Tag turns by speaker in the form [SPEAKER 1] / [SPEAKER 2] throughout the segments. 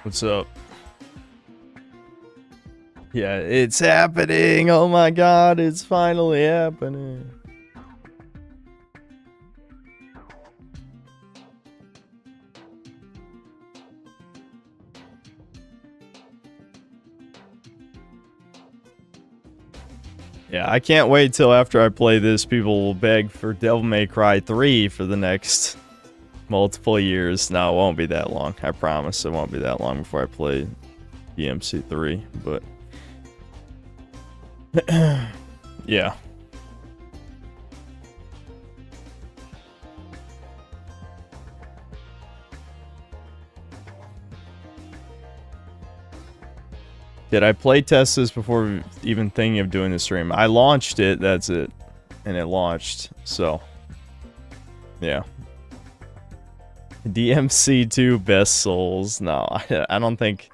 [SPEAKER 1] What's up? Yeah, it's happening. Oh my god, it's finally happening. Yeah, I can't wait till after I play this, people will beg for Devil May Cry 3 for the next multiple years. No, it won't be that long. I promise it won't be that long before I play DMC 3, but yeah. Did I play test this before even thinking of doing the stream? I launched it, that's it. And it launched, so. Yeah. DMC2 best souls. No, I don't think...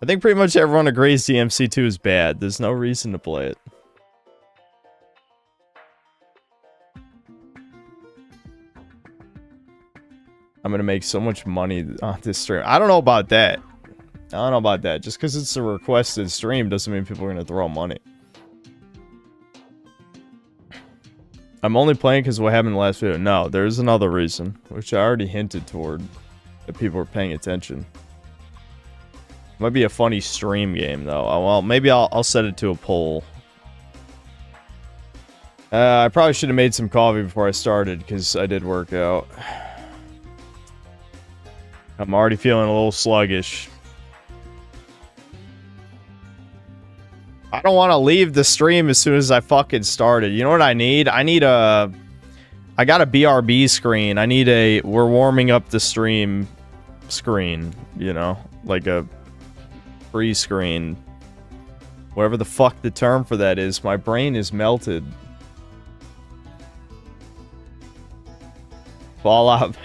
[SPEAKER 1] I think pretty much everyone agrees DMC2 is bad. There's no reason to play it. I'm gonna make so much money on this stream. I don't know about that. I don't know about that. Just because it's a requested stream doesn't mean people are going to throw money. I'm only playing because of what happened in the last video. No, there's another reason, which I already hinted toward, that people are paying attention. Might be a funny stream game, though. Well, maybe I'll set it to a poll. I probably should have made some coffee before I started, because I did work out. I'm already feeling a little sluggish. I don't want to leave the stream as soon as I fucking started. You know what I need? I got a BRB screen. I need a we're warming up the stream screen, you know? Like a free screen. Whatever the fuck the term for that is. My brain is melted. Fallout.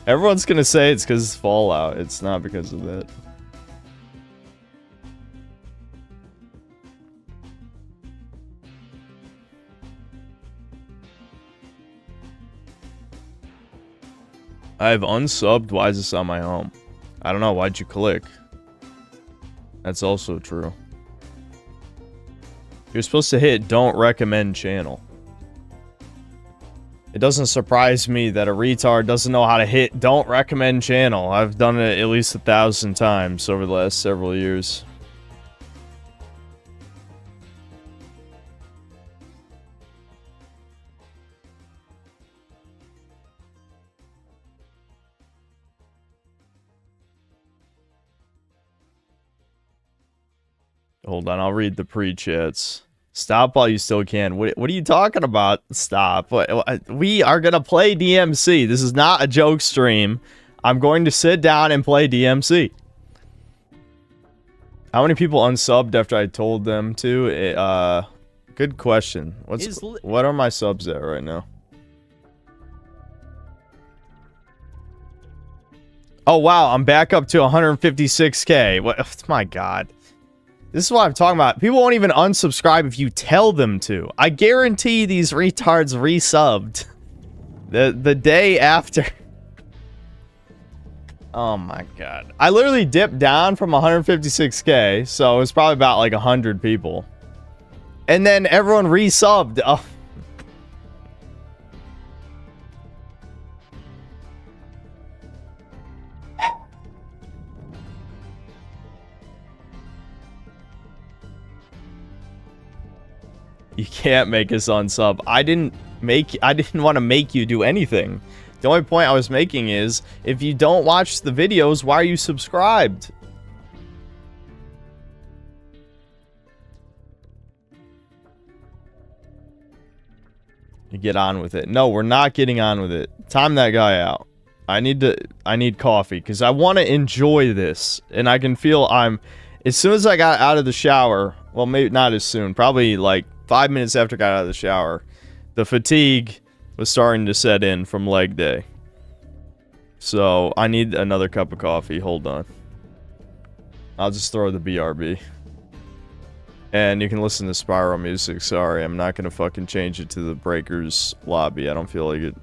[SPEAKER 1] Everyone's gonna say it's because it's Fallout. It's not because of that. I've unsubbed. Why is this on my home? I don't know. Why'd you click? That's also true. You're supposed to hit don't recommend channel. It doesn't surprise me that a retard doesn't know how to hit don't recommend channel. I've done it at least 1,000 times over the last several years. Hold on, I'll read the pre-chats. Stop while you still can. What are you talking about? Stop. We are going to play DMC. This is not a joke stream. I'm going to sit down and play DMC. How many people unsubbed after I told them to? Good question. What are my subs at right now? Oh, wow. I'm back up to 156K. What? My God. This is what I'm talking about. People won't even unsubscribe if you tell them to. I guarantee these retards resubbed the day after. Oh my god. I literally dipped down from 156K, so it was probably about like 100 people. And then everyone resubbed. Oh. You can't make us unsub. I didn't want to make you do anything. The only point I was making is, if you don't watch the videos, why are you subscribed? You get on with it. No, we're not getting on with it. Time that guy out. I need coffee, because I want to enjoy this. And I can feel as soon as I got out of the shower, well, maybe not as soon, probably like 5 minutes after I got out of the shower, the fatigue was starting to set in from leg day. So, I need another cup of coffee. Hold on. I'll just throw the BRB. And you can listen to Spyro music. Sorry, I'm not gonna fucking change it to the Breakers lobby. I don't feel like it.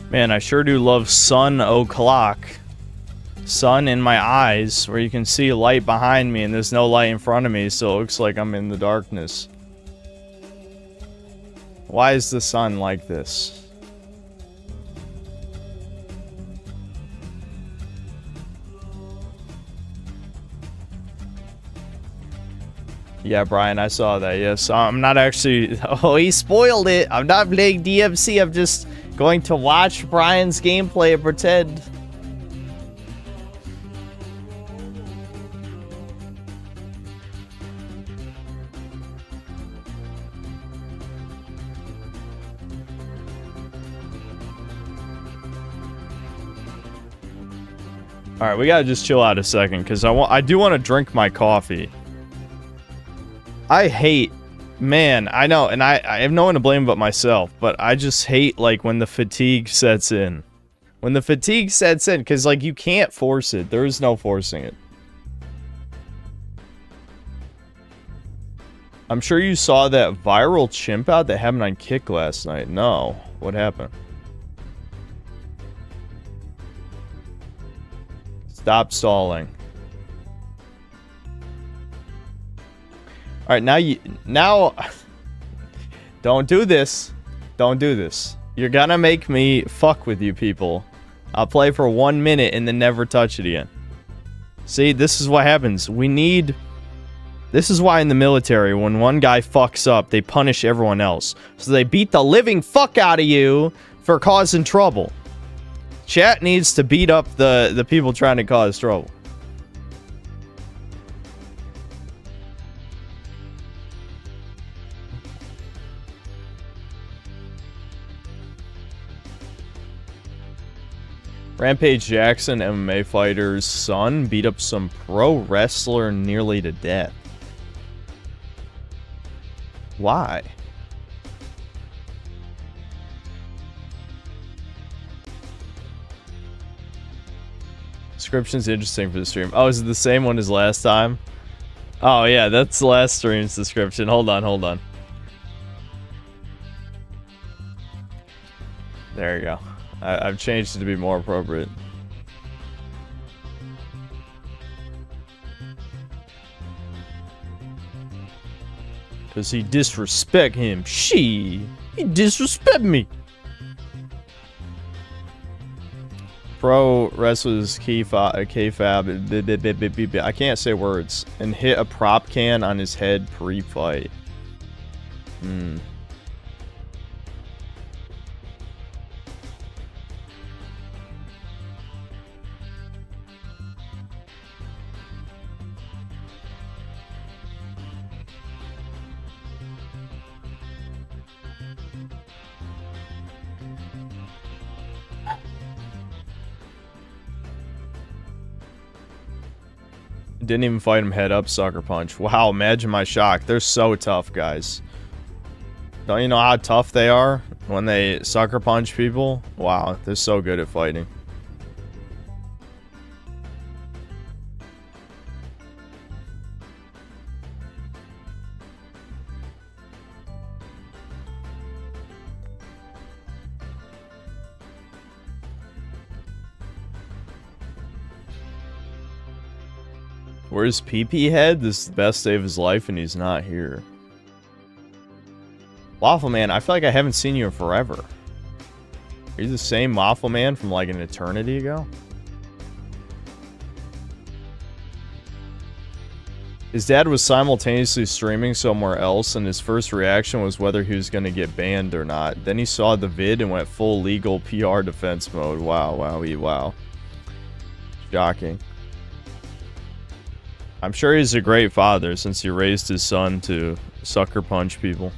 [SPEAKER 1] Man, I sure do love sun o'clock. Sun in my eyes, where you can see light behind me and there's no light in front of me, so it looks like I'm in the darkness. Why is the sun like this? Yeah, Brian, I saw that. Yes, I'm not actually... Oh, he spoiled it. I'm not playing DMC. I'm just going to watch Brian's gameplay and pretend. All right, we gotta just chill out a second because I do want to drink my coffee. I hate, man, I know, and I have no one to blame but myself, but I just hate, like, when the fatigue sets in. When the fatigue sets in, because, like, you can't force it. There is no forcing it. I'm sure you saw that viral chimp out that happened on Kick last night. No. What happened? Stop stalling. All right, now, don't do this. Don't do this. You're gonna make me fuck with you people. I'll play for 1 minute and then never touch it again. See, this is what happens. This is why in the military, when one guy fucks up, they punish everyone else. So they beat the living fuck out of you for causing trouble. Chat needs to beat up the people trying to cause trouble. Rampage Jackson, MMA fighter's son, beat up some pro wrestler nearly to death. Why? Description's interesting for the stream. Oh, is it the same one as last time? Oh, yeah, that's the last stream's description. Hold on. There you go. I've changed it to be more appropriate. Cause he disrespect him. He disrespect me. Pro wrestlers kayfabe. I can't say words. And hit a prop can on his head pre-fight. Didn't even fight him head up, sucker punch. Wow, imagine my shock. They're so tough, guys. Don't you know how tough they are when they sucker punch people? Wow, they're so good at fighting. Where's PP Head? This is the best day of his life and he's not here. Waffle Man, I feel like I haven't seen you in forever. Are you the same Waffle Man from like an eternity ago? His dad was simultaneously streaming somewhere else and his first reaction was whether he was going to get banned or not. Then he saw the vid and went full legal PR defense mode. Wow. Shocking. I'm sure he's a great father since he raised his son to sucker punch people.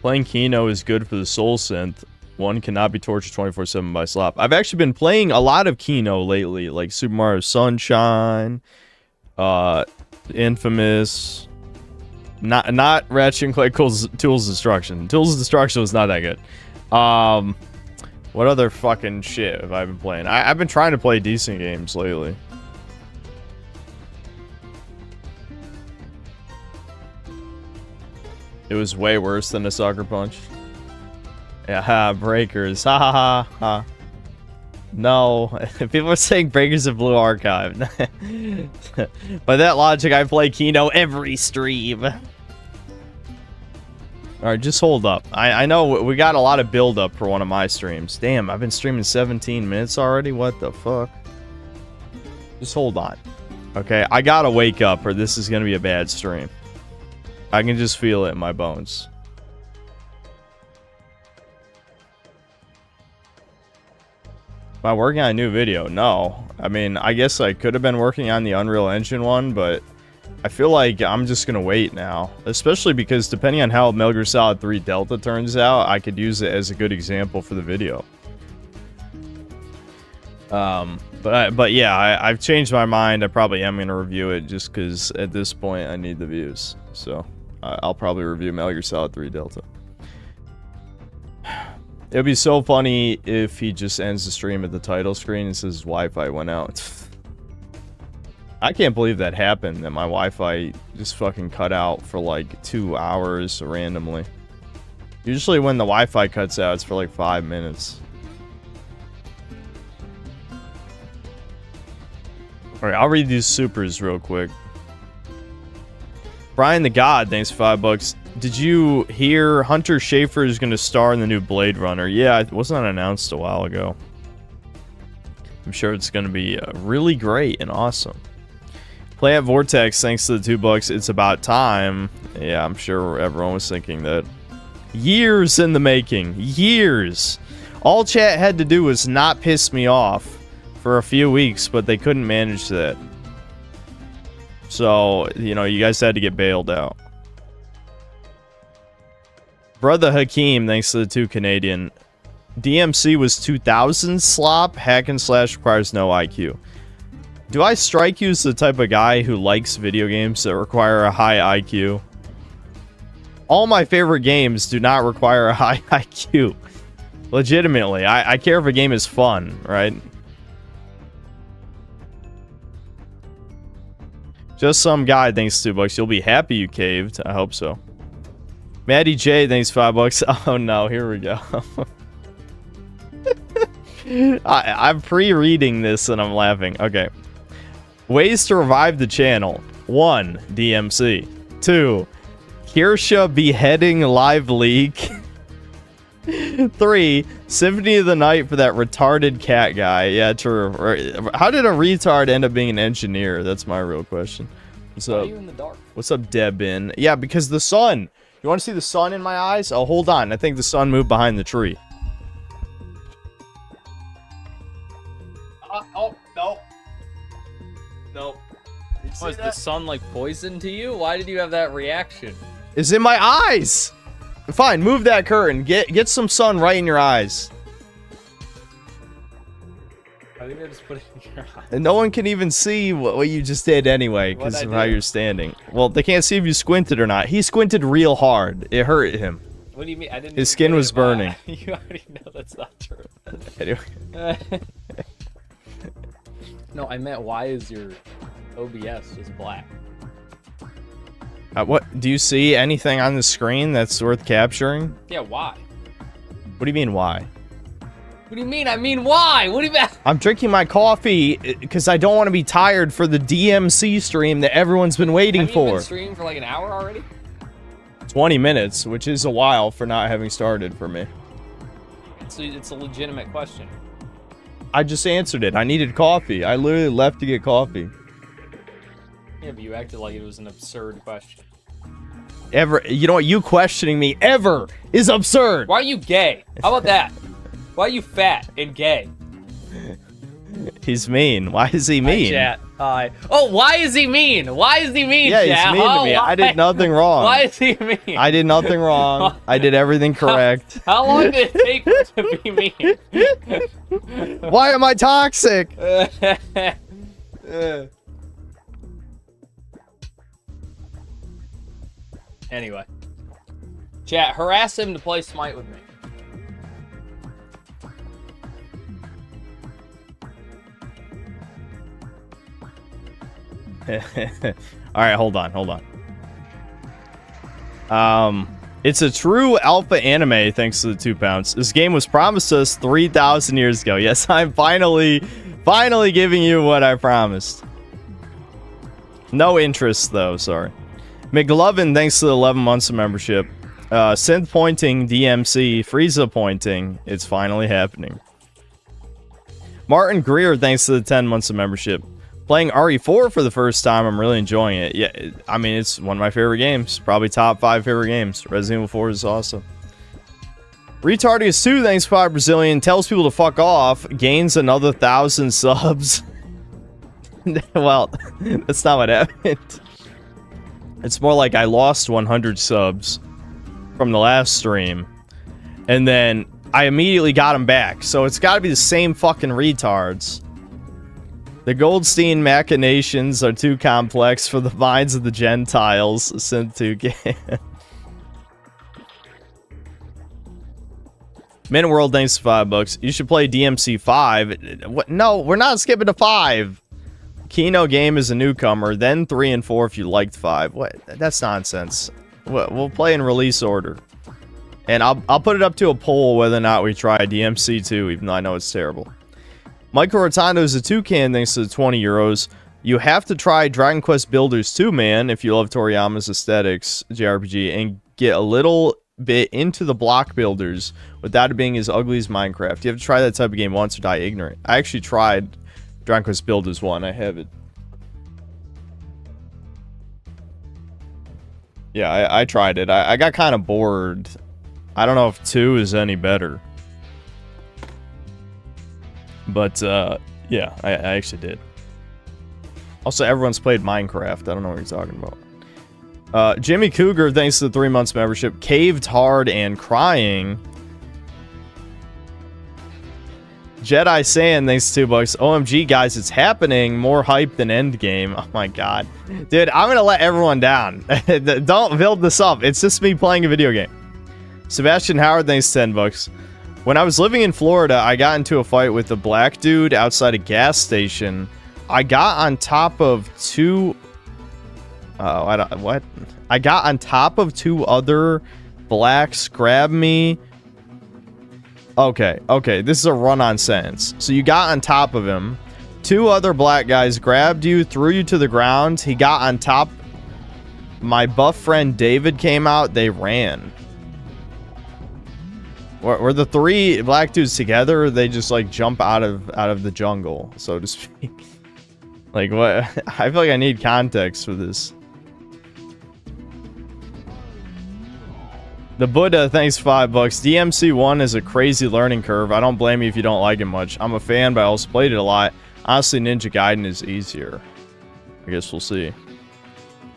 [SPEAKER 1] Playing Kino is good for the soul synth. One cannot be tortured 24/7 by slop. I've actually been playing a lot of Kino lately, like Super Mario Sunshine, Infamous. Not Ratchet and Clank Tools of Destruction. Tools of Destruction was not that good. What other fucking shit have I been playing? I've been trying to play decent games lately. It was way worse than a sucker punch. Yeah, breakers. Ha ha ha ha. No, people are saying breakers of Blue Archive. By that logic, I play Kino every stream. Alright, just hold up. I know we got a lot of build up for one of my streams. Damn, I've been streaming 17 minutes already? What the fuck? Just hold on. Okay, I gotta wake up or this is gonna be a bad stream. I can just feel it in my bones. Am I working on a new video? No. I mean, I guess I could have been working on the Unreal Engine one, but I feel like I'm just gonna wait now. Especially because depending on how Metal Gear Solid 3 Delta turns out, I could use it as a good example for the video. But yeah, I've changed my mind. I probably am gonna review it just because at this point I need the views. So I'll probably review Metal Gear Solid 3 Delta. It would be so funny if he just ends the stream at the title screen and says Wi-Fi went out. I can't believe that happened, that my Wi-Fi just fucking cut out for like 2 hours randomly. Usually when the Wi-Fi cuts out, it's for like 5 minutes. Alright, I'll read these supers real quick. Brian the God, thanks for $5. Did you hear Hunter Schafer is going to star in the new Blade Runner? Yeah, it wasn't announced a while ago. I'm sure it's going to be really great and awesome. Play at Vortex, thanks to the $2. It's about time. Yeah, I'm sure everyone was thinking that. Years in the making. Years. All chat had to do was not piss me off for a few weeks, but they couldn't manage that. So, you know, you guys had to get bailed out. Brother Hakeem, thanks to the 2 Canadian. DMC was 2000 slop. Hack and slash requires no IQ. Do I strike you as the type of guy who likes video games that require a high IQ? All my favorite games do not require a high IQ. Legitimately, I care if a game is fun, right? Just some guy, thanks $2. You'll be happy you caved. I hope so. Maddie J, thanks $5. Oh no, here we go. I'm pre-reading this and I'm laughing. Okay. Ways to revive the channel. 1. DMC. 2. Kirsha beheading live leak. 3. Symphony of the Night for that retarded cat guy. Yeah, true. How did a retard end up being an engineer? That's my real question. What's up? Why are you in the dark? What's up, Debin? Yeah, because the sun. You want to see the sun in my eyes? Oh, hold on. I think the sun moved behind the tree. Oh, no. Nope.
[SPEAKER 2] Was the sun like poison to you? Why did you have that reaction?
[SPEAKER 1] It's in my eyes. Fine, move that curtain. Get some sun right in your eyes.
[SPEAKER 2] I think I just put it in your eye.
[SPEAKER 1] And no one can even see what you just did anyway because of how you're standing. Well, they can't see if you squinted or not. He squinted real hard. It hurt him.
[SPEAKER 2] What do you mean? I didn't.
[SPEAKER 1] His skin was burning.
[SPEAKER 2] You already know that's not true.
[SPEAKER 1] Anyway.
[SPEAKER 2] No, I meant why is your OBS just black?
[SPEAKER 1] What do you see anything on the screen that's worth capturing?
[SPEAKER 2] Yeah, why?
[SPEAKER 1] What do you mean why?
[SPEAKER 2] What do you mean? I mean why? What do you mean?
[SPEAKER 1] I'm drinking my coffee because I don't want to be tired for the DMC stream that everyone's been waiting for.
[SPEAKER 2] Have you been streaming for like an hour already?
[SPEAKER 1] 20 minutes, which is a while for not having started for me.
[SPEAKER 2] It's a legitimate question.
[SPEAKER 1] I just answered it. I needed coffee. I literally left to get coffee.
[SPEAKER 2] Yeah, but you acted like it was an absurd question.
[SPEAKER 1] You know what? You questioning me ever is absurd.
[SPEAKER 2] Why are you gay? How about that? Why are you fat and gay?
[SPEAKER 1] He's mean. Why is he mean?
[SPEAKER 2] Hi, chat. Hi. Oh, why is he mean? Why is he mean,
[SPEAKER 1] yeah,
[SPEAKER 2] chat?
[SPEAKER 1] he's mean to me. I did nothing wrong.
[SPEAKER 2] Why is he mean?
[SPEAKER 1] I did nothing wrong. I did everything correct.
[SPEAKER 2] How long did it take to be mean?
[SPEAKER 1] Why am I toxic?
[SPEAKER 2] Anyway. Chat, harass him to play Smite with me.
[SPEAKER 1] Alright, hold on. It's a true alpha anime, thanks to the 2 pounds. This game was promised to us 3,000 years ago. Yes, I'm finally giving you what I promised. No interest, though, sorry. McLovin, thanks to the 11 months of membership. Synth pointing, DMC, Frieza pointing. It's finally happening. Martin Greer, thanks to the 10 months of membership. Playing RE4 for the first time, I'm really enjoying it. Yeah, I mean, it's one of my favorite games. Probably top 5 favorite games. Resident Evil 4 is awesome. Retardius2, thanks 5 Brazilian, tells people to fuck off, gains another 1,000 subs. Well, that's not what happened. It's more like I lost 100 subs from the last stream, and then I immediately got them back. So it's got to be the same fucking retards. The Goldstein machinations are too complex for the minds of the Gentiles. Synth 2 game. Minute World, thanks to $5. You should play DMC 5. What? No, we're not skipping to 5. Kino game is a newcomer, then 3 and 4 if you liked 5. What? That's nonsense. We'll play in release order. And I'll put it up to a poll whether or not we try DMC 2, even though I know it's terrible. Michael Rotondo is a toucan thanks to the 20 euros. You have to try Dragon Quest Builders 2, man, if you love Toriyama's aesthetics, JRPG, and get a little bit into the block builders without it being as ugly as Minecraft. You have to try that type of game once or die ignorant. I actually tried Dragon Quest Builders 1. I have it. Yeah, I tried it. I got kind of bored. I don't know if 2 is any better. But, yeah, I actually did. Also, everyone's played Minecraft. I don't know what you're talking about. Jimmy Cougar, thanks to the 3 months membership. Caved hard and crying. Jedi Sand, thanks to $2. OMG, guys, it's happening. More hype than Endgame. Oh, my God. Dude, I'm going to let everyone down. Don't build this up. It's just me playing a video game. Sebastian Howard, thanks to $10. When I was living in Florida, I got into a fight with a black dude outside a gas station. I got on top of 2... what? I got on top of 2 other blacks, grabbed me. Okay, this is a run-on sentence. So you got on top of him. 2 other black guys grabbed you, threw you to the ground. He got on top. My buff friend David came out. They ran. Were the 3 black dudes together, or they just like jump out of the jungle, so to speak? Like, what? I feel like I need context for this. The Buddha, thanks $5. DMC 1 is a crazy learning curve. I don't blame you if you don't like it much. I'm a fan, but I also played it a lot. Honestly, Ninja Gaiden is easier. I guess we'll see.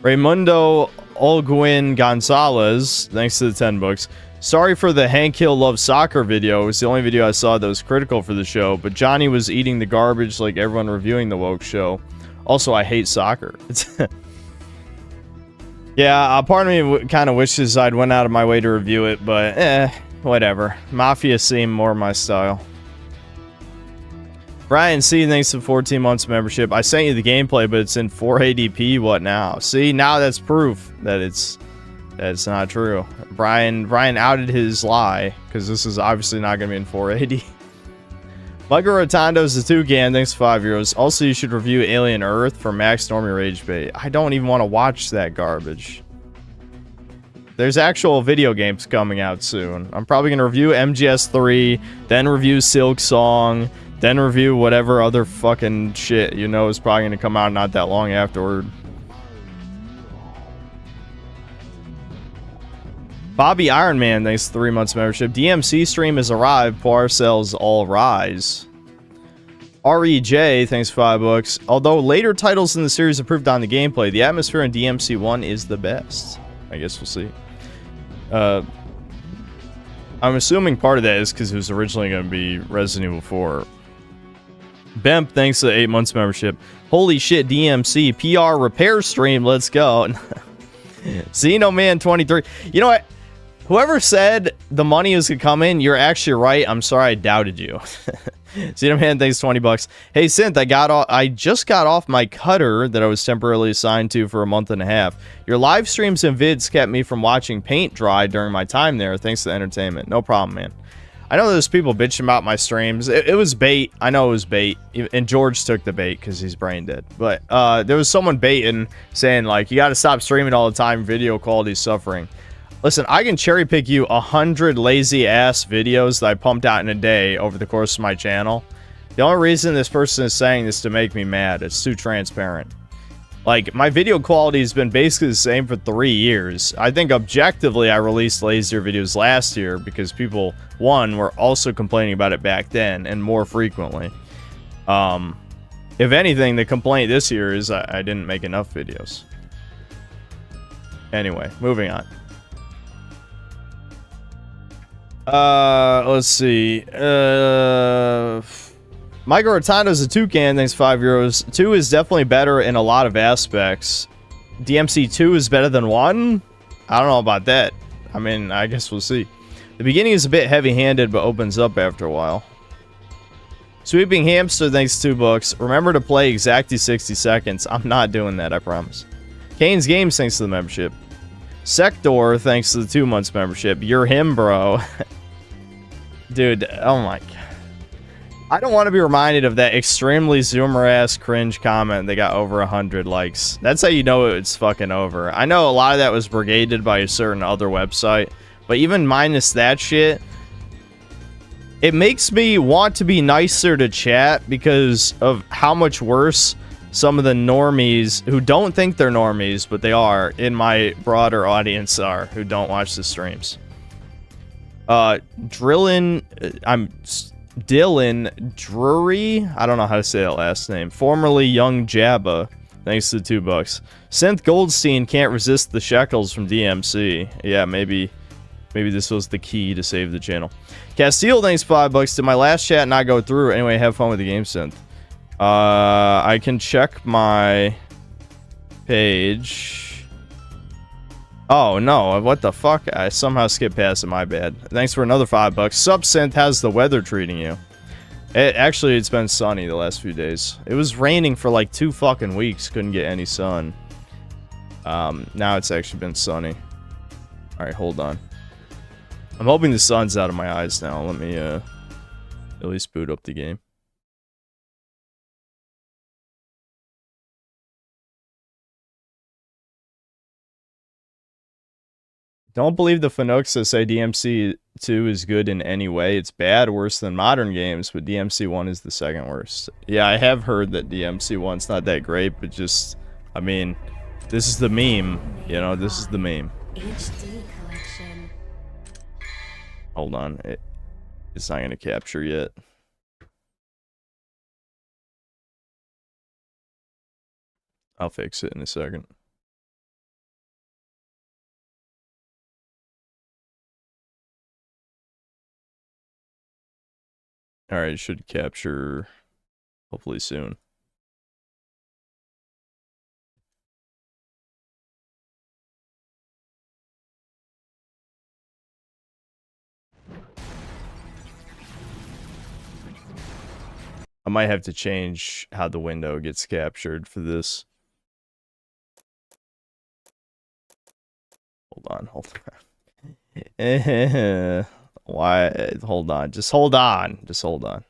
[SPEAKER 1] Raimundo Olguin Gonzalez, thanks to the $10. Sorry for the Hank Hill Loves Soccer video. It was the only video I saw that was critical for the show, but Johnny was eating the garbage like everyone reviewing the woke show. Also, I hate soccer. Yeah, part of me kind of wishes I'd went out of my way to review it, but whatever. Mafia seemed more my style. Brian C, thanks to 14 months membership. I sent you the gameplay, but it's in 480p. What now? See, now that's proof that it's not true. Brian outed his lie, because this is obviously not going to be in 480. Michael Rotondo's the 2 thanks to 5 euros. Also, you should review Alien Earth for Max Normie Rage Bait. I don't even want to watch that garbage. There's actual video games coming out soon. I'm probably going to review MGS3, then review Silk Song, then review whatever other fucking shit you know is probably going to come out not that long afterward. Bobby Iron Man, thanks to 3 months membership. DMC stream has arrived. Parcells all rise. REJ, thanks for $5. Although later titles in the series improved on the gameplay, the atmosphere in DMC 1 is the best. I guess we'll see. I'm assuming part of that is because it was originally going to be Resident Evil 4. Bemp, thanks to 8 months membership. Holy shit, DMC PR repair stream. Let's go. Xenoman 23. You know what? Whoever said the money was going to come in, you're actually right. I'm sorry I doubted you. Zeno Man, thanks 20 bucks. Hey Synth, I just got off my cutter that I was temporarily assigned to for a month and a half. Your live streams and vids kept me from watching paint dry during my time there. Thanks to the entertainment. No problem, man. I know there's people bitching about my streams. It was bait. I know it was bait. And George took the bait because he's brain dead. But there was someone baiting, saying, like, you got to stop streaming all the time. Video quality's suffering. Listen, I can cherry pick you 100 lazy-ass videos that I pumped out in a day over the course of my channel. The only reason this person is saying this is to make me mad. It's too transparent. Like, my video quality has been basically the same for 3 years. I think objectively I released lazier videos last year because people, one, were also complaining about it back then and more frequently. If anything, the complaint this year is I didn't make enough videos. Anyway, moving on. Let's see. Michael Rotando's a toucan, thanks 5 euros. 2 is definitely better in a lot of aspects. DMC 2 is better than 1? I don't know about that. I mean, I guess we'll see. The beginning is a bit heavy-handed, but opens up after a while. Sweeping Hamster, thanks 2 bucks. Remember to play exactly 60 seconds. I'm not doing that, I promise. Kane's Games, thanks to the membership. Sector, thanks to the 2 months membership. You're him, bro. Dude, oh my god. I don't want to be reminded of that extremely zoomer-ass cringe comment that got over 100 likes. That's how you know it's fucking over. I know a lot of that was brigaded by a certain other website, but even minus that shit, it makes me want to be nicer to chat because of how much worse some of the normies who don't think they're normies, but they are, in my broader audience are, who don't watch the streams. Dylan Drury, I don't know how to say that last name. Formerly Young Jabba, thanks to the 2 bucks. Synth Goldstein can't resist the shekels from DMC. Yeah, maybe this was the key to save the channel. Castile, thanks 5 bucks. Did my last chat not go through? Anyway, have fun with the game, Synth. I can check my page. Oh, no. What the fuck? I somehow skipped past it. My bad. Thanks for another 5 bucks. Sup, Synth? How's the weather treating you? Actually, it's been sunny the last few days. It was raining for like 2 fucking weeks. Couldn't get any sun. Now it's actually been sunny. Alright, hold on. I'm hoping the sun's out of my eyes now. Let me, at least boot up the game. Don't believe the Fanooks that say DMC 2 is good in any way. It's bad, worse than modern games, but DMC 1 is the second worst. Yeah, I have heard that DMC 1's not that great, but just, I mean, this is the meme. You know, this is the meme.
[SPEAKER 3] HD collection.
[SPEAKER 1] Hold on. It's not going to capture yet. I'll fix it in a second. Alright, it should capture hopefully soon. I might have to change how the window gets captured for this. Hold on. Why? Hold on. Just hold on. Just hold on.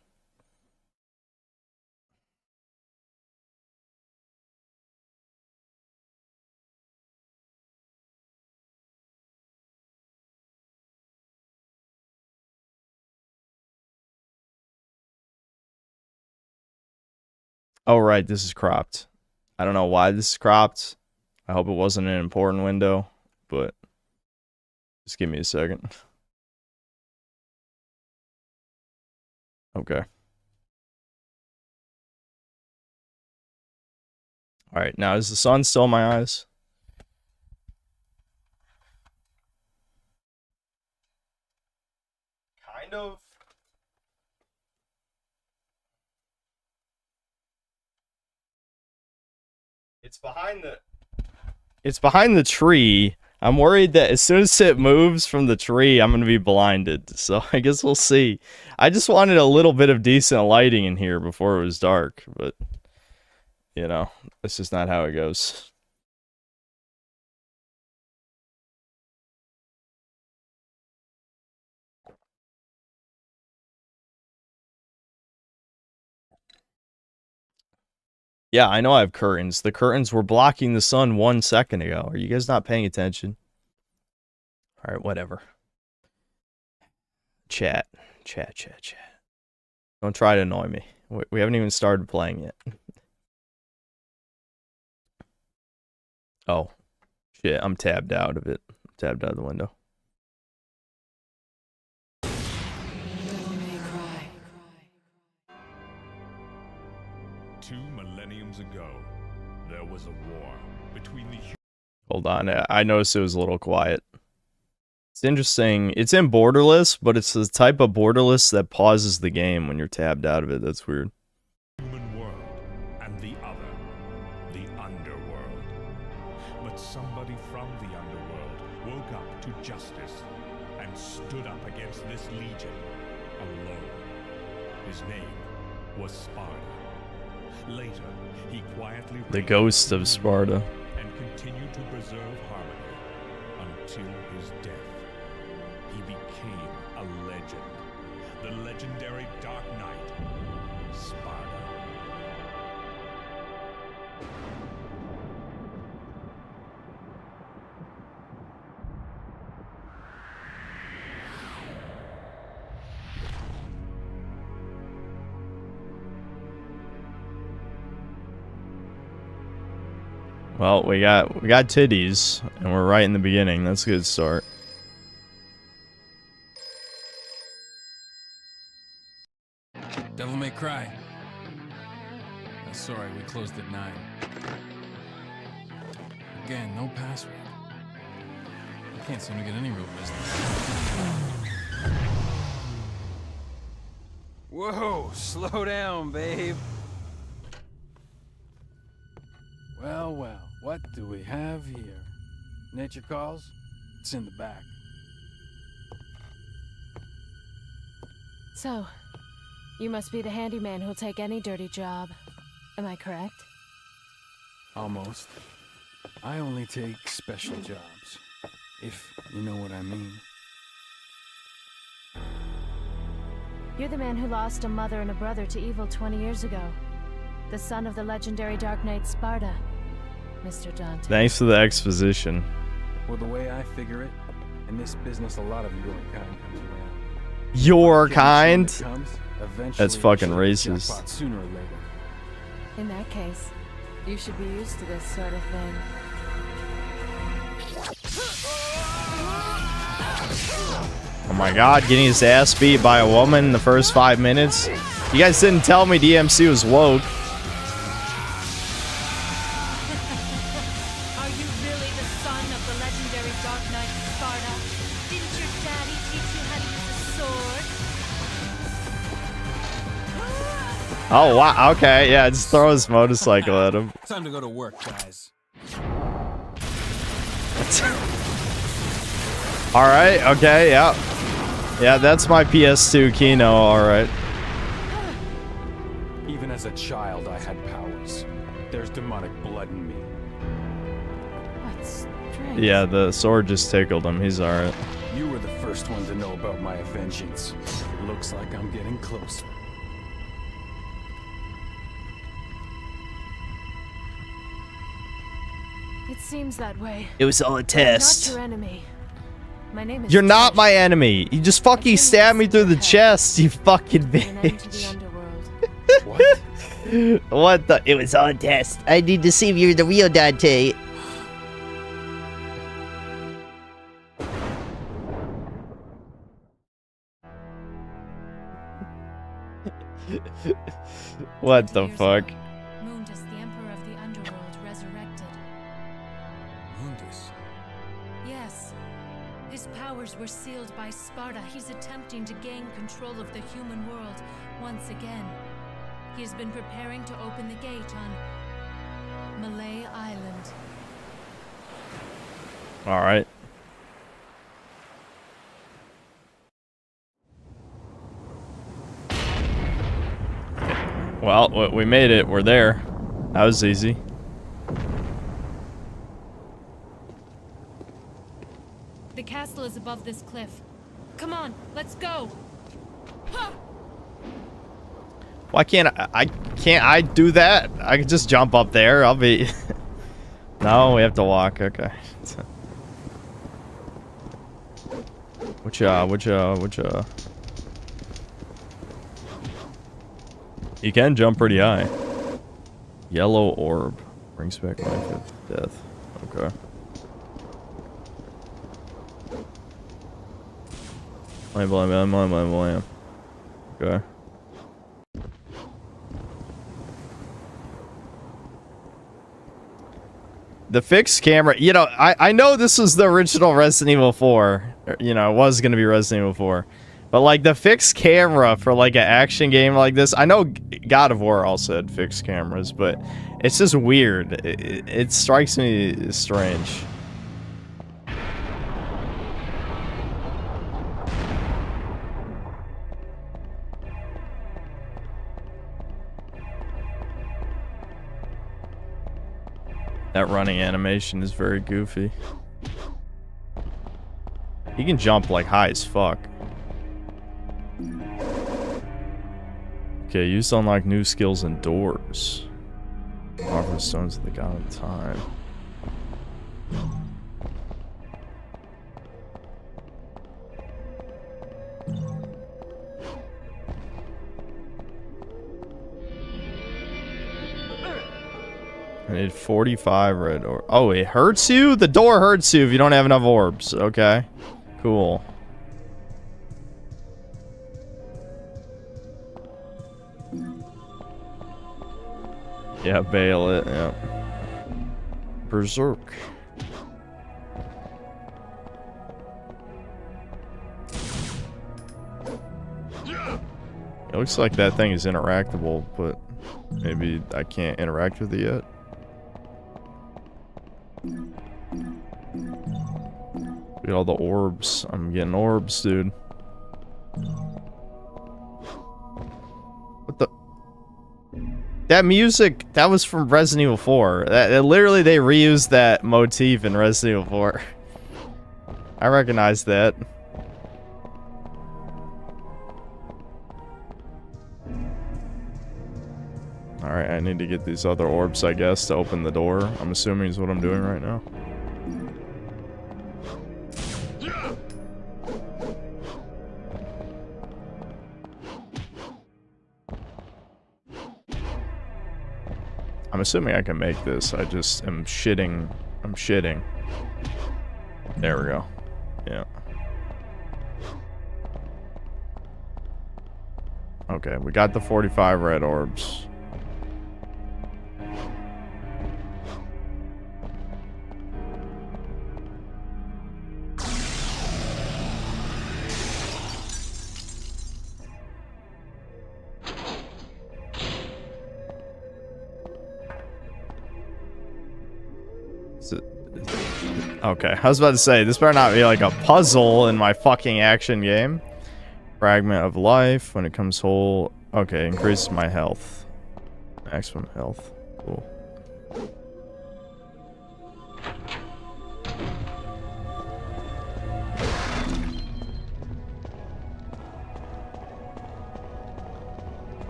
[SPEAKER 1] Oh, right. This is cropped. I don't know why this is cropped. I hope it wasn't an important window, but just give me a second. Okay. Alright, now is the sun still in my eyes? Kind of. It's behind the tree. I'm worried that as soon as it moves from the tree, I'm going to be blinded. So I guess we'll see. I just wanted a little bit of decent lighting in here before it was dark. But, you know, that's just not how it goes. Yeah, I know I have curtains. The curtains were blocking the sun 1 second ago. Are you guys not paying attention? All right, whatever. Chat. Don't try to annoy me. We haven't even started playing yet. Oh, shit. I'm tabbed out of it. I'm tabbed out of the window.
[SPEAKER 4] Ago, there was a war between the...
[SPEAKER 1] Hold on, I noticed it was a little quiet. It's interesting. It's in borderless, but it's the type of borderless that pauses the game when you're tabbed out of it. That's weird.
[SPEAKER 4] Human world and the other, the underworld. But somebody from the underworld woke up to justice and stood up against this legion alone. His name was Sparta. Later, he quietly
[SPEAKER 1] the ghost of Sparta
[SPEAKER 4] and continued to preserve harmony until his death. He became a legend, the legendary Dark Knight, Sparta.
[SPEAKER 1] Well, we got titties, and we're right in the beginning. That's a good start.
[SPEAKER 5] Devil May Cry. Sorry, we closed at 9. Again, no password. I can't seem to get any real business. Whoa, slow down, babe. Well, what do we have here? Nature calls? It's in the back.
[SPEAKER 3] So, you must be the handyman who'll take any dirty job. Am I correct?
[SPEAKER 5] Almost. I only take special jobs, if you know what I mean.
[SPEAKER 3] You're the man who lost a mother and a brother to evil 20 years ago. The son of the legendary Dark Knight Sparta, Mr. Dante.
[SPEAKER 1] Thanks for the exposition.
[SPEAKER 5] Well, the way I figure it, in this business, a lot of your kind comes around.
[SPEAKER 1] Your kind?
[SPEAKER 5] Comes,
[SPEAKER 1] that's fucking racist.
[SPEAKER 5] Sooner or later.
[SPEAKER 3] In that case, you should be used to this sort of thing.
[SPEAKER 1] Oh my god, getting his ass beat by a woman in the first 5 minutes? You guys didn't tell me DMC was woke.
[SPEAKER 3] Are you really the son of the legendary Dark Knight Sparta? Didn't your daddy teach you how to use a sword?
[SPEAKER 1] Oh wow, okay, yeah, just throw his motorcycle at him.
[SPEAKER 5] Time to go to work, guys.
[SPEAKER 1] Alright, okay, yeah. Yeah, that's my PS2 Kino, alright.
[SPEAKER 5] Even as a child, I had powers. There's demonic blood in me.
[SPEAKER 3] What's strange?
[SPEAKER 1] Yeah, the sword just tickled him, he's alright.
[SPEAKER 5] You were the first one to know about my vengeance. Looks like I'm getting closer.
[SPEAKER 3] It seems that way.
[SPEAKER 1] It was all a
[SPEAKER 3] I'm
[SPEAKER 1] test.
[SPEAKER 3] not your enemy. My name is
[SPEAKER 1] You're not
[SPEAKER 3] Trish.
[SPEAKER 1] my enemy. You just fucking stabbed me through the chest, you fucking
[SPEAKER 3] An end to the
[SPEAKER 1] bitch.
[SPEAKER 3] underworld.
[SPEAKER 5] What?
[SPEAKER 1] What the?
[SPEAKER 6] It was all a test. I need to see if you're the real Dante.
[SPEAKER 1] What the fuck?
[SPEAKER 3] Mundus, the emperor of the underworld, resurrected.
[SPEAKER 5] Mundus.
[SPEAKER 3] Yes. His powers were sealed by Sparta. He's attempting to gain control of the human world once again. He has been preparing to open the gate on Malay Island.
[SPEAKER 1] Alright. Well, we made it. We're there. That was easy.
[SPEAKER 3] The castle is above this cliff. Come on, let's go. Huh.
[SPEAKER 1] Why can't I do that? I could just jump up there. I'll be... No, we have to walk. Okay. Which You can jump pretty high. Yellow orb. Brings back life at death. Okay. Blam. Okay. The fixed camera, you know, I know this was the original Resident Evil 4. You know, it was going to be Resident Evil 4. But, like, the fixed camera for, like, an action game like this... I know God of War also had fixed cameras, but it's just weird. It strikes me as strange. That running animation is very goofy. He can jump, like, high as fuck. Okay, used to unlock new skills and doors. Offer the stones of the god of time. I need 45 red orbs. Oh, it hurts you? The door hurts you if you don't have enough orbs. Okay. Cool. Yeah, bail it. Yeah. Berserk. It looks like that thing is interactable, but maybe I can't interact with it yet. Look at all the orbs. I'm getting orbs, dude. What the? That music, that was from Resident Evil 4. Literally, they reused that motif in Resident Evil 4. I recognize that. Alright, I need to get these other orbs, I guess, to open the door. I'm assuming is what I'm doing right now. I'm assuming I can make this. I just am shitting. I'm shitting. There we go. Yeah. Okay, we got the 45 red orbs. Okay, I was about to say, this better not be like a puzzle in my fucking action game. Fragment of life, when it comes whole. Okay, increases my health. Maximum health. Cool.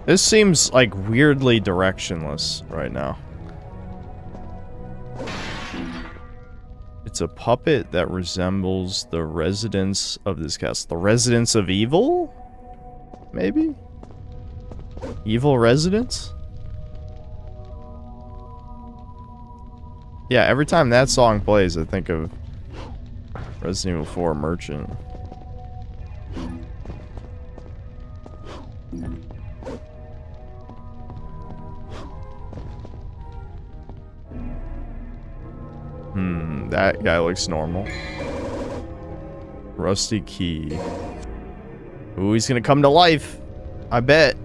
[SPEAKER 1] This seems like weirdly directionless right now. It's a puppet that resembles the residents of this castle. The residents of evil? Maybe? Evil residents? Yeah, every time that song plays, I think of Resident Evil 4 Merchant. That guy looks normal. Rusty key. Ooh, he's gonna come to life. I bet.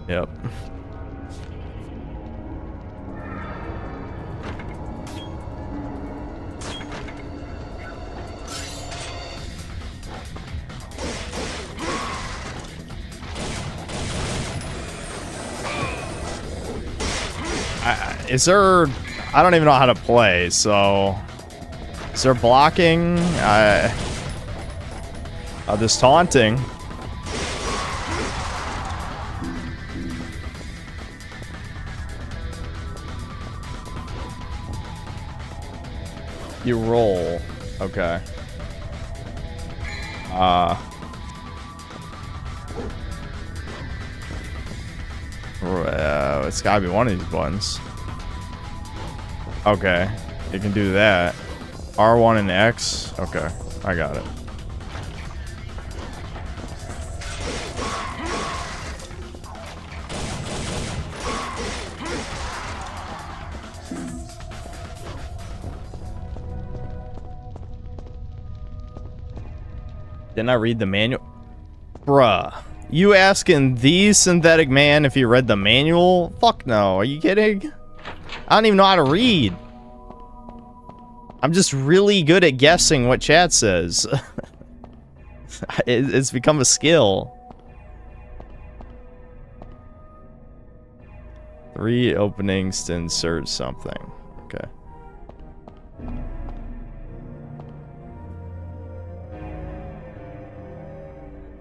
[SPEAKER 1] Yep. is there... I don't even know how to play, so... Is there blocking? This taunting. You roll. Okay. It's gotta be one of these buttons. Okay. You can do that. R1 and X. Okay. I got it. Didn't I read the manual? Bruh. You asking the synthetic man if he read the manual? Fuck no. Are you kidding? I don't even know how to read. I'm just really good at guessing what chat says. It's become a skill. 3 openings to insert something. Okay.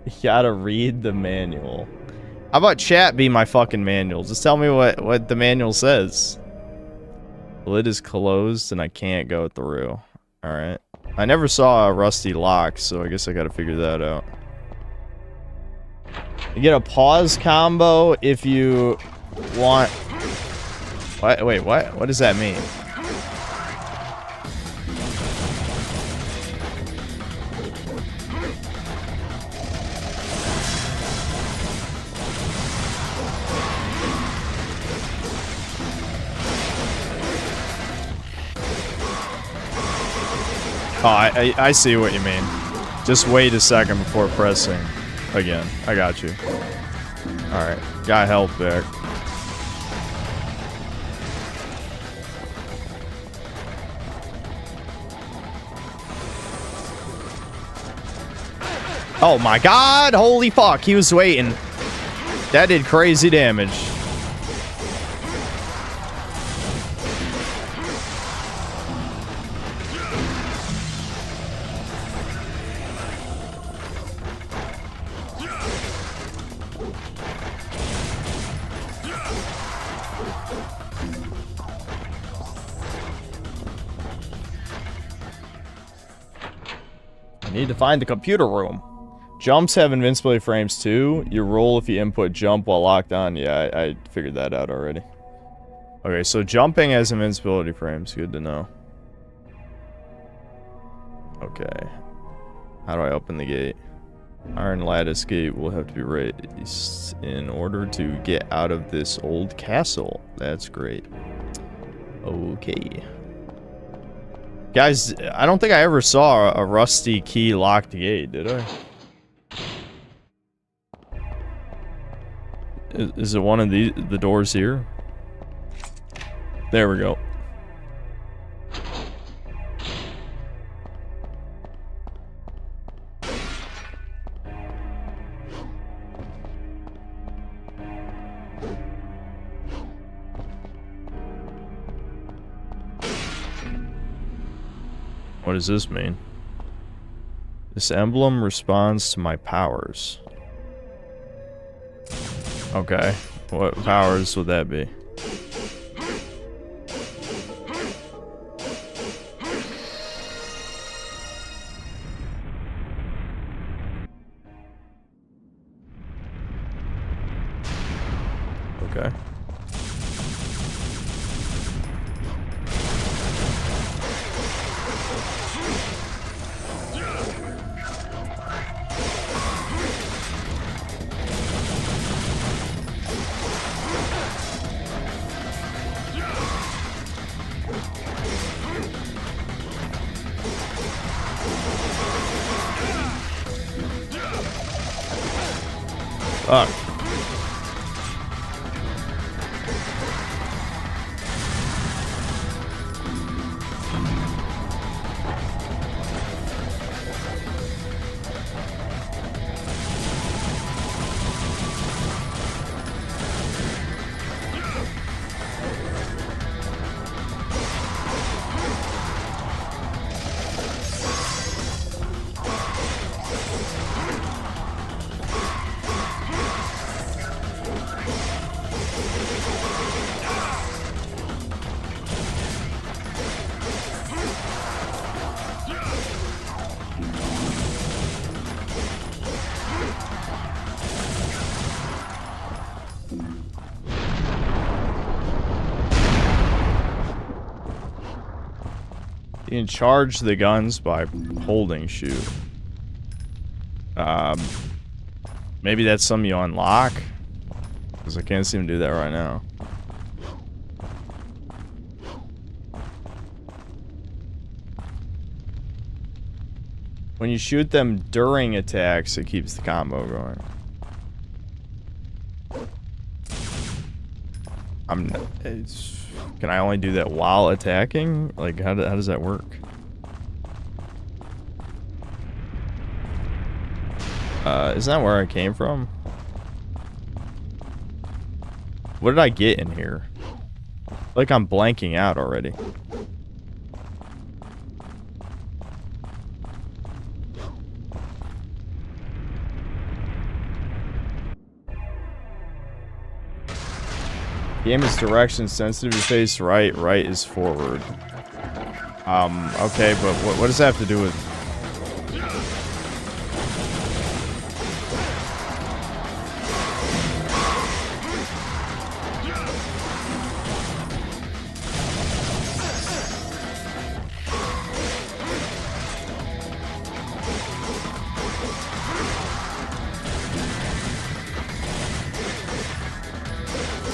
[SPEAKER 1] You gotta read the manual. How about chat be my fucking manual? Just tell me what the manual says. Lid is closed and I can't go through. Alright. I never saw a rusty lock, so I guess I gotta figure that out. You get a pause combo if you want... What? Wait, what? What does that mean? Oh, I see what you mean. Just wait a second before pressing again. I got you. Alright. Got health back. Oh my god! Holy fuck! He was waiting. That did crazy damage. Need to find the computer room. Jumps have invincibility frames too. You roll if you input jump while locked on. Yeah, I figured that out already. Okay, so jumping has invincibility frames. Good to know. Okay. How do I open the gate? Iron lattice gate will have to be raised in order to get out of this old castle. That's great. Okay. Guys, I don't think I ever saw a rusty key locked gate, did I? Is it one of the doors here? There we go. What does this mean? This emblem responds to my powers. Okay. What powers would that be? Okay. Fuck. You can charge the guns by holding shoot. Maybe that's something you unlock? Because I can't seem to do that right now. When you shoot them during attacks, it keeps the combo going. Can I only do that while attacking? Like, how does that work? Isn't that where I came from? What did I get in here? Like I'm blanking out already. Game is direction sensitive. You face right, right is forward. Okay, but what does that have to do with...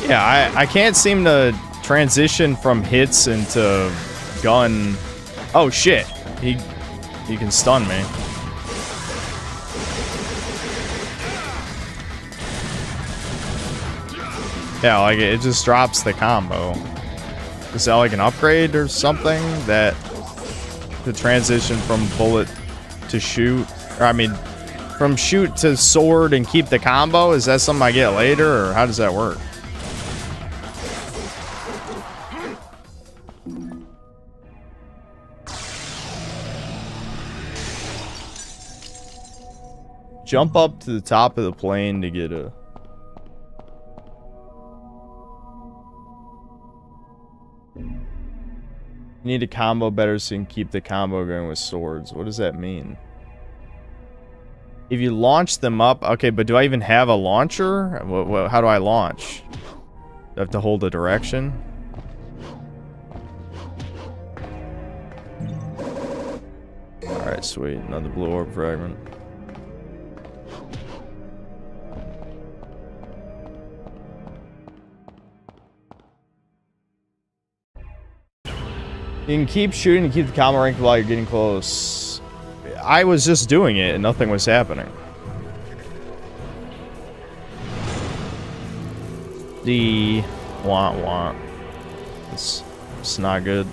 [SPEAKER 1] Yeah, I can't seem to transition from hits into gun. Oh shit. He can stun me. Yeah, like it just drops the combo. Is that like an upgrade or something? That the transition from bullet to shoot, or I mean from shoot to sword and keep the combo? Is that something I get later, or how does that work? Jump up to the top of the plane to get a... You need a combo better so you can keep the combo going with swords. What does that mean? If you launch them up... Okay, but do I even have a launcher? How do I launch? Do I have to hold a direction? Alright, sweet. Another blue orb fragment. You can keep shooting to keep the combo rank while you're getting close. I was just doing it and nothing was happening. The wah. It's not good.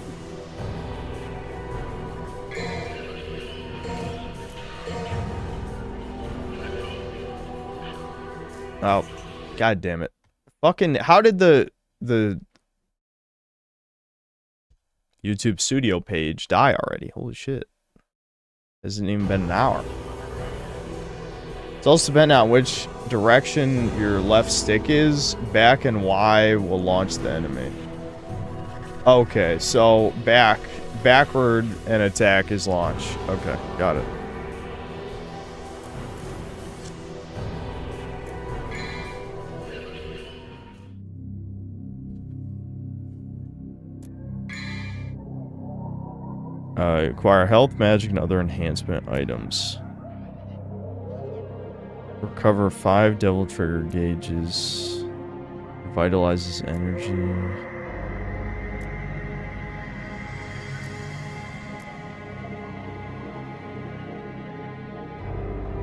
[SPEAKER 1] Oh, god damn it. Fucking, how did the YouTube Studio page die already? Holy shit. Hasn't even been an hour. It's also depending on which direction your left stick is. Back and Y will launch the enemy. Okay, so backward and attack is launch. Okay, got it. Acquire health, magic, and other enhancement items. Recover 5 devil trigger gauges. Revitalizes energy.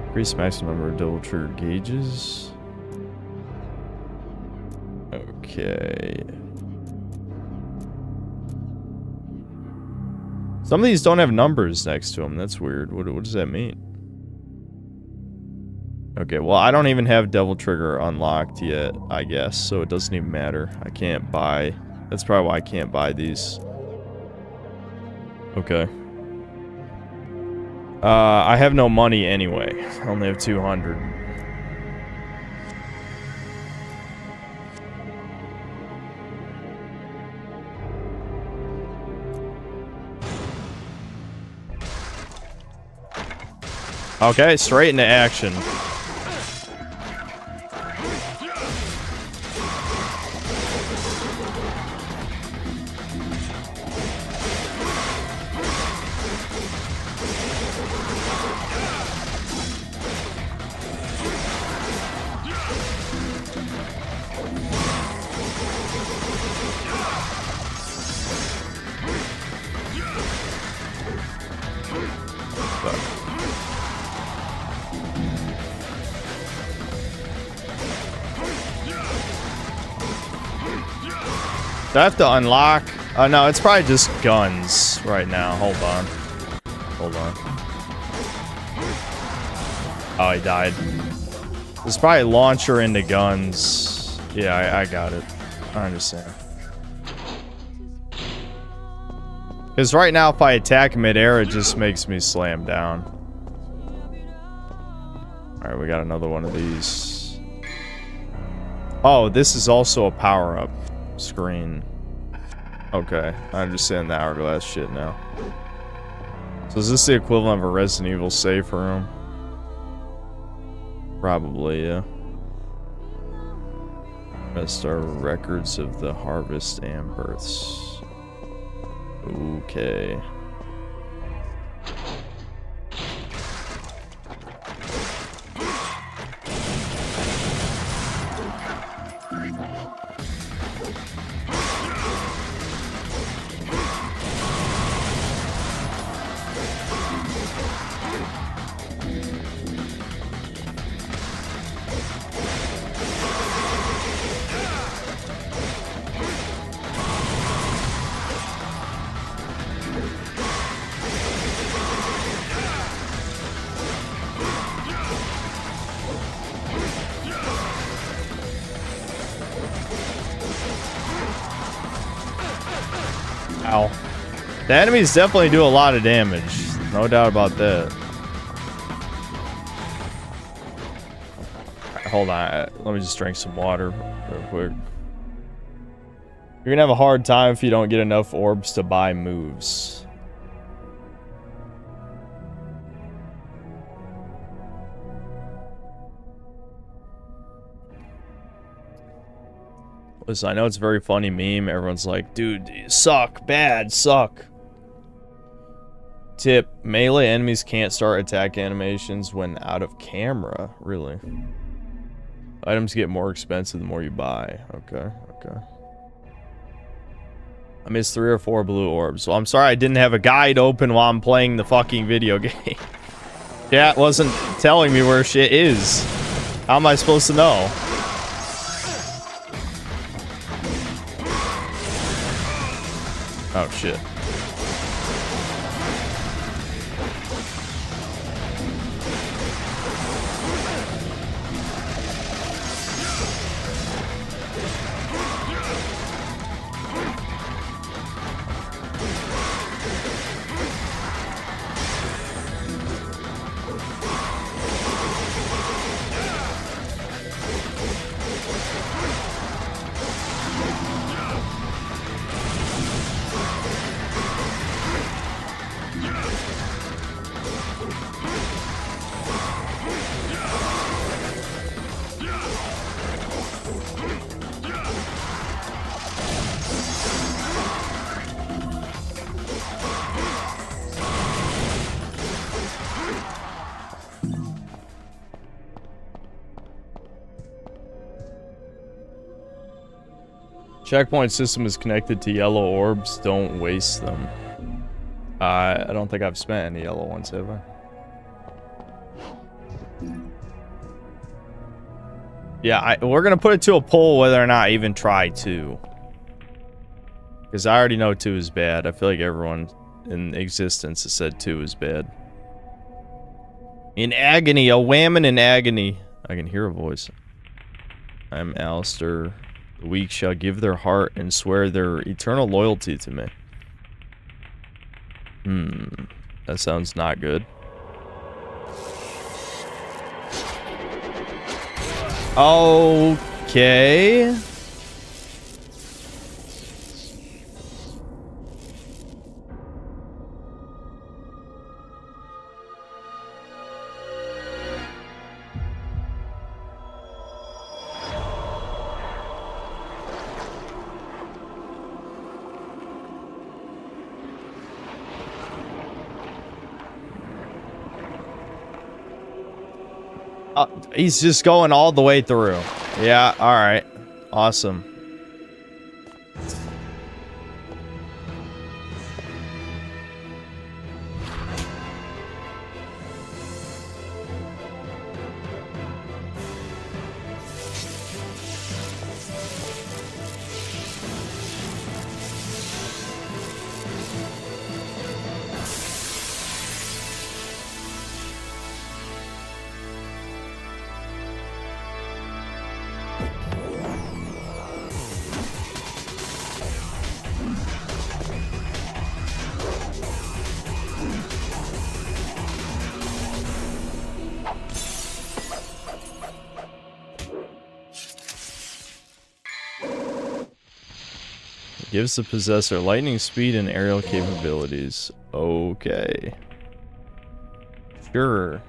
[SPEAKER 1] Increase maximum number of devil trigger gauges. Okay. Some of these don't have numbers next to them. That's weird. What does that mean? Okay, well, I don't even have Devil Trigger unlocked yet, I guess, so it doesn't even matter. I can't buy... That's probably why I can't buy these. Okay. I have no money anyway. I only have 200. Okay, straight into action. Do I have to unlock? No, it's probably just guns right now. Hold on. Hold on. Oh, he died. There's probably launcher into guns. Yeah, I got it. I understand. Because right now, if I attack mid-air, it just makes me slam down. Alright, we got another one of these. Oh, this is also a power-up screen. Okay, I understand the hourglass shit now. So is this the equivalent of a Resident Evil safe room? Probably, yeah. Rest are records of the harvest and births. Okay. Ow. The enemies definitely do a lot of damage. No doubt about that. Right, hold on. Let me just drink some water real quick. You're gonna have a hard time if you don't get enough orbs to buy moves. Listen, I know it's a very funny meme. Everyone's like, dude, you suck, bad, suck. Tip, melee enemies can't start attack animations when out of camera. Really? Items get more expensive the more you buy. Okay, okay. I missed 3 or 4 blue orbs. So I'm sorry I didn't have a guide open while I'm playing the fucking video game. Chat wasn't telling me where shit is. How am I supposed to know? Oh shit. Checkpoint system is connected to yellow orbs. Don't waste them. I don't think I've spent any yellow ones, have I? Yeah, we're gonna put it to a poll whether or not I even try 2. Because I already know 2 is bad. I feel like everyone in existence has said 2 is bad. In agony, a whammon in agony. I can hear a voice. I'm Alistair. The weak shall give their heart and swear their eternal loyalty to me. That sounds not good. Okay. He's just going all the way through. Yeah, alright. Awesome. Gives the possessor lightning speed and aerial capabilities. Okay. Sure.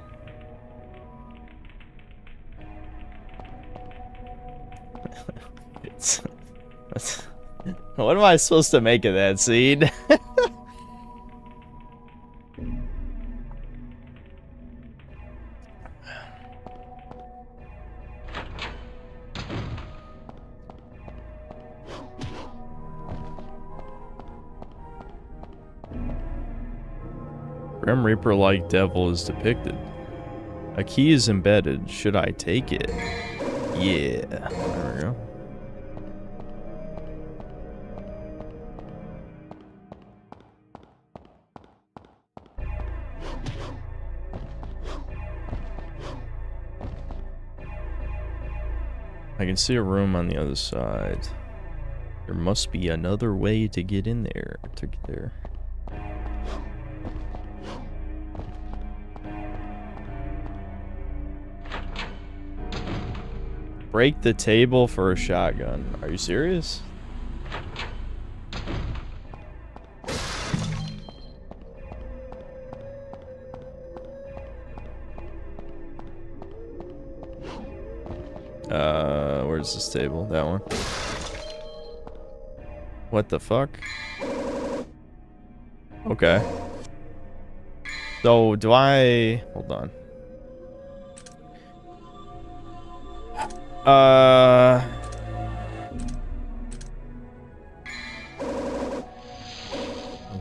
[SPEAKER 1] What am I supposed to make of that scene? Grim Reaper-like devil is depicted. A key is embedded. Should I take it? Yeah. There we go. I can see a room on the other side. There must be another way to get in there. To get there. Break the table for a shotgun. Are you serious? Where's this table? That one. What the fuck? Okay. So, do I... Hold on.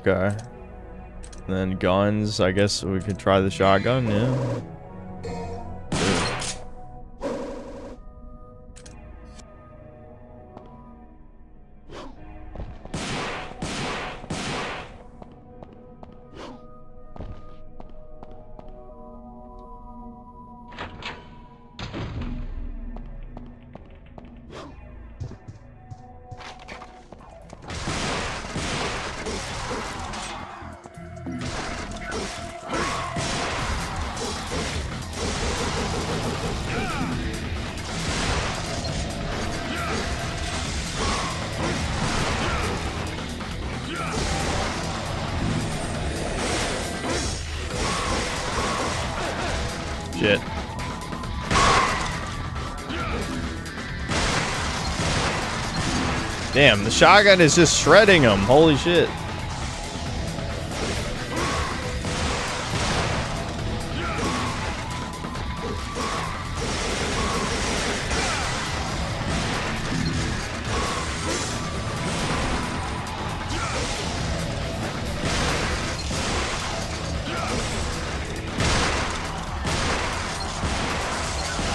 [SPEAKER 1] Okay. And then guns. I guess we could try the shotgun, yeah. Shit. Damn, the shotgun is just shredding them. Holy shit.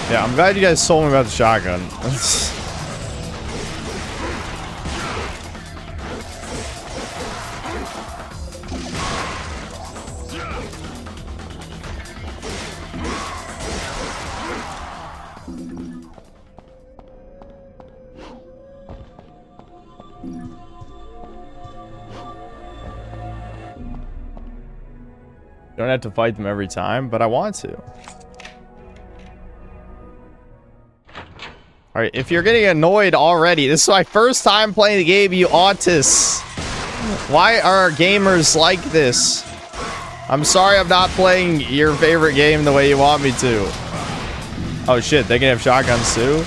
[SPEAKER 1] Yeah, I'm glad you guys told me about the shotgun. Don't have to fight them every time, but I want to. Alright, if you're getting annoyed already, this is my first time playing the game, you autists. Why are gamers like this? I'm sorry I'm not playing your favorite game the way you want me to. Oh shit, they can have shotguns too?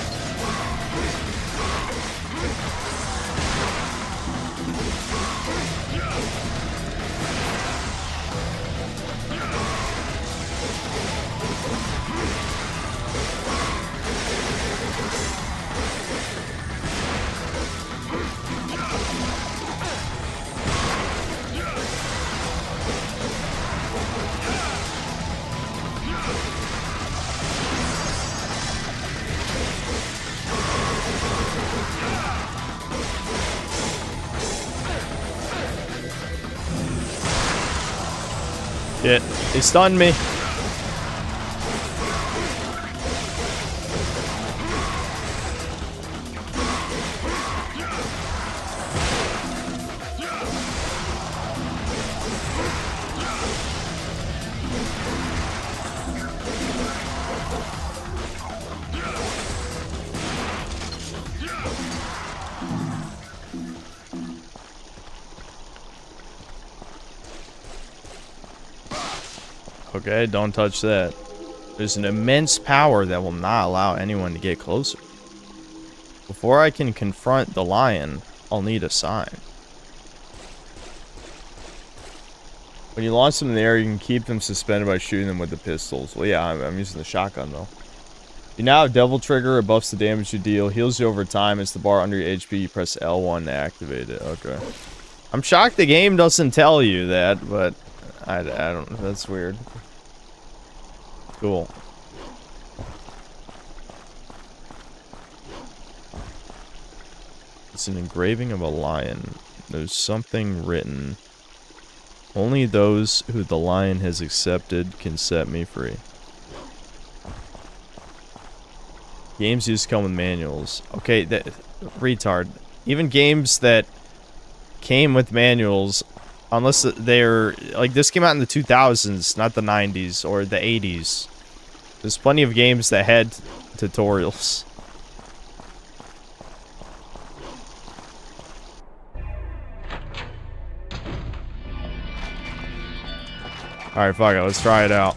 [SPEAKER 1] Shit, he stunned me. Okay, don't touch that. There's an immense power that will not allow anyone to get closer. Before I can confront the lion, I'll need a sign. When you launch them in the air, you can keep them suspended by shooting them with the pistols. Well, yeah, I'm using the shotgun, though. You now have Devil Trigger. It buffs the damage you deal. Heals you over time. It's the bar under your HP. You press L1 to activate it. Okay. I'm shocked the game doesn't tell you that, but I don't know. That's weird. Cool. It's an engraving of a lion. There's something written. Only those who the lion has accepted can set me free. Games used to come with manuals. Okay, that retard. Even games that came with manuals, unless they're like this came out in the 2000s, not the 90s or the 80s. There's plenty of games that had tutorials. Alright, fuck it, let's try it out.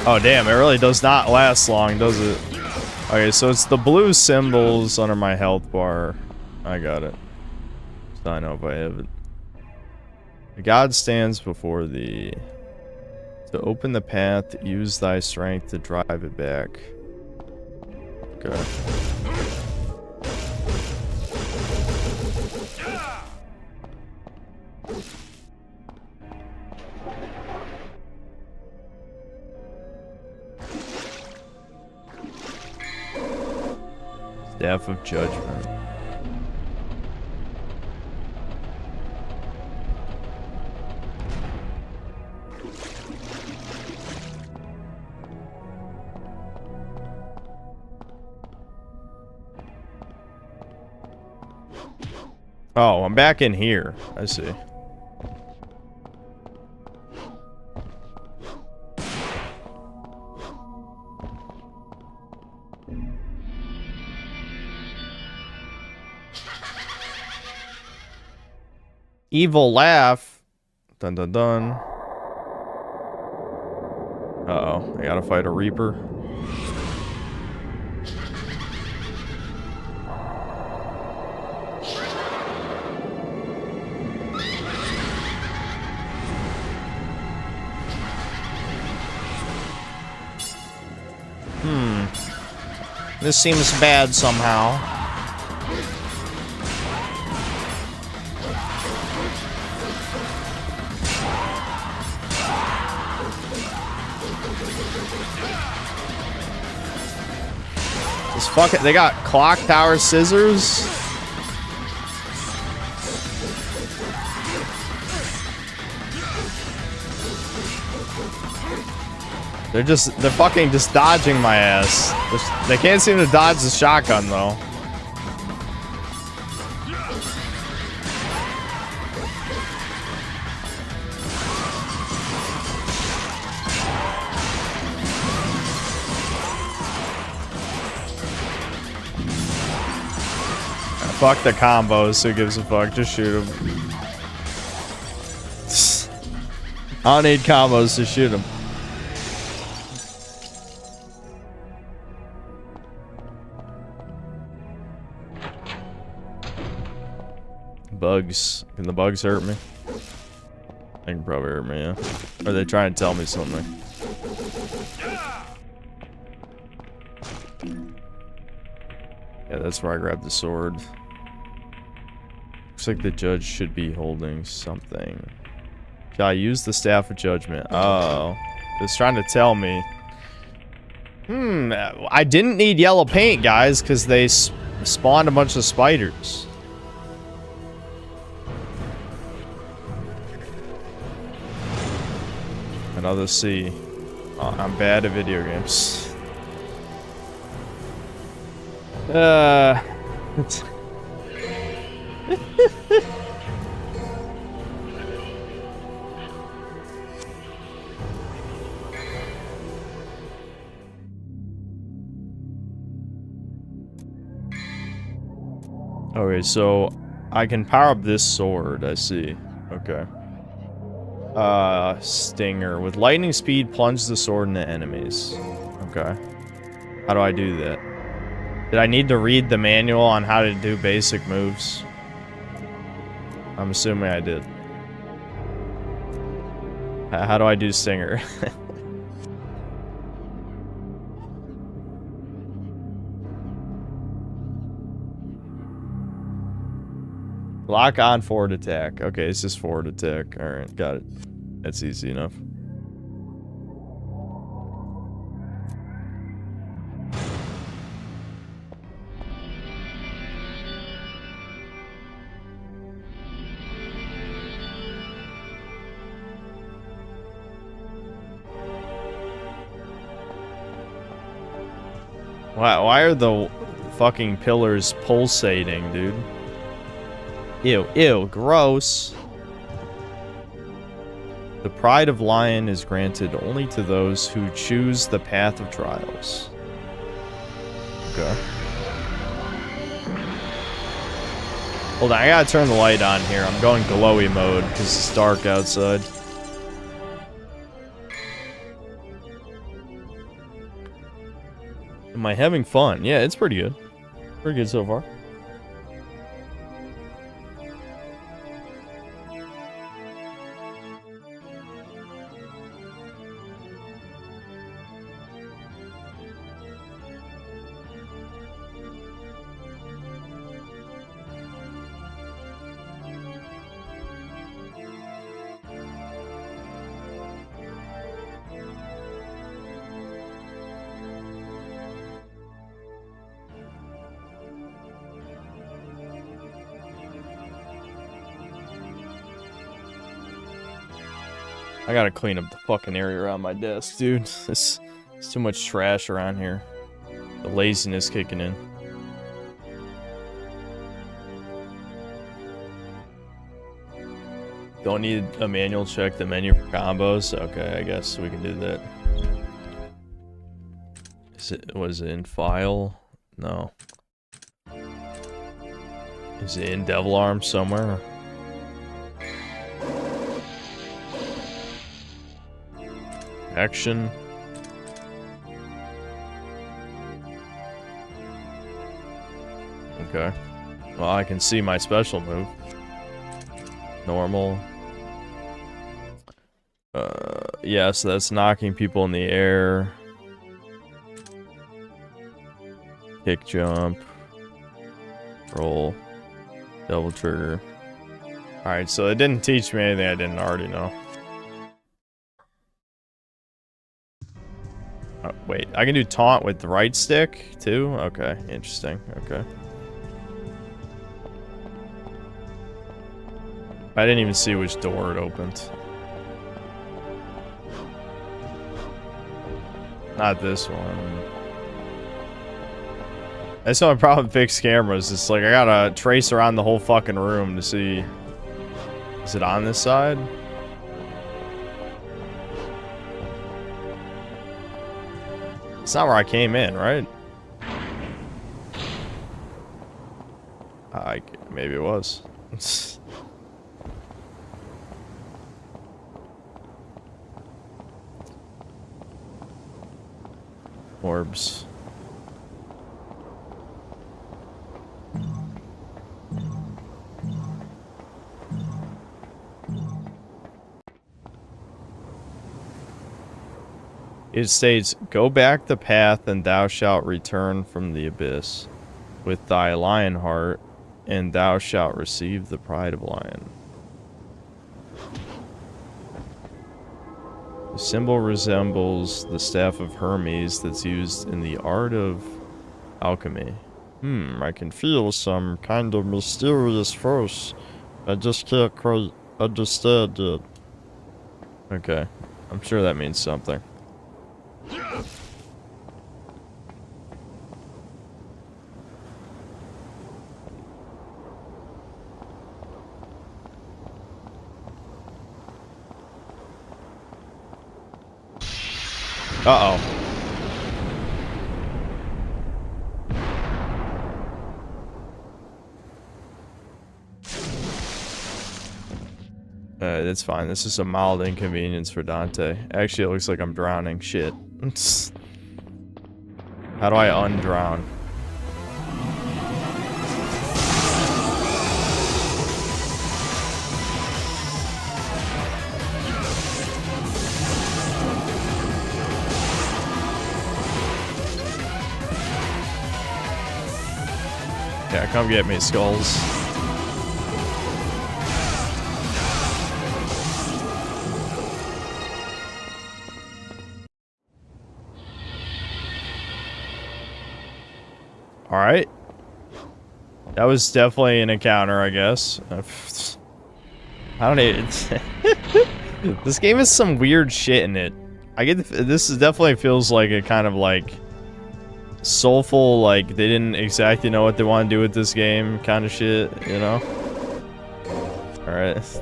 [SPEAKER 1] Oh damn, it really does not last long, does it? Okay, so it's the blue symbols under my health bar. I got it. So I know if I have it. The God stands before thee. To open the path, use thy strength to drive it back. Okay. Staff of Judgment. Oh, I'm back in here. I see. Evil laugh. Dun dun dun. Uh-oh. I gotta fight a Reaper. This seems bad somehow. This fucking, they got clock tower scissors. They're fucking just dodging my ass. They can't seem to dodge the shotgun though. Fuck the combos, who gives a fuck? Just shoot them. I don't need combos to shoot them. Bugs. Can the bugs hurt me? They can probably hurt me, yeah. Or are they trying to tell me something? Yeah, that's where I grabbed the sword. Looks like the judge should be holding something. Yeah, I used the staff of judgment. Oh. It's trying to tell me. I didn't need yellow paint, guys, because they spawned a bunch of spiders. Another C. Oh, I'm bad at video games. Okay, so I can power up this sword, I see. Okay. Stinger. With lightning speed, plunge the sword into enemies. Okay. How do I do that? Did I need to read the manual on how to do basic moves? I'm assuming I did. How do I do Stinger? Lock on forward attack. Okay, it's just forward attack. Alright, got it. That's easy enough. Why are the fucking pillars pulsating, dude? Ew, ew, gross. The Pride of Lion is granted only to those who choose the path of trials. Okay. Hold on, I gotta turn the light on here. I'm going glowy mode because it's dark outside. Am I having fun? Yeah, it's pretty good. Pretty good so far. I gotta clean up the fucking area around my desk, dude. There's too much trash around here. The laziness kicking in. Don't need a manual check the menu for combos. Okay, I guess we can do that. Was it in file? No. Is it in Devil Arms somewhere? Action. Okay. Well, I can see my special move. Normal. Yeah, so that's knocking people in the air. Kick jump. Roll. Double trigger. Alright, so it didn't teach me anything I didn't already know. Oh, wait, I can do taunt with the right stick, too? Okay, interesting. Okay. I didn't even see which door it opened. Not this one. That's the only problem with fixed cameras. It's like I gotta trace around the whole fucking room to see. Is it on this side? It's not where I came in, right? Maybe it was. Orbs. It states, "Go back the path, and thou shalt return from the abyss with thy lion heart, and thou shalt receive the pride of lion." The symbol resembles the staff of Hermes that's used in the art of alchemy. I can feel some kind of mysterious force. I just can't quite understand it. Okay, I'm sure that means something. Uh-oh. Alright, that's fine. This is a mild inconvenience for Dante. Actually, it looks like I'm drowning. Shit. How do I undrown? Yeah, come get me, skulls. Alright. That was definitely an encounter, I guess. I don't even... This game has some weird shit in it. This definitely feels like a kind of like... soulful, like they didn't exactly know what they want to do with this game kind of shit, you know? Alright.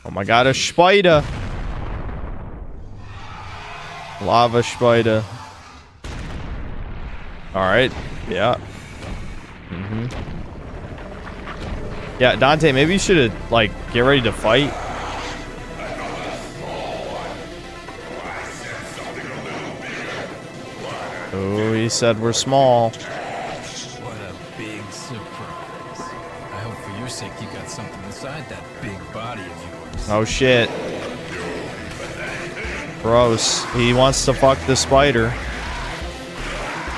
[SPEAKER 1] Oh my god, a spider! Lava spider. Alright, yeah. Yeah, Dante, maybe you should have, like, get ready to fight. Oh, he said we're small.
[SPEAKER 5] What a big surprise. I hope for your sake you got something inside that big body of yours.
[SPEAKER 1] Oh shit. Gross. He wants to fuck the spider.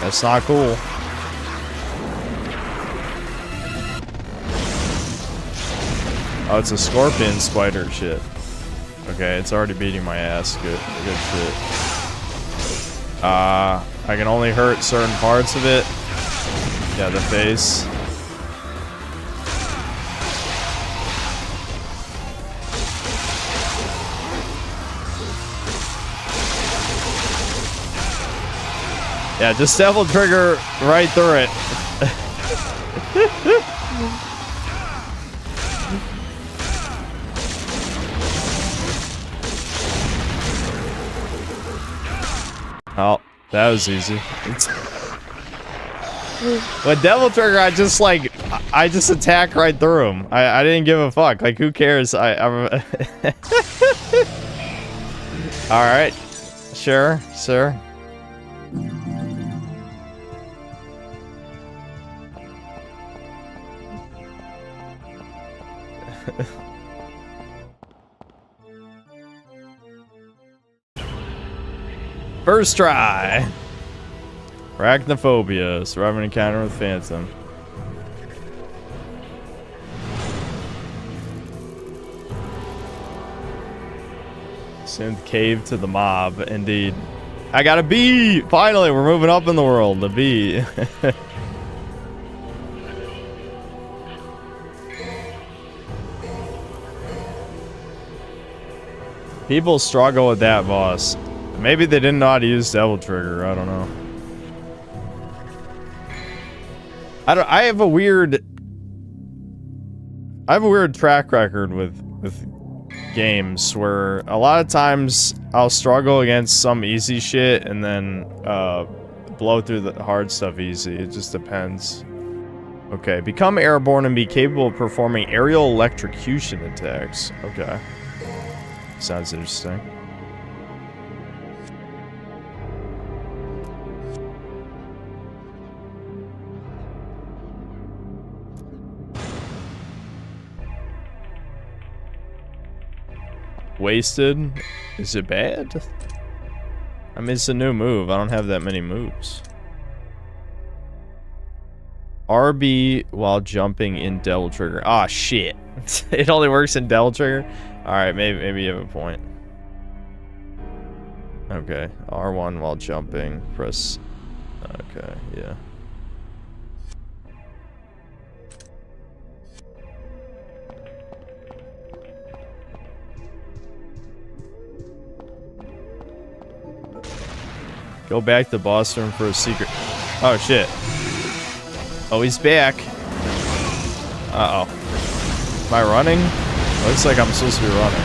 [SPEAKER 1] That's not cool. Oh, it's a scorpion spider shit. Okay, it's already beating my ass. Good shit. I can only hurt certain parts of it. Yeah, the face. Yeah, just devil trigger right through it. Oh, that was easy. With devil trigger, I just attack right through him. I didn't give a fuck. Like, who cares? I'm all right, sure. First try. Arachnophobia. Surviving encounter with Phantom. Synth cave to the mob. Indeed. I got a B! Finally, we're moving up in the world. The B. People struggle with that boss. Maybe they didn't know how to use Devil Trigger. I don't know. I have a weird track record with games where a lot of times I'll struggle against some easy shit and then blow through the hard stuff easy. It just depends. Okay, become airborne and be capable of performing aerial electrocution attacks. Okay. Sounds interesting. Wasted? Is it bad? I mean, it's a new move. I don't have that many moves. RB while jumping in Devil Trigger. Ah, shit. It only works in Devil Trigger? Alright, maybe you have a point. Okay, R1 while jumping. Press... Okay, yeah. Go back to the boss room for a secret. Oh, shit. Oh, he's back. Uh-oh. Am I running? Looks like I'm supposed to be running.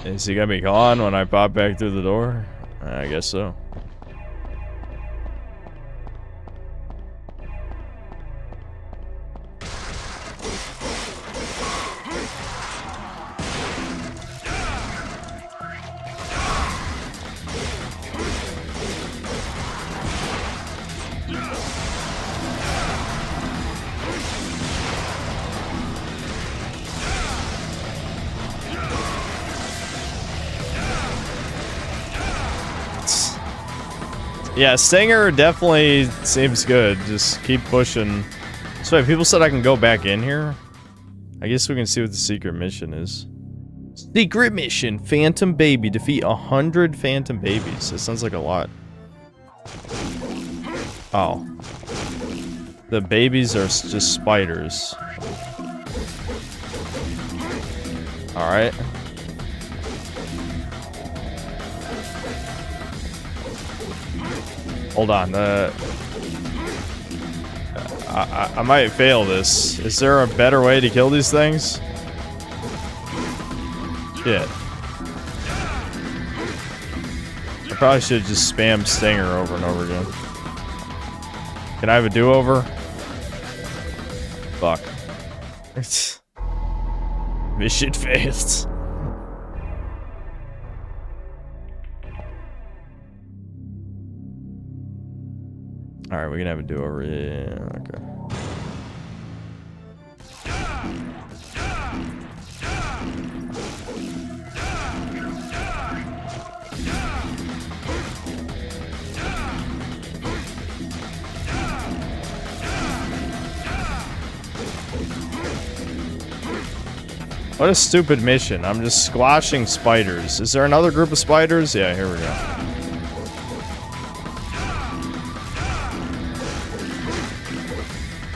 [SPEAKER 1] Is he gonna be gone when I pop back through the door? I guess so. Yeah, Stinger definitely seems good. Just keep pushing. So wait, people said I can go back in here? I guess we can see what the secret mission is. Secret mission, Phantom Baby. Defeat 100 Phantom Babies. That sounds like a lot. Oh. The babies are just spiders. Alright. Hold on, I might fail this. Is there a better way to kill these things? Shit. I probably should just spam Stinger over and over again. Can I have a do-over? Fuck. Mission failed. Alright, we can have a do-over. Yeah, okay. What a stupid mission. I'm just squashing spiders. Is there another group of spiders? Yeah, here we go.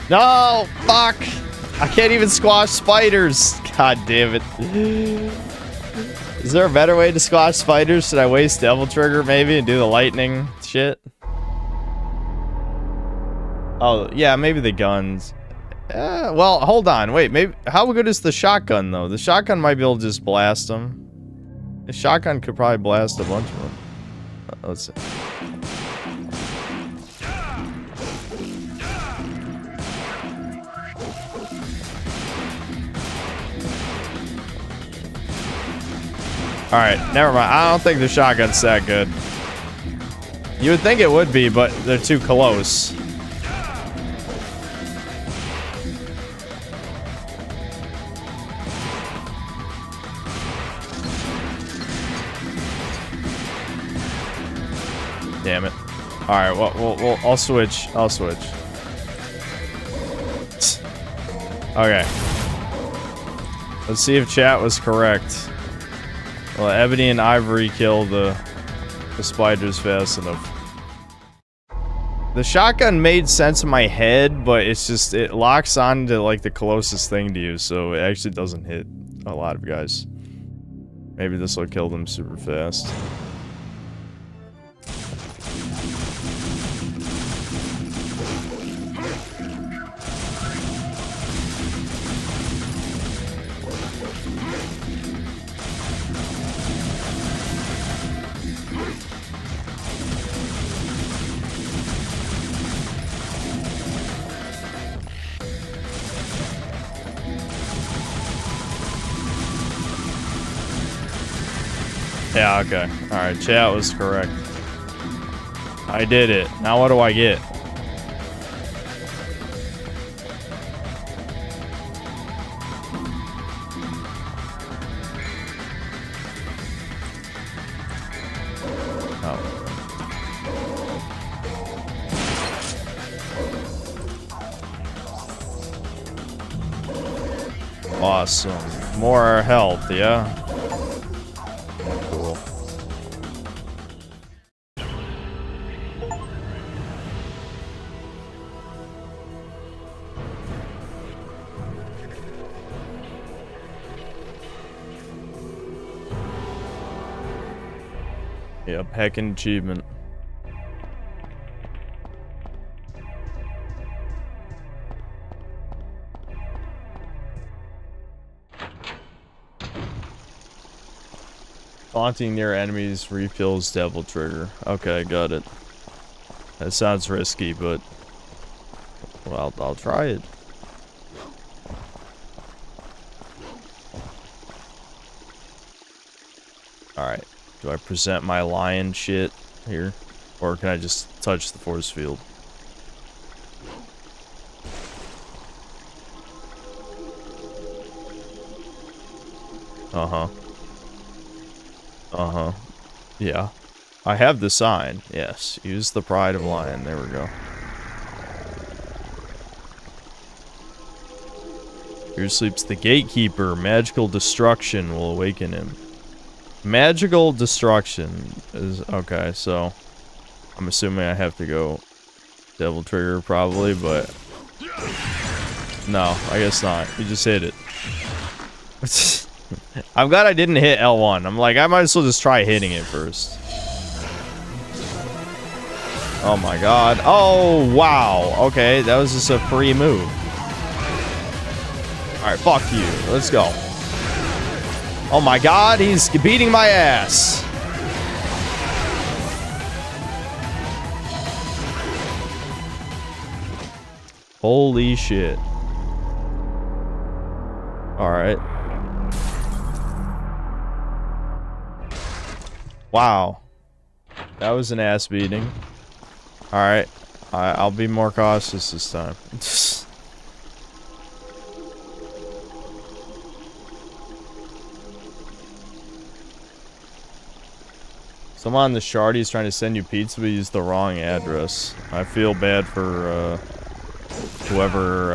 [SPEAKER 1] No! Fuck! I can't even squash spiders! God damn it. Is there a better way to squash spiders? Should I waste Devil Trigger maybe and do the lightning shit? Oh, yeah, maybe the guns. Well, hold on. Wait, maybe... How good is the shotgun, though? The shotgun might be able to just blast them. The shotgun could probably blast a bunch of them. Let's see. Alright, never mind. I don't think the shotgun's that good. You would think it would be, but they're too close. Damn it. Alright, well, I'll switch. I'll switch. Okay. Let's see if chat was correct. Well, Ebony and Ivory kill the spiders fast enough. The shotgun made sense in my head, but it's just, it locks on to like the closest thing to you, so it actually doesn't hit a lot of guys. Maybe this will kill them super fast. Yeah, okay. Alright, chat was correct. I did it. Now what do I get? Oh. Awesome. More health, yeah? Cool. Yep, heckin' achievement. Taunting near enemies refills devil trigger. Okay, got it. That sounds risky, but well, I'll try it. Alright. Do I present my lion shit here? Or can I just touch the force field? Uh-huh. Uh-huh. Yeah. I have the sign. Yes. Use the pride of lion. There we go. Here sleeps the gatekeeper. Magical destruction will awaken him. Magical destruction is... Okay, so... I'm assuming I have to go devil trigger probably, but... No, I guess not. You just hit it. I'm glad I didn't hit L1. I'm like, I might as well just try hitting it first. Oh my god. Oh, wow. Okay, that was just a free move. Alright, fuck you. Let's go. Oh my god, he's beating my ass. Holy shit. Alright. Wow. That was an ass beating. Alright. I'll be more cautious this time. Someone on the Shardy's trying to send you pizza, but used the wrong address. I feel bad for whoever.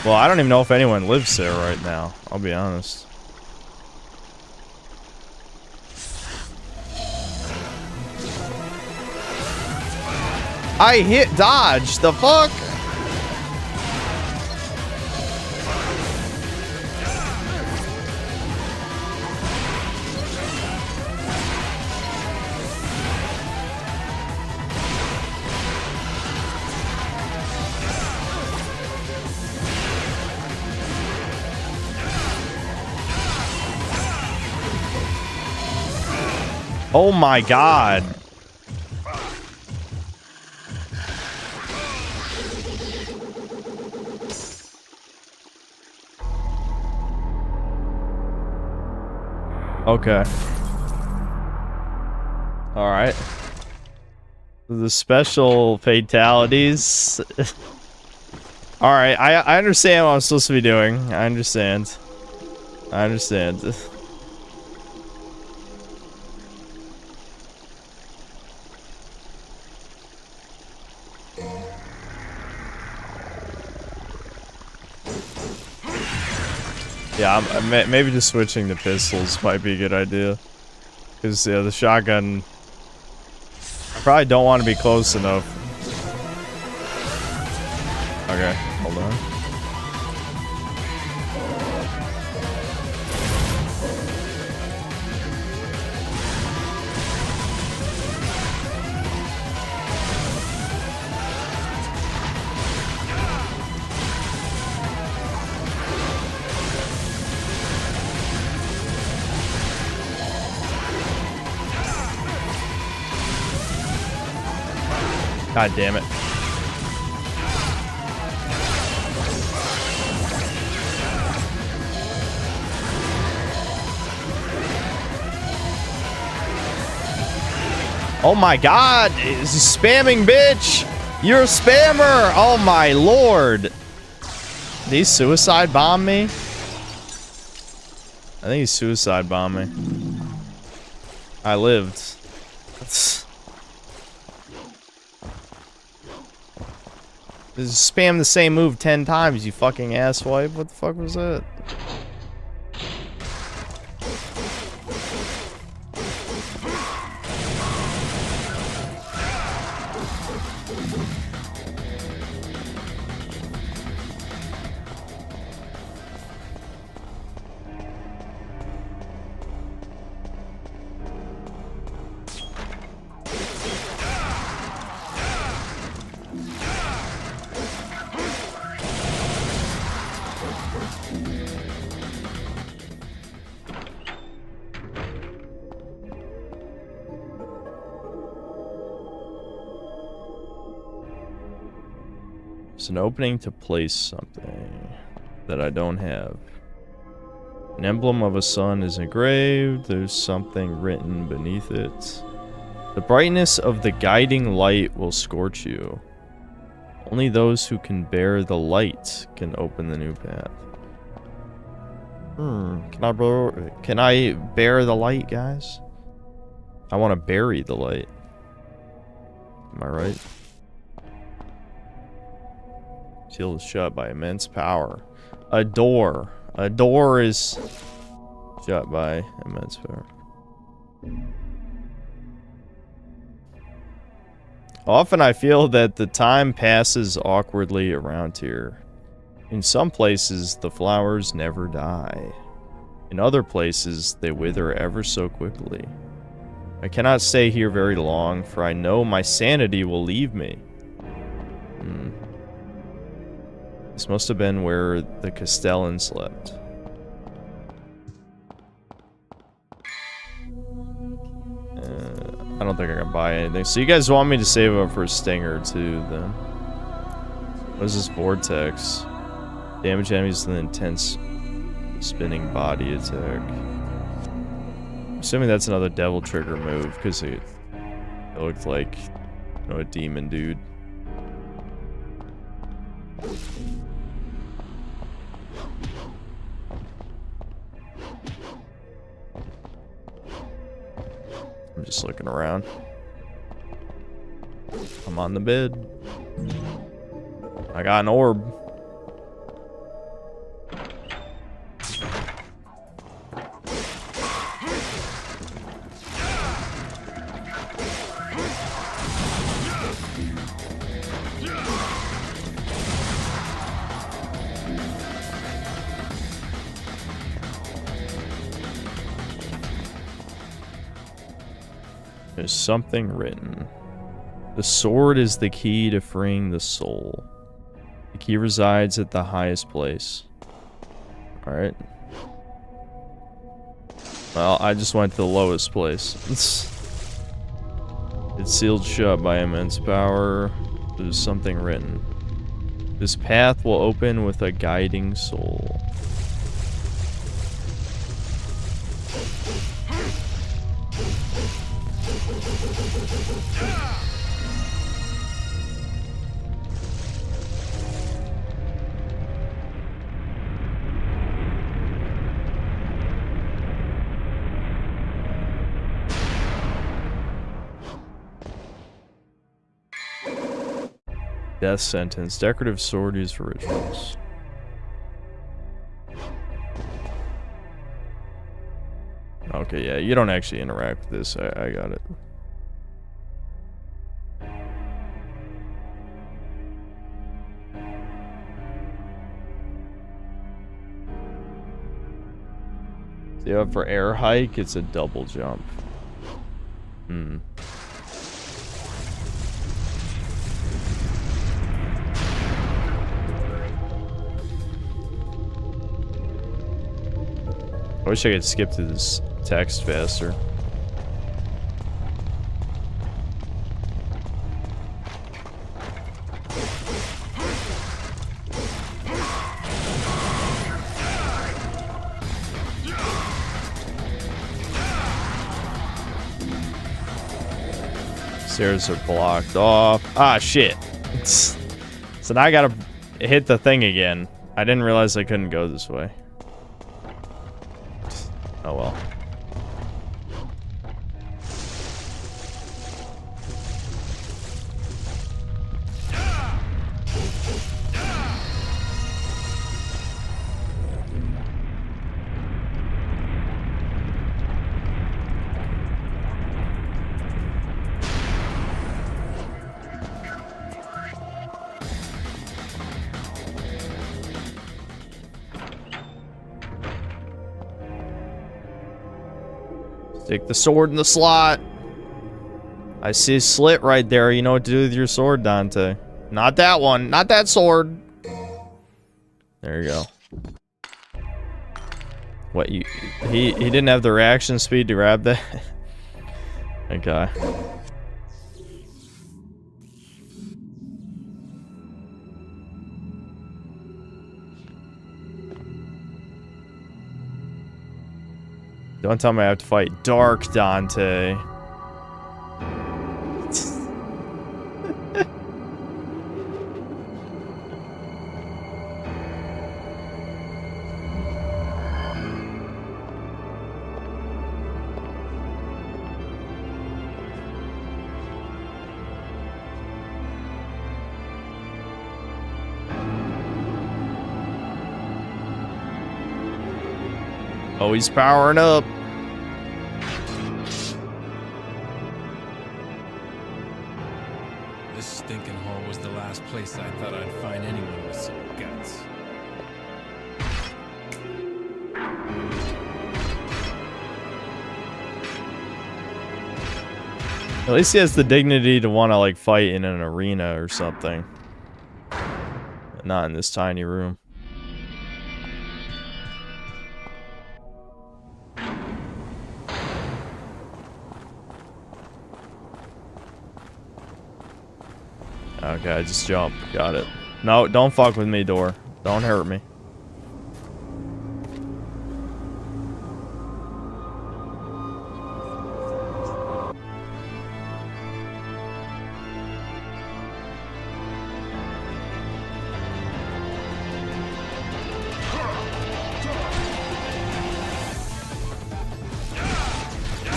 [SPEAKER 1] Well, I don't even know if anyone lives there right now. I'll be honest. I hit dodge. The fuck? Oh my god. Okay. Alright. The special fatalities. Alright, I understand what I'm supposed to be doing. I understand. I understand. Yeah, maybe just switching to pistols might be a good idea. Because, yeah, the shotgun... I probably don't want to be close enough. Okay, hold on. God damn it. Oh my god, it's a spamming bitch! You're a spammer! Oh my lord! Did he suicide bomb me? I think he suicide bombed me. I lived. Just spam the same move 10 times, you fucking asswipe. What the fuck was that? It's an opening to place something that I don't have. An emblem of a sun is engraved. There's something written beneath it. The brightness of the guiding light will scorch you. Only those who can bear the light can open the new path. Can I bear the light, guys? I want to bury the light. Am I right? Sealed shut by immense power. A door. A door is shut by immense power. Often I feel that the time passes awkwardly around here. In some places, the flowers never die. In other places, they wither ever so quickly. I cannot stay here very long, for I know my sanity will leave me. This must have been where the Castellan slept. I don't think I can buy anything. So you guys want me to save up for a stinger too, then? What is this vortex? Damage enemies with an intense spinning body attack. I'm assuming that's another devil trigger move, because it looked like, you know, a demon dude. I'm just looking around. I'm on the bed. I got an orb. There's something written. The sword is the key to freeing the soul. The key resides at the highest place. Alright. Well, I just went to the lowest place. It's sealed shut by immense power. There's something written. This path will open with a guiding soul. Death sentence. Decorative sword used for rituals. Okay, yeah, you don't actually interact with this. I got it. Yeah, for air hike, it's a double jump. I wish I could skip through this text faster. Stairs are blocked off. Ah, shit. So now I gotta hit the thing again. I didn't realize I couldn't go this way. Oh well. Stick the sword in the slot. I see a slit right there. You know what to do with your sword, Dante. Not that one. Not that sword. There you go. What, he didn't have the reaction speed to grab that? Okay. I Don't tell me I have to fight Dark Dante. Oh, he's powering up.
[SPEAKER 5] This stinking hole was the last place I thought I'd find anyone with some guts.
[SPEAKER 1] At least he has the dignity to want to, like, fight in an arena or something. But not in this tiny room. Okay, I just jump. Got it. No, don't fuck with me, door. Don't hurt me.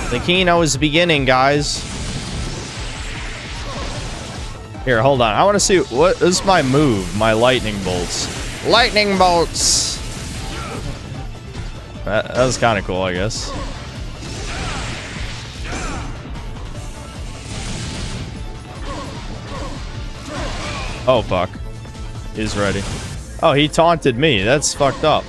[SPEAKER 1] The Kino is beginning, guys. Here, hold on. I want to see what is my move. My lightning bolts. Lightning bolts. That was kind of cool, I guess. Oh fuck. He's ready. Oh, he taunted me. That's fucked up.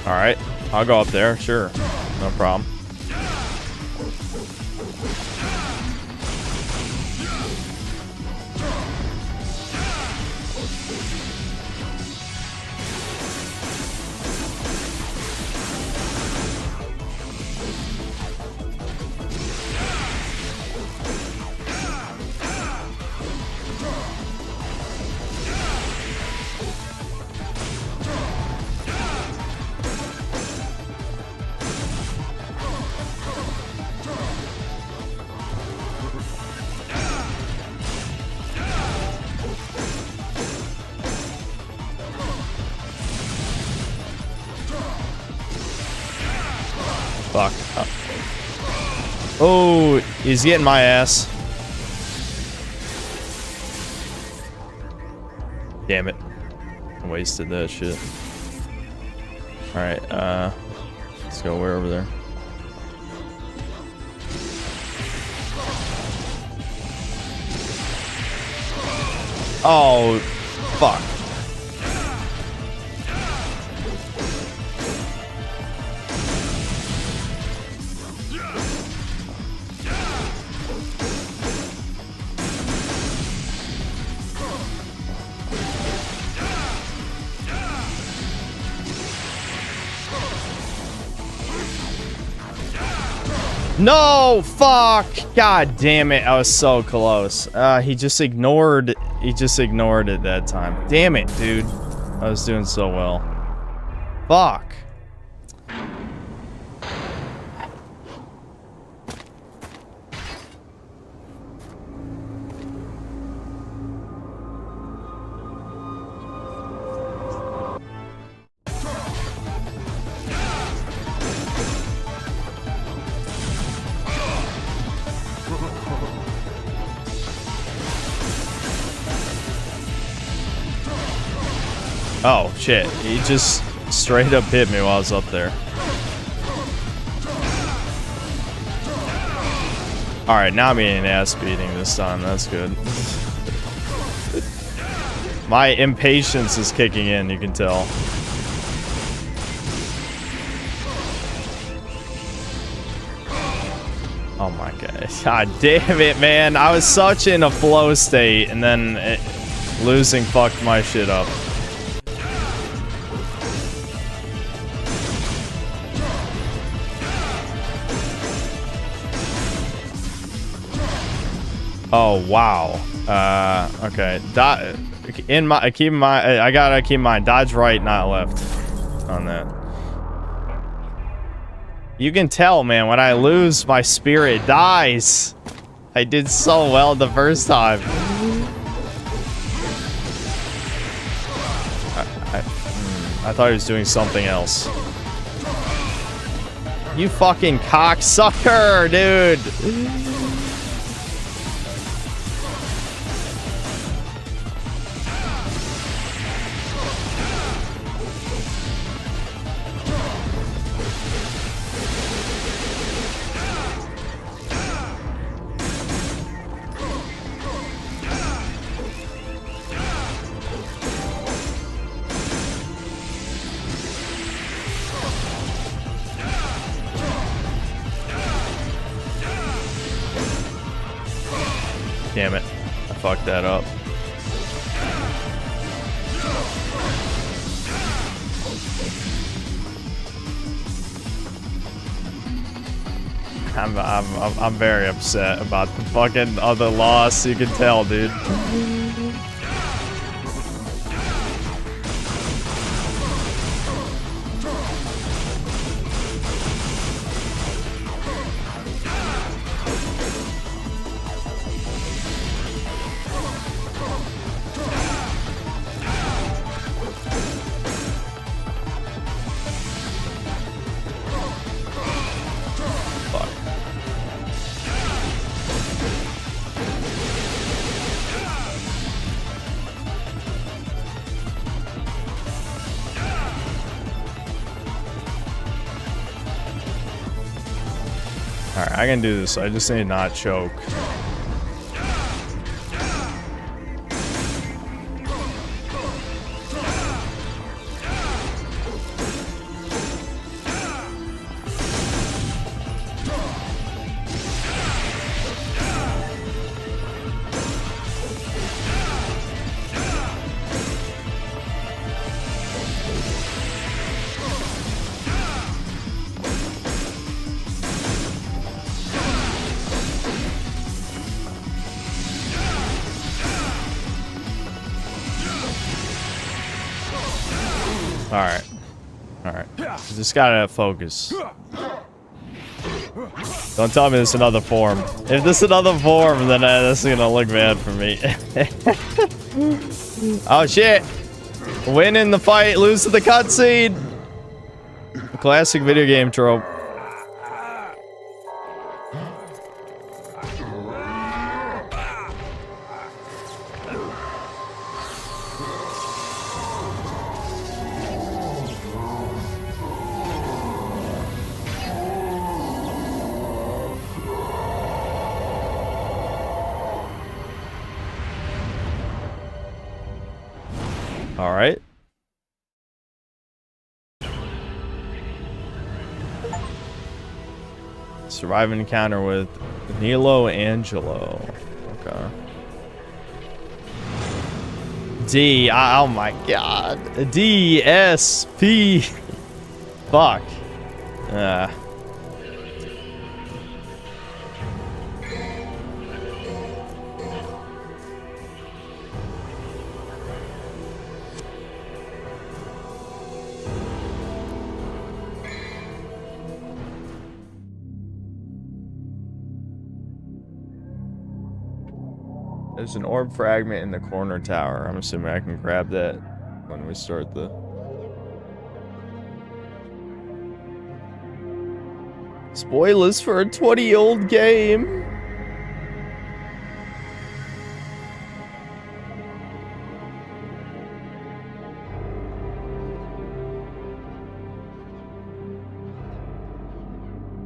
[SPEAKER 1] Alright, I'll go up there, sure. No problem. Fuck. Oh, he's getting my ass. Damn it. I wasted that shit. Alright, let's go way over there. Oh, fuck. No, fuck. God damn it. I was so close. He just ignored it that time. Damn it, dude. I was doing so well. Fuck. Oh, shit. He just straight up hit me while I was up there. Alright, now I'm getting ass beating this time. That's good. My impatience is kicking in, you can tell. Oh my god. God damn it, man. I was such in a flow state, and then Losing fucked my shit up. Oh wow. Okay. Keep in mind. I gotta keep in mind. Dodge right, not left. On that. You can tell, man. When I lose, my spirit dies. I did so well the first time. I thought he was doing something else. You fucking cocksucker, dude. Damn it. I fucked that up. I'm very upset about the fucking other loss. You can tell, dude. Alright, I can do this. I just need to not choke. Alright. Alright. Just gotta focus. Don't tell me this is another form. If this is another form, then this is gonna look bad for me. Oh shit! Win in the fight, lose to the cutscene! Classic video game trope. All right. Survive an encounter with Nilo Angelo. Okay. D. Oh my god. D. S. P. Fuck. There's an orb fragment in the corner tower. I'm assuming I can grab that when we start the... Spoilers for a 20-year-old game.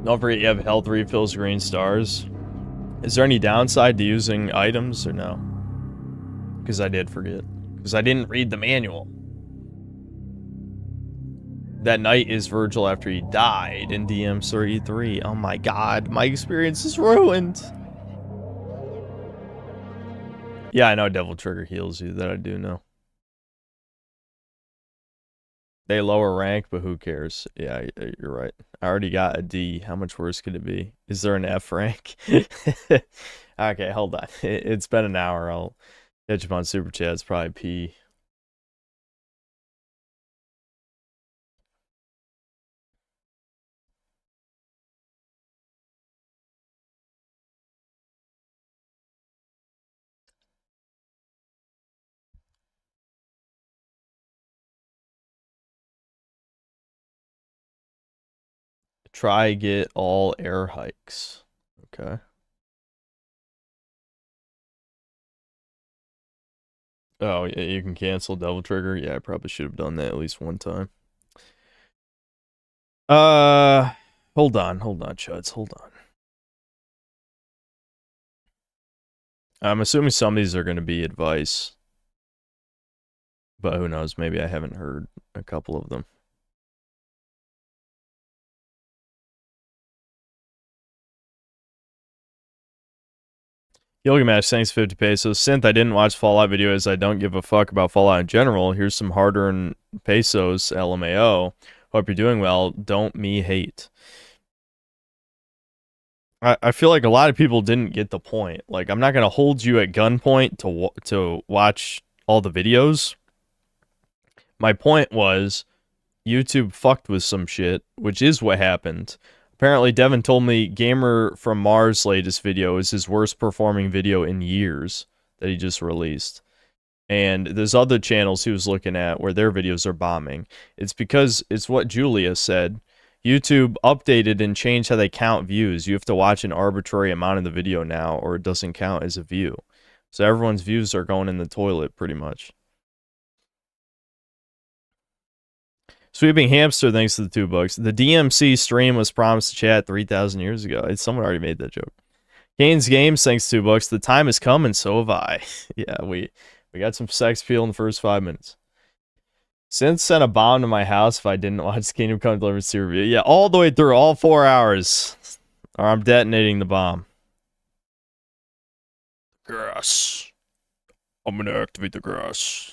[SPEAKER 1] Don't forget you have health refills, green stars. Is there any downside to using items or no? Because I did forget. Because I didn't read the manual. That night is Virgil after he died in DM33. Oh my god, my experience is ruined. Yeah, I know Devil Trigger heals you. That I do know. They lower rank, but who cares? Yeah, you're right. I already got a D. How much worse could it be? Is there an F rank? Okay, hold on. It's been an hour. I'll catch up on Super Chat. It's probably P. Try get all air hikes. Okay. Oh, yeah, you can cancel Devil Trigger. Yeah, I probably should have done that at least one time. Hold on, Chuds, hold on. I'm assuming some of these are going to be advice. But who knows, maybe I haven't heard a couple of them. Gilgamesh, thanks 50 pesos. Synth, I didn't watch Fallout videos. I don't give a fuck about Fallout in general. Here's some hard-earned pesos, LMAO. Hope you're doing well. Don't me hate. I feel like a lot of people didn't get the point. Like, I'm not going to hold you at gunpoint to watch all the videos. My point was, YouTube fucked with some shit, which is what happened. Apparently, Devin told me Gamer from Mars' latest video is his worst performing video in years that he just released. And there's other channels he was looking at where their videos are bombing. It's because it's what Julia said. YouTube updated and changed how they count views. You have to watch an arbitrary amount of the video now, or it doesn't count as a view. So everyone's views are going in the toilet, pretty much. Sweeping Hamster, thanks to the $2. The DMC stream was promised to chat 3,000 years ago. Someone already made that joke. Kane's Games, thanks to $2. The time has come, and so have I. Yeah, we got some sex appeal in the first 5 minutes. Synth sent a bomb to my house if I didn't watch Kingdom Come Deliverance review. Yeah, all the way through, all 4 hours. Or I'm detonating the bomb. Grass. I'm gonna activate the grass.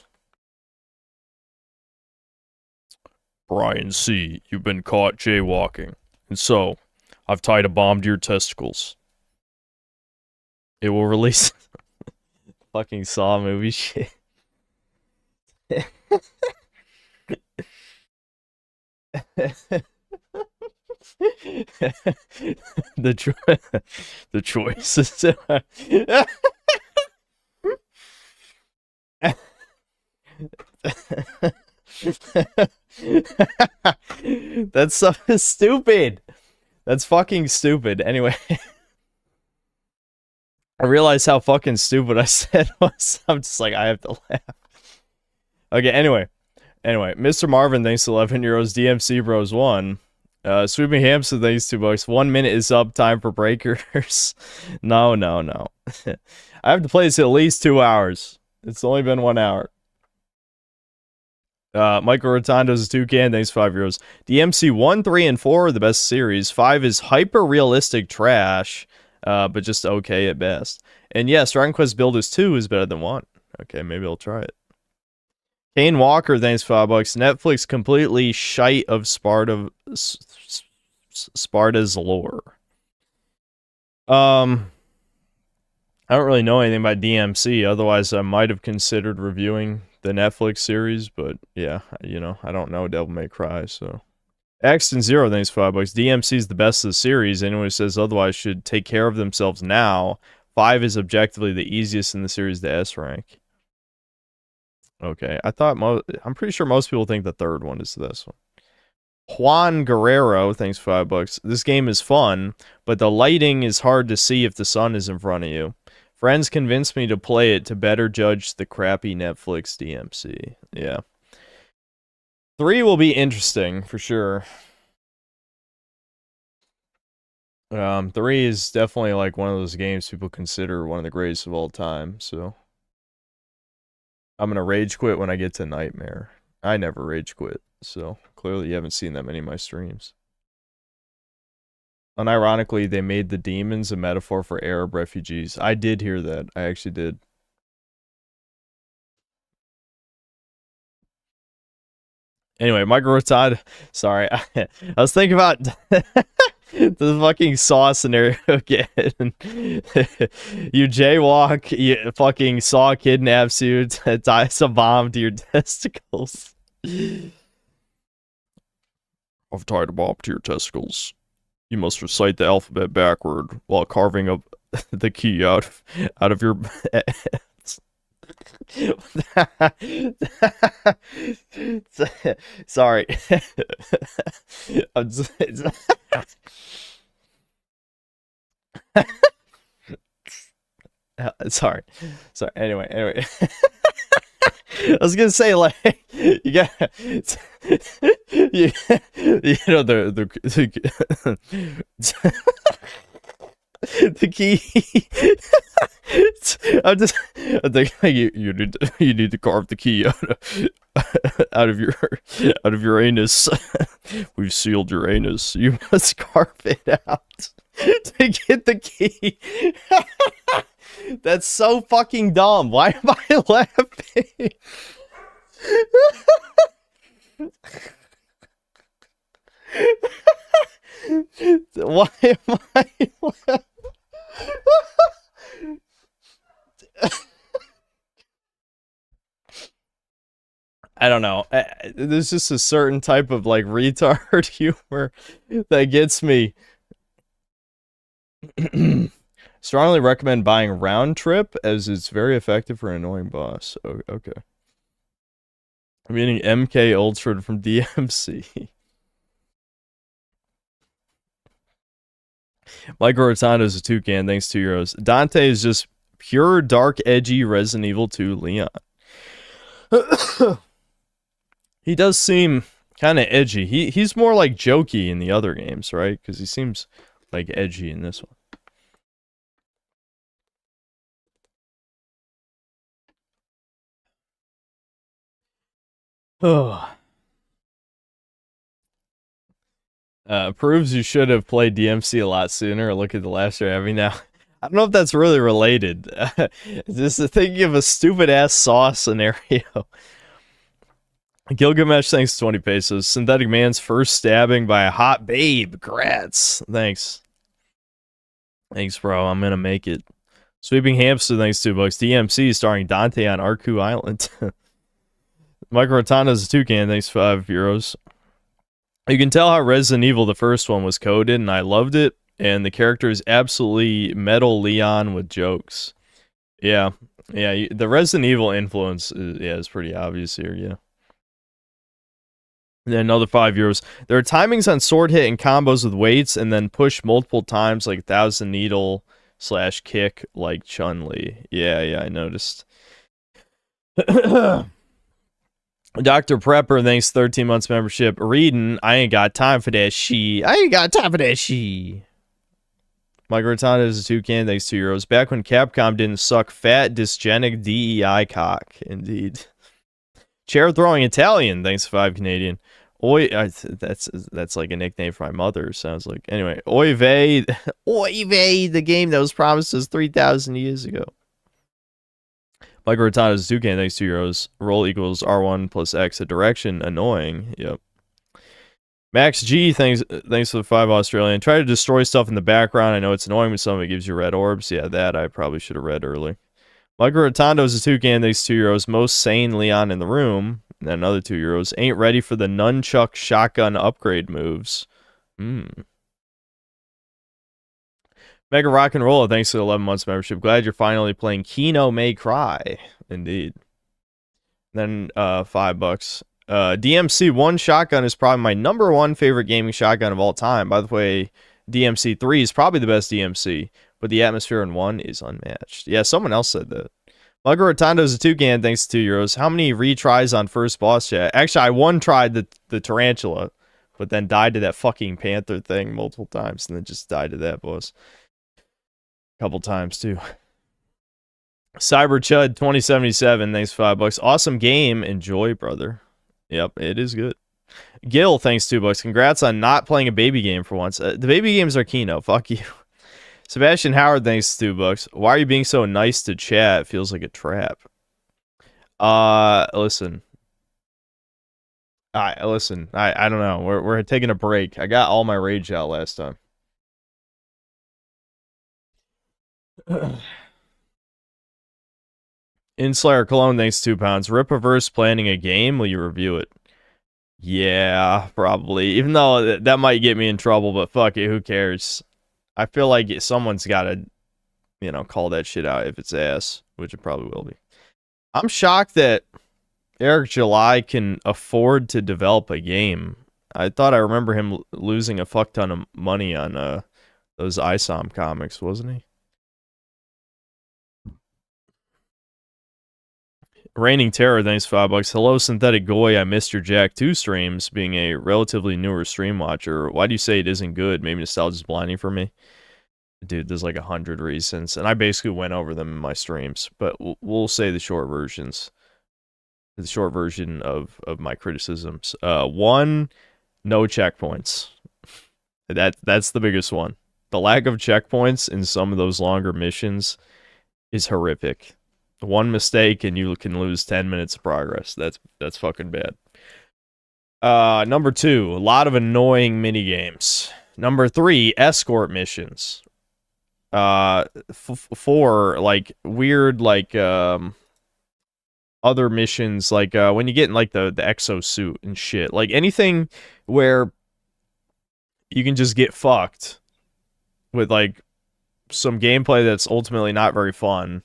[SPEAKER 1] Brian C., you've been caught jaywalking. And so, I've tied a bomb to your testicles. It will release... Fucking Saw movie shit. the choices. That's so stupid. That's fucking stupid. Anyway, I realized how fucking stupid I said was. I'm just like, I have to laugh. Okay, anyway, Mr. Marvin, thanks to 11 euros. DMC Bros 1. Sweeping Hamster, thanks $2. 1 minute is up. Time for breakers. No. I have to play this at least 2 hours. It's only been 1 hour. Michael Rotondo's 2can, thanks 5 euros. DMC 1, 3, and 4 are the best series. 5 is hyper-realistic trash, but just okay at best. And yes, Dragon Quest Builders 2 is better than 1. Okay, maybe I'll try it. Kane Walker, thanks $5. Netflix completely shite of Sparta's lore. I don't really know anything about DMC, otherwise I might have considered reviewing the Netflix series, but yeah, you know, I don't know Devil May Cry, so. Axton Zero, thanks $5. DMC is the best of the series. Anyone who says otherwise should take care of themselves now. 5 is objectively the easiest in the series to S rank. Okay, I'm pretty sure most people think the third one is this one. Juan Guerrero, thanks $5. This game is fun, but the lighting is hard to see if the sun is in front of you. Friends convinced me to play it to better judge the crappy Netflix DMC. Yeah. 3 will be interesting, for sure. 3 is definitely like one of those games people consider one of the greatest of all time, so... I'm gonna rage quit when I get to Nightmare. I never rage quit, so clearly you haven't seen that many of my streams. Unironically, they made the demons a metaphor for Arab refugees. I did hear that. I actually did. Anyway, Michael Rotad. Sorry, I was thinking about the fucking Saw scenario again. You jaywalk, you fucking Saw kidnaps you, ties a bomb to your testicles. I've tied a bomb to your testicles. You must recite the alphabet backward while carving up the key out of your sorry. I'm just, sorry. Anyway. I was gonna say, like, you got you know the the key. I'm thinking you need to carve the key out of your anus. We've sealed your anus. You must carve it out to get the key. That's so fucking dumb. Why am I laughing? Why am I laughing? I don't know. There's just a certain type of like retard humor that gets me. Strongly recommend buying Round Trip as it's very effective for an annoying boss. Okay. I'm getting MK Ultra from DMC. Michael Rotando's a toucan, thanks €2. Dante is just pure dark edgy Resident Evil 2 Leon. He does seem kind of edgy. He's more like jokey in the other games, right? Because he seems like edgy in this one. Oh. Proves you should have played DMC a lot sooner. Look at the last year having now. I don't know if that's really related. Just thinking of a stupid ass Saw scenario. Gilgamesh, thanks 20 pesos. Synthetic Man's first stabbing by a hot babe. Congrats. Thanks, bro. I'm gonna make it. Sweeping Hamster, thanks $2. DMC starring Dante on Arku Island. Michael Rotando's a toucan, thanks €5. You can tell how Resident Evil, the first one, was coded, and I loved it. And the character is absolutely metal Leon with jokes. Yeah. The Resident Evil influence is pretty obvious here, yeah. And then another €5. There are timings on sword hit and combos with weights, and then push multiple times like 1000 Needle / kick like Chun-Li. Yeah, I noticed. Dr. Prepper, thanks 13 months membership. Reading, I ain't got time for that shit. Mike Rotondo is a toucan, thanks €2. Back when Capcom didn't suck fat, dysgenic DEI cock. Indeed. Chair throwing Italian, thanks 5 Canadian. Oi, that's like a nickname for my mother, sounds like. Anyway, Oy vey, the game that was promised us 3,000 years ago. Mike Rotondo is a toucan, thanks €2. Roll equals R1 plus X a direction, annoying. Yep. Max G, thanks for the 5 Australian. Try to destroy stuff in the background. I know it's annoying when some of it gives you red orbs. Yeah, that I probably should have read early. Michael Rotondo is a toucan, thanks €2. Most sane Leon in the room. And then another €2. Ain't ready for the nunchuck shotgun upgrade moves. Mega Rock and Roll, thanks for the 11 months membership. Glad you're finally playing Kino May Cry. Indeed. Then $5. DMC 1 shotgun is probably my #1 favorite gaming shotgun of all time. By the way, DMC 3 is probably the best DMC, but the atmosphere in 1 is unmatched. Yeah, someone else said that. Michael Rotondo is a toucan, thanks to €2. How many retries on first boss chat? Actually, I one-tried the tarantula, but then died to that fucking panther thing multiple times, and then just died to that boss a couple times, too. CyberChud 2077, thanks for $5. Awesome game. Enjoy, brother. Yep, it is good. Gil, thanks $2. Congrats on not playing a baby game for once. The baby games are Kino. Fuck you. Sebastian Howard, thanks $2. Why are you being so nice to chat? It feels like a trap. Listen. Listen, I don't know. We're taking a break. I got all my rage out last time. Inslayer Cologne, thanks 2 pounds. Ripaverse planning a game. Will you review it? Yeah, probably. Even though that might get me in trouble, but fuck it, who cares? I feel like someone's got to, you know, call that shit out if it's ass, which it probably will be. I'm shocked that Eric July can afford to develop a game. I thought I remember him losing a fuck ton of money on those ISOM comics, wasn't he? Reigning Terror, thanks $5. Hello, Synthetic Goy. I missed your Jack 2 streams. Being a relatively newer stream watcher, why do you say it isn't good? Maybe nostalgia's blinding for me. Dude, there's like 100 reasons, and I basically went over them in my streams. But we'll say the short versions. The short version of my criticisms. 1, no checkpoints. That's the biggest one. The lack of checkpoints in some of those longer missions is horrific. One mistake and you can lose 10 minutes of progress. That's fucking bad. Number 2, a lot of annoying mini games. Number 3, escort missions. 4, like weird like other missions, like when you get in like the exo suit and shit. Like anything where you can just get fucked with like some gameplay that's ultimately not very fun.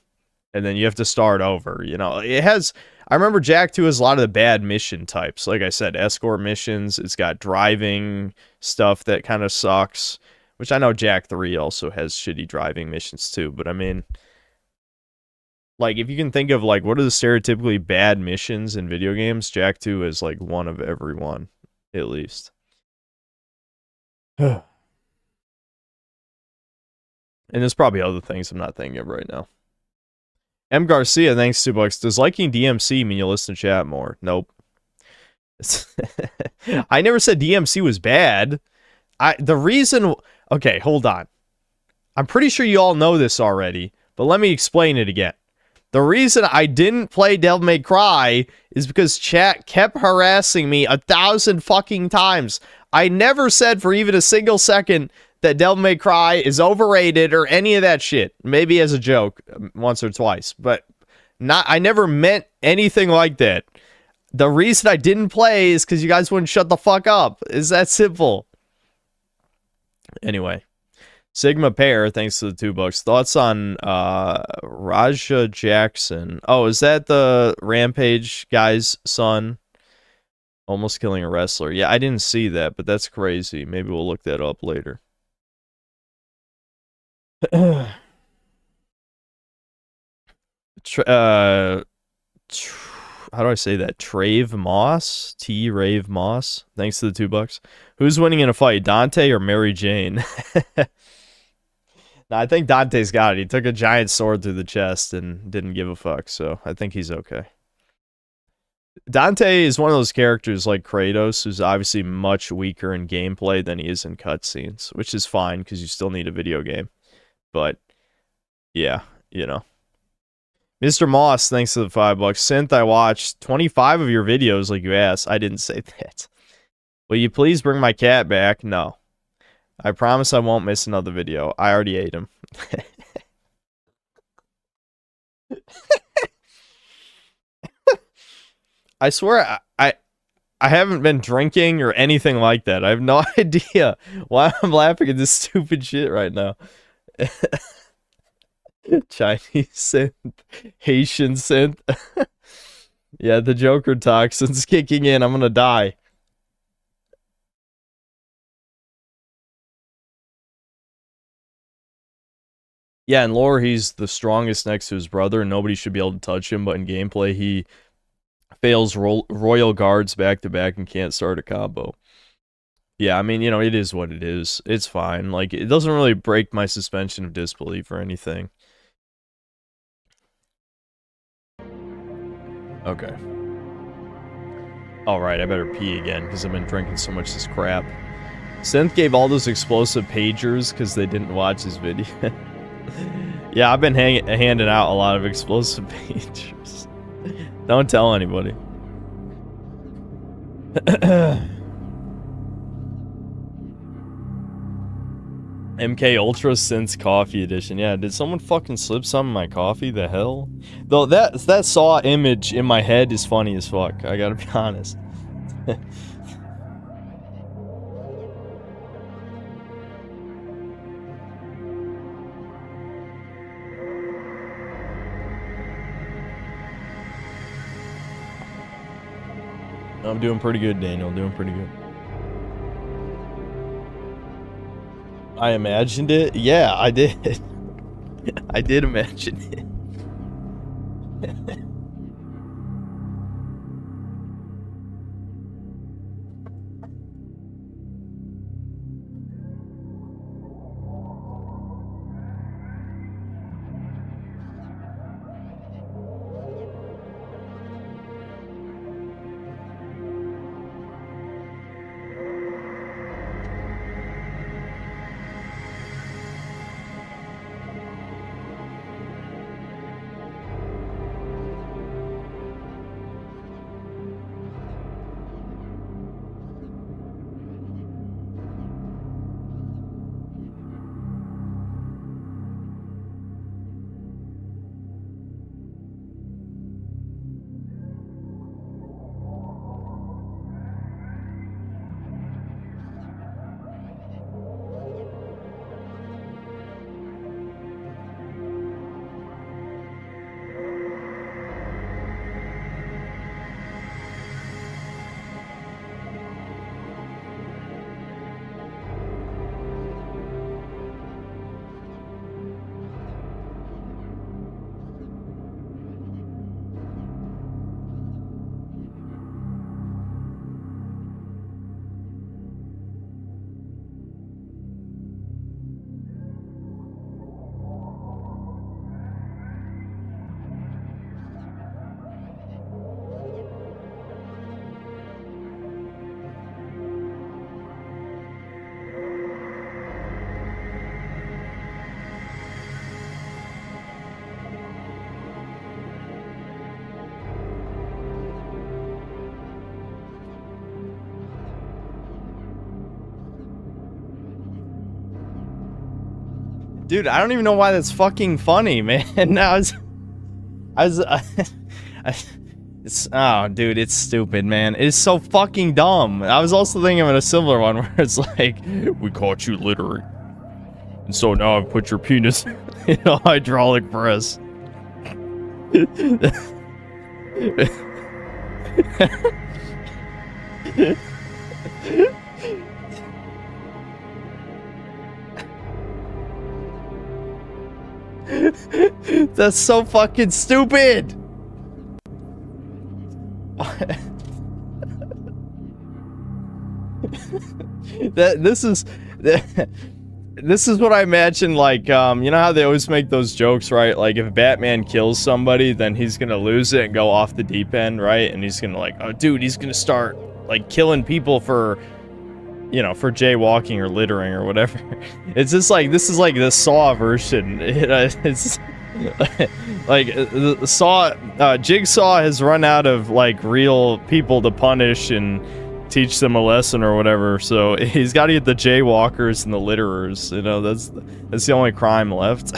[SPEAKER 1] And then you have to start over, you know. It has, I remember Jack 2 has a lot of the bad mission types. Like I said, escort missions. It's got driving stuff that kind of sucks. Which I know Jack 3 also has shitty driving missions too. But I mean, like if you can think of like what are the stereotypically bad missions in video games, Jack 2 is like one of every one, at least. And there's probably other things I'm not thinking of right now. M. Garcia, thanks $2. Does liking DMC mean you'll listen to chat more? Nope. I never said DMC was bad. The reason... Okay, hold on. I'm pretty sure you all know this already, but let me explain it again. The reason I didn't play Devil May Cry is because chat kept harassing me 1,000 fucking times. I never said for even a single second that Devil May Cry is overrated or any of that shit. Maybe as a joke once or twice, but I never meant anything like that. The reason I didn't play is because you guys wouldn't shut the fuck up. It's that simple. Anyway, Sigma Pear, thanks to the $2. Thoughts on Raja Jackson? Oh, is that the Rampage guy's son? Almost killing a wrestler. Yeah, I didn't see that, but that's crazy. Maybe we'll look that up later. How do I say that? Trave Moss? Rave Moss? Thanks to the $2. Who's winning in a fight, Dante or Mary Jane? No, I think Dante's got it. He took a giant sword through the chest and didn't give a fuck, so I think he's okay. Dante is one of those characters like Kratos who's obviously much weaker in gameplay than he is in cutscenes, which is fine because you still need a video game. But, yeah, you know. Mr. Moss, thanks to the $5. Synth, I watched 25 of your videos like you asked. I didn't say that. Will you please bring my cat back? No. I promise I won't miss another video. I already ate him. I swear, I haven't been drinking or anything like that. I have no idea why I'm laughing at this stupid shit right now. Chinese synth, Haitian synth. Yeah, the Joker toxin's kicking in. I'm gonna die. Yeah, in lore, he's the strongest next to his brother, and nobody should be able to touch him, but in gameplay, he fails royal guards back to back and can't start a combo. Yeah, I mean, you know, it is what it is. It's fine. Like, it doesn't really break my suspension of disbelief or anything. Okay. Alright, I better pee again, because I've been drinking so much of this crap. Synth gave all those explosive pagers because they didn't watch his video. Yeah, I've been handing out a lot of explosive pagers. Don't tell anybody. MK Ultra Sense Coffee Edition. Yeah, did someone fucking slip some in my coffee? The hell? Though that Saw image in my head is funny as fuck. I gotta be honest. I'm doing pretty good, Daniel. Doing pretty good. I imagined it? Yeah, I did. I did imagine it. Dude, I don't even know why that's fucking funny, man. Oh, dude, it's stupid, man. It's so fucking dumb. I was also thinking of a similar one where it's like, we caught you littering, and so now I've put your penis in a hydraulic press. That's so fucking stupid. This is what I imagine, like, you know how they always make those jokes, right? Like, if Batman kills somebody, then he's gonna lose it and go off the deep end, right? And he's gonna, like, oh, dude, he's gonna start, like, killing people for, you know, for jaywalking or littering or whatever. It's just like, this is like the Saw version. It's like, the Saw, Jigsaw has run out of, like, real people to punish and teach them a lesson or whatever, so he's got to get the jaywalkers and the litterers, you know, that's the only crime left.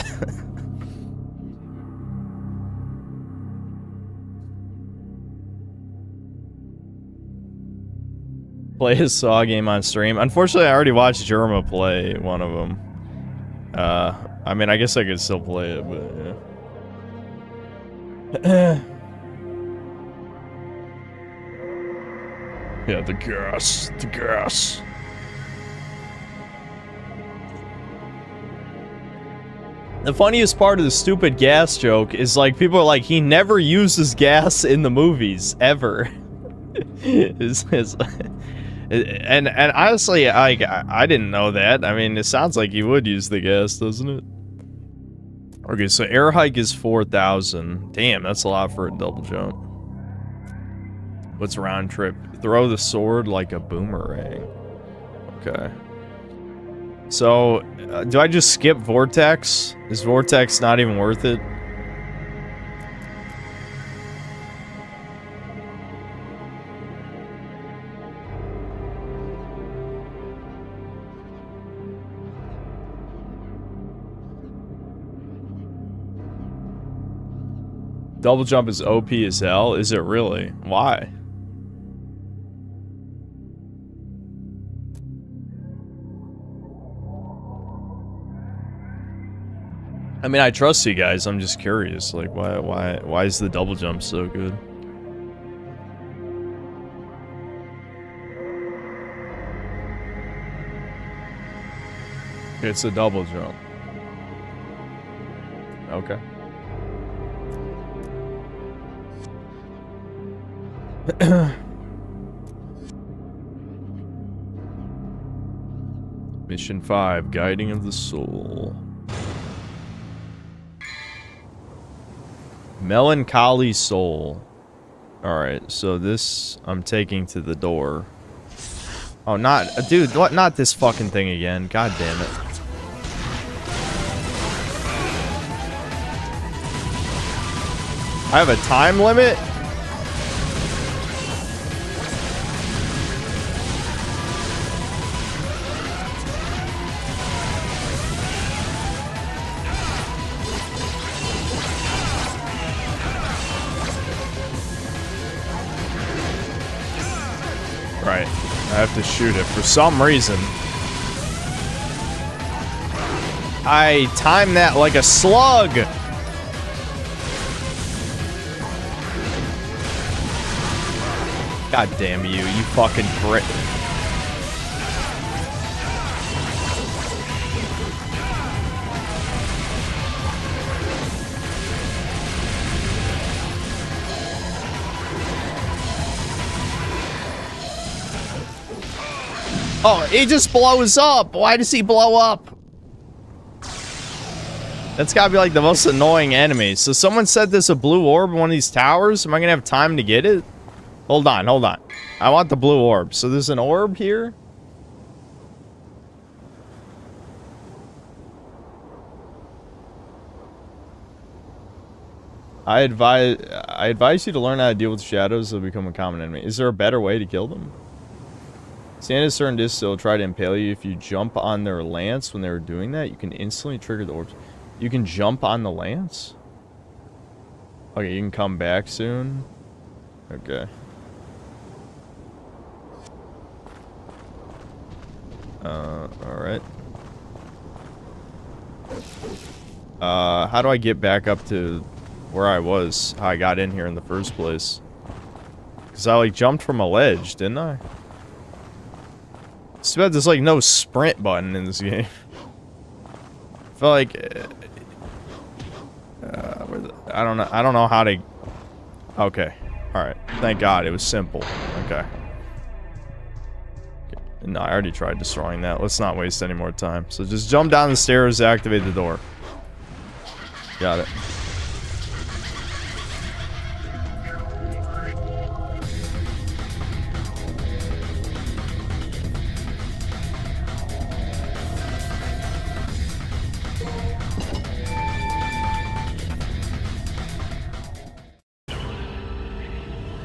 [SPEAKER 1] Play his Saw game on stream. Unfortunately, I already watched Jerma play one of them. I mean, I guess I could still play it, but yeah. Yeah, the gas. The funniest part of the stupid gas joke is, like, people are like, he never uses gas in the movies, ever. And honestly, I didn't know that. I mean, it sounds like he would use the gas, doesn't it? Okay, so air hike is 4,000. Damn, that's a lot for a double jump. What's round trip? Throw the sword like a boomerang. Okay. So, do I just skip Vortex? Is Vortex not even worth it? Double jump is OP as hell. Is it really? Why? I mean, I trust you guys. I'm just curious. Like, why is the double jump so good? It's a double jump. Okay. Mission 5, Guiding of the Soul. Melancholy Soul. Alright, so this I'm taking to the door. Oh, not... dude, what? Not this fucking thing again. God damn it. I have a time limit? Right. I have to shoot it for some reason. I timed that like a slug. God damn you, you fucking prick. Oh, he just blows up. Why does he blow up? That's gotta be like the most annoying enemy. So someone said there's a blue orb in one of these towers. Am I gonna have time to get it? Hold on, hold on. I want the blue orb. So there's an orb here? I advise you to learn how to deal with shadows. They'll become a common enemy. Is there a better way to kill them? Stand at a certain distance, they'll try to impale you. If you jump on their lance when they were doing that, you can instantly trigger the orbs. You can jump on the lance? Okay, you can come back soon. Okay. Alright. How do I get back up to where I was? How I got in here in the first place? Because I, like, jumped from a ledge, didn't I? It's bad there's, like, no sprint button in this game. I feel like... I don't know how to... Okay. Alright. Thank God, it was simple. Okay. No, I already tried destroying that. Let's not waste any more time. So just jump down the stairs, activate the door. Got it.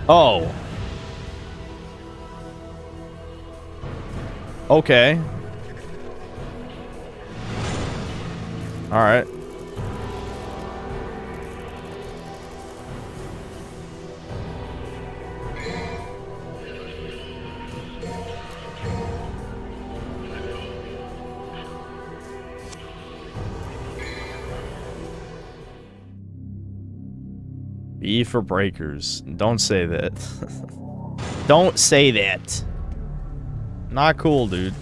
[SPEAKER 1] Oh. Okay. Alright. B for breakers. Don't say that. Don't say that. Not cool, dude.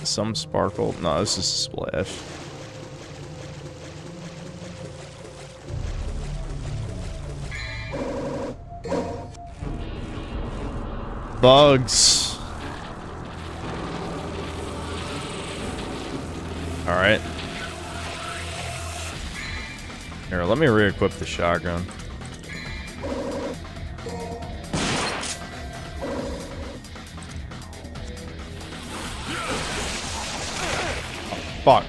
[SPEAKER 1] Some sparkle. No, this is a splash. Bugs. Alright. Here, let me re-equip the shotgun. Oh, fuck.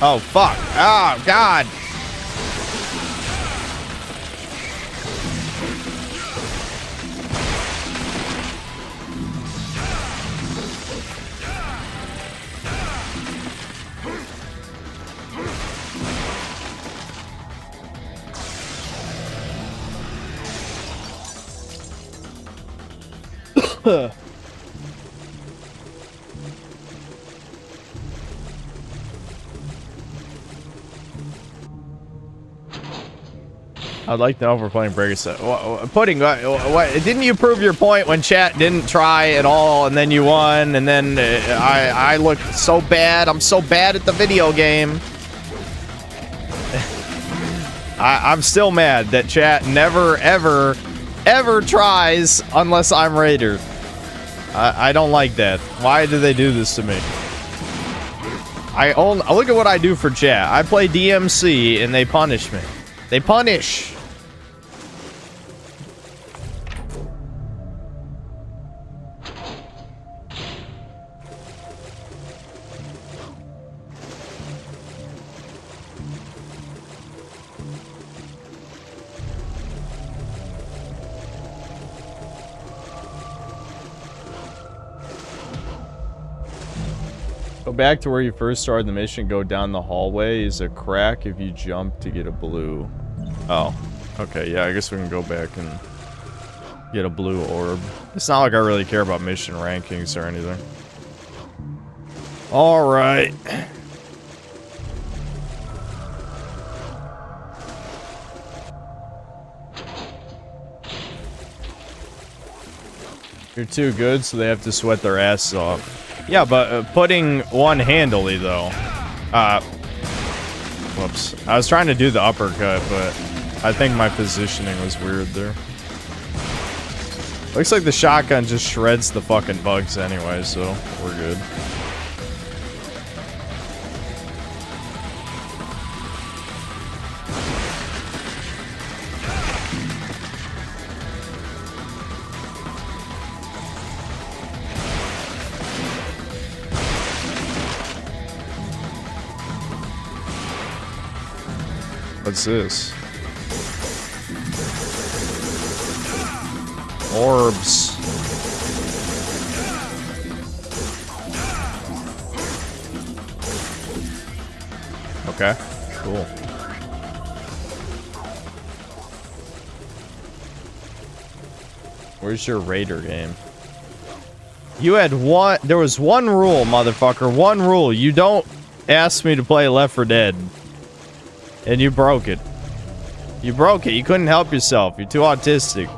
[SPEAKER 1] Oh, fuck. Oh, God. I'd like to know if we're playing Breaker set. Pudding, what, didn't you prove your point when chat didn't try at all and then you won and then I looked so bad. I'm so bad at the video game. I'm still mad that chat never, ever, ever tries unless I'm raided. I don't like that. Why do they do this to me? Look at what I do for chat. I play DMC and they punish me. They punish. Go back to where you first started the mission. Go down the hallway. Is a crack if you jump to get a blue. Oh, okay. Yeah, I guess we can go back and get a blue orb. It's not like I really care about mission rankings or anything. All right. You're too good, so they have to sweat their asses off. Yeah, but putting one handily, though. Whoops. I was trying to do the uppercut, but I think my positioning was weird there. Looks like the shotgun just shreds the fucking bugs anyway, so we're good. What's this? Orbs. Okay, cool. Where's your raider game? You had one. There was one rule, motherfucker. One rule. You don't ask me to play Left 4 Dead. And you broke it. You broke it. You couldn't help yourself. You're too autistic.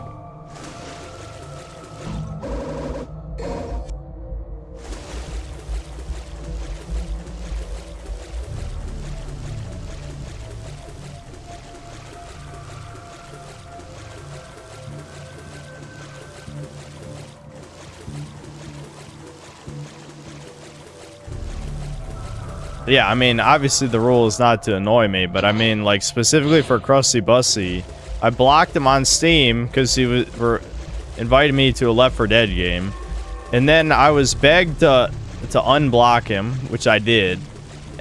[SPEAKER 1] Yeah, I mean, obviously the rule is not to annoy me, but I mean, like, specifically for Krusty Bussy, I blocked him on Steam because he was invited me to a Left 4 Dead game, and then I was begged to unblock him, which I did,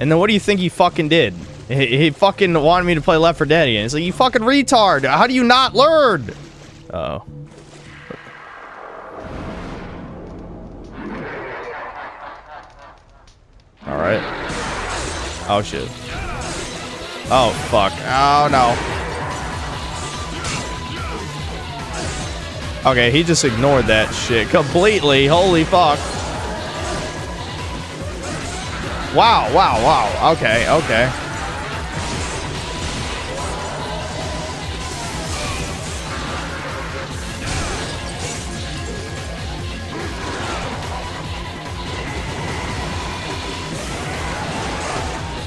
[SPEAKER 1] and then what do you think he fucking did? He fucking wanted me to play Left 4 Dead again. He's like, you fucking retard! How do you not learn? Uh-oh. Alright. Oh shit. Oh fuck. Oh no. Okay, he just ignored that shit completely. Holy fuck. Wow, wow, wow. Okay, okay.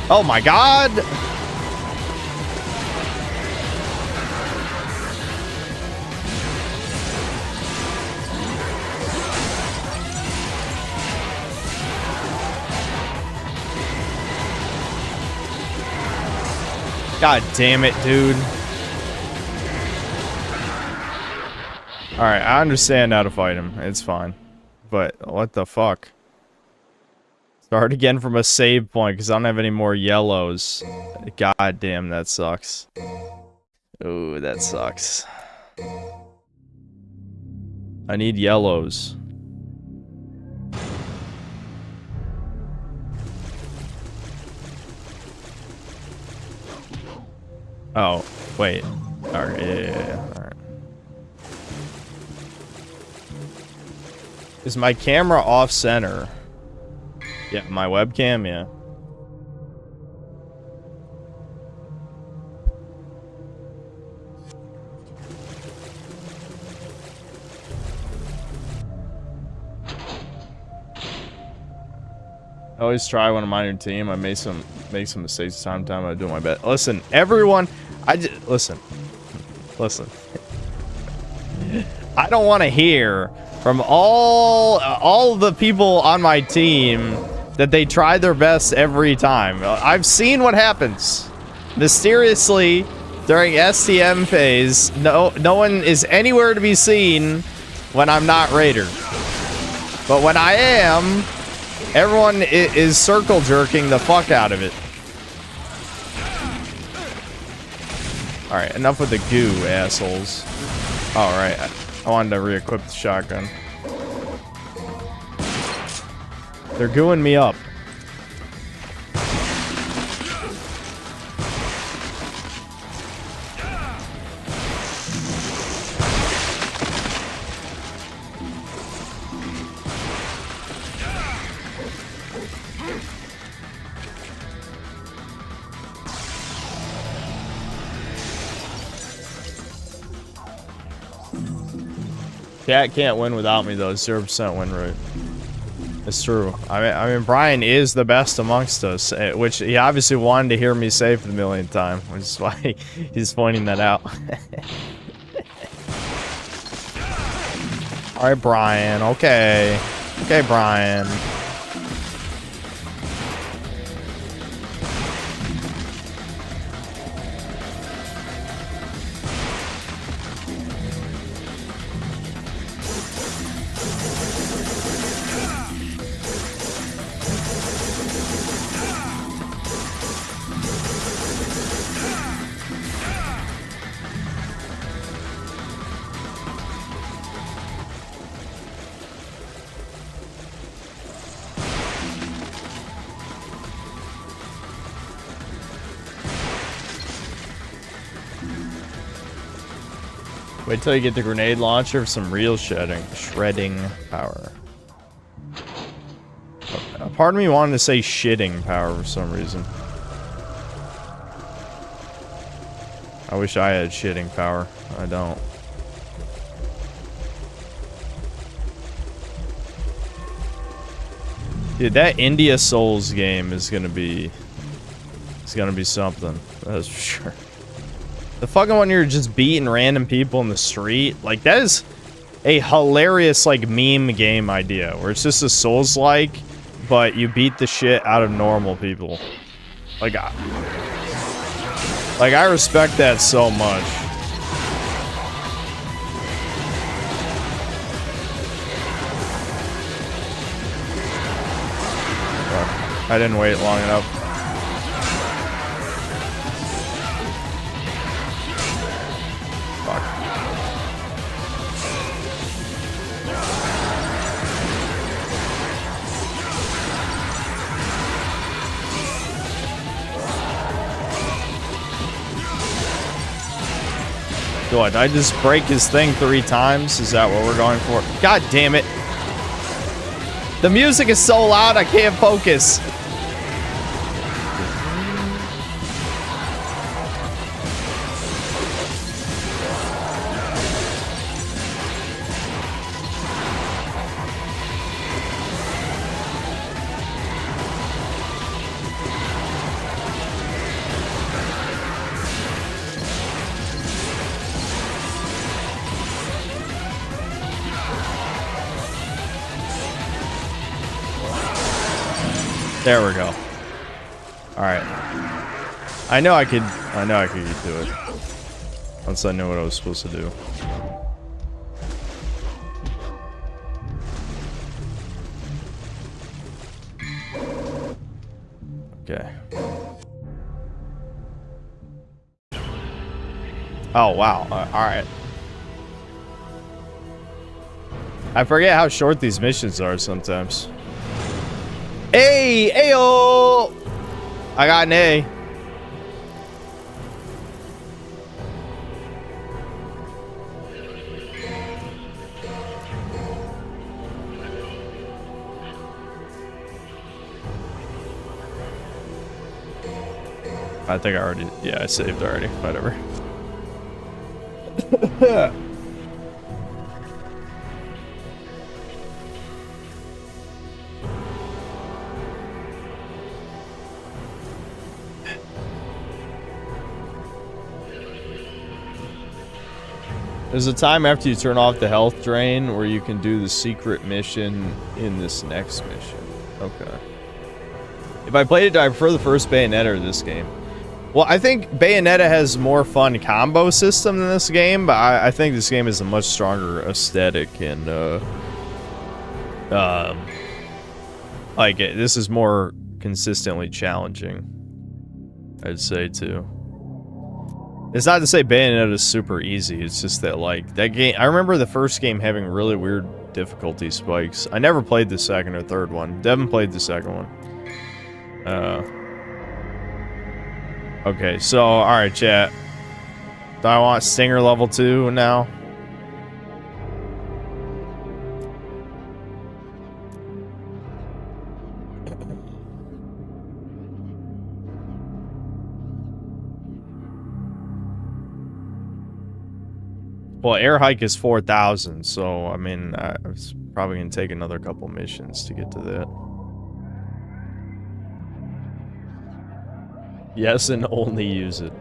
[SPEAKER 1] Oh my god! God damn it, dude. Alright, I understand how to fight him. It's fine. but what the fuck? Start again from a save point, because I don't have any more yellows. God damn, that sucks. Ooh, that sucks. I need yellows. Oh, wait. Alright, yeah. Alright. Is my camera off center? Yeah, my webcam, yeah. I always try when I'm on your team. I make some mistakes time to time. I do my best. Listen, everyone, listen. I don't want to hear from all the people on my team that they try their best every time. I've seen what happens. Mysteriously, during STM phase, no one is anywhere to be seen when I'm not Raider. But when I am, everyone is circle jerking the fuck out of it. Alright, enough with the goo, assholes. Alright, I wanted to re-equip the shotgun. They're gooing me up. Cat can't win without me though. 0% win rate. It's true. I mean, Brian is the best amongst us, which he obviously wanted to hear me say for the millionth time, which is why he's pointing that out. All right, Brian. Okay. Okay, Brian. Wait till you get the grenade launcher for some real shredding power. A part of me wanted to say shitting power for some reason. I wish I had shitting power. I don't. Dude, that India Souls game is gonna be something. That's for sure. The fucking one you're just beating random people in the street, like that is a hilarious like meme game idea where it's just a Souls-like, but you beat the shit out of normal people. Like I respect that so much. Fuck. I didn't wait long enough. What, I just break his thing 3 times? Is that what we're going for? God damn it. The music is so loud I can't focus. There we go. Alright. I know I could get to it. Once I knew what I was supposed to do. Okay. Oh, wow. Alright. I forget how short these missions are sometimes. Hey! Ayo! I got an A. I think I already, yeah, I saved already. Whatever. There's a time after you turn off the health drain where you can do the secret mission in this next mission. Okay. If I played it, I prefer the first Bayonetta or this game. Well, I think Bayonetta has more fun combo system than this game, but I think this game is a much stronger aesthetic and like this is more consistently challenging, I'd say too. It's not to say Bayonetta is super easy, it's just that like that game, I remember the first game having really weird difficulty spikes. I never played the second or third one. Devin played the second one. Okay, so, alright, chat. Do I want Stinger level 2 now? Well, air hike is 4,000, so, I mean, I was probably gonna take another couple missions to get to that. Yes, and only use it.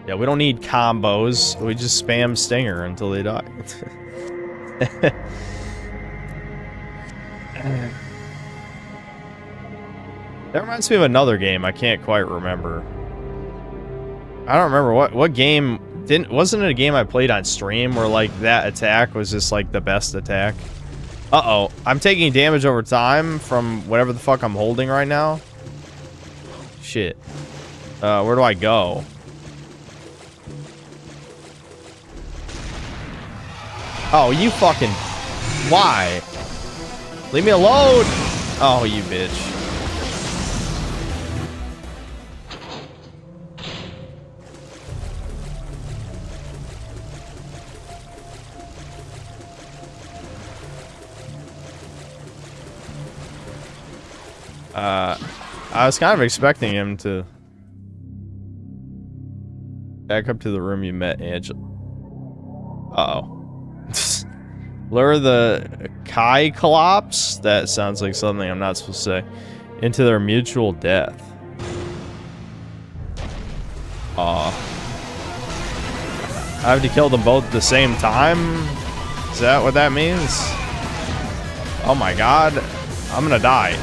[SPEAKER 1] Yeah, we don't need combos. We just spam Stinger until they die. That reminds me of another game I can't quite remember. I don't remember what game wasn't it a game I played on stream where like that attack was just like the best attack? Uh-oh, I'm taking damage over time from whatever the fuck I'm holding right now. Shit. Where do I go? Oh, you fucking... Why? Leave me alone! Oh, you bitch. I was kind of expecting him to... Back up to the room you met Angela. Uh-oh. Lure the Cyclops? That sounds like something I'm not supposed to say. Into their mutual death. I have to kill them both at the same time? Is that what that means? Oh my god. I'm gonna die.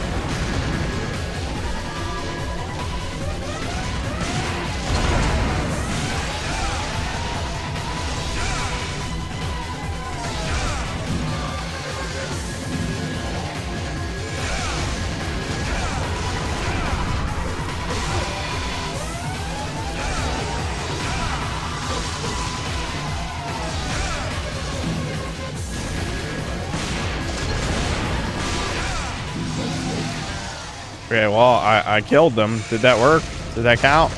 [SPEAKER 1] Okay, well, I killed them. Did that work? Did that count?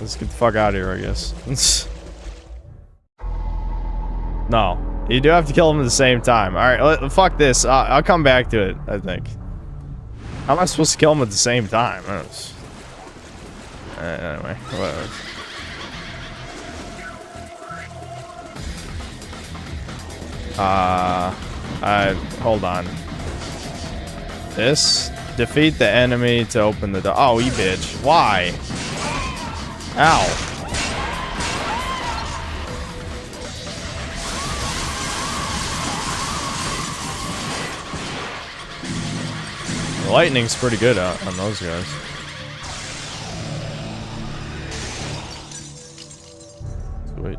[SPEAKER 1] Let's get the fuck out of here, I guess. No. You do have to kill them at the same time. Alright, fuck this. I'll come back to it, I think. How am I supposed to kill them at the same time? Anyway, whatever. Hold on. This? Defeat the enemy to open the door. Oh, you bitch. Why? Ow. The lightning's pretty good on those guys. Sweet.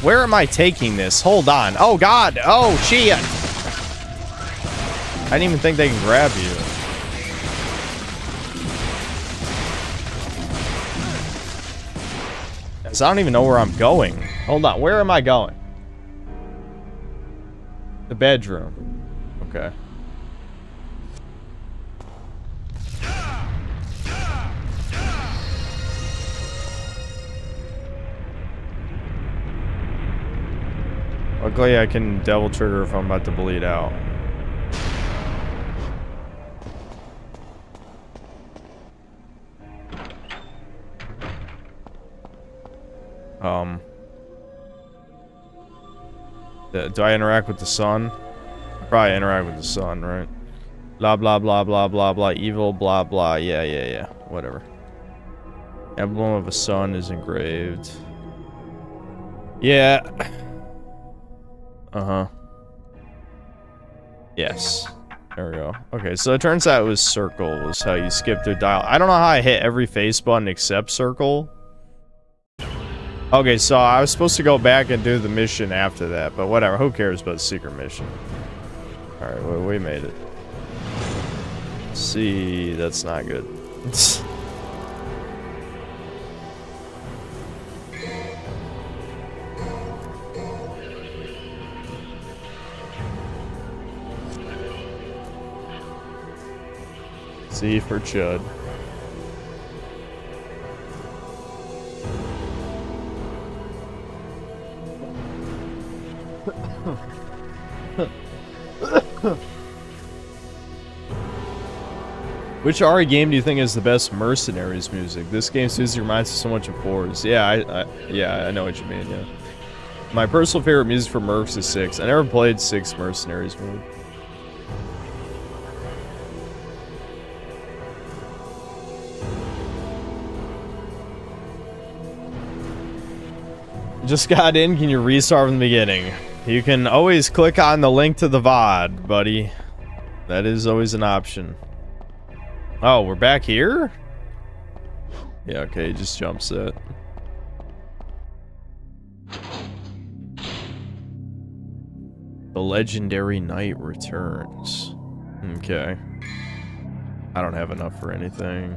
[SPEAKER 1] Where am I taking this? Hold on. Oh, God. Oh, shit. I didn't even think they can grab you. So I don't even know where I'm going. Hold on. Where am I going? The bedroom. Okay. Luckily, I can double trigger if I'm about to bleed out. Do I interact with the sun? I probably interact with the sun, right? Blah, blah, blah, blah, blah, blah. Evil, blah, blah. Yeah. Whatever. Emblem of a sun is engraved. Yeah. Uh-huh. Yes. There we go. Okay, so it turns out it was circle was how you skip through dial. I don't know how I hit every face button except circle. Okay, so I was supposed to go back and do the mission after that, but whatever. Who cares about the secret mission? Alright, we made it. See, that's not good. C for Chud. Which RE game do you think is the best Mercenaries music? This game seriously reminds me so much of 4s. Yeah, I know what you mean, yeah. My personal favorite music for Mercs is 6. I never played 6 Mercenaries mode. Just got in, can you restart from the beginning? You can always click on the link to the VOD, buddy. That is always an option. Oh, we're back here? Yeah, okay, just jump set. The legendary knight returns. Okay. I don't have enough for anything.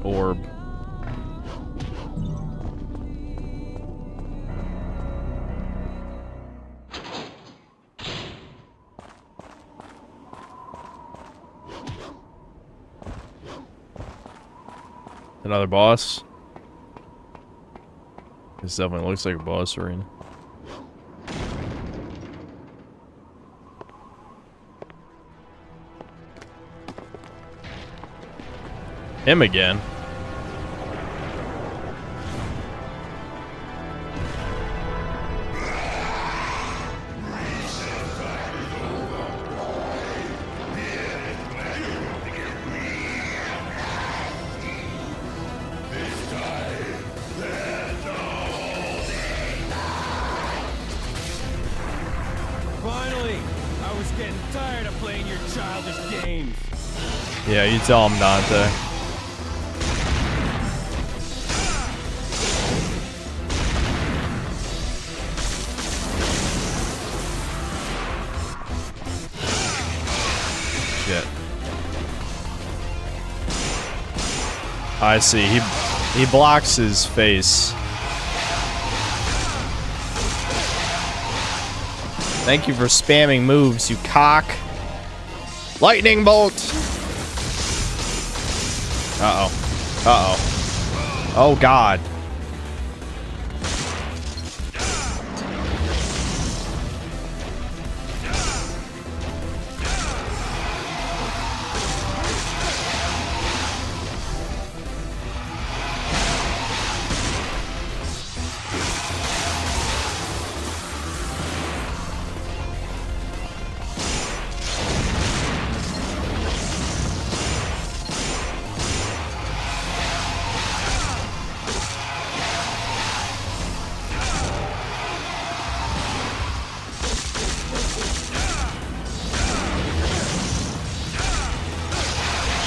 [SPEAKER 1] Orb. Another boss. This definitely looks like a boss arena. Him again.
[SPEAKER 7] Finally! I was getting tired of playing your childish games.
[SPEAKER 1] Yeah, you tell him, Dante. Shit. I see. He blocks his face. Thank you for spamming moves, you cock. Lightning bolt. Uh-oh. Uh-oh. Oh, God.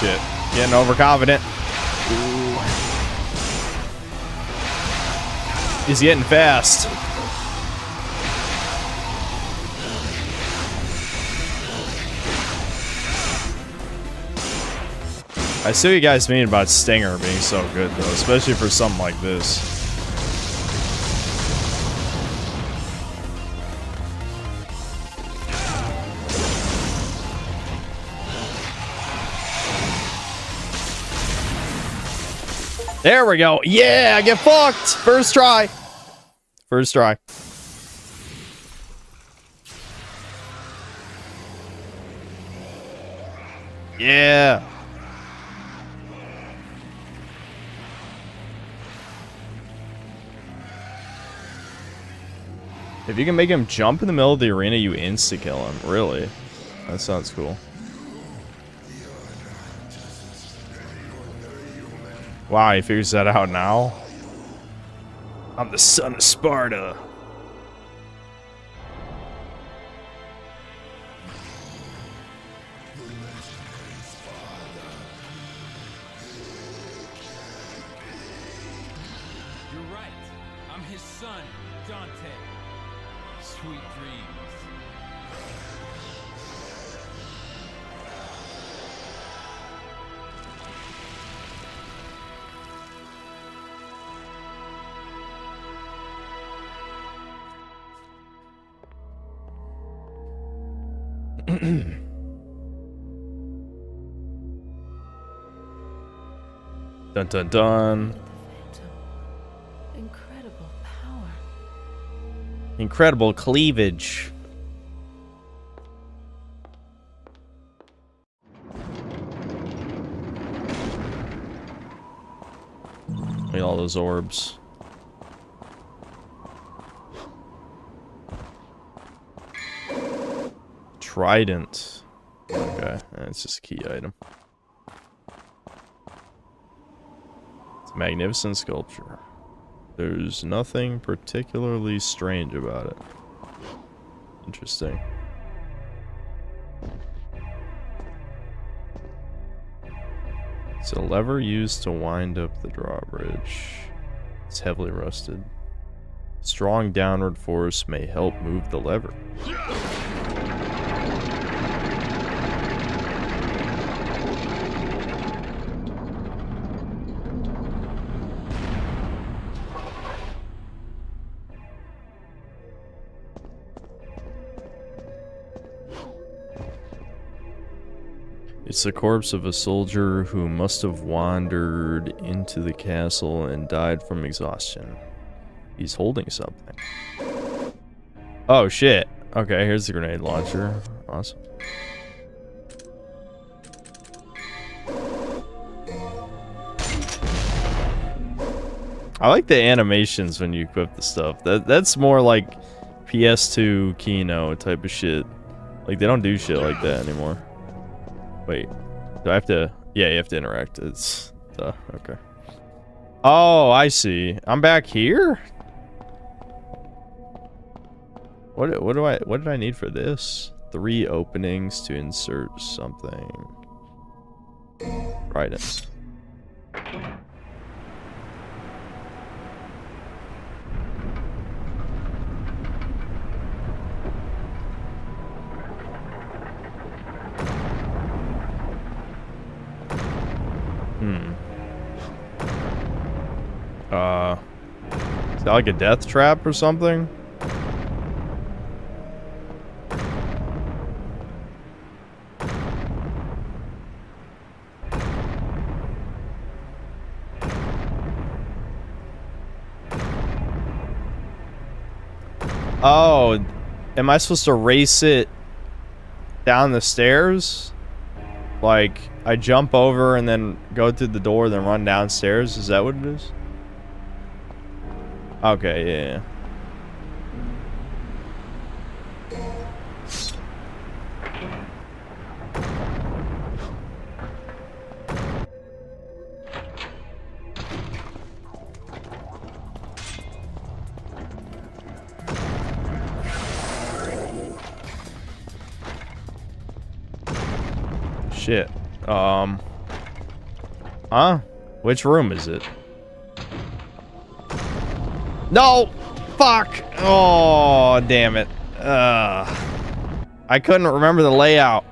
[SPEAKER 1] Shit. Getting overconfident. Ooh. He's getting fast. I see what you guys mean about Stinger being so good, though, especially for something like this. There we go. Yeah, I get fucked. First try. First try. Yeah. If you can make him jump in the middle of the arena, you insta-kill him. Really? That sounds cool. Wow, he figures that out now? I'm the son of Sparta.
[SPEAKER 5] You're right. I'm his son, Dante. Sweet dreams.
[SPEAKER 1] Dun dun dun.
[SPEAKER 3] Incredible power.
[SPEAKER 1] Incredible cleavage. Look at all those orbs. Trident. Okay, that's just a key item. It's a magnificent sculpture. There's nothing particularly strange about it. Interesting. It's a lever used to wind up the drawbridge. It's heavily rusted. Strong downward force may help move the lever. It's the corpse of a soldier who must have wandered into the castle and died from exhaustion. He's holding something. Oh shit. Okay, here's the grenade launcher. Awesome. I like the animations when you equip the stuff. That's more like PS2 Kino type of shit. Like, they don't do shit like that anymore. Wait, do I have to? Yeah, you have to interact. It's okay. Oh, I see. I'm back here. What did I need for this? 3 openings to insert something. Trident. Is that like a death trap or something? Oh, am I supposed to race it down the stairs? Like, I jump over and then go through the door, then run downstairs? Is that what it is? Okay, yeah. Shit. Huh? Which room is it? No! Fuck! Oh, damn it. I couldn't remember the layout.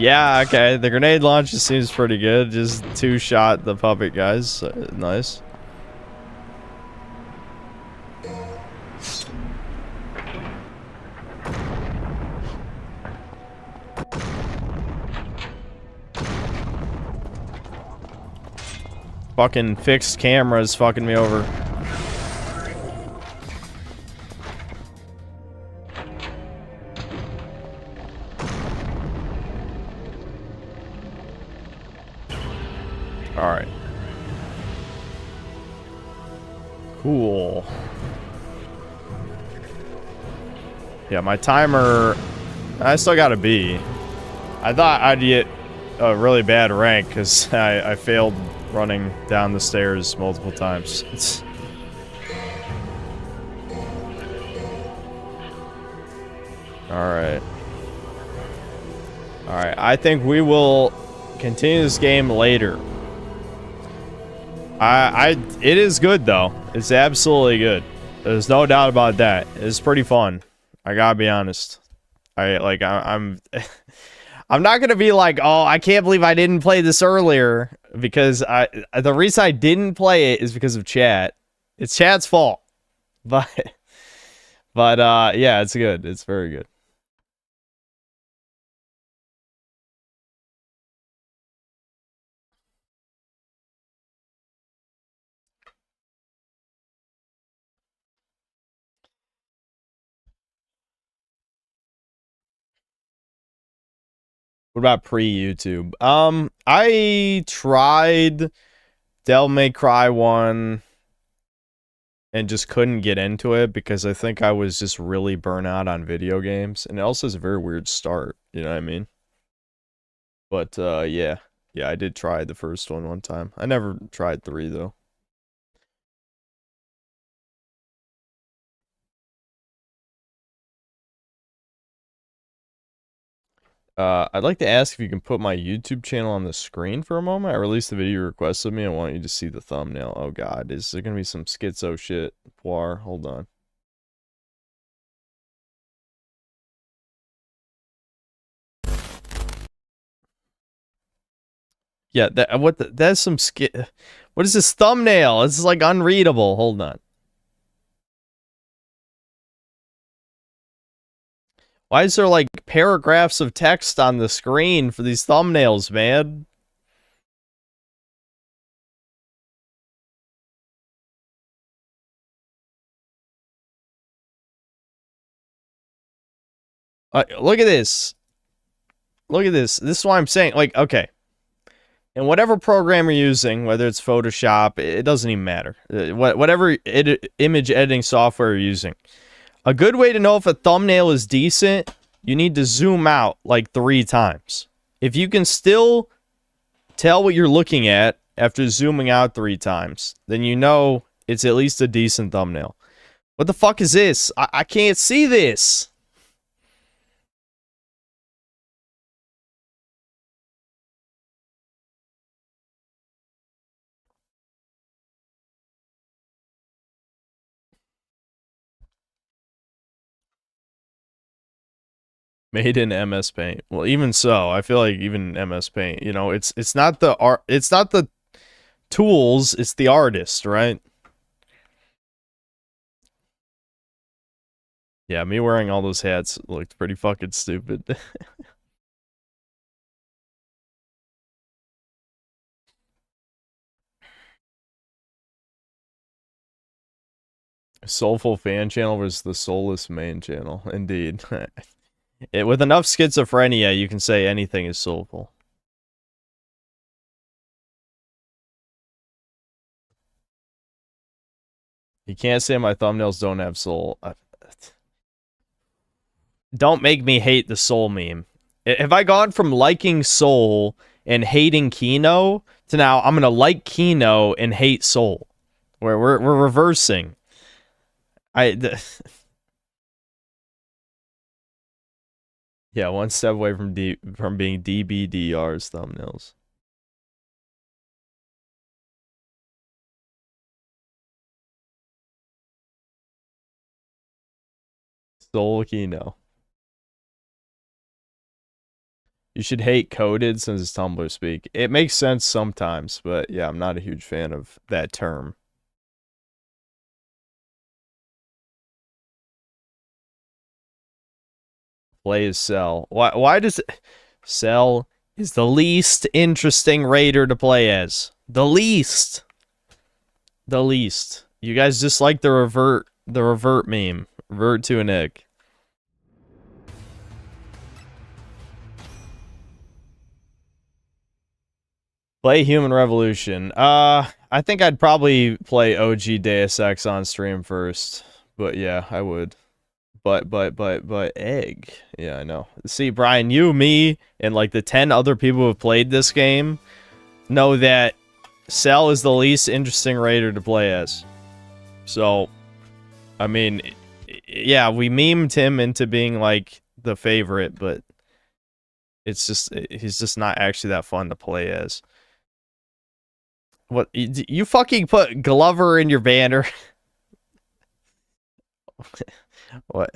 [SPEAKER 1] Yeah, okay. The grenade launch just seems pretty good. Just two-shot the puppet guys. Nice. Fucking fixed cameras fucking me over. Alright. Cool. Yeah, my timer... I still got a B. I thought I'd get a really bad rank because I failed running down the stairs multiple times. Alright. Alright, I think we will continue this game later. It is good though. It's absolutely good. There's no doubt about that. It's pretty fun. I gotta be honest. I'm I'm not gonna be like, oh, I can't believe I didn't play this earlier, because the reason I didn't play it is because of chat. It's chat's fault. But yeah, it's good. It's very good. What about pre-YouTube? I tried Devil May Cry 1 and just couldn't get into it because I think I was just really burnt out on video games. And it also is a very weird start, you know what I mean? But yeah. Yeah, I did try the first one time. I never tried 3 though. I'd like to ask if you can put my YouTube channel on the screen for a moment. I released the video you requested me. I want you to see the thumbnail. Oh god, is there gonna be some schizo shit? Poir, hold on. Yeah, that's some what is this thumbnail? This is like unreadable. Hold on. Why is there like paragraphs of text on the screen for these thumbnails, man? Look at this. Look at this. This is why I'm saying, like, okay. And whatever program you're using, whether it's Photoshop, it doesn't even matter. Whatever image editing software you're using. A good way to know if a thumbnail is decent, you need to zoom out like 3 times. If you can still tell what you're looking at after zooming out 3 times, then you know it's at least a decent thumbnail. What the fuck is this? I can't see this. Made in MS Paint. Well, even so, I feel like even MS Paint, you know, it's not the art, it's not the tools, it's the artist, right? Yeah, me wearing all those hats looked pretty fucking stupid. Soulful fan channel versus the soulless main channel. Indeed. With enough schizophrenia, you can say anything is soulful. You can't say my thumbnails don't have soul. Don't make me hate the soul meme. Have I gone from liking soul and hating Kino to now I'm gonna like Kino and hate soul? Where we're reversing. Yeah, one step away from being DBDR's thumbnails. Solkino. You should hate coded since it's Tumblr speak. It makes sense sometimes, but yeah, I'm not a huge fan of that term. Play as Cell. Why does it... Cell is the least interesting raider to play as. The least. The least. You guys just like the revert meme. Revert to an egg. Play Human Revolution. I think I'd probably play OG Deus Ex on stream first. But yeah, I would. But egg. Yeah, I know. See, Brian, you, me, and like the 10 other people who have played this game know that Cell is the least interesting raider to play as. So, I mean, yeah, we memed him into being like the favorite, but it's just, he's just not actually that fun to play as. What, you fucking put Glover in your banner? What?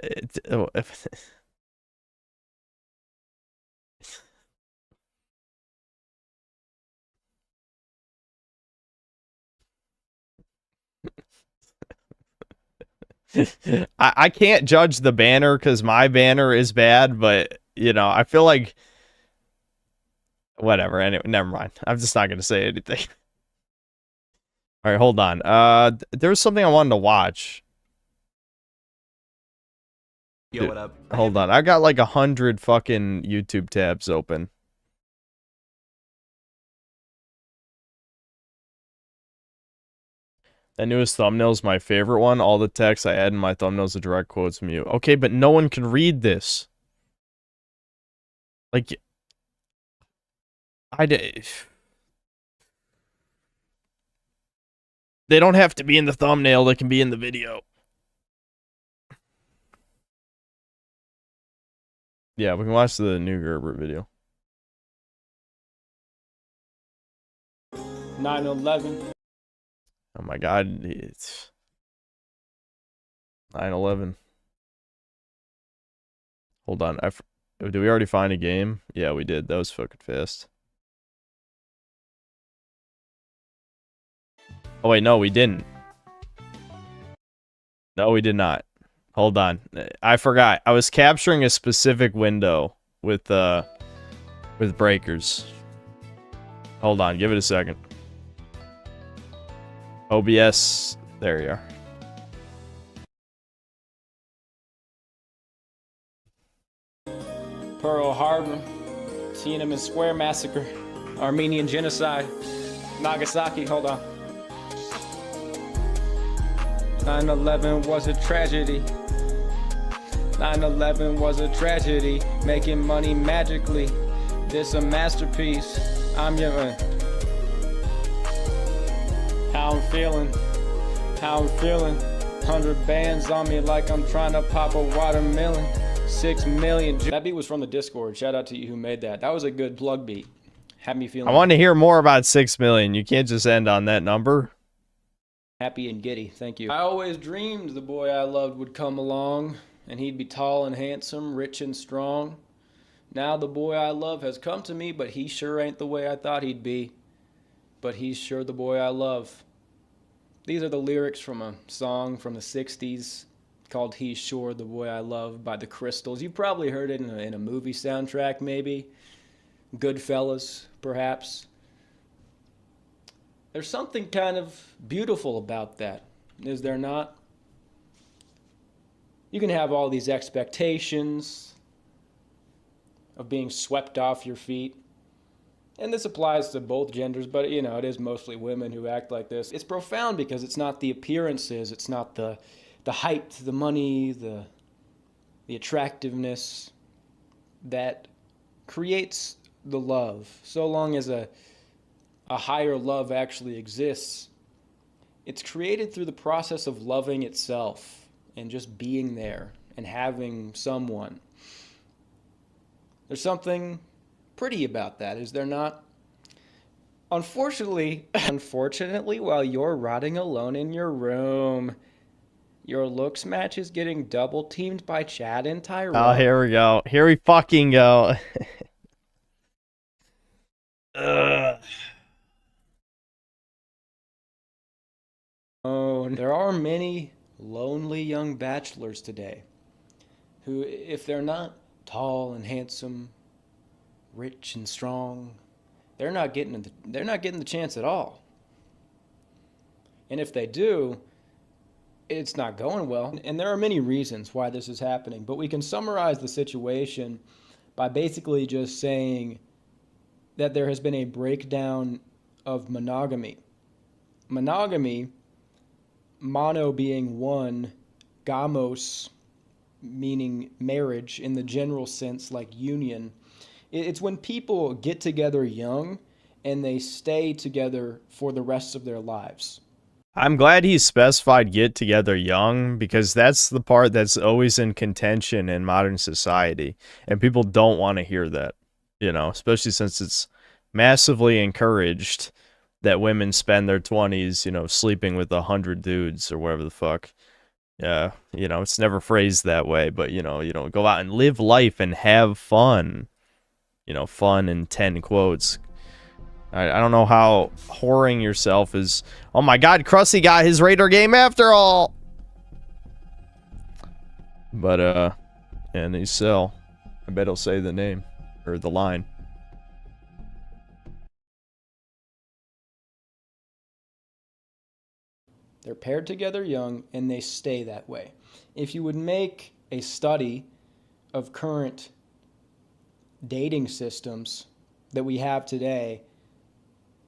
[SPEAKER 1] I can't judge the banner because my banner is bad, but you know, I feel like whatever. Anyway, never mind. I'm just not gonna say anything. All right, hold on. There's something I wanted to watch.
[SPEAKER 8] Yo, what up?
[SPEAKER 1] Hold on. I got like 100 fucking YouTube tabs open. That newest thumbnail is my favorite one. All the text I add in my thumbnails are direct quotes from you. Okay, but no one can read this. Like, they don't have to be in the thumbnail. They can be in the video. Yeah, we can watch the new Gerber video.
[SPEAKER 9] 9/11.
[SPEAKER 1] Oh my god, it's 9/11. Hold on, did we already find a game? Yeah, we did. That was fucking fast. Oh wait, no, we didn't. No, we did not. Hold on. I forgot. I was capturing a specific window with breakers. Hold on, give it a second. OBS. There you are.
[SPEAKER 9] Pearl Harbor, Tiananmen Square massacre, Armenian genocide, Nagasaki. Hold on. 9/11 was a tragedy. 9/11 was a tragedy. Making money magically. This a masterpiece. I'm your. How I'm feeling. How I'm feeling. 100 bands on me like I'm trying to pop a watermelon. 6 million. That beat was from the Discord. Shout out to you who made that. That was a good plug beat. Had me feeling.
[SPEAKER 1] I want to hear more about 6 million. You can't just end on that number.
[SPEAKER 9] Happy and giddy. Thank you. I always dreamed the boy I loved would come along, and he'd be tall and handsome, rich and strong. Now the boy I love has come to me, but he sure ain't the way I thought he'd be. But he's sure the boy I love. These are the lyrics from a song from the 60s called He's Sure the Boy I Love by the Crystals. You probably heard it in a movie soundtrack, maybe. Goodfellas, perhaps. There's something kind of beautiful about that, is there not? You can have all these expectations of being swept off your feet. And this applies to both genders, but you know, it is mostly women who act like this. It's profound because it's not the appearances, it's not the height, the money, the attractiveness that creates the love. So long as a higher love actually exists, It's created through the process of loving itself and just being there and having someone. There's something pretty about that, is there not? Unfortunately, while you're rotting alone in your room, your looks match is getting double teamed by Chad and Tyrone.
[SPEAKER 1] Oh, here we go. Here we fucking go.
[SPEAKER 9] Oh, there are many lonely young bachelors today who, if they're not tall and handsome, rich and strong, they're not getting the chance at all. And if they do, it's not going well. And there are many reasons why this is happening, but we can summarize the situation by basically just saying that there has been a breakdown of monogamy. Monogamy, mono being one, gamos meaning marriage in the general sense, like union. It's when people get together young and they stay together for the rest of their lives.
[SPEAKER 1] I'm glad he specified get together young, because that's the part that's always in contention in modern society. And people don't want to hear that, you know, especially since it's massively encouraged that women spend their 20s, you know, sleeping with 100 dudes or whatever the fuck. Yeah, you know, it's never phrased that way, but, you know, go out and live life and have fun. You know, fun in 10 quotes. I don't know how whoring yourself is. Oh my god, Krusty got his Raider game after all. But, and he's Cell. I bet he'll say the name, or the line.
[SPEAKER 9] They're paired together young, and they stay that way. If you would make a study of current dating systems that we have today,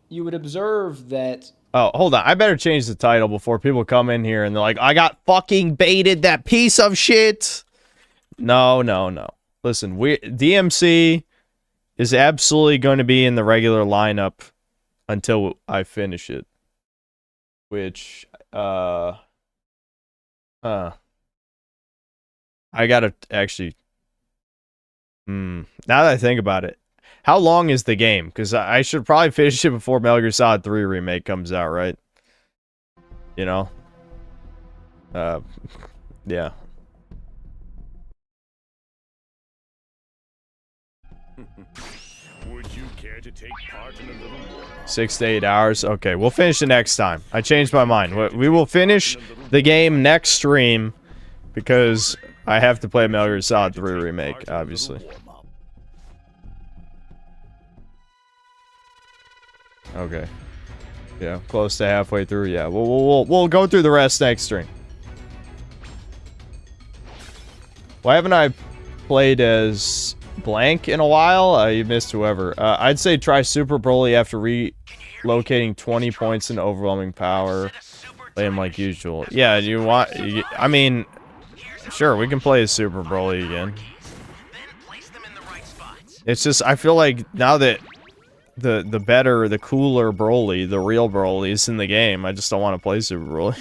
[SPEAKER 9] you would observe that...
[SPEAKER 1] Oh, hold on. I better change the title before people come in here and they're like, I got fucking baited, that piece of shit. No. Listen, DMC is absolutely going to be in the regular lineup until I finish it. Which, I gotta actually... now that I think about it, how long is the game? Because I should probably finish it before Metal Gear Solid 3 Remake comes out, right? You know? Yeah.
[SPEAKER 4] Would you care to take part in a little war?
[SPEAKER 1] 6 to 8 hours. Okay, we'll finish it next time. I changed my mind. We will finish the game next stream because I have to play Metal Gear Solid 3 Remake, obviously. Okay. Yeah, close to halfway through. Yeah, we'll go through the rest next stream. Why haven't I played as Blank in a while? You missed whoever. I'd say try Super Broly after relocating 20 points in overwhelming power. Play him like usual. Yeah, I mean, sure, we can play as Super Broly again. It's just, I feel like now that the better, the cooler Broly, the real Broly is in the game, I just don't want to play Super Broly.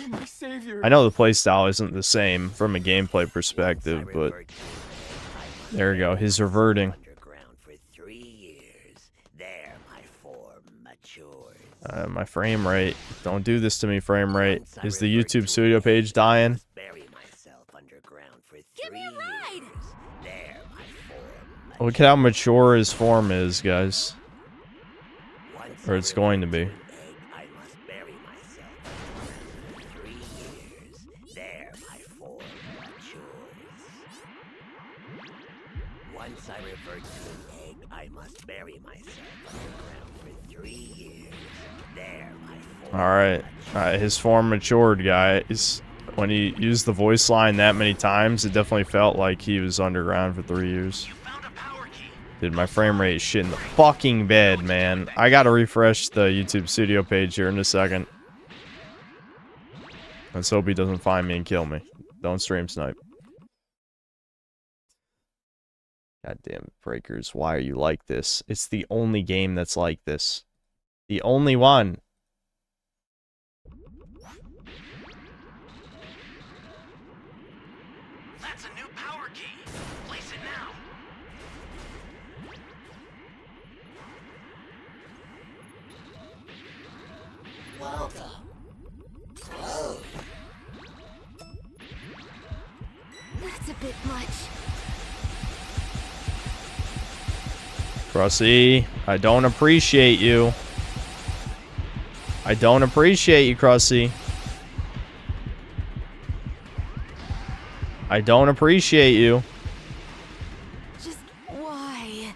[SPEAKER 1] I know the playstyle isn't the same from a gameplay perspective, but there we go. He's reverting. My frame rate. Don't do this to me, frame rate. Is the YouTube studio page dying? Look at how mature his form is, guys. Or it's going to be.
[SPEAKER 6] Once I revert to an egg, I must bury myself underground for 3 years. There, my form.
[SPEAKER 1] Alright, his form matured, guys. When he used the voice line that many times, it definitely felt like he was underground for 3 years. Dude, my frame rate is shit in the fucking bed, man. I gotta refresh the YouTube studio page here in a second. Let's hope he doesn't find me and kill me. Don't stream snipe. God damn it, Breakers. Why are you like this? It's the only game that's like this. The only one.
[SPEAKER 6] Welcome. Close.
[SPEAKER 3] That's a bit much.
[SPEAKER 1] Krusty, I don't appreciate you. I don't appreciate you, Krusty. I don't appreciate you.
[SPEAKER 3] Just why?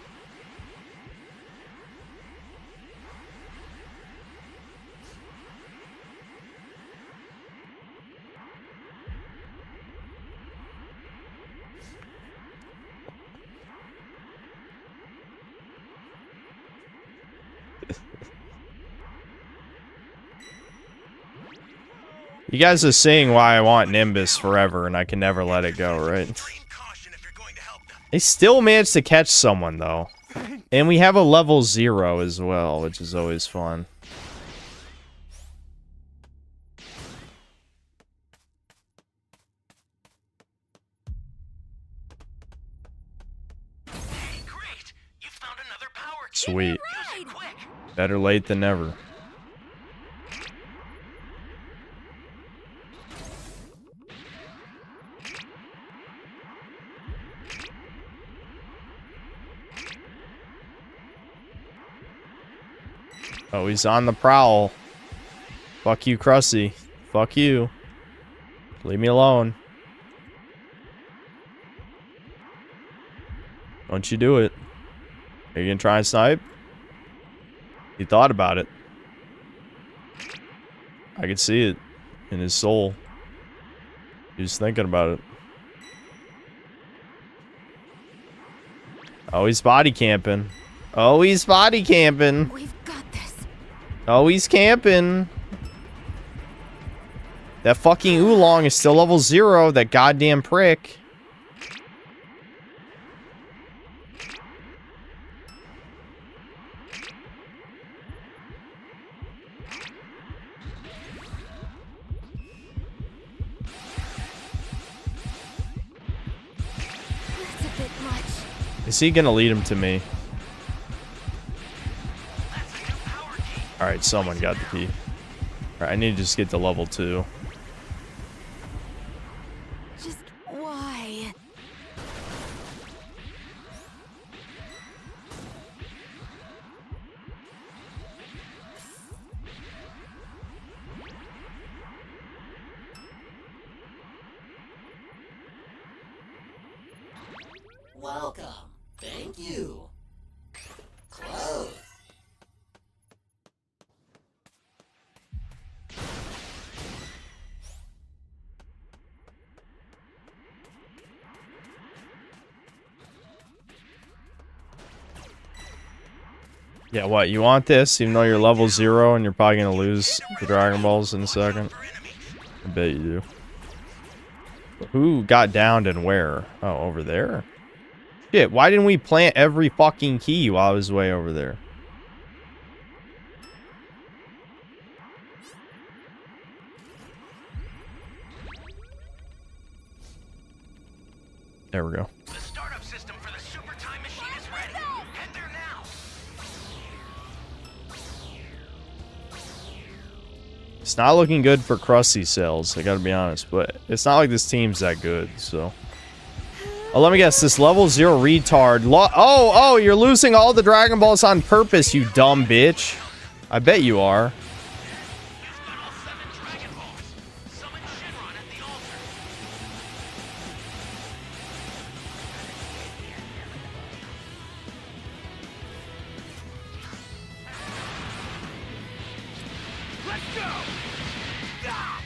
[SPEAKER 1] You guys are seeing why I want Nimbus forever and I can never let it go, right? They still managed to catch someone, though. And we have a level 0 as well, which is always fun. Sweet. Better late than never. Oh, he's on the prowl. Fuck you, Krusty. Fuck you. Leave me alone. Don't you do it. Are you gonna try and snipe? He thought about it. I could see it in his soul. He was thinking about it. Oh, he's body camping. Oh, he's body camping.
[SPEAKER 3] We've got this.
[SPEAKER 1] Oh, he's camping. That fucking oolong is still level 0. That goddamn prick.
[SPEAKER 3] That's a bit much.
[SPEAKER 1] Is he gonna lead him to me? Alright, someone got the key. Alright, I need to just get to level 2.
[SPEAKER 3] Just why?
[SPEAKER 6] Welcome. Thank you. Close.
[SPEAKER 1] Yeah, what? You want this, even though you're level 0 and you're probably gonna lose the Dragon Balls in a second? I bet you do. Who got downed and where? Oh, over there? Shit, why didn't we plant every fucking key while I was way over there? There we go.
[SPEAKER 6] The startup system for the super time machine is ready. Head there now.
[SPEAKER 1] It's not looking good for Krusty sales, I gotta be honest, but it's not like this team's that good, so. Oh, let me guess, this level 0 retard. Oh, you're losing all the Dragon Balls on purpose, you dumb bitch. I bet you are.
[SPEAKER 7] Let's go! Ah!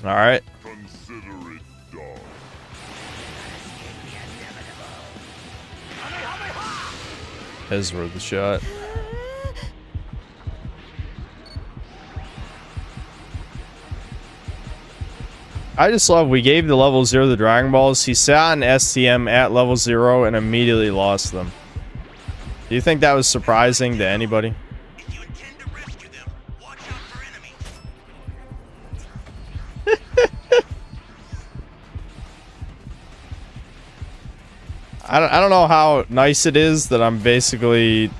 [SPEAKER 1] All right.
[SPEAKER 4] Consider it done.
[SPEAKER 1] That's worth the shot. I just love we gave the level 0 the Dragon Balls. He sat on STM at level 0 and immediately lost them. Do you think that was surprising to anybody?
[SPEAKER 6] If you intend to rescue
[SPEAKER 1] I don't know how nice it is that I'm basically,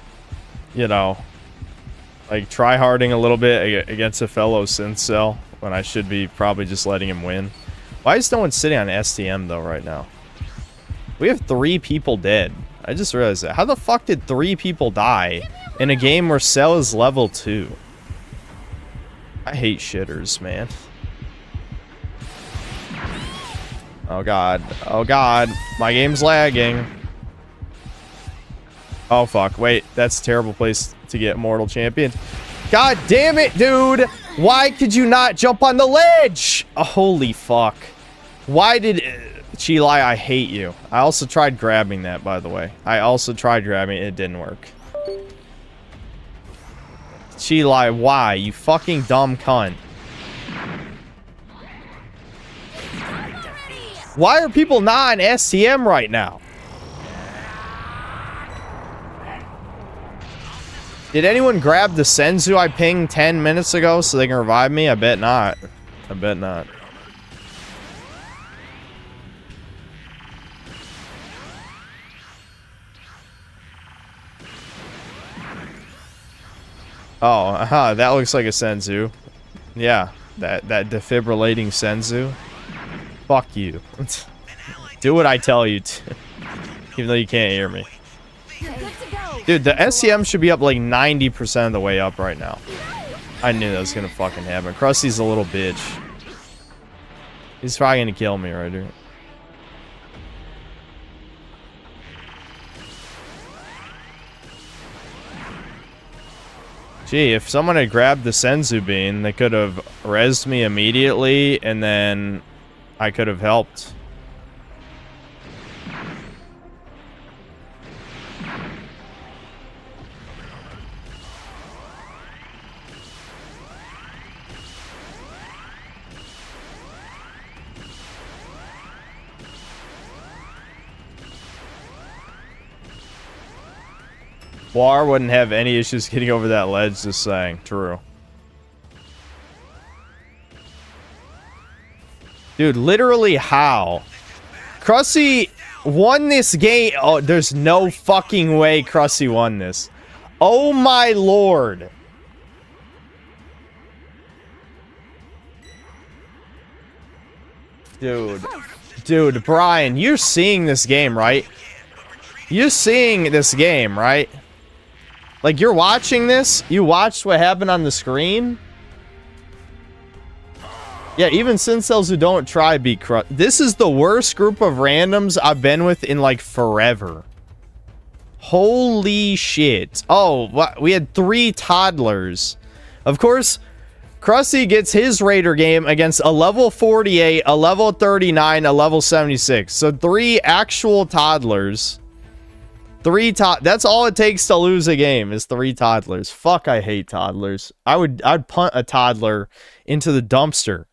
[SPEAKER 1] you know, like try-harding a little bit against a fellow synth cell when I should be probably just letting him win. Why is no one sitting on STM though right now? We have 3 people dead. I just realized that. How the fuck did 3 people die in a game where Cell is level 2? I hate shitters, man. Oh god. Oh god. My game's lagging. Oh fuck. Wait, that's a terrible place to get Mortal Champion. God damn it, dude! Why could you not jump on the ledge? Oh, holy fuck. Why did... Chilai, I hate you. I also tried grabbing that, by the way. I also tried grabbing it. It didn't work. Chilai, why? You fucking dumb cunt. Why are people not on STM right now? Did anyone grab the Senzu I pinged 10 minutes ago so they can revive me? I bet not. I bet not. Oh, that looks like a Senzu. Yeah, that defibrillating Senzu. Fuck you. Do what I tell you to. Even though you can't hear me. Dude, the SCM should be up like 90% of the way up right now. I knew that was gonna fucking happen. Krusty's a little bitch. He's probably gonna kill me right here. Gee, if someone had grabbed the Senzu bean, they could have rezzed me immediately, and then I could have helped. War wouldn't have any issues getting over that ledge, just saying. True. Dude, literally how? Krusty won this game. Oh, there's no fucking way Krusty won this. Oh my lord. Dude, Brian, you're seeing this game, right? You're seeing this game, right? Like, you're watching this? You watched what happened on the screen? Yeah, even Syncells who don't try beat Krusty. This is the worst group of randoms I've been with in, like, forever. Holy shit. Oh, what? We had 3 toddlers. Of course, Krusty gets his Raider game against a level 48, a level 39, a level 76. So 3 actual toddlers. That's all it takes to lose a game is 3 toddlers. Fuck, I hate toddlers. I'd punt a toddler into the dumpster.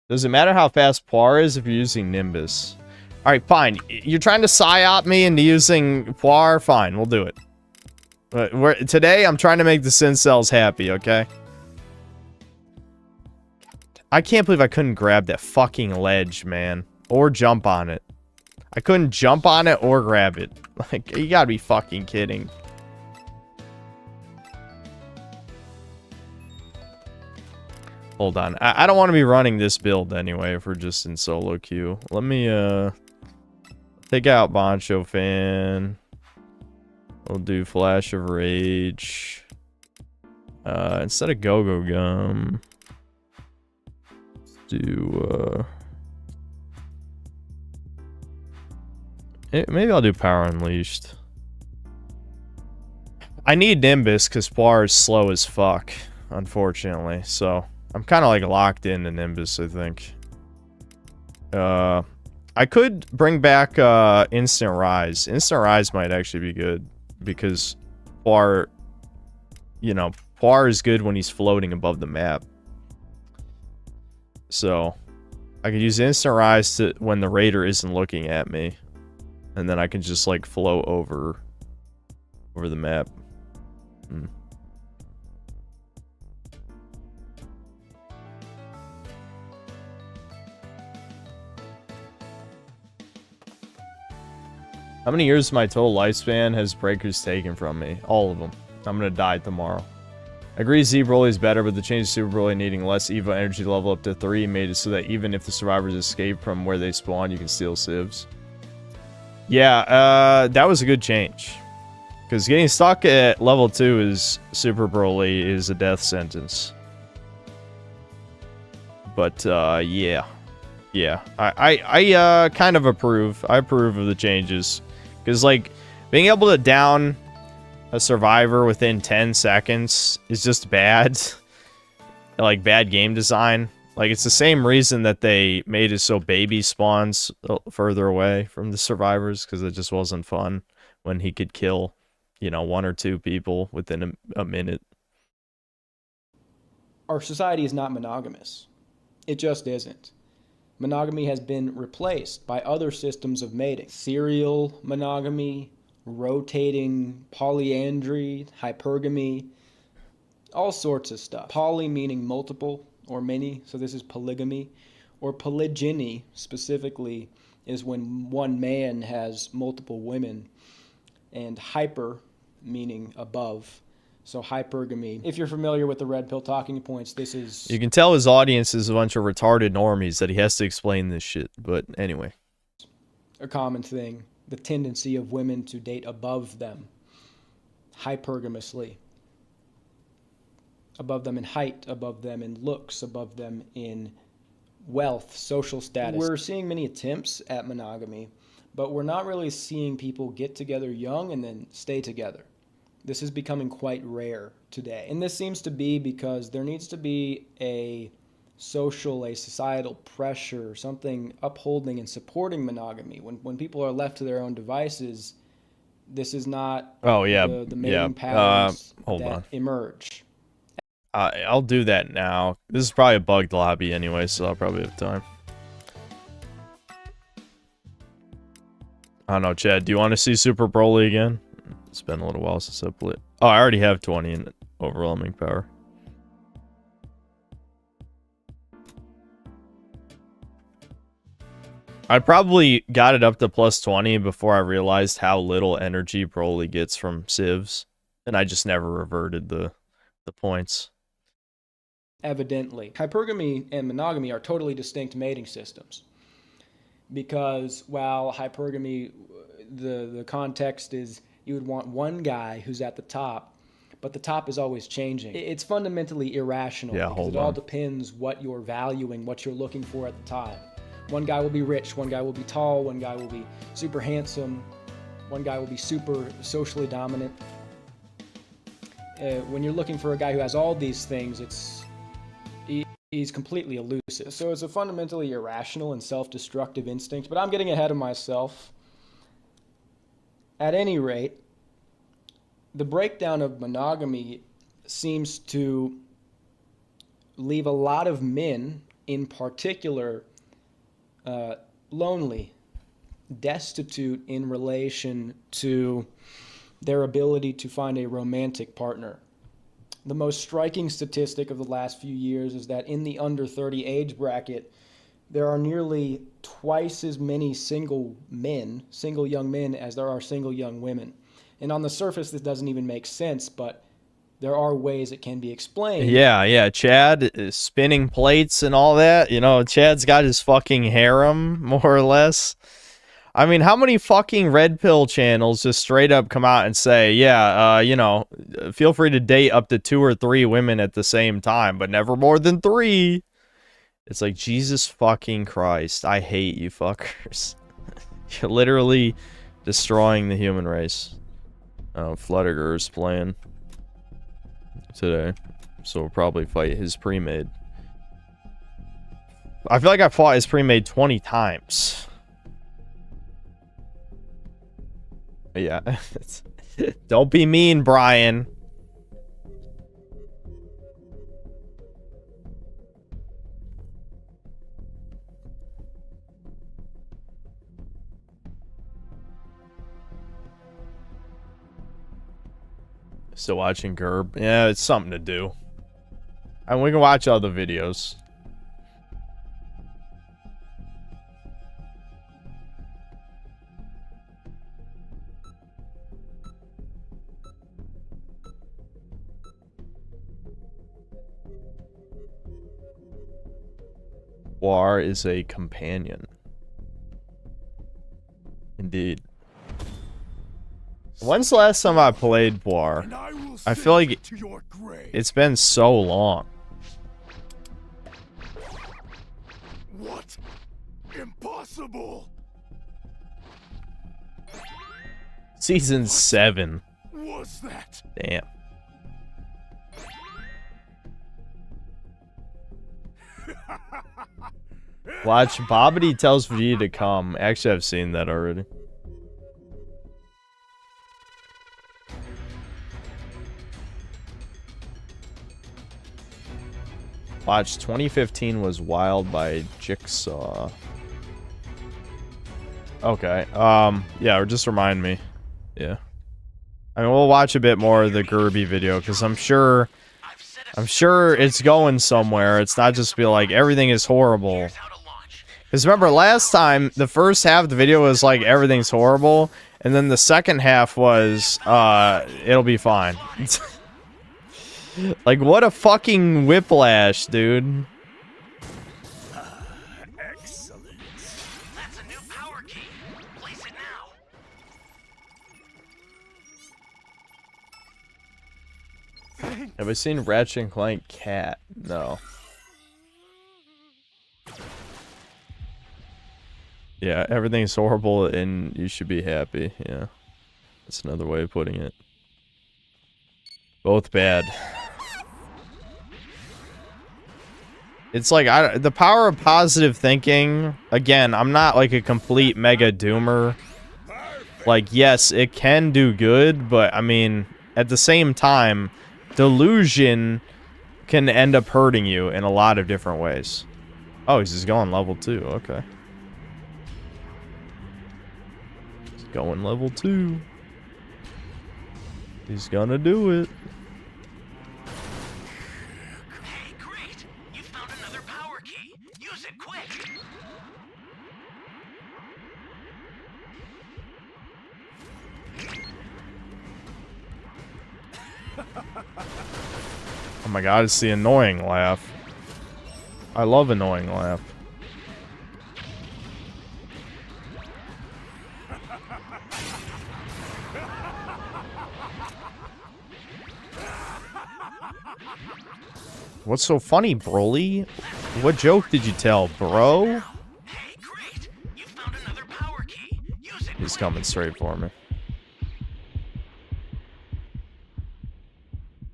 [SPEAKER 1] Does it matter how fast Poir is if you're using Nimbus? Alright, fine. You're trying to psyop me into using Poir? Fine, we'll do it. But today, I'm trying to make the Syncells happy, okay? I can't believe I couldn't grab that fucking ledge, man. Or jump on it. I couldn't jump on it or grab it. Like, you gotta be fucking kidding. Hold on. I don't want to be running this build anyway if we're just in solo queue. Let me, take out Boncho Fan. We'll do Flash of Rage. Instead of Go-Go Gum. Do maybe I'll do Power Unleashed. I need Nimbus because Poir is slow as fuck, unfortunately. So I'm kind of like locked into Nimbus, I think. I could bring back Instant Rise. Instant Rise might actually be good because Poir, you know, Poir is good when he's floating above the map. So, I could use Instant Rise to when the Raider isn't looking at me. And then I can just, like, float over the map. How many years of my total lifespan has Breakers taken from me? All of them. I'm gonna die tomorrow. I agree Z Broly is better, but the change to Super Broly needing less Evo energy level up to 3 made it so that even if the survivors escape from where they spawn, you can steal civs. Yeah, that was a good change. Because getting stuck at level 2 is Super Broly is a death sentence. But, yeah. Yeah, I kind of approve. I approve of the changes. Because, like, being able to down a survivor within 10 seconds is just bad. Like, bad game design. Like, it's the same reason that they made it so baby spawns further away from the survivors. Because it just wasn't fun when he could kill, you know, 1 or 2 people within a minute.
[SPEAKER 9] Our society is not monogamous. It just isn't. Monogamy has been replaced by other systems of mating. Serial monogamy, rotating polyandry, hypergamy, all sorts of stuff. Poly meaning multiple or many, so this is polygamy. Or polygyny specifically is when one man has multiple women. And hyper meaning above. So hypergamy. If you're familiar with the Red Pill talking points, this is...
[SPEAKER 1] You can tell his audience is a bunch of retarded normies that he has to explain this shit. But anyway.
[SPEAKER 9] A common thing. The tendency of women to date above them. Hypergamously. Above them in height, above them in looks, above them in wealth, social status. We're seeing many attempts at monogamy, but we're not really seeing people get together young and then stay together. This is becoming quite rare today. And this seems to be because there needs to be a social, a societal pressure, something upholding and supporting monogamy. When people are left to their own devices, this is not the mating patterns that emerge.
[SPEAKER 1] I'll do that now. This is probably a bugged lobby anyway, so I'll probably have time. I don't know, Chad, do you want to see Super Broly again? It's been a little while since I played. Oh, I already have 20 in overwhelming power. I probably got it up to plus 20 before I realized how little energy Broly gets from civs. And I just never reverted the points.
[SPEAKER 9] Evidently, hypergamy and monogamy are totally distinct mating systems. Because while hypergamy, the context is you would want one guy who's at the top, but the top is always changing. It's fundamentally irrational because it all depends what you're valuing, what you're looking for at the time. One guy will be rich, one guy will be tall, one guy will be super handsome, one guy will be super socially dominant. When you're looking for a guy who has all these things, he's completely elusive. So it's a fundamentally irrational and self-destructive instinct, but I'm getting ahead of myself. At any rate, the breakdown of monogamy seems to leave a lot of men, in particular, lonely, destitute in relation to their ability to find a romantic partner. The most striking statistic of the last few years is that in the under 30 age bracket, there are nearly twice as many single young men, as there are single young women. And on the surface, this doesn't even make sense, but there are ways it can be explained.
[SPEAKER 1] Yeah, Chad is spinning plates and all that. You know, Chad's got his fucking harem, more or less. I mean, how many fucking red pill channels just straight up come out and say, yeah, you know, feel free to date up to 2 or 3 women at the same time, but never more than 3. It's like, Jesus fucking Christ. I hate you fuckers. You're literally destroying the human race. Oh, Flutterger's playing today, so we'll probably fight his pre-made. I feel like I fought his pre-made 20 times. Yeah. Don't be mean, Brian. Still watching Gerb? Yeah, it's something to do. And we can watch other videos. War is a companion. Indeed. When's the last time I played War? I feel like it's been so long.
[SPEAKER 4] What? Impossible!
[SPEAKER 1] Season 7.
[SPEAKER 4] Was that?
[SPEAKER 1] Damn. Watch, Bobbity tells Vegeta to come. Actually, I've seen that already. Watch, 2015 was Wild by Jigsaw. Okay, yeah, or just remind me. Yeah. I mean, we'll watch a bit more of the Gerby video, because I'm sure it's going somewhere. It's not just be like, everything is horrible. Because remember, last time, the first half of the video was like, everything's horrible, and then the second half was, it'll be fine. Like, what a fucking whiplash, dude.
[SPEAKER 6] Excellent. That's a new power key. Place it now.
[SPEAKER 1] Have I seen Ratchet and Clank Cat? No. Yeah, everything's horrible and you should be happy. Yeah. That's another way of putting it. Both bad. It's like, the power of positive thinking, again, I'm not like a complete mega doomer. Like, yes, it can do good, but I mean, at the same time, delusion can end up hurting you in a lot of different ways. Oh, he's just going level 2, okay. He's going level 2. He's gonna do it.
[SPEAKER 6] Hey, great! You found another power key. Use it quick.
[SPEAKER 1] Oh my god, it's the annoying laugh. I love annoying laugh. What's so funny, Broly? What joke did you tell, bro?
[SPEAKER 6] Hey, great! You found another power key. Use it.
[SPEAKER 1] He's coming straight for me.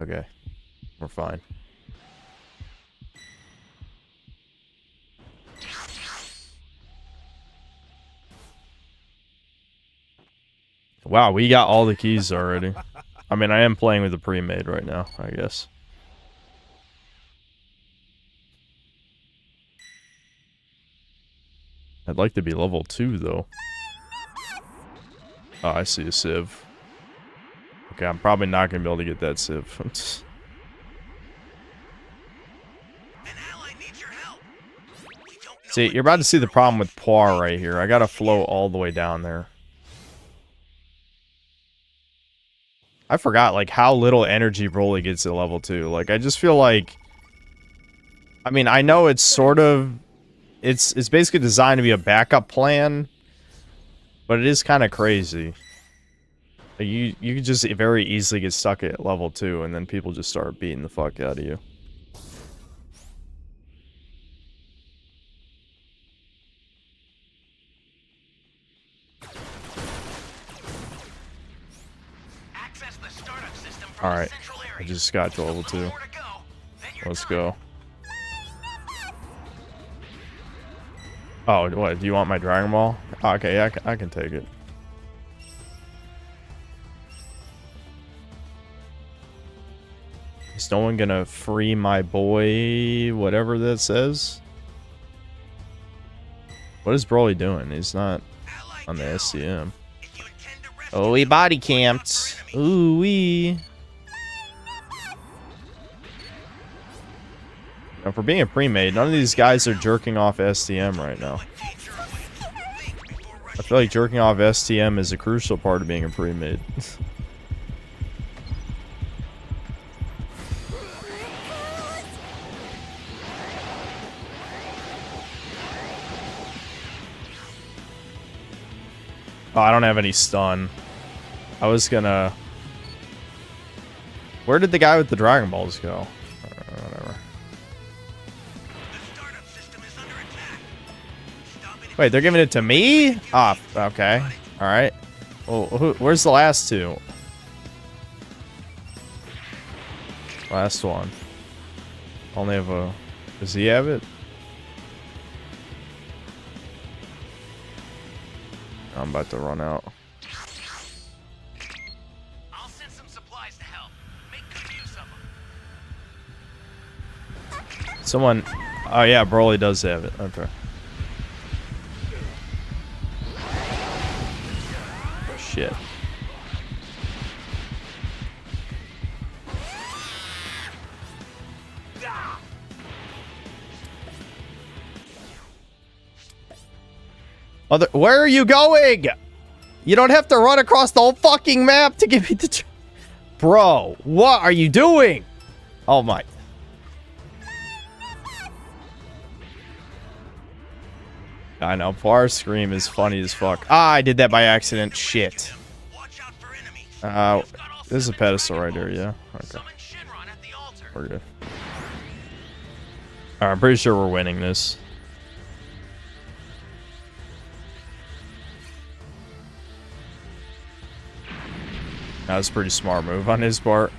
[SPEAKER 1] Okay. We're fine. Wow, we got all the keys already. I mean, I am playing with the pre-made right now, I guess. I'd like to be level 2, though. Oh, I see a sieve. Okay, I'm probably not going to be able to get that sieve. See, you're about to see the problem with Poir right here. I got to flow all the way down there. I forgot, like, how little energy Broly gets at level 2. Like, I just feel like... I mean, I know it's sort of... It's basically designed to be a backup plan, but it is kind of crazy. Like, you could just very easily get stuck at level 2, and then people just start beating the fuck out of you. Alright, I just got to level 2. Let's go. Oh, what? Do you want my Dragon Ball? Oh, okay, yeah, I can take it. Is no one gonna free my boy, whatever that says? What is Broly doing? He's not on the SCM. Oh, he body camped. Ooh wee. Now, for being a pre-made, none of these guys are jerking off STM right now. I feel like jerking off STM is a crucial part of being a pre-made. Oh, I don't have any stun. I was gonna... Where did the guy with the Dragon Balls go? Whatever. Wait, they're giving it to me? Ah, okay. Alright. Oh, where's the last two? Last one. Only have a... Does he have it? I'm about to run out.
[SPEAKER 6] I'll send some supplies to help. Make good use of them.
[SPEAKER 1] Someone... Oh yeah, Broly does have it. Okay. Shit. Where are you going? You don't have to run across the whole fucking map to give me the... Bro, what are you doing? Oh my... I know, Par's scream is funny as fuck. Ah, I did that by accident. Shit. There's a pedestal right there, yeah? Okay. We're good. Alright, I'm pretty sure we're winning this. That was a pretty smart move on his part.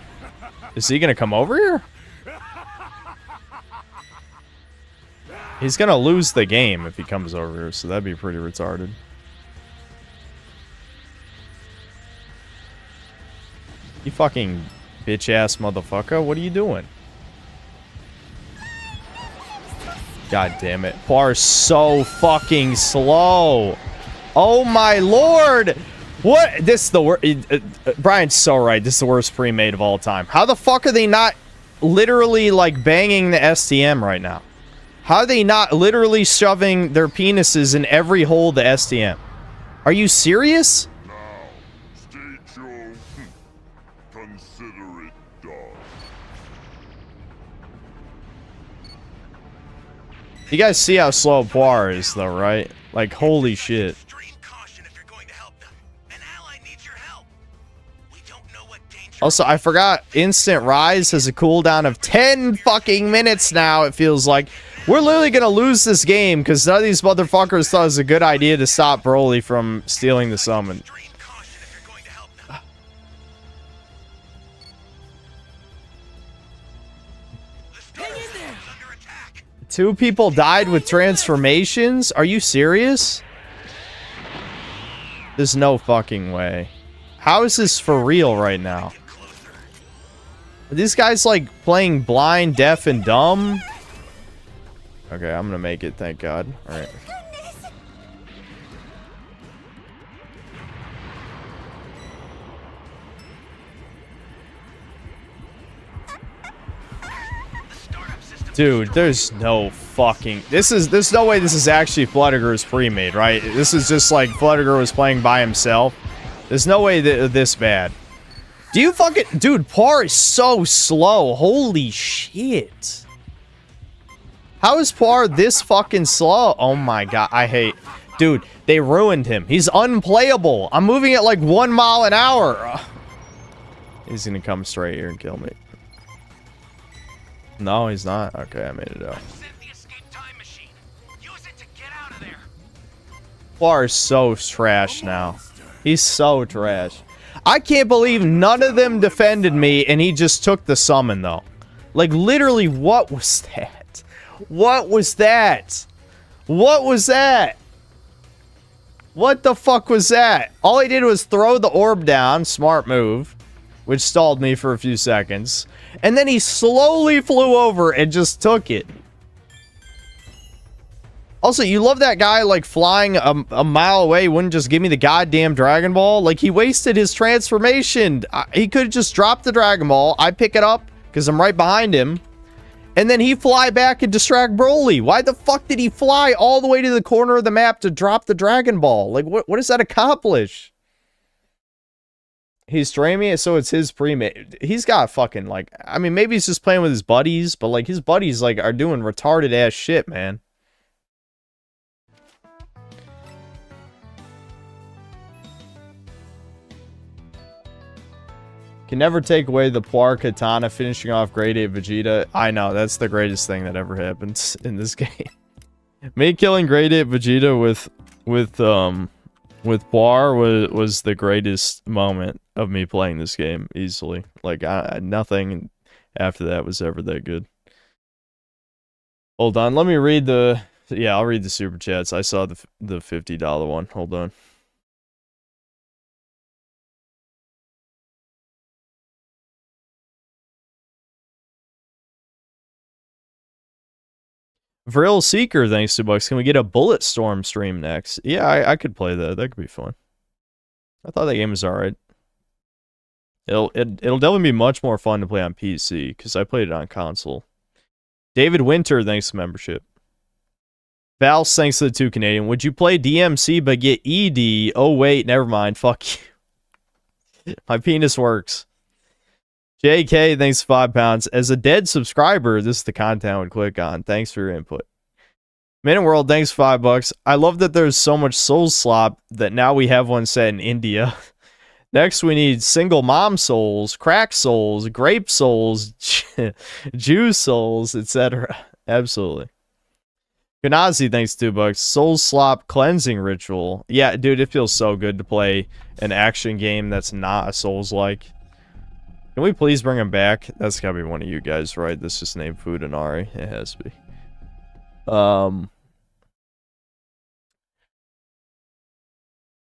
[SPEAKER 1] Is he gonna come over here? He's gonna lose the game if he comes over here, so that'd be pretty retarded. You fucking bitch-ass motherfucker, what are you doing? God damn it. Par's so fucking slow. Oh my lord! What? This is the worst. Brian's so right. This is the worst pre-made of all time. How the fuck are they not literally, like, banging the STM right now? How are they not literally shoving their penises in every hole of the STM? Are you serious?
[SPEAKER 8] Now, state your consider it done.
[SPEAKER 1] You guys see how slow Poir is, though, right? Like, holy shit. Also, I forgot Instant Rise has a cooldown of 10 fucking minutes now, it feels like. We're literally gonna lose this game because none of these motherfuckers thought it was a good idea to stop Broly from stealing the summon. Two people died with transformations? Are you serious? There's no fucking way. How is this for real right now? Are these guys like playing blind, deaf, and dumb? Okay, I'm gonna make it, thank God. Alright. Dude, there's no fucking... There's no way this is actually Fluttiger's pre-made, right? This is just like Fluttiger was playing by himself. There's no way this bad. Do you fucking... Dude, Par is so slow. Holy shit. How is Par this fucking slow? Oh my god, I hate... Dude, they ruined him. He's unplayable. I'm moving at like 1 mile an hour. He's gonna come straight here and kill me. No, he's not. Okay, I made it out. Par is so trash now. He's so trash. I can't believe none of them defended me and he just took the summon, though. Like, literally, what was that? What was that? What was that? What the fuck was that? All he did was throw the orb down, smart move, which stalled me for a few seconds. And then he slowly flew over and just took it. Also, you love that guy, like, flying a mile away, wouldn't just give me the goddamn Dragon Ball? Like, he wasted his transformation. He could have just dropped the Dragon Ball. I pick it up, because I'm right behind him. And then he fly back and distract Broly. Why the fuck did he fly all the way to the corner of the map to drop the Dragon Ball? Like, what does that accomplish? He's streaming it, so it's his pre-made. He's got fucking, like... I mean, maybe he's just playing with his buddies, but, like, his buddies, like, are doing retarded-ass shit, man. Can never take away the Poir Katana finishing off grade 8 Vegeta. I know, that's the greatest thing that ever happened in this game. Me killing grade 8 Vegeta with Poir was the greatest moment of me playing this game, easily. Like, nothing after that was ever that good. Hold on, let me read the... Yeah, I'll read the super chats. I saw the $50 one. Hold on. Vril Seeker, thanks to Bucks. Can we get a Bullet Storm stream next? Yeah, I could play that. That could be fun. I thought that game was alright. It'll definitely be much more fun to play on PC, because I played it on console. David Winter, thanks to membership. Val's, thanks to the 2 Canadian. Would you play DMC but get ED? Oh wait, never mind. Fuck you. My penis works. JK, thanks for £5. As a dead subscriber, this is the content I would click on. Thanks for your input. Minute World, thanks for $5. I love that there's so much soul slop that now we have one set in India. Next, we need single mom souls, crack souls, grape souls, Jew souls, etc. Absolutely. Ganazi, thanks $2. Soul slop cleansing ritual. Yeah, dude, it feels so good to play an action game that's not a Souls-like. Can we please bring him back? That's gotta be one of you guys, right? This just named Fudanari. It has to be.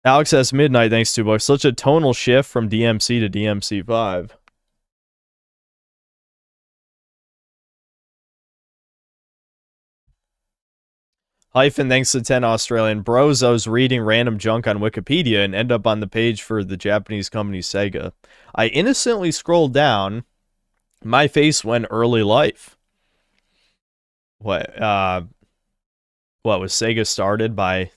[SPEAKER 1] Alex S. Midnight, thanks $2. Such a tonal shift from DMC to DMC5. Hyphen, thanks to 10 Australian. Bros, I was reading random junk on Wikipedia and end up on the page for the Japanese company Sega. I innocently scrolled down. My face went early life. What was Sega started by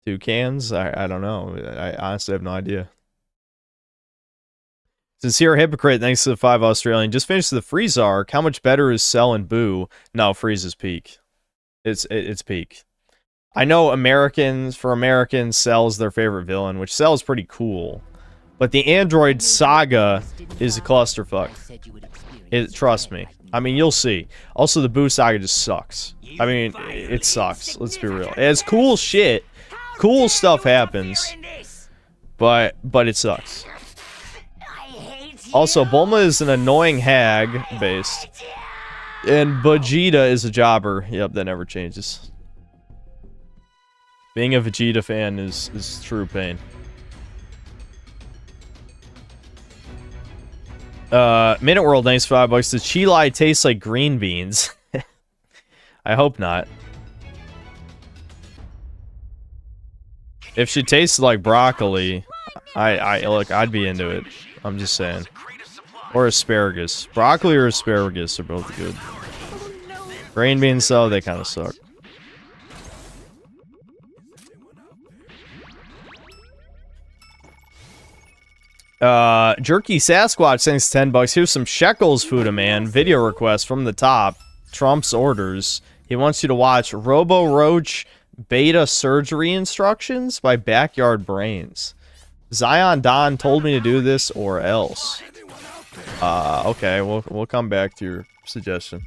[SPEAKER 1] toucans? I don't know. I honestly have no idea. Sincere Hypocrite, thanks to the 5 Australian. Just finished the Frieza arc. How much better is Cell and Boo? No, Frieza's peak. It's peak. I know Americans, Cell's their favorite villain, which Cell's pretty cool. But the Android saga is a clusterfuck. Trust me. I mean, you'll see. Also, the Boo saga just sucks. I mean, it sucks. Let's be real. It has cool shit. Cool stuff happens. But it sucks. Also, Bulma is an annoying hag based. And Vegeta is a jobber. Yep, that never changes. Being a Vegeta fan is true pain. Minute World, thanks for $5. Does Chilai taste like green beans? I hope not. If she tasted like broccoli, look, I'd be into it. I'm just saying. Or asparagus. Broccoli or asparagus are both good. Green beans, though, they kind of suck. Jerky Sasquatch, thanks $10. Here's some shekels, Fuda Man. Video request from the top. Trump's orders. He wants you to watch Robo Roach beta surgery instructions by Backyard Brains. Zion Don told me to do this or else. Okay, we'll come back to your suggestion.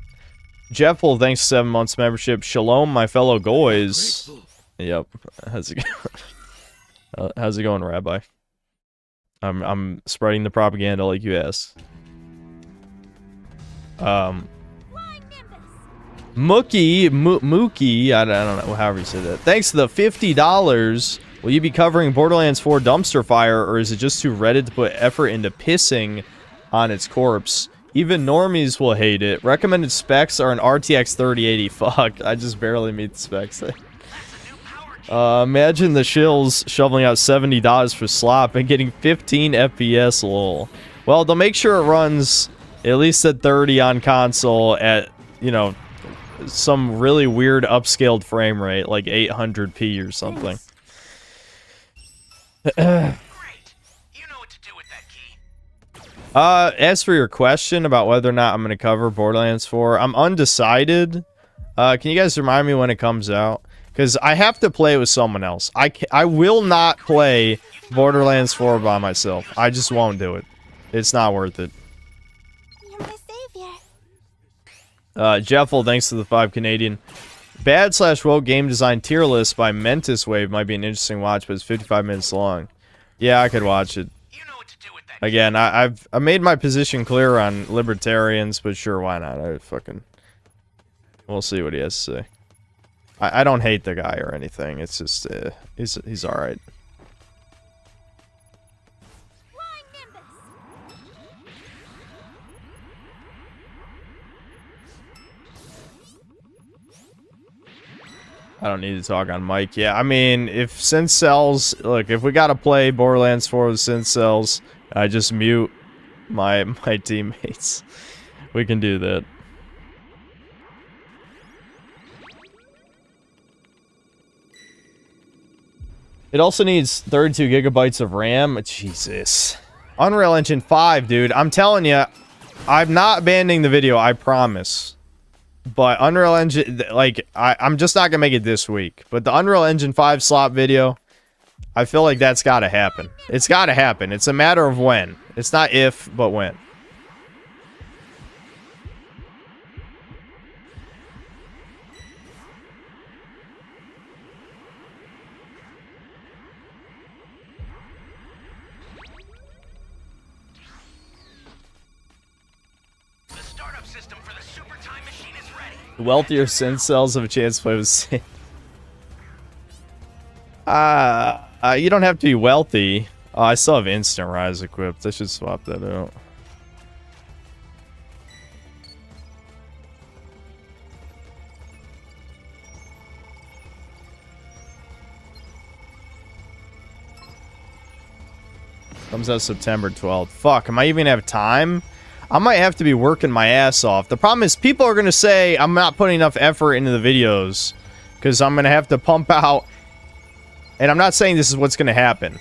[SPEAKER 1] Jeffel, thanks for 7 months membership. Shalom, my fellow goys. Yep. How's it going? How's it going, Rabbi? I'm spreading the propaganda like you asked. Mookie, I don't know, however you say that. Thanks to the $50. Will you be covering Borderlands 4 dumpster fire, or is it just too Reddit to put effort into pissing on its corpse? Even normies will hate it. Recommended specs are an RTX 3080. Fuck, I just barely meet the specs. Imagine the shills shoveling out $70 for slop and getting 15 FPS, lol. Well, they'll make sure it runs at least at 30 on console at, you know, some really weird upscaled frame rate, like 800p or something. As for your question about whether or not I'm going to cover Borderlands 4, I'm undecided. Can you guys remind me when it comes out? Because I have to play it with someone else. I will not play Borderlands 4 by myself. I just won't do it. It's not worth it.
[SPEAKER 10] You're my savior.
[SPEAKER 1] Jeffel, thanks to the 5 Canadian. Bad/woke game design tier list by Mentis Wave might be an interesting watch, but it's 55 minutes long. Yeah, I could watch it. Again, I made my position clear on libertarians, but sure, why not? We'll see what he has to say. I don't hate the guy or anything. It's just he's all right. I don't need to talk on mic. Yeah, I mean, if synth cells, look, if we gotta play Borderlands 4 with synth cells, I just mute my teammates. We can do that. It also needs 32 gigabytes of RAM. Jesus. Unreal Engine 5, dude. I'm telling you, I'm not abandoning the video, I promise. But Unreal Engine, like, I'm just not gonna make it this week. But the Unreal Engine 5 slot video, I feel like that's gotta happen. It's gotta happen. It's a matter of when. It's not if, but when. Wealthier synth cells have a chance to play with synth. You don't have to be wealthy. I still have instant rise equipped. I should swap that out. Comes out September 12th. Fuck, am I even have time? I might have to be working my ass off. The problem is people are going to say I'm not putting enough effort into the videos because I'm going to have to pump out. And I'm not saying this is what's going to happen.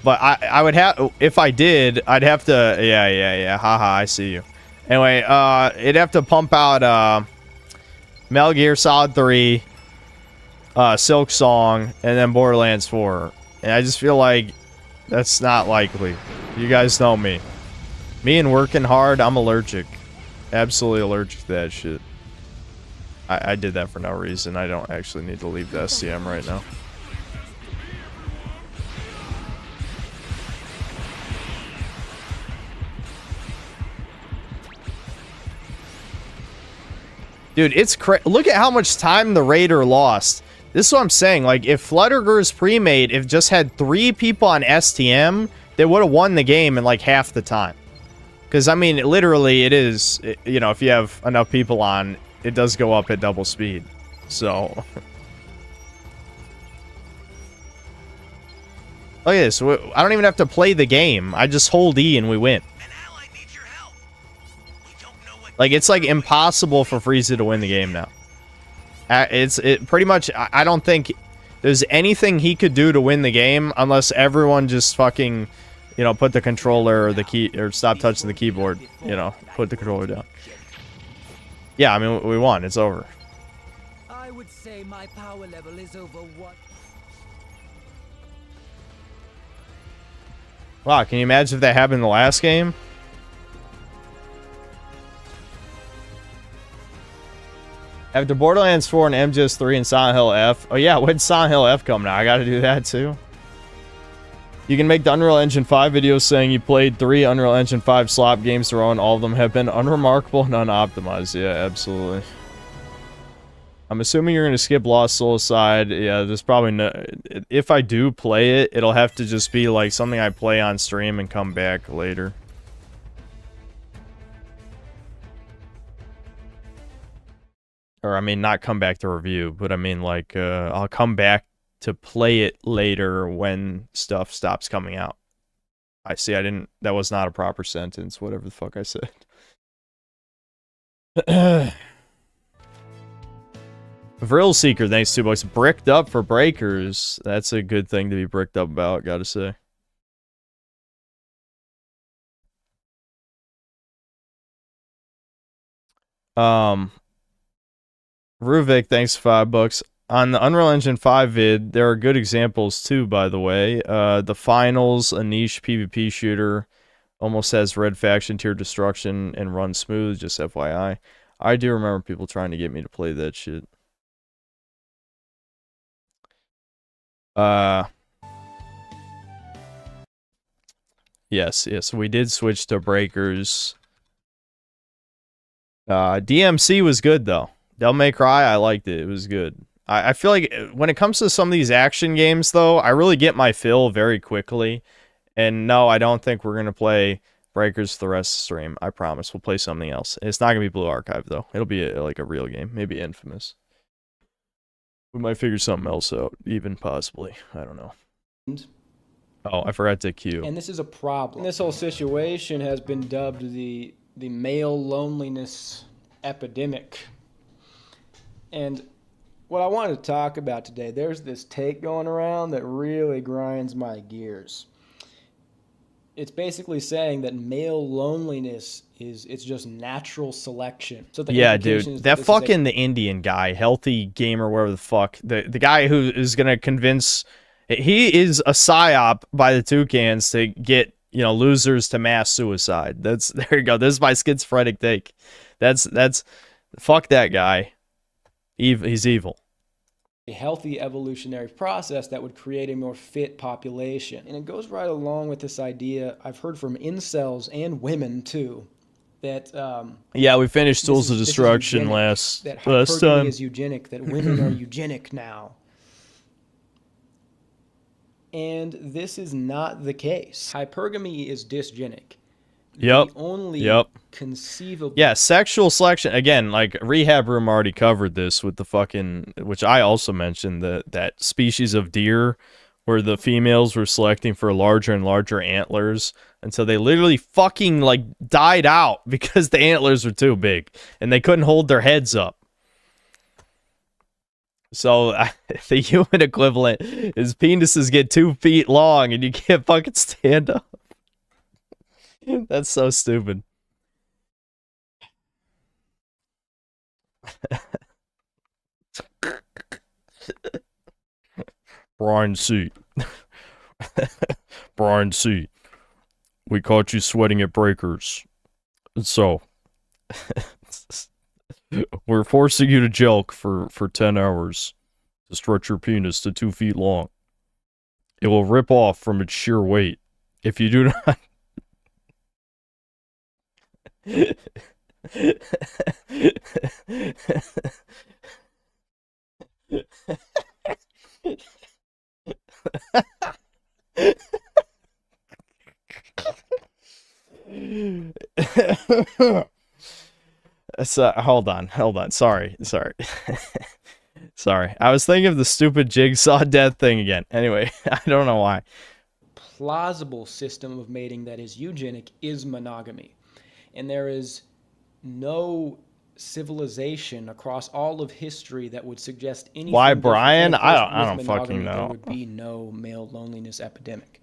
[SPEAKER 1] But I would have, if I did, I'd have to, yeah. Haha, I see you. Anyway, it'd have to pump out Metal Gear Solid 3, Silk Song, and then Borderlands 4. And I just feel like that's not likely. You guys know me. Me and working hard, I'm allergic. Absolutely allergic to that shit. I did that for no reason. I don't actually need to leave the SCM right now. Dude, it's look at how much time the Raider lost. This is what I'm saying. Like, if Flutterger's pre-made, if just had 3 people on STM, they would have won the game in like half the time. Because, I mean, literally, it is, you know, if you have enough people on, it does go up at double speed. So. Look at this. I don't even have to play the game. I just hold E and we win. Like, it's, like, impossible for Frieza to win the game now. It's pretty much, I don't think there's anything he could do to win the game unless everyone just fucking... You know, put the controller or the key, or stop touching the keyboard. You know, put the controller down. Yeah, I mean, we won. It's over.
[SPEAKER 11] I would say my power level is over what?
[SPEAKER 1] Wow, can you imagine if that happened in the last game? After Borderlands 4 and MGS3 and Silent Hill F. Oh yeah, when's Silent Hill F come now? I gotta do that too. You can make the Unreal Engine 5 videos saying you played 3 Unreal Engine 5 slop games through and all of them have been unremarkable and unoptimized. Yeah, absolutely. I'm assuming you're going to skip Lost Soul side. Yeah, there's probably no... If I do play it, it'll have to just be like something I play on stream and come back later. Or, I mean, not come back to review, but I mean, like, I'll come back to play it later when stuff stops coming out. I see, I didn't... That was not a proper sentence, whatever the fuck I said. Vril Seeker, thanks $2. Bricked up for breakers. That's a good thing to be bricked up about, gotta say. Ruvik, thanks $5. On the Unreal Engine 5 vid, there are good examples too, by the way. The Finals, a niche PvP shooter. Almost says red faction tier destruction and run smooth, just FYI. I do remember people trying to get me to play that shit. Yes, we did switch to breakers. DMC was good though. Devil May Cry, I liked it. It was good. I feel like when it comes to some of these action games though, I really get my fill very quickly. And no, I don't think we're gonna play breakers for the rest of the stream. I promise. We'll play something else. It's not gonna be Blue Archive though. It'll be like a real game, maybe Infamous. We might figure something else out, even possibly. I don't know. Oh, I forgot to queue.
[SPEAKER 9] And this is a problem. This whole situation has been dubbed the male loneliness epidemic. And what I wanted to talk about today, there's this take going around that really grinds my gears. It's basically saying that male loneliness it's just natural selection. So the
[SPEAKER 1] yeah, dude, that fucking the Indian guy, healthy gamer, whatever the fuck, the guy who is gonna convince, he is a psyop by the Toucans to get, you know, losers to mass suicide. That's, there you go. This is my schizophrenic take. That's fuck that guy. He's evil.
[SPEAKER 9] A healthy evolutionary process that would create a more fit population. And it goes right along with this idea I've heard from incels and women too, that
[SPEAKER 1] yeah, we finished Tools of Destruction last
[SPEAKER 9] time. Is eugenic, that women are eugenic now. And this is not the case. Hypergamy is dysgenic.
[SPEAKER 1] Yep.
[SPEAKER 9] The only conceivable.
[SPEAKER 1] Yeah, sexual selection. Again, like Rehab Room already covered this with the fucking, which I also mentioned, that species of deer where the females were selecting for larger and larger antlers until they literally fucking like died out because the antlers were too big and they couldn't hold their heads up. So the human equivalent is penises get 2 feet long and you can't fucking stand up. That's so stupid. Brian C. Brian C. We caught you sweating at breakers. So we're forcing you to jelk for 10 hours to stretch your penis to 2 feet long. It will rip off from its sheer weight. If you do not... Hold on. Sorry. Sorry. I was thinking of the stupid jigsaw death thing again. Anyway, I don't know why.
[SPEAKER 9] Plausible system of mating that is eugenic is monogamy. And there is no civilization across all of history that would suggest anything.
[SPEAKER 1] Why, Brian? I don't fucking know.
[SPEAKER 9] There would be no male loneliness epidemic.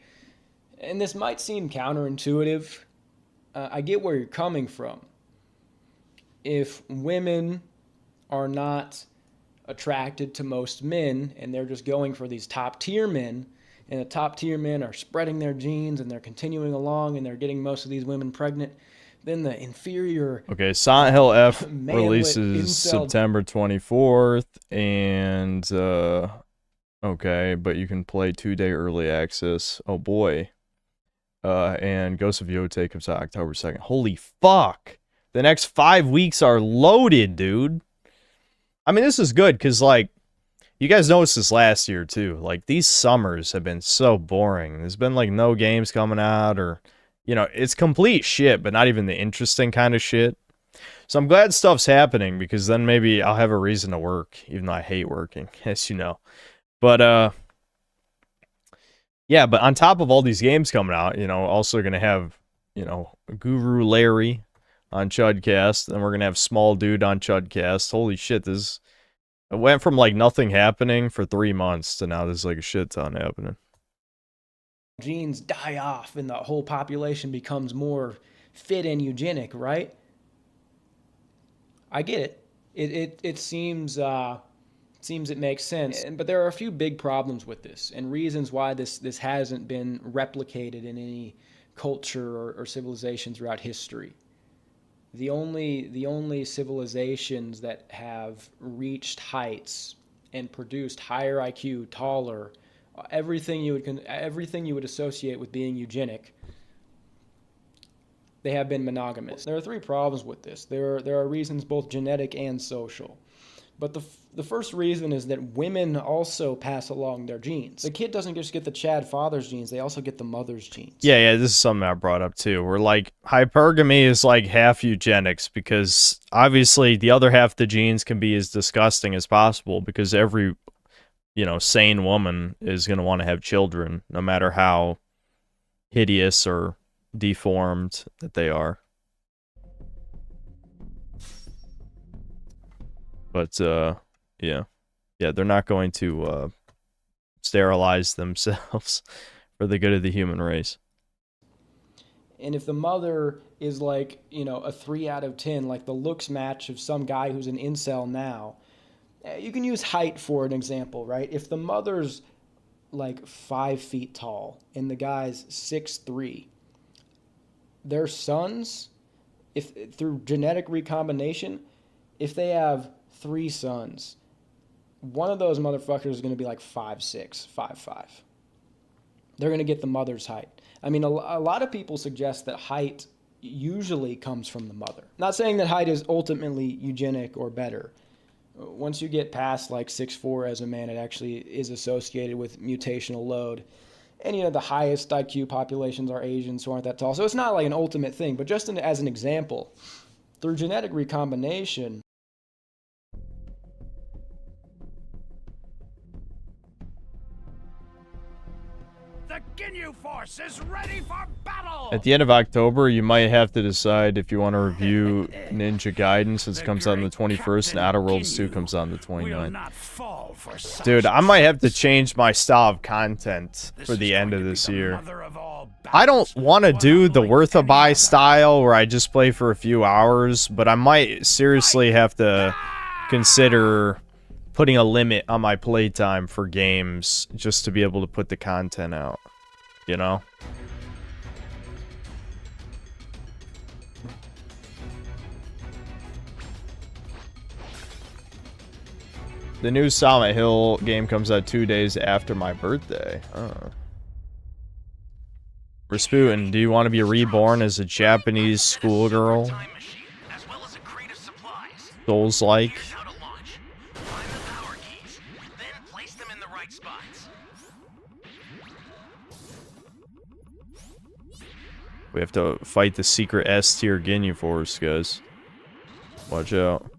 [SPEAKER 9] And this might seem counterintuitive. I get where you're coming from. If women are not attracted to most men and they're just going for these top tier men, and the top tier men are spreading their genes and they're continuing along and they're getting most of these women pregnant, then the inferior...
[SPEAKER 1] Okay, Silent Hill F releases September 24th, and, okay, but you can play 2-day early access. Oh, boy. And Ghost of Yotei comes out October 2nd. Holy fuck! The next 5 weeks are loaded, dude. I mean, this is good, because, like, you guys noticed this last year, too. Like, these summers have been so boring. There's been, like, no games coming out, or... You know, it's complete shit, but not even the interesting kind of shit. So I'm glad stuff's happening, because then maybe I'll have a reason to work, even though I hate working, as you know. But, yeah, but on top of all these games coming out, you know, also going to have, you know, Guru Larry on Chudcast, and we're going to have Small Dude on Chudcast. Holy shit, it went from, like, nothing happening for 3 months to now there's, like, a shit ton happening.
[SPEAKER 9] Genes die off and the whole population becomes more fit and eugenic, right? I get it. It seems it makes sense. But there are a few big problems with this and reasons why this hasn't been replicated in any culture or civilization throughout history. The only civilizations that have reached heights and produced higher IQ, taller, everything you would associate with being eugenic, they have been monogamous. There are three problems with this. There are reasons both genetic and social. But the first reason is that women also pass along their genes. The kid doesn't just get the Chad father's genes, they also get the mother's genes.
[SPEAKER 1] Yeah, this is something I brought up too. Where like hypergamy is like half eugenics, because obviously the other half of the genes can be as disgusting as possible, because every, sane woman is going to want to have children, no matter how hideous or deformed that they are. But, yeah, they're not going to sterilize themselves for the good of the human race.
[SPEAKER 9] And if the mother is like, a 3 out of 10, like the looks match of some guy who's an incel now, you can use height for an example, right? If the mother's like 5 feet tall and the guy's 6'3", their sons, if through genetic recombination, if they have 3 sons, one of those motherfuckers is going to be like 5'6", 5'5". They're going to get the mother's height. I mean, a lot of people suggest that height usually comes from the mother. Not saying that height is ultimately eugenic or better. Once you get past like 6'4" as a man, it actually is associated with mutational load. And the highest IQ populations are Asians who aren't that tall. So it's not like an ultimate thing, but just as an example, through genetic recombination,
[SPEAKER 7] the Ginyu Force is ready for battle!
[SPEAKER 1] At the end of October, you might have to decide if you want to review Ninja Gaiden, since it comes out on the 21st, and Outer Worlds 2 comes out on the 29th. Dude, I might have to change my style of content for the end of this year. I don't want to do the worth a buy style where I just play for a few hours, but I might seriously have to consider putting a limit on my playtime for games just to be able to put the content out, The new Silent Hill game comes out 2 days after my birthday. Oh. Rasputin, do you want to be reborn as a Japanese schoolgirl? Souls-like? We have to fight the secret S-tier Ginyu Force, guys. Watch out.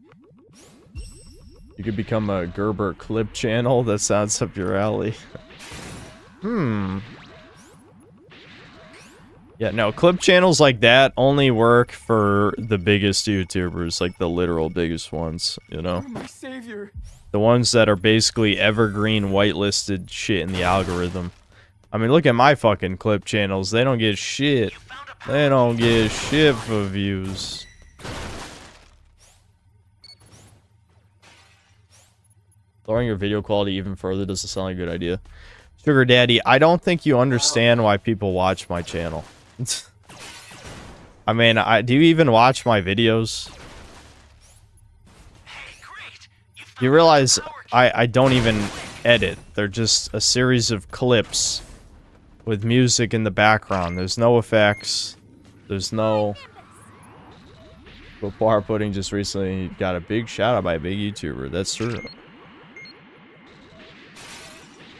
[SPEAKER 1] You could become a Gerber clip channel. That sounds up your alley. Yeah, no, clip channels like that only work for the biggest YouTubers, like the literal biggest ones,
[SPEAKER 7] My savior.
[SPEAKER 1] The ones that are basically evergreen whitelisted shit in the algorithm. I mean, look at my fucking clip channels. They don't get shit. They don't get shit for views. Lowering your video quality even further doesn't sound like a good idea. Sugar Daddy, I don't think you understand why people watch my channel. I mean, do you even watch my videos? You realize I don't even edit. They're just a series of clips with music in the background. There's no effects. There's no... Bar Pudding just recently got a big shout out by a big YouTuber. That's true.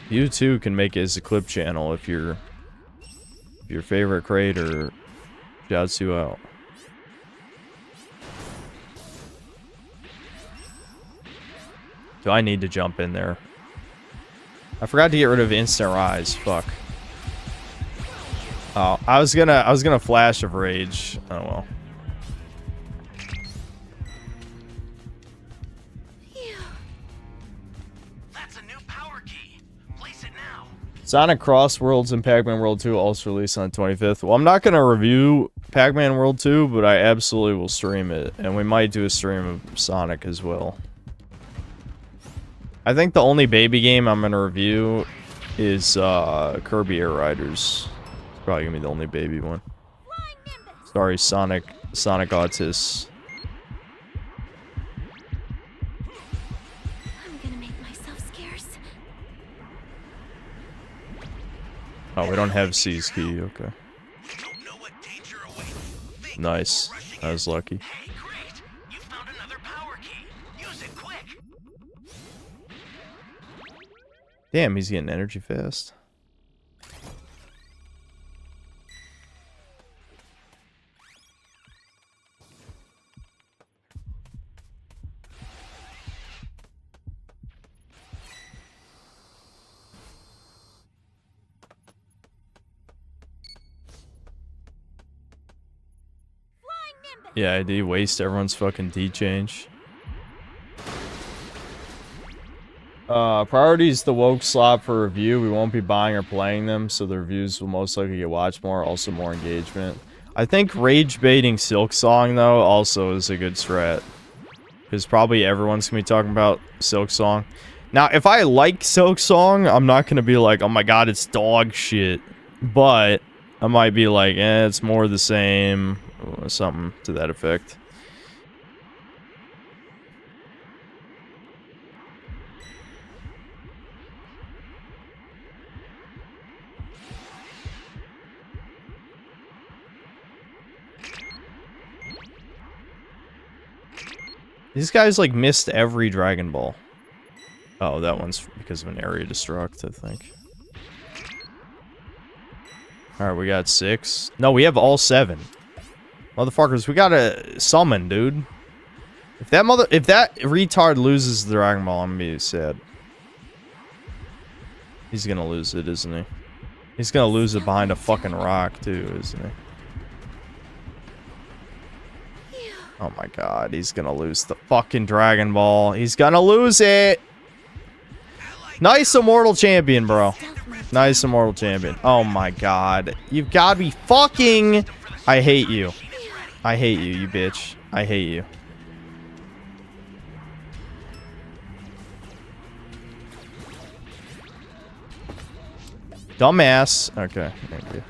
[SPEAKER 1] You too can make it as a clip channel if your favorite creator shouts you out. Do I need to jump in there? I forgot to get rid of instant rise. Fuck. Oh, I was gonna flash of rage. Oh well. Sonic Cross Worlds and Pac-Man World 2 also released on the 25th. Well, I'm not going to review Pac-Man World 2, but I absolutely will stream it. And we might do a stream of Sonic as well. I think the only baby game I'm going to review is Kirby Air Riders. Probably gonna be the only baby one. Sorry, Sonic Autists.
[SPEAKER 10] I'm gonna make myself scarce.
[SPEAKER 1] Oh, we don't have C's key. Okay. Nice. I was lucky. Damn, he's getting energy fast. Yeah, I do waste everyone's fucking D change. Priorities the woke slot for review. We won't be buying or playing them, so the reviews will most likely get watched more, also more engagement. I think rage baiting Silk Song though also is a good strat. Because probably everyone's gonna be talking about Silk Song. Now, if I like Silk Song, I'm not gonna be like, oh my god, it's dog shit. But I might be like, it's more the same. Or something to that effect. These guys like missed every Dragon Ball. Oh, that one's because of an area destruct, I think. Alright, we got 6. No, we have all 7. Motherfuckers, we gotta summon, dude. If that retard loses the Dragon Ball, I'm gonna be sad. He's gonna lose it, isn't he? He's gonna lose it behind a fucking rock, too, isn't he? Oh my god, he's gonna lose the fucking Dragon Ball. He's gonna lose it! Nice Immortal Champion, bro. Nice Immortal Champion. Oh my god. You've gotta be fucking... I hate you. I hate you, you bitch. I hate you. Dumbass. Okay, thank you.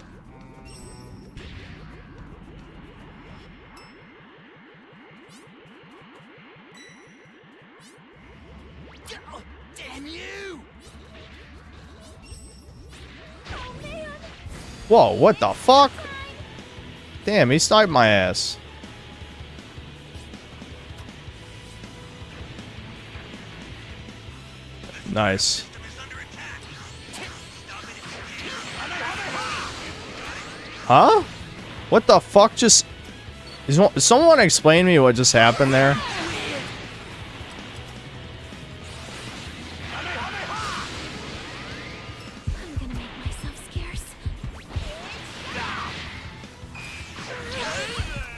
[SPEAKER 6] Damn you!
[SPEAKER 1] Whoa, what the fuck? Damn, he sniped my ass. Nice. Huh? What the fuck just... Does someone explain to me what just happened there?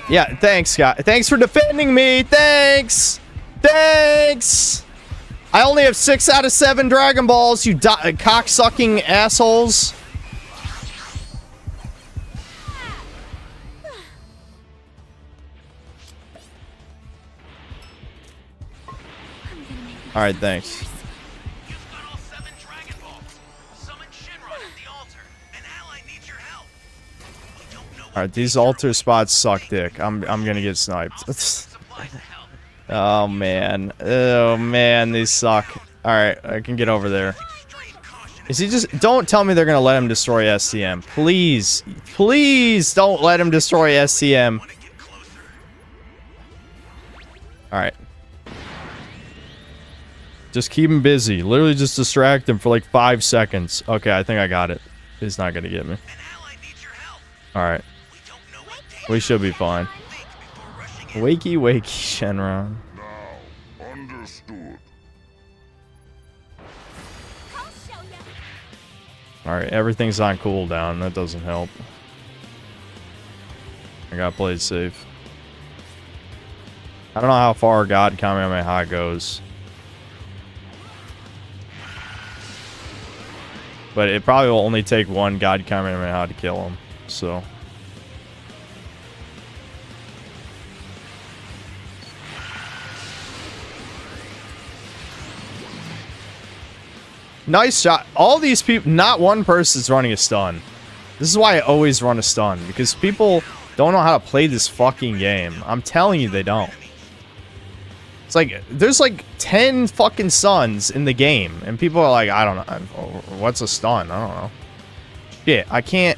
[SPEAKER 1] Yeah, thanks, guys. Thanks for defending me. Thanks. Thanks. I only have 6 out of 7 Dragon Balls, you cocksucking assholes. Alright, thanks. Alright, these altar spots suck dick. I'm gonna get sniped. Oh man. Oh man, these suck. Alright, I can get over there. Is he just... Don't tell me they're gonna let him destroy STM. Please. Please don't let him destroy STM. Alright. Just keep him busy. Literally just distract him for like 5 seconds. Okay, I think I got it. He's not gonna get me. Alright. We should be fine. Wakey, wakey, Shenron.
[SPEAKER 8] Now, understood.
[SPEAKER 1] Alright, everything's on cooldown. That doesn't help. I gotta play it safe. I don't know how far God Kamehameha goes. But it probably will only take one God Kamehameha to kill him. So... Nice shot. All these people, not one person's running a stun. This is why I always run a stun, because people don't know how to play this fucking game. I'm telling you, they don't. It's like, there's like 10 fucking stuns in the game, and people are like, I don't know, what's a stun? I don't know. Shit, I can't...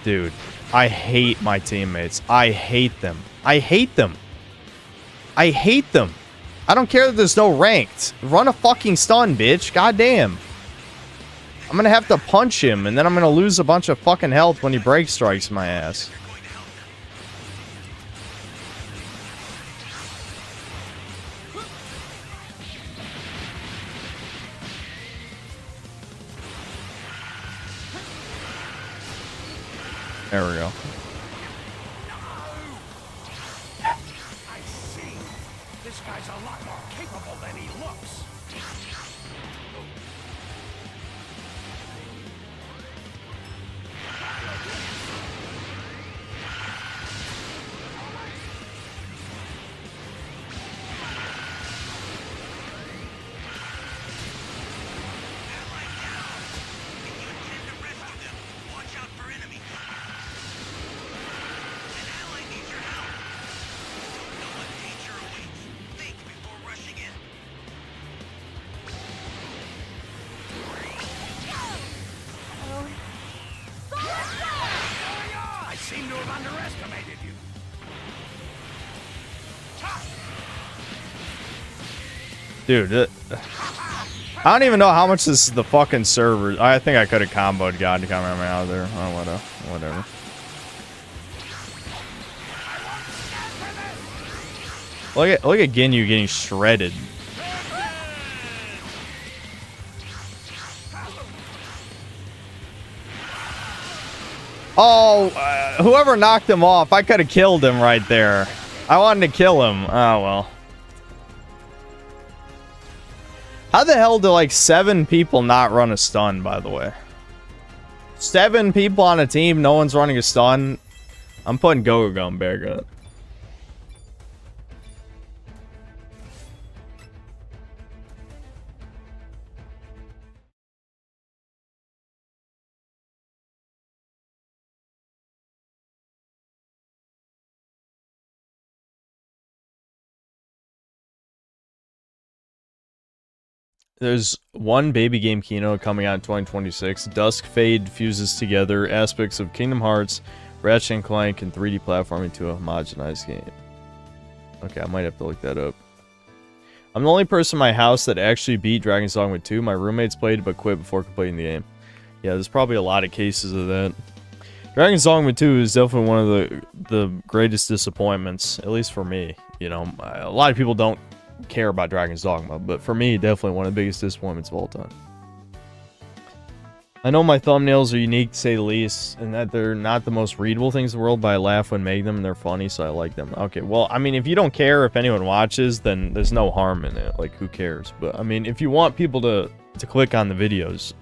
[SPEAKER 1] Dude, I hate my teammates. I hate them. I hate them. I hate them. I don't care that there's no ranked. Run a fucking stun, bitch. Goddamn. I'm gonna have to punch him, and then I'm gonna lose a bunch of fucking health when he break strikes my ass. There we go.
[SPEAKER 6] I see. This guy's a lot more capable than he looks.
[SPEAKER 1] Dude, I don't even know how much this is the fucking server. I think I could have comboed God to come out of there. Oh, whatever. Look at Ginyu getting shredded. Oh, whoever knocked him off, I could have killed him right there. I wanted to kill him. Oh, well. How the hell do, like, 7 people not run a stun, by the way? 7 people on a team, no one's running a stun. I'm putting Gogo on Bear Gut. There's one baby game keynote coming out in 2026. Dusk Fade fuses together aspects of Kingdom Hearts, Ratchet & Clank, and 3D platforming to a homogenized game. Okay, I might have to look that up. I'm the only person in my house that actually beat Dragon's Dogma 2. My roommates played but quit before completing the game. Yeah, there's probably a lot of cases of that. Dragon's Dogma 2 is definitely one of the greatest disappointments, at least for me. You know, a lot of people don't care about Dragon's Dogma, but for me, definitely one of the biggest disappointments of all time. I know my thumbnails are unique, to say the least, and that they're not the most readable things in the world, but I laugh when making them, and they're funny, so I like them. Okay, well, I mean, if you don't care if anyone watches, then there's no harm in it. Like, who cares? But, I mean, if you want people to click on the videos,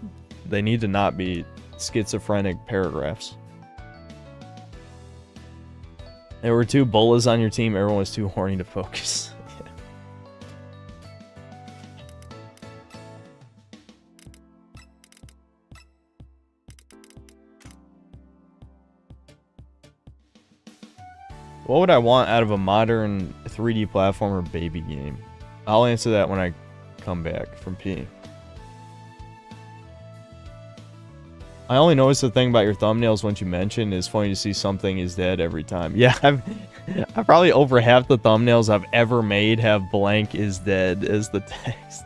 [SPEAKER 1] they need to not be schizophrenic paragraphs. There were 2 bolas on your team, everyone was too horny to focus. What would I want out of a modern 3D platformer baby game? I'll answer that when I come back from P. I only noticed the thing about your thumbnails once you mentioned it's funny to see something is dead every time. Yeah, I probably over half the thumbnails I've ever made have blank is dead as the text.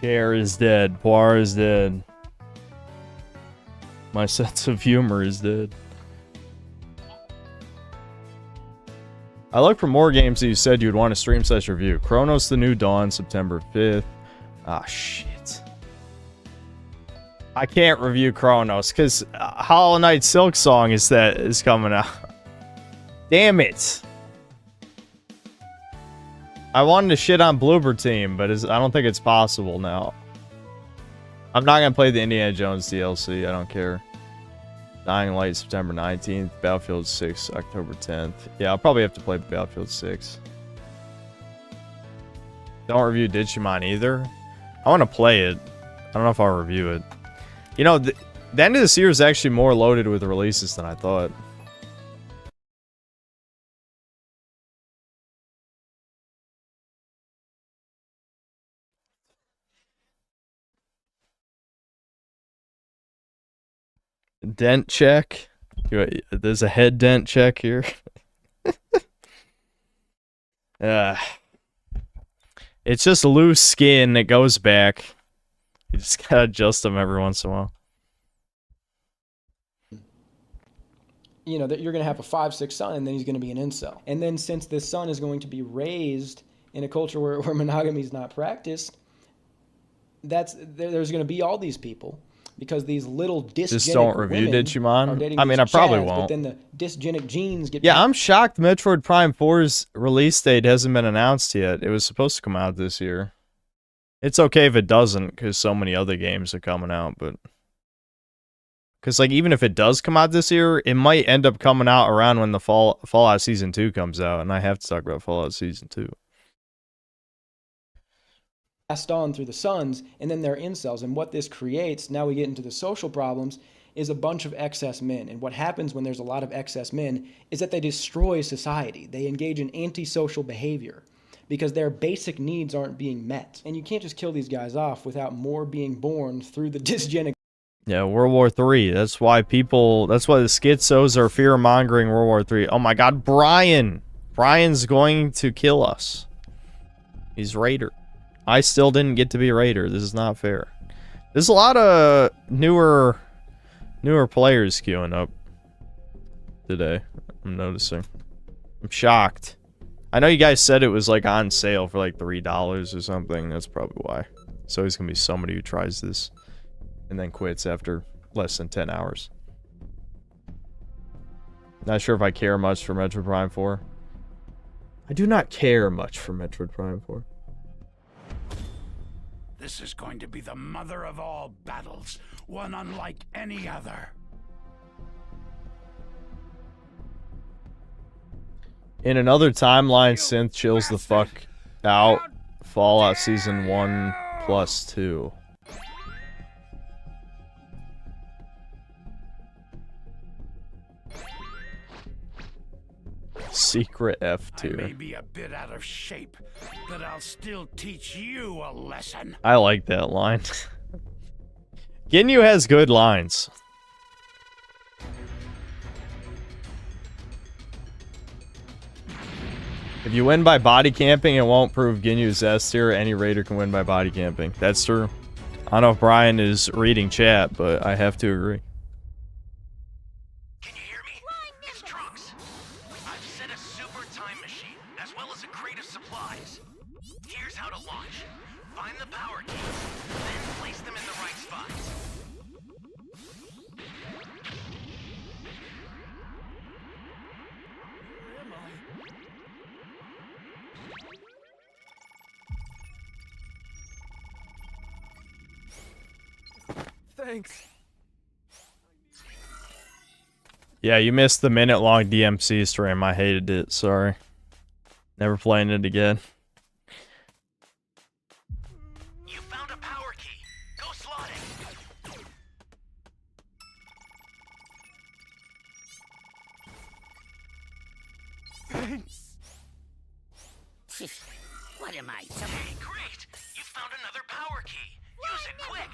[SPEAKER 1] Chair is dead. Poir is dead. My sense of humor is dead. I look for more games that you said you'd want to stream / review. Chronos The New Dawn, September 5th. Ah, shit. I can't review Chronos because Hollow Knight Silk Song is coming out. Damn it. I wanted to shit on Bloober Team, but I don't think it's possible now. I'm not going to play the Indiana Jones DLC. I don't care. Dying Light, September 19th. Battlefield 6, October 10th. Yeah, I'll probably have to play Battlefield 6. Don't review Digimon either. I want to play it. I don't know if I'll review it. You know, the end of this year is actually more loaded with releases than I thought. Dent check. There's a head dent check here. It's just loose skin that goes back. You just gotta adjust them every once in a while.
[SPEAKER 9] You know, that you're going to have a 5'6" son, and then he's going to be an incel. And then since this son is going to be raised in a culture where monogamy is not practiced, there's going to be all these people. Because these little dysgenic
[SPEAKER 1] just don't review Digimon. I mean, I probably won't.
[SPEAKER 9] But then the dysgenic genes get...
[SPEAKER 1] Yeah, I'm shocked Metroid Prime 4's release date hasn't been announced yet. It was supposed to come out this year. It's okay if it doesn't, because so many other games are coming out, but... Because, like, even if it does come out this year, it might end up coming out around when the Fallout Season 2 comes out, and I have to talk about Fallout Season 2.
[SPEAKER 9] Passed on through the sons, and then they're incels. And what this creates, now we get into the social problems, is a bunch of excess men. And what happens when there's a lot of excess men is that they destroy society. They engage in antisocial behavior because their basic needs aren't being met. And you can't just kill these guys off without more being born through the dysgenic...
[SPEAKER 1] Yeah, World War III. That's why the schizos are fear-mongering World War III. Oh my god, Brian! Brian's going to kill us. He's Raider. I still didn't get to be Raider. This is not fair. There's a lot of newer players queuing up today. I'm noticing. I'm shocked. I know you guys said it was like on sale for like $3 or something. That's probably why. So there's gonna be somebody who tries this and then quits after less than 10 hours. Not sure if I care much for Metroid Prime 4. I do not care much for Metroid Prime 4.
[SPEAKER 12] This is going to be the mother of all battles, one unlike any other.
[SPEAKER 1] In another timeline, Synth chills the fuck out. Fallout Season 1 plus 2. Secret F2.
[SPEAKER 12] I may be a bit out of shape, but I'll still teach you a lesson.
[SPEAKER 1] I like that line. Ginyu has good lines. If you win by body camping, it won't prove Ginyu's S tier. Any raider can win by body camping. That's true. I don't know if Brian is reading chat, but I have to agree.
[SPEAKER 12] Can you hear me? It's Trunks. I've set a super time machine, as well as a crate of supplies. Here's how to launch. Find the power keys, then place them in the right spots.
[SPEAKER 11] Where am I? Thanks.
[SPEAKER 1] Yeah, you missed the minute-long DMC stream. I hated it. Sorry. Never playing it again.
[SPEAKER 12] You found a power key. Go slot it.
[SPEAKER 11] Thanks.
[SPEAKER 6] What am I?
[SPEAKER 12] Hey, great! You found another power key. Use it quick.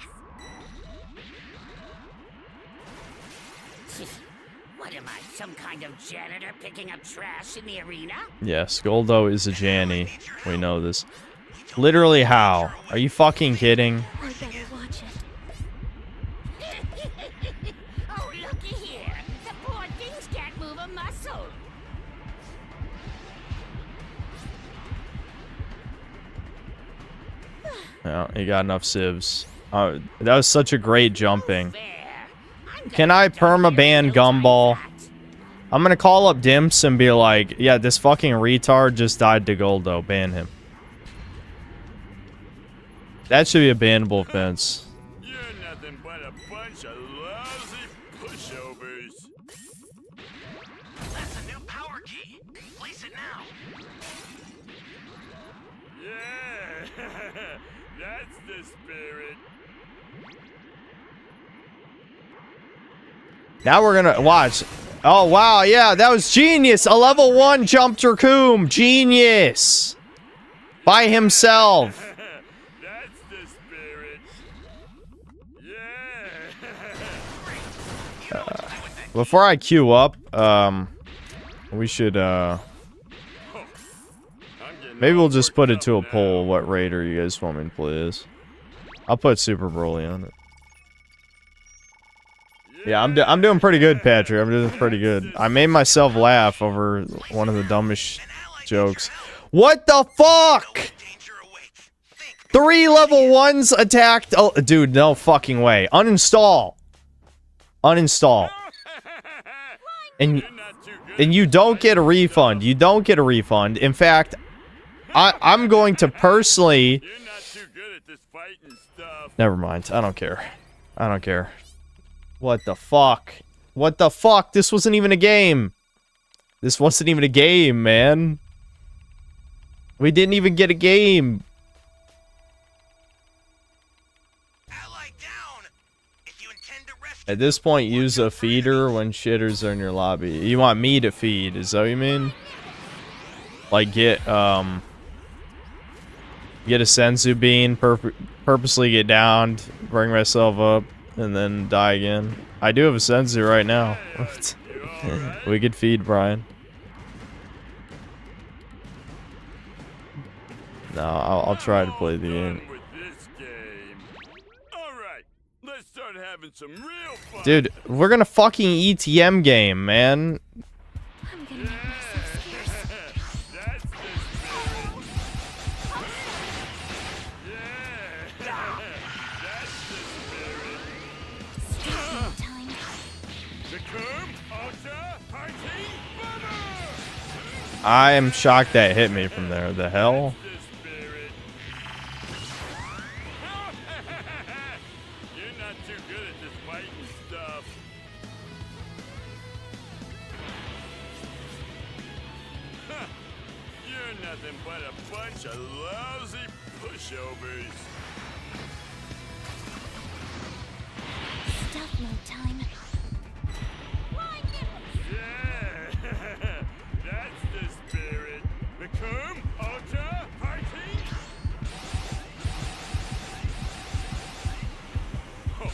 [SPEAKER 6] What am I, some kind of janitor picking up trash in the arena?
[SPEAKER 1] Yeah, Skoldo is a Janny. We know this. Literally how? Are you fucking kidding?
[SPEAKER 10] I better watch it.
[SPEAKER 13] Oh, looky here. The poor things can't move a muscle.
[SPEAKER 1] Yeah, he got enough civs. That was such a great jumping. Can I perma-ban Gumball? I'm gonna call up Dimps and be like, yeah, this fucking retard just died to Goldo. Ban him. That should be a bannable offense.
[SPEAKER 4] You're nothing but a bunch of lousy pushovers.
[SPEAKER 12] That's a new power key. Place it now.
[SPEAKER 4] Yeah, that's the spirit.
[SPEAKER 1] Now we're gonna watch. Oh, wow, yeah, that was genius. A level 1 jump Turcoom. Genius. By himself.
[SPEAKER 4] That's the spirit. Yeah.
[SPEAKER 1] Before I queue up, we should, maybe we'll just put it to a poll what raider you guys want me to play as. I'll put Super Broly on it. Yeah, I'm doing pretty good, Patrick. I'm doing pretty good. I made myself laugh over one of the dumbest jokes. What the fuck? 3 level 1s attacked. Oh, dude, no fucking way. Uninstall. Uninstall. And you don't get a refund. You don't get a refund. In fact, I'm going to personally... Never mind. I don't care. I don't care. What the fuck? What the fuck? This wasn't even a game. This wasn't even a game, man. We didn't even get a game. At this point, use a feeder when shitters are in your lobby. You want me to feed, is that what you mean? Like get a senzu bean, purposely get downed, bring myself up, and then die again. I do have a senzu right now. We could feed Brian. No, I'll try to play the game. Dude, we're gonna fucking ETM game, man.
[SPEAKER 10] I'm gonna make myself scarce.
[SPEAKER 1] I am shocked that hit me from there. The hell?
[SPEAKER 10] Stealth mode time.
[SPEAKER 4] That's the spirit. Become Ultra Party. Oh,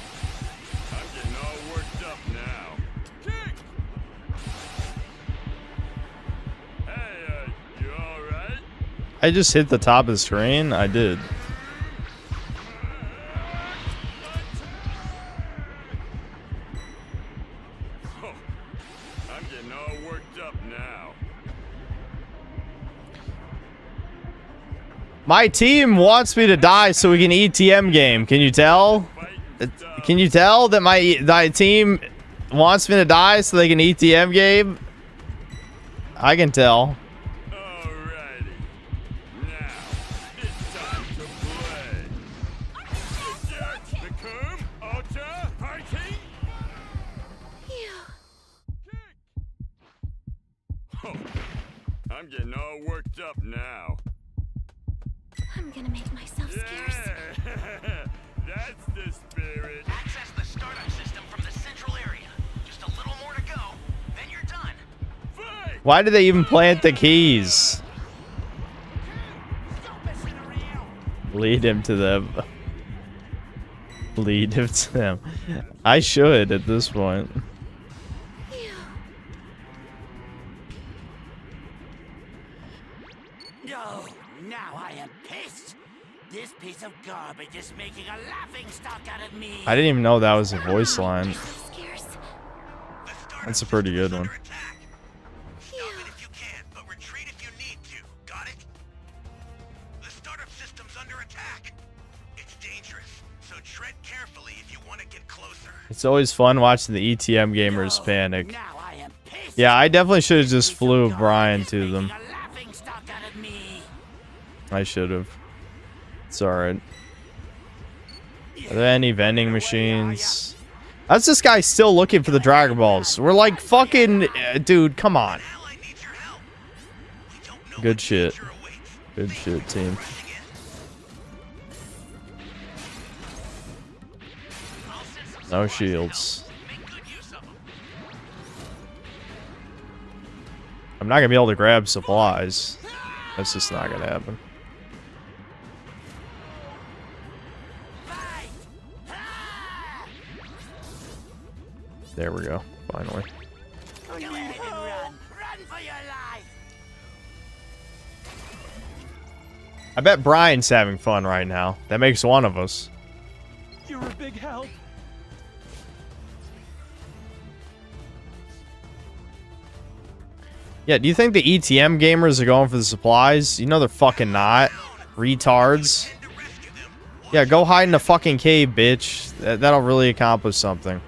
[SPEAKER 4] I'm getting all worked up now. Kick. Hey, you all right?
[SPEAKER 1] I just hit the top of the screen. I did.
[SPEAKER 4] I'm getting all worked up now.
[SPEAKER 1] My team wants me to die so we can ETM game. Can you tell? Can you tell that my team wants me to die so they can ETM game? I can tell.
[SPEAKER 4] I'm getting all worked up now.
[SPEAKER 10] I'm gonna make myself scarce.
[SPEAKER 4] That's the spirit.
[SPEAKER 12] Access the startup system from the central area. Just a little more to go, then you're done.
[SPEAKER 1] Why do they even plant the keys? Lead him to them. Lead him to them. I should at this point.
[SPEAKER 6] No, now I am pissed. This piece of garbage is making a laughing stock out of me.
[SPEAKER 1] I didn't even know that was a voice line. That's a pretty good one.
[SPEAKER 12] Stop it if you can, but retreat if you need to. Got it? The startup system's under attack. It's dangerous, so tread carefully if you want to get closer.
[SPEAKER 1] It's always fun watching the ETM gamers panic. Yeah, I definitely should have just flew Brian to them. I should have. It's alright. Are there any vending machines? How's this guy still looking for the Dragon Balls? We're like fucking... dude, come on. Good shit. Good shit, team. No shields. I'm not gonna be able to grab supplies. That's just not gonna happen. There we go. Finally.
[SPEAKER 6] Go ahead and run. Run for your life.
[SPEAKER 1] I bet Brian's having fun right now. That makes one of us.
[SPEAKER 7] You're a big help.
[SPEAKER 1] Yeah, do you think the ETM gamers are going for the supplies? You know they're fucking not. Retards. Yeah, go hide in a fucking cave, bitch. That'll really accomplish something.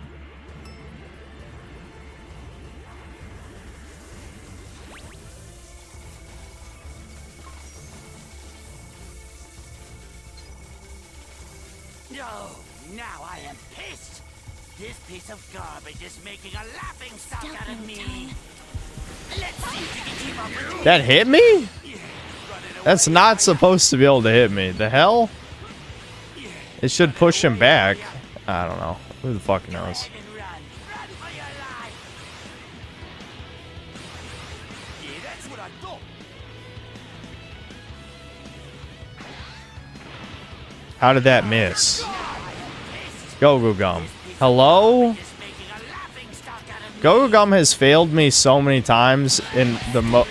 [SPEAKER 6] No, now I am pissed. This piece of garbage is making a laughing stock out of me. Let's see if you can keep up with me.
[SPEAKER 1] That hit me? That's not supposed to be able to hit me. The hell? It should push him back. I don't know. Who the fuck knows? How did that miss? Go Gum. Hello? Go Gum has failed me so many times in the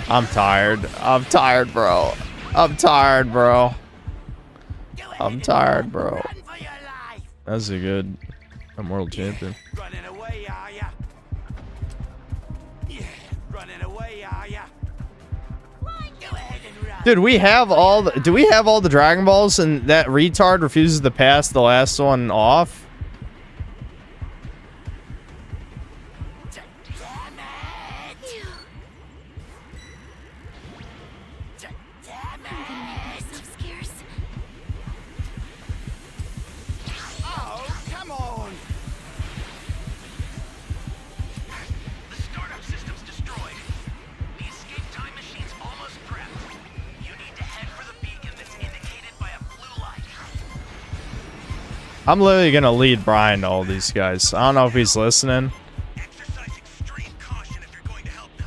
[SPEAKER 1] I'm tired. I'm tired, bro. I'm tired, bro. I'm tired, bro. That's a good... I'm world champion.
[SPEAKER 6] Running away, are ya? Yeah, running away, are ya? Go ahead and run.
[SPEAKER 1] Dude, we have all the... Do we have all the Dragon Balls and that retard refuses to pass the last one off? I'm literally gonna lead Brian to all these guys. I don't know if he's listening.
[SPEAKER 12] Exercise extreme caution if you're going to help them.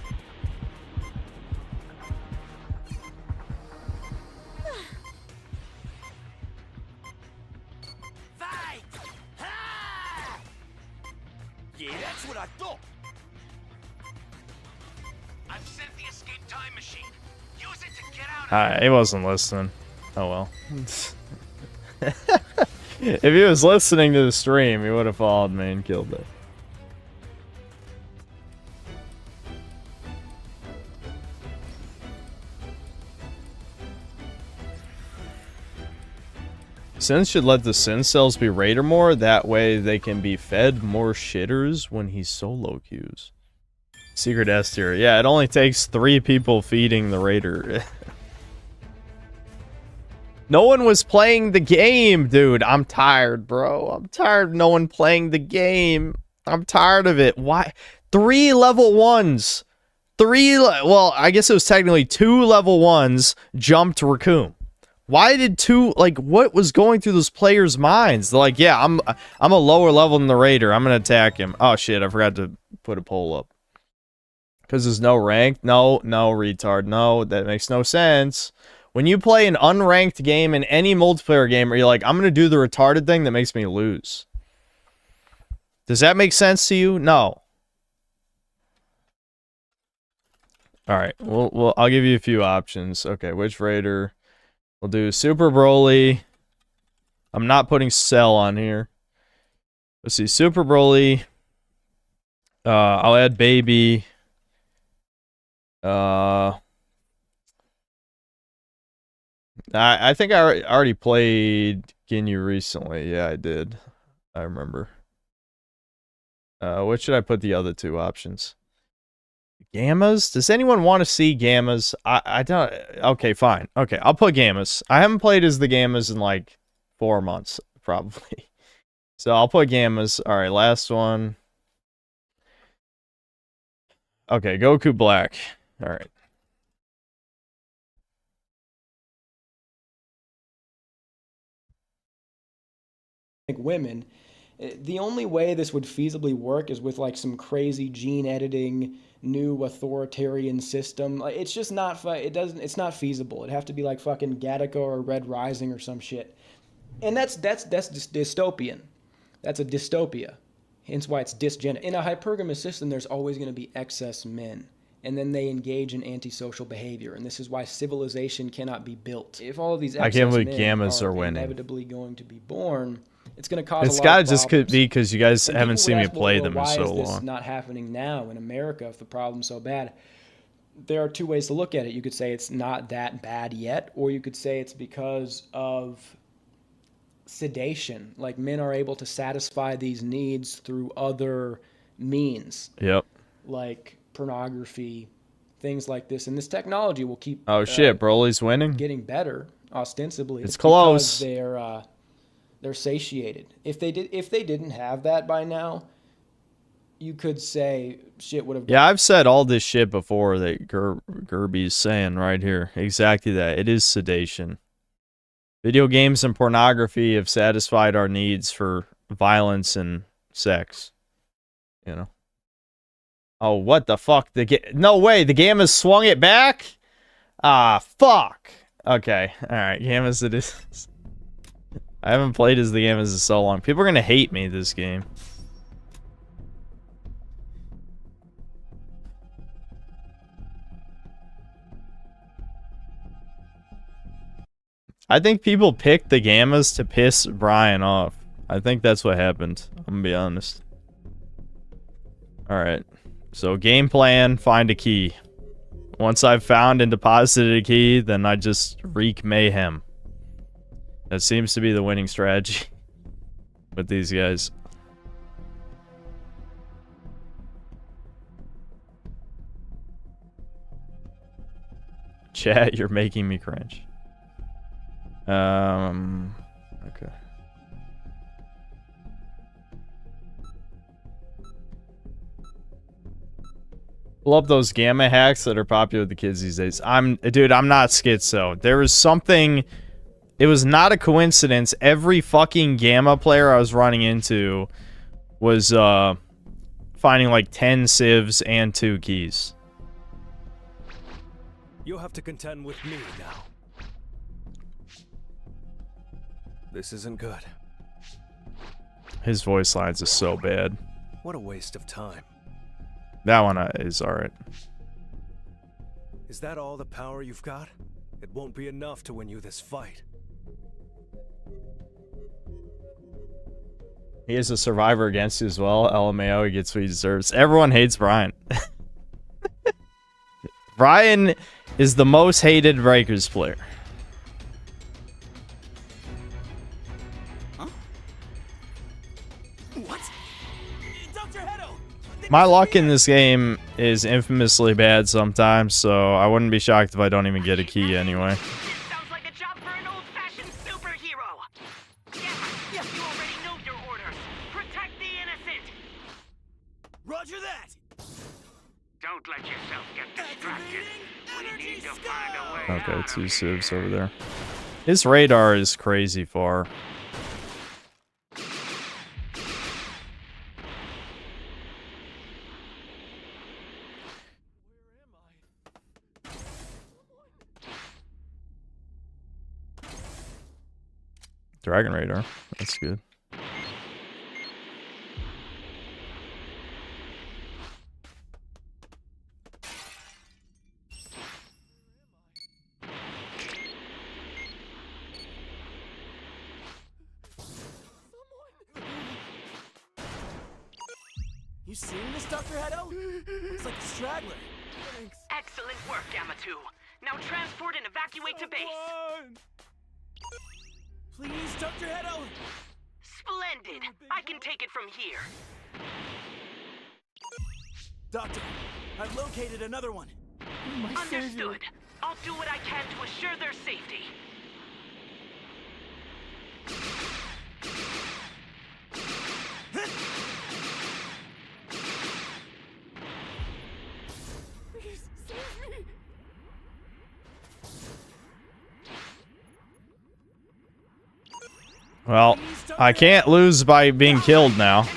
[SPEAKER 6] Fight! Ha! Yeah, that's what I thought.
[SPEAKER 12] I've sent the escape time machine. Use it to get out of
[SPEAKER 1] Alright, he wasn't listening. Oh well. If he was listening to the stream, he would have followed me and killed it. Sins should let the Sin cells be Raider more. That way they can be fed more shitters when he solo queues. Secret S tier. Yeah, it only takes 3 people feeding the Raider. No one was playing the game, dude. I'm tired, bro. I'm tired of no one playing the game. I'm tired of it. Why? 3 level 1s. Well, I guess it was technically 2 level 1s jumped Raccoon. Why did 2, like, what was going through those players' minds? They're like, yeah, I'm a lower level than the Raider. I'm going to attack him. Oh, shit, I forgot to put a poll up. Because there's no rank? No, retard. No, that makes no sense. When you play an unranked game in any multiplayer game, you're like, I'm going to do the retarded thing that makes me lose. Does that make sense to you? No. All right. Well, I'll give you a few options. Okay, which raider? We'll do Super Broly. I'm not putting Cell on here. Let's see, Super Broly. I'll add Baby. I think I already played Ginyu recently. Yeah, I did. I remember. What should I put the other two options? Gammas? Does anyone want to see Gammas? I don't. Okay, fine. Okay, I'll put Gammas. I haven't played as the Gammas in like 4 months, probably. So I'll put Gammas. All right, last one. Okay, Goku Black. All right.
[SPEAKER 9] Women, the only way this would feasibly work is with like some crazy gene editing, new authoritarian system. Like, it's just not. It's not feasible. It'd have to be like fucking Gattaca or Red Rising or some shit. And that's dystopian. That's a dystopia. Hence why it's dysgenic. In a hypergamous system, there's always going to be excess men. And then they engage in antisocial behavior. And this is why civilization cannot be built. If all of these excess
[SPEAKER 1] I can't believe
[SPEAKER 9] men
[SPEAKER 1] Gammas are
[SPEAKER 9] winning.
[SPEAKER 1] winning.
[SPEAKER 9] Inevitably going to be born, it's going to cause
[SPEAKER 1] It's
[SPEAKER 9] a lot
[SPEAKER 1] gotta
[SPEAKER 9] of
[SPEAKER 1] just
[SPEAKER 9] problems.
[SPEAKER 1] be because you guys
[SPEAKER 9] And
[SPEAKER 1] haven't
[SPEAKER 9] people
[SPEAKER 1] seen
[SPEAKER 9] would
[SPEAKER 1] me
[SPEAKER 9] ask,
[SPEAKER 1] play
[SPEAKER 9] well,
[SPEAKER 1] them in
[SPEAKER 9] why
[SPEAKER 1] so
[SPEAKER 9] is this
[SPEAKER 1] long.
[SPEAKER 9] not happening now in America if the problem's so bad? There are two ways to look at it. You could say it's not that bad yet, or you could say it's because of sedation. Like men are able to satisfy these needs through other means.
[SPEAKER 1] Yep.
[SPEAKER 9] Like pornography, things like this. And this technology will keep
[SPEAKER 1] Oh shit, Broly's winning.
[SPEAKER 9] getting better, ostensibly.
[SPEAKER 1] It's close.
[SPEAKER 9] Because they're satiated. If they didn't have that by now, you could say shit would have.
[SPEAKER 1] Yeah, I've said all this shit before that Gerby's saying right here. Exactly that. It is sedation. Video games and pornography have satisfied our needs for violence and sex. You know. Oh, what the fuck? No way, the Gammas swung it back? Ah, fuck. Okay, alright, Gammas it is. I haven't played as the Gammas in so long. People are gonna hate me this game. I think people picked the Gammas to piss Brian off. I think that's what happened. I'm gonna be honest. Alright. So game plan, find a key. Once I've found and deposited a key, then I just wreak mayhem. That seems to be the winning strategy with these guys. Chat, you're making me cringe. Okay. Pull up those gamma hacks that are popular with the kids these days. Dude, I'm not schizo. There was something. It was not a coincidence. Every fucking gamma player I was running into was finding like 10 civs and 2 keys.
[SPEAKER 7] You'll have to contend with me now. This isn't good.
[SPEAKER 1] His voice lines is so bad.
[SPEAKER 7] What a waste of time.
[SPEAKER 1] That one is alright.
[SPEAKER 7] Is that all the power you've got? It won't be enough to win you this fight.
[SPEAKER 1] He is a survivor against you as well. LMAO, he gets what he deserves. Everyone hates Brian. Brian is the most hated Breakers player. My luck in this game is infamously bad sometimes, so I wouldn't be shocked if I don't even get a key anyway.
[SPEAKER 12] Sounds like a job for an old-fashioned superhero. Yeah, you already know your orders. Protect the innocent.
[SPEAKER 7] Roger that.
[SPEAKER 12] Don't let yourself get distracted. We need to find a way.
[SPEAKER 1] Okay, 2 civs over there. His radar is crazy far. Dragon radar. That's good.
[SPEAKER 11] seeing this, Dr. Hedo? Looks like a straggler. Thanks.
[SPEAKER 12] Excellent work, Gamma 2. Now transport and evacuate to base.
[SPEAKER 11] Please, Dr. Hedo.
[SPEAKER 12] Splendid. I can take it from here.
[SPEAKER 11] Doctor, I've located another one.
[SPEAKER 12] Understood. I'll do what I can to assure their safety.
[SPEAKER 11] Please, save me.
[SPEAKER 1] Well, I can't lose by being killed now.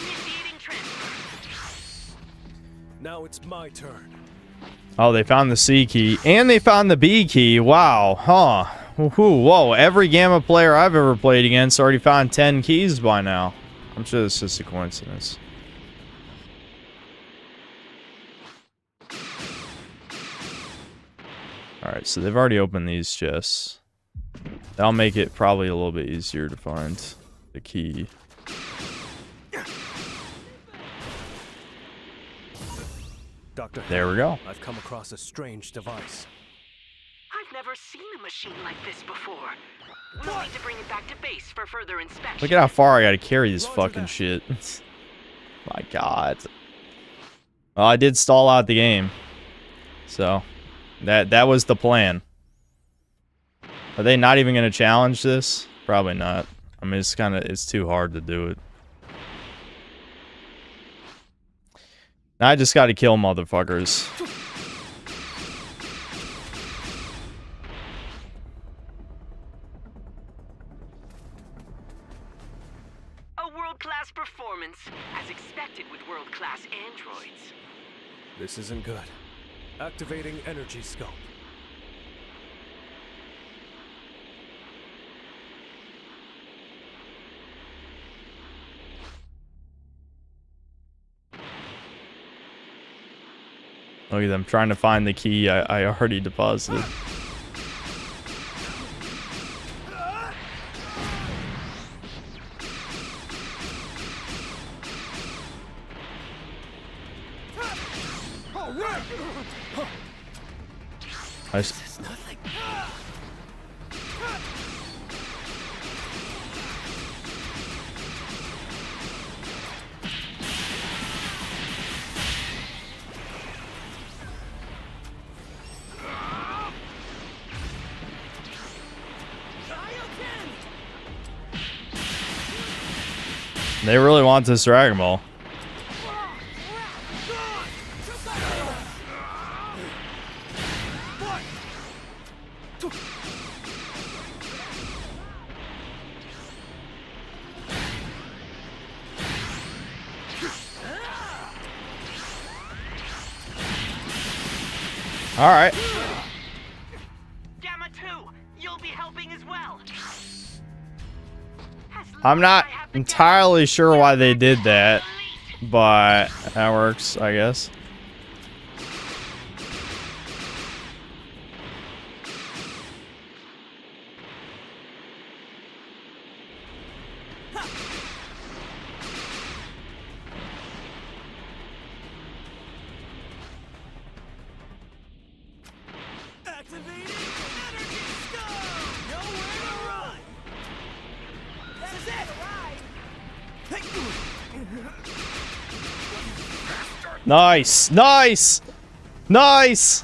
[SPEAKER 7] Now it's my turn.
[SPEAKER 1] Oh, they found the C key. And they found the B key. Wow. Huh. Whoa. Every Gamma player I've ever played against already found 10 keys by now. I'm sure this is just a coincidence. Alright, so they've already opened these chests. That'll make it probably a little bit easier to find the key.
[SPEAKER 7] Doctor,
[SPEAKER 1] there we go.
[SPEAKER 7] I've come across a strange device.
[SPEAKER 12] I've never seen a machine like this before. We'll need to bring it back to base for further inspection.
[SPEAKER 1] Look at how far I gotta carry this fucking shit. My god. Well, I did stall out the game. So, that was the plan. Are they not even gonna challenge this? Probably not. I mean, it's too hard to do it. Now I just gotta kill motherfuckers.
[SPEAKER 12] A world-class performance, as expected with world-class androids.
[SPEAKER 7] This isn't good. Activating energy scope.
[SPEAKER 1] Look at them trying to find the key I already deposited. They really want this Dragon Ball. All right.
[SPEAKER 12] Gamma 2, you'll be helping as well.
[SPEAKER 1] I'm not entirely sure why they did that, but that works, I guess. Nice! Nice! Nice!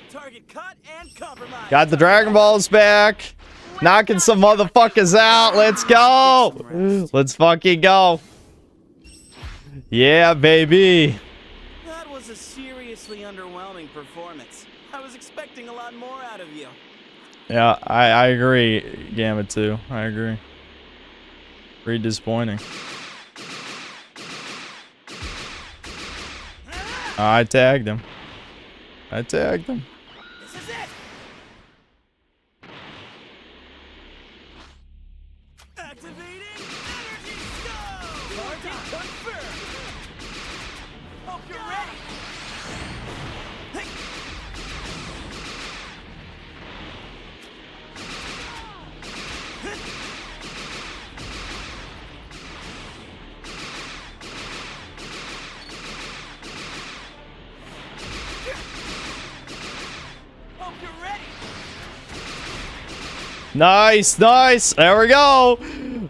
[SPEAKER 11] Target cut and compromise.
[SPEAKER 1] Got the Dragon Balls back. Knocking some motherfuckers out. Let's go! Let's fucking go. Yeah, baby.
[SPEAKER 11] That was a seriously underwhelming performance. I was expecting a lot more out of you.
[SPEAKER 1] Yeah, I agree, Gamma 2. I agree. Pretty disappointing. I tagged him. I tagged him.
[SPEAKER 11] This is it. Activating energy scope. Target confirmed. Hope you're ready. Hey.
[SPEAKER 1] Nice, nice. There we go.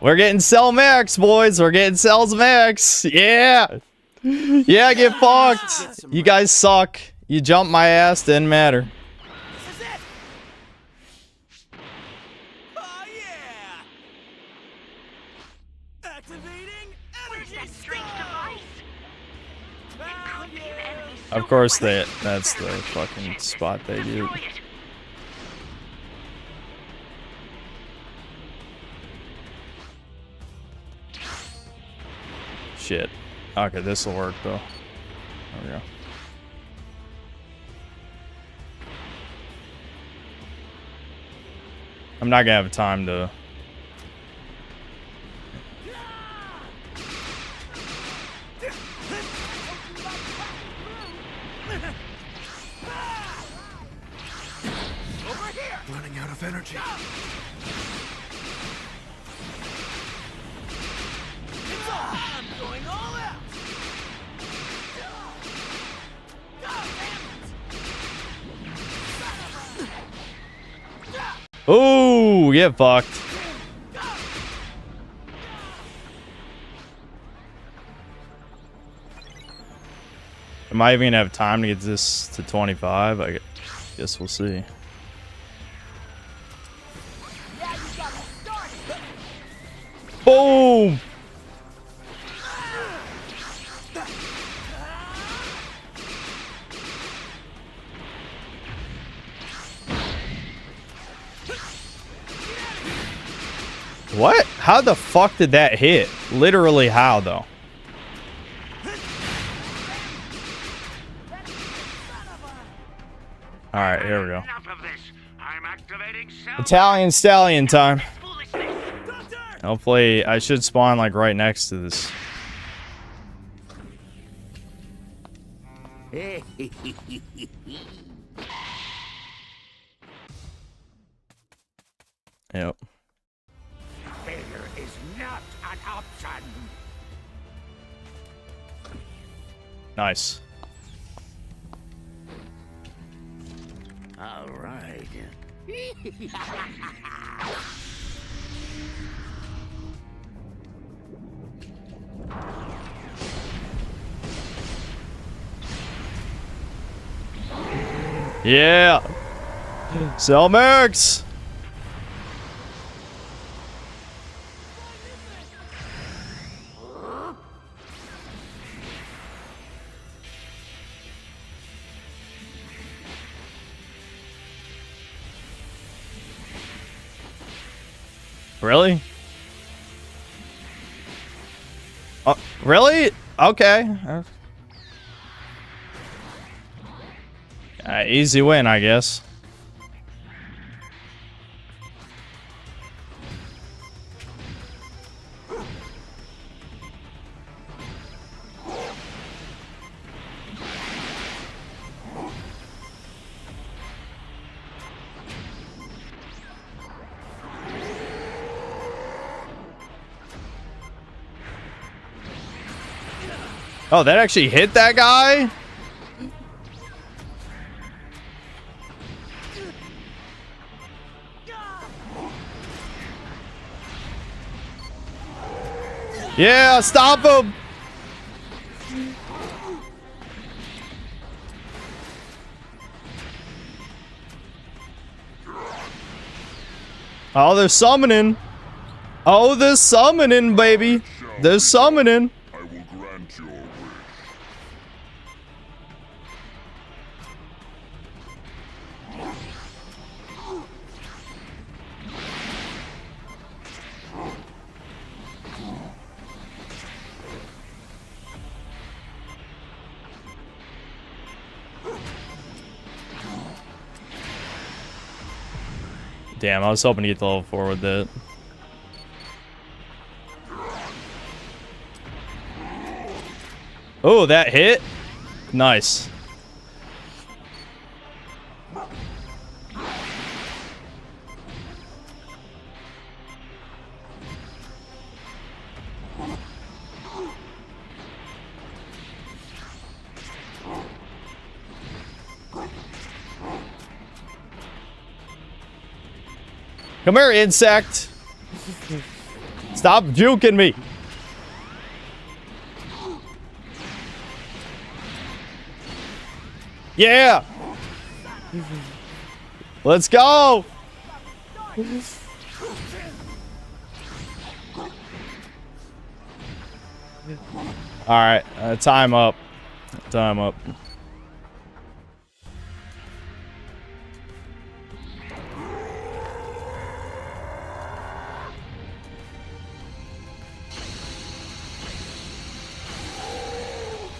[SPEAKER 1] We're getting Cell Max, boys. We're getting Cells Max. Yeah. Yeah, get fucked. You guys suck. You jumped my ass, didn't matter.
[SPEAKER 11] This is it. Oh yeah. Activating energy device.
[SPEAKER 1] Of course, that's the fucking spot they do. Shit. Okay, this will work though. There we go. I'm not gonna have time to.
[SPEAKER 5] Running out of energy.
[SPEAKER 11] I'm going all out.
[SPEAKER 1] Ooh, get fucked. Am I even gonna have time to get this to 25? I guess we'll see. Boom! What? How the fuck did that hit? Literally how, though? Alright, here we go. Italian stallion time. Hopefully, I should spawn, like, right next to this. Yep.
[SPEAKER 6] Failure is not an option.
[SPEAKER 1] Nice.
[SPEAKER 6] All right.
[SPEAKER 1] Yeah. Cell Max. Really? Really? Okay. Easy win, I guess. Oh, that actually hit that guy? Yeah, stop him! Oh, they're summoning. Oh, they're summoning, baby. They're summoning.
[SPEAKER 8] I will grant your wish.
[SPEAKER 1] Damn, I was hoping to get the level 4 with it. Oh, that hit? Nice. Come here, insect. Stop juking me. Yeah. Let's go. All right, time up. Time up.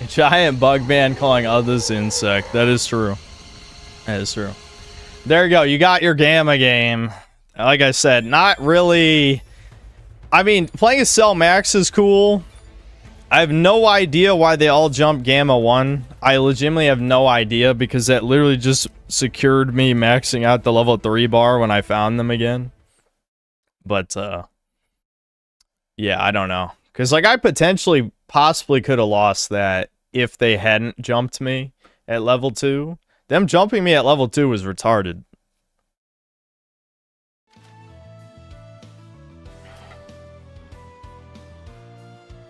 [SPEAKER 1] Giant bug man calling others insect. That is true. That is true. There you go. You got your Gamma game. Like I said, not really... I mean, playing as Cell Max is cool. I have no idea why they all jumped Gamma 1. I legitimately have no idea because that literally just secured me maxing out the level 3 bar when I found them again. But, yeah, I don't know. Because, like, I potentially, possibly could have lost that if they hadn't jumped me at level 2. Them jumping me at level 2 was retarded.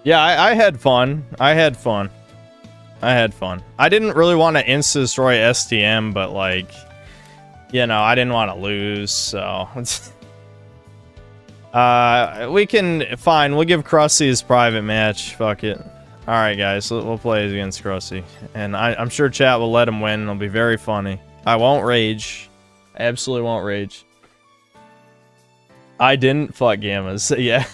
[SPEAKER 1] Yeah, I had fun. I had fun. I didn't really want to insta-destroy STM, but, like, you know, I didn't want to lose, so... we can... Fine, we'll give Krusty his private match. Fuck it. Alright, guys, we'll play against Krusty. And I'm sure chat will let him win. It'll be very funny. I won't rage. I absolutely won't rage. I didn't fuck Gammas. Yeah.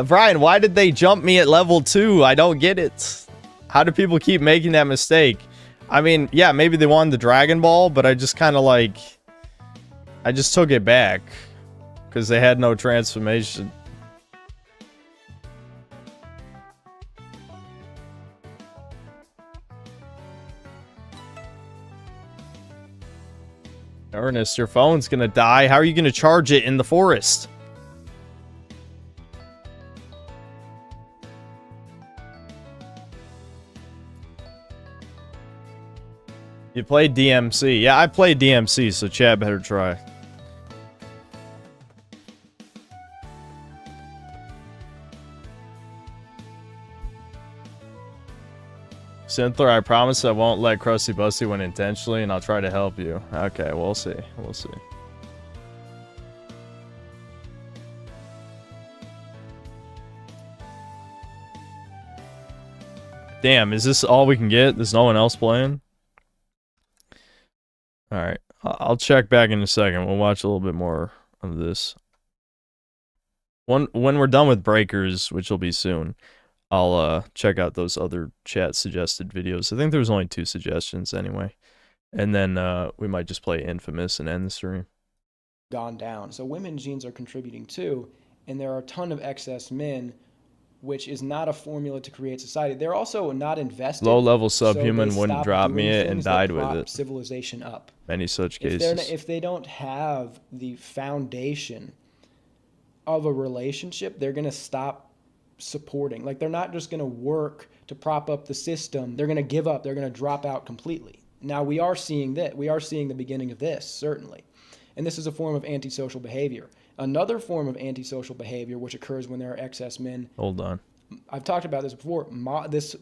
[SPEAKER 1] Brian, why did they jump me at level 2? I don't get it. How do people keep making that mistake? I mean, yeah, maybe they wanted the Dragon Ball, but I just kind of like... I just took it back. Because they had no transformation. Ernest, your phone's gonna die. How are you gonna charge it in the forest? You played DMC. Yeah, I played DMC, so Chad better try. Synthler, I promise I won't let Krusty Busty win intentionally, and I'll try to help you. Okay, we'll see. We'll see. Damn, is this all we can get? There's no one else playing? Alright, I'll check back in a second. We'll watch a little bit more of this. When we're done with Breakers, which will be soon, I'll check out those other chat suggested videos. I think there was only 2 suggestions anyway. And then we might just play Infamous and end the stream.
[SPEAKER 9] Gone down. So women's genes are contributing too, and there are a ton of excess men, which is not a formula to create society. They're also not invested.
[SPEAKER 1] Low-level subhuman
[SPEAKER 9] so
[SPEAKER 1] wouldn't drop me it and died with it.
[SPEAKER 9] Civilization up.
[SPEAKER 1] Many such cases.
[SPEAKER 9] If they don't have the foundation of a relationship, they're going to stop supporting. Like, they're not just going to work to prop up the system. They're going to give up. They're going to drop out completely. Now, we are seeing that. We are seeing the beginning of this, certainly. And this is a form of antisocial behavior. Another form of antisocial behavior, which occurs when there are excess men.
[SPEAKER 1] Hold on.
[SPEAKER 9] I've talked about this before. This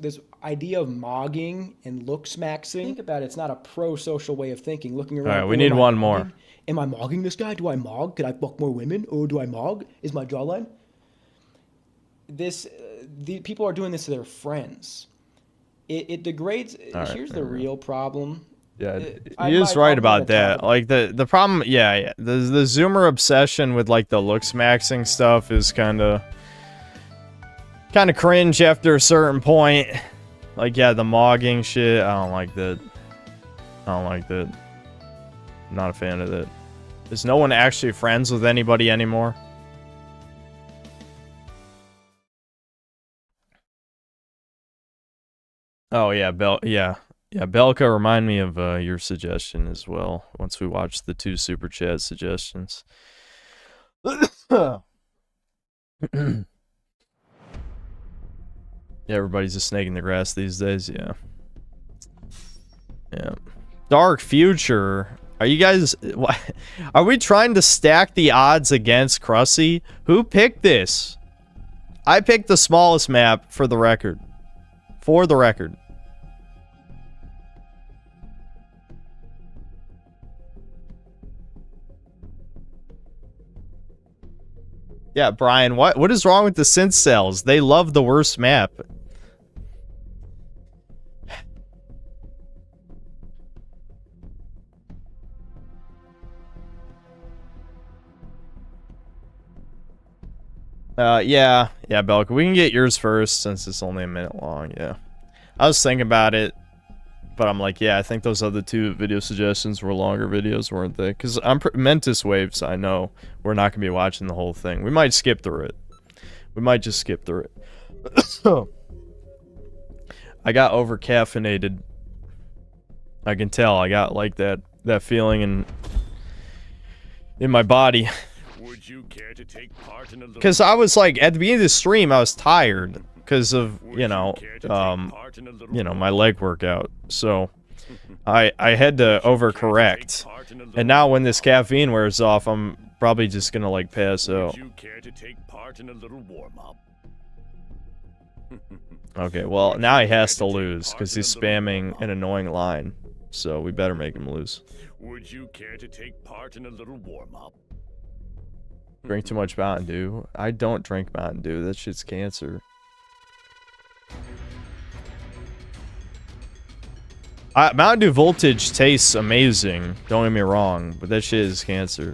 [SPEAKER 9] idea of mogging and looks maxing. Think about it. It's not a pro-social way of thinking. Looking around.
[SPEAKER 1] All right, we need one more.
[SPEAKER 9] Am I mogging this guy? Do I mog? Could I fuck more women? Or do I mog? Is my jawline? The people are doing this to their friends. It degrades.
[SPEAKER 1] Right,
[SPEAKER 9] here's the real problem.
[SPEAKER 1] Yeah, he is right about that. Like the problem, yeah. The Zoomer obsession with like the looks maxing stuff is kind of cringe after a certain point. Like, yeah, the mogging shit. I don't like that. I'm not a fan of that. Is no one actually friends with anybody anymore? Oh yeah, Belka, remind me of your suggestion as well once we watch the 2 super chat suggestions. Yeah, everybody's a snake in the grass these days. Yeah. Dark Future. Are you guys... Are we trying to stack the odds against Krusty? Who picked this? I picked the smallest map for the record. For the record. Yeah, Brian, what is wrong with the synth cells? They love the worst map. Yeah, Belka, we can get yours first since it's only a minute long, yeah. I was thinking about it, but I'm like, yeah, I think those other two video suggestions were longer videos, weren't they? Because Mentis Waves, I know we're not going to be watching the whole thing. We might skip through it. We might just skip through it. I got over-caffeinated. I can tell. I got, like, that feeling in my body.
[SPEAKER 4] Would you care to take part in a little...
[SPEAKER 1] Because I was, like, at the beginning of the stream, I was tired. Because of, you know, my leg workout. So, I had to overcorrect. And now when this caffeine wears off, I'm probably just gonna, like, pass out.
[SPEAKER 4] Would you care to take part in a little warm-up?
[SPEAKER 1] Okay, well, now he has to lose, because he's spamming an annoying line. So, we better make him lose.
[SPEAKER 4] Would you care to take part in a little warm-up?
[SPEAKER 1] Drink too much Mountain Dew? I don't drink Mountain Dew. That shit's cancer. Mountain Dew Voltage tastes amazing, don't get me wrong, but that shit is cancer.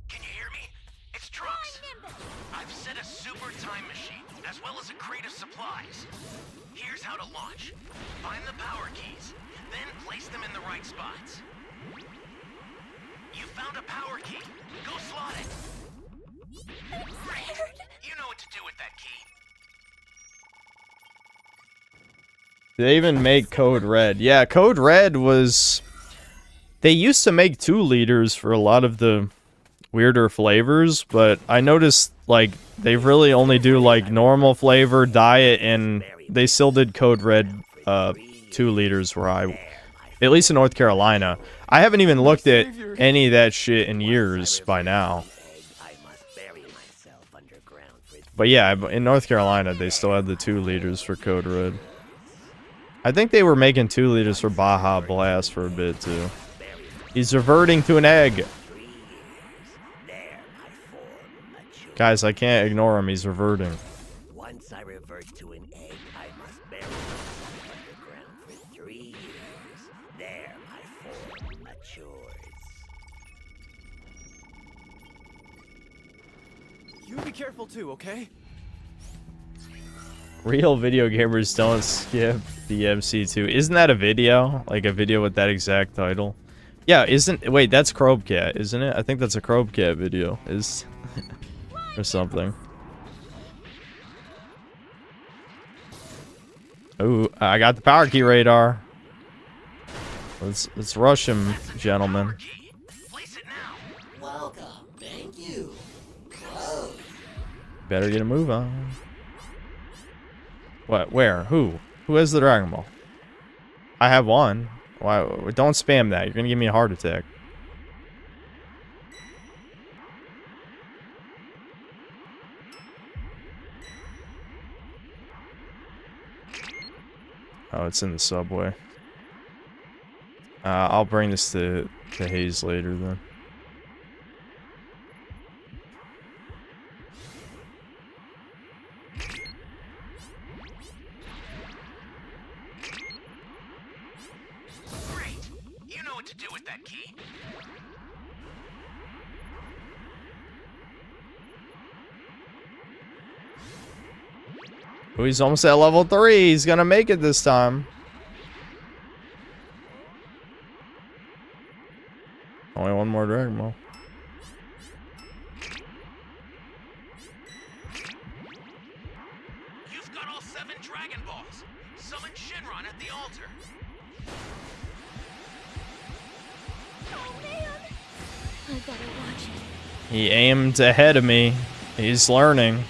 [SPEAKER 12] Can you hear me? It's Trunks. I've set a super time machine, as well as a crate of supplies. Here's how to launch. Find the power keys, then place them in the right spots. You found a power key. Go slot it. You know what to do with that key.
[SPEAKER 1] They even make Code Red. Yeah, Code Red was... They used to make 2 liters for a lot of the weirder flavors, but I noticed, like, they really only do, like, normal flavor, diet, and they still did Code Red 2 liters where at least in North Carolina. I haven't even looked at any of that shit in years by now. But yeah, in North Carolina, they still had the 2 liters for Code Red. I think they were making 2 liters for Baja Blast for a bit, too. He's reverting to an egg. Guys, I can't ignore him. He's reverting.
[SPEAKER 6] Once I revert to an egg, I must bury myself underground for 3 years. There my form matures.
[SPEAKER 7] You be careful too, okay?
[SPEAKER 1] Real video gamers don't skip the MC2. Isn't that a video? Like a video with that exact title? Yeah, wait, that's Crobcat, isn't it? I think that's a Crobcat video. Or something. Ooh, I got the power key radar. Let's rush him, gentlemen.
[SPEAKER 6] Welcome, thank you.
[SPEAKER 1] Better get a move on. What? Where? Who? Who has the Dragon Ball? I have one. Why? Don't spam that. You're gonna give me a heart attack. Oh, it's in the subway. I'll bring this to Hayes later then.
[SPEAKER 12] Great. You know what to do with that key.
[SPEAKER 1] Oh, he's almost at level 3. He's gonna make it this time. Only one more Dragon Ball.
[SPEAKER 12] You've got all 7 Dragon Balls. Summon Shenron at the altar.
[SPEAKER 10] Oh man! I better watch it.
[SPEAKER 1] He aimed ahead of me. He's learning.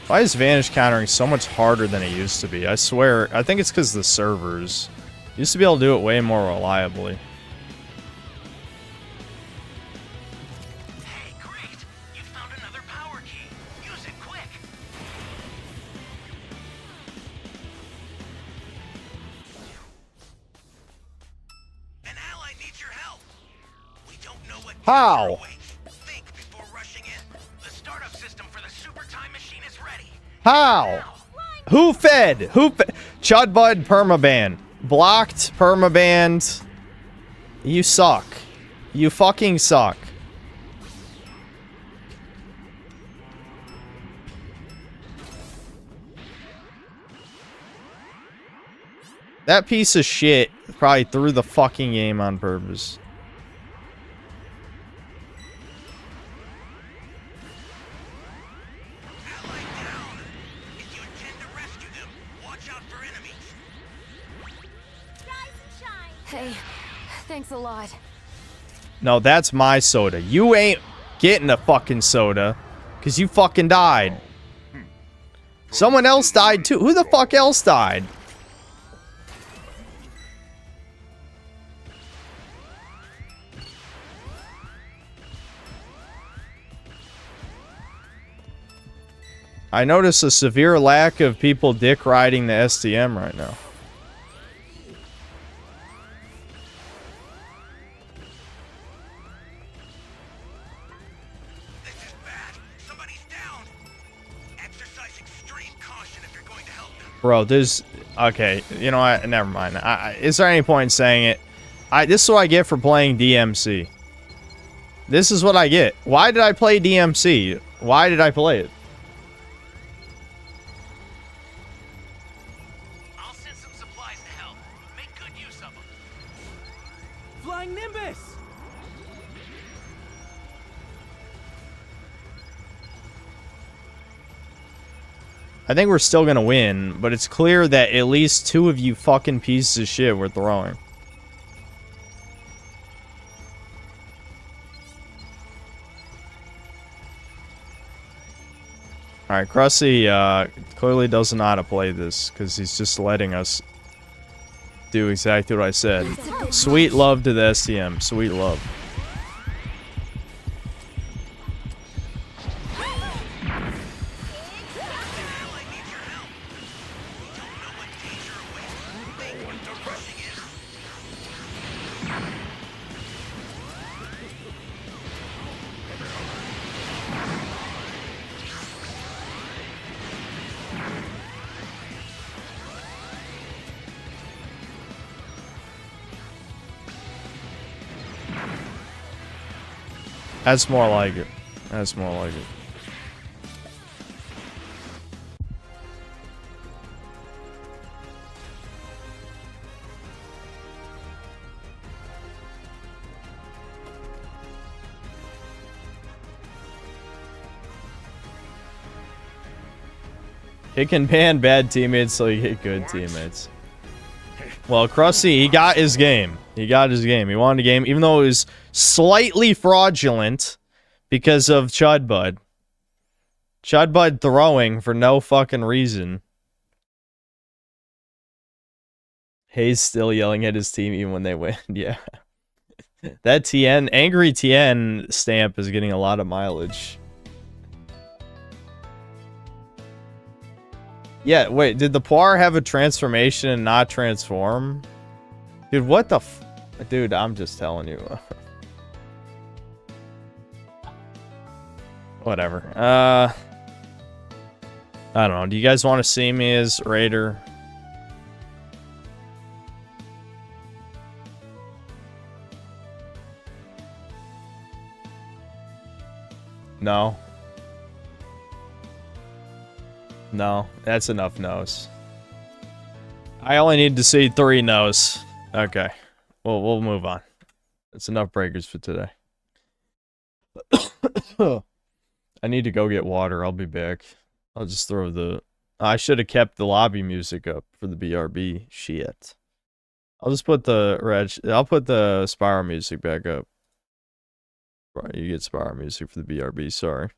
[SPEAKER 1] Why is Vanish countering so much harder than it used to be? I swear, I think it's because the servers used to be able to do it way more reliably.
[SPEAKER 12] Hey, great! You found another power key. Use it quick. An ally needs your help. We don't know what
[SPEAKER 1] How?
[SPEAKER 12] awaits. Think before rushing in. The startup system for the super time machine is ready.
[SPEAKER 1] How? Who fed? Who fed? Chudbud permaban. Blocked permabanned. You suck. You fucking suck. That piece of shit probably threw the fucking game on purpose.
[SPEAKER 10] Hey, thanks a lot.
[SPEAKER 1] No, that's my soda. You ain't getting a fucking soda because you fucking died. Someone else died too. Who the fuck else died? I notice a severe lack of people dick riding the STM right now. Bro, there's... Okay, you know what? Never mind. Is there any point in saying it? This is what I get for playing DMC. This is what I get. Why did I play DMC? Why did I play it?
[SPEAKER 12] I'll send some supplies to help. Make good use of them.
[SPEAKER 7] Flying Nimbus!
[SPEAKER 1] I think we're still gonna win, but it's clear that at least two of you fucking pieces of shit were throwing. Alright, Krusty clearly doesn't know how to play this, because he's just letting us do exactly what I said. Sweet love to the STM. Sweet love. That's more like it. That's more like it. It can ban bad teammates so you get good teammates. Well, Krusty, he got his game. He got his game. He wanted a game, even though it was slightly fraudulent because of Chudbud. Chudbud throwing for no fucking reason. Hayes still yelling at his team even when they win. Yeah. That TN, Angry TN stamp is getting a lot of mileage. Yeah, wait, did the Poir have a transformation and not transform? Dude, what the f... Dude, I'm just telling you. Whatever. I don't know. Do you guys want to see me as Raider? No. No, that's enough no's. I only need to see 3 no's. Okay. Well, we'll move on. That's enough breakers for today. I need to go get water. I'll be back. I'll just throw the... I should have kept the lobby music up for the BRB. Shit. I'll just put the... I'll put the Spyro music back up. Right, you get Spyro music for the BRB. Sorry.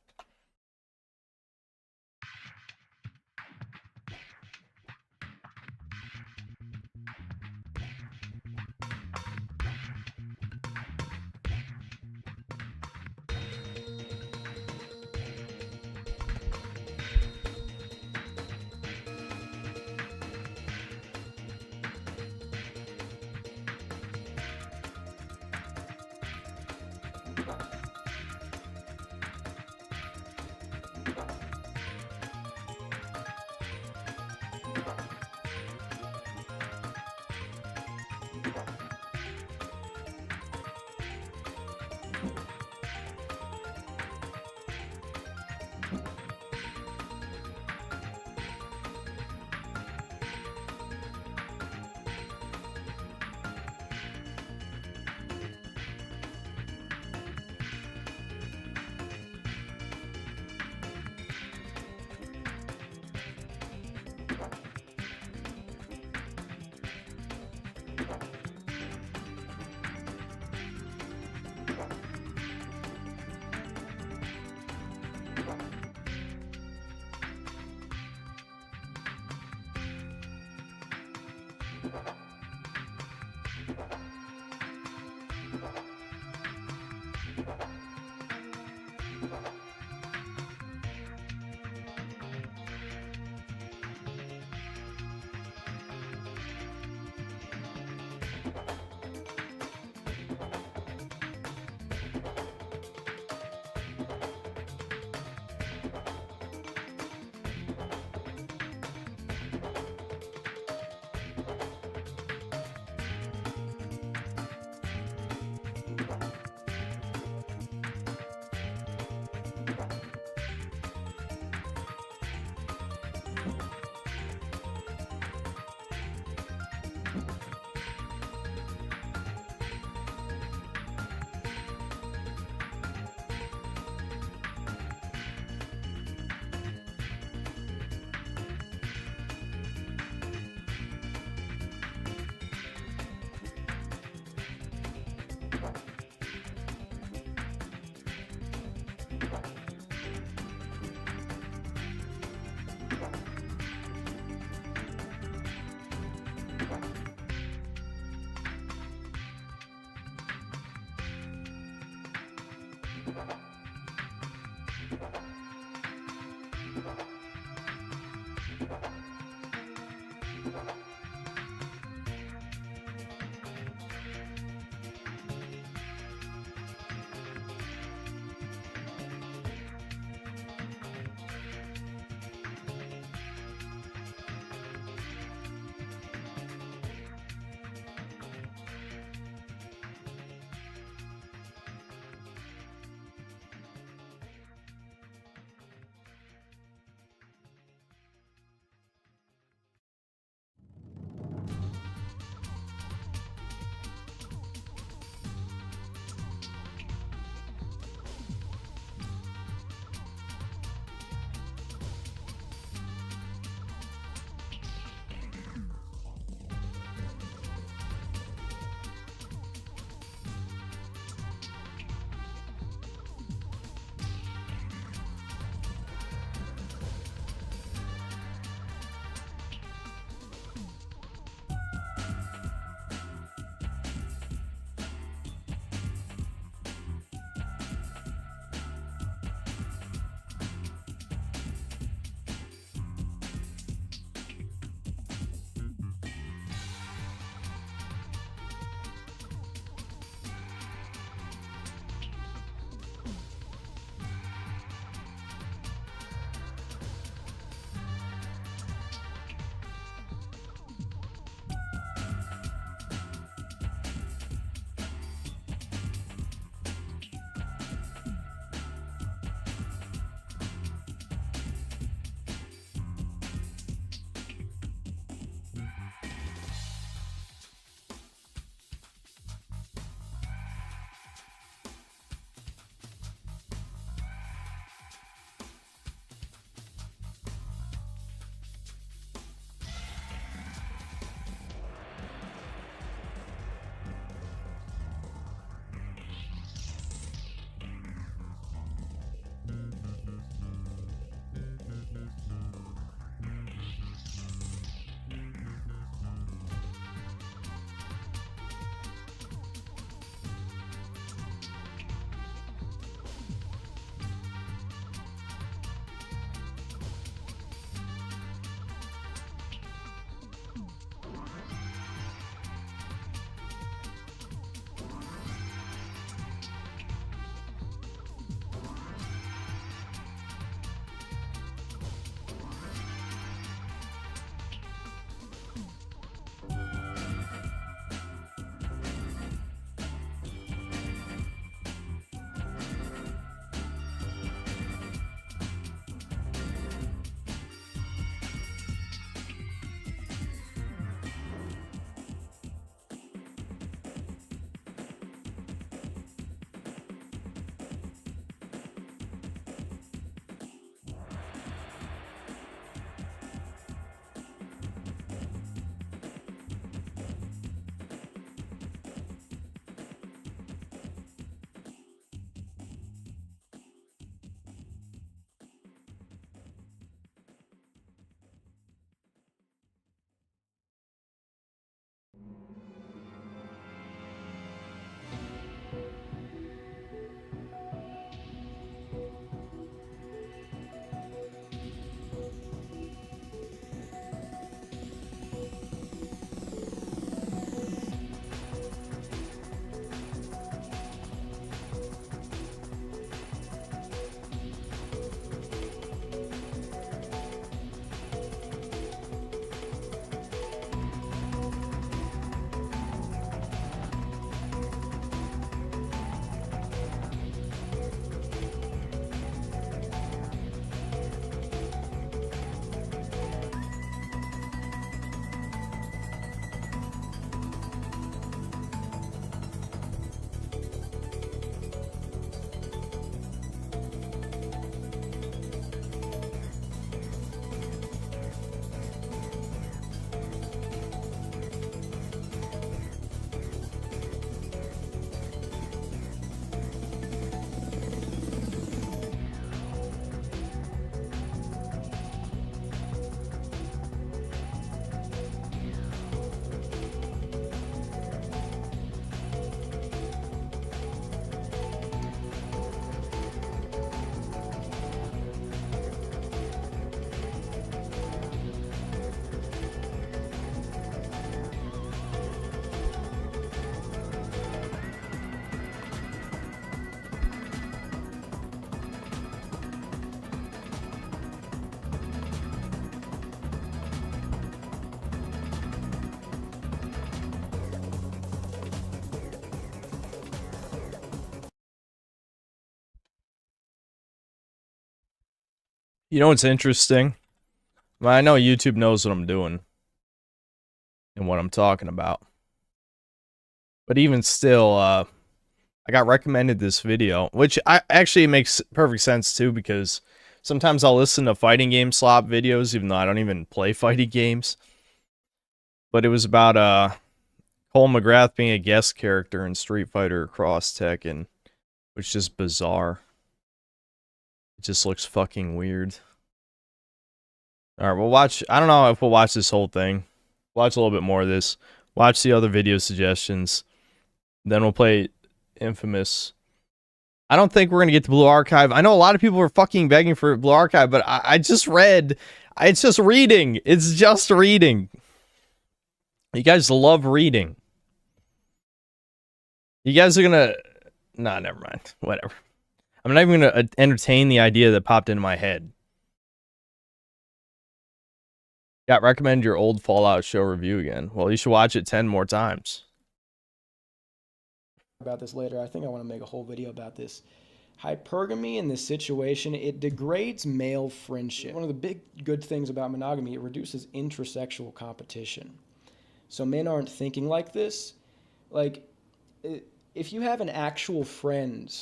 [SPEAKER 1] You know what's interesting? Well, I know YouTube knows what I'm doing and what I'm talking about. But even still, I got recommended this video, which actually makes perfect sense too, because sometimes I'll listen to fighting game slop videos, even though I don't even play fighting games. But it was about Cole McGrath being a guest character in Street Fighter Cross Tekken, which is just bizarre. It just looks fucking weird. Alright, we'll watch. I don't know if we'll watch this whole thing. Watch a little bit more of this. Watch the other video suggestions. Then we'll play Infamous. I don't think we're going to get to Blue Archive. I know a lot of people are fucking begging for Blue Archive, but I just read. It's just reading. It's just reading. You guys love reading. You guys are going to... Nah, never mind. Whatever. I'm not even going to entertain the idea that popped into my head. Yeah, recommend your old Fallout show review again. Well, you should watch it 10 more times.
[SPEAKER 9] About this later. I think I want to make a whole video about this. Hypergamy in this situation, it degrades male friendship. One of the big good things about monogamy, it reduces intrasexual competition. So men aren't thinking like this. Like, if you have an actual friend,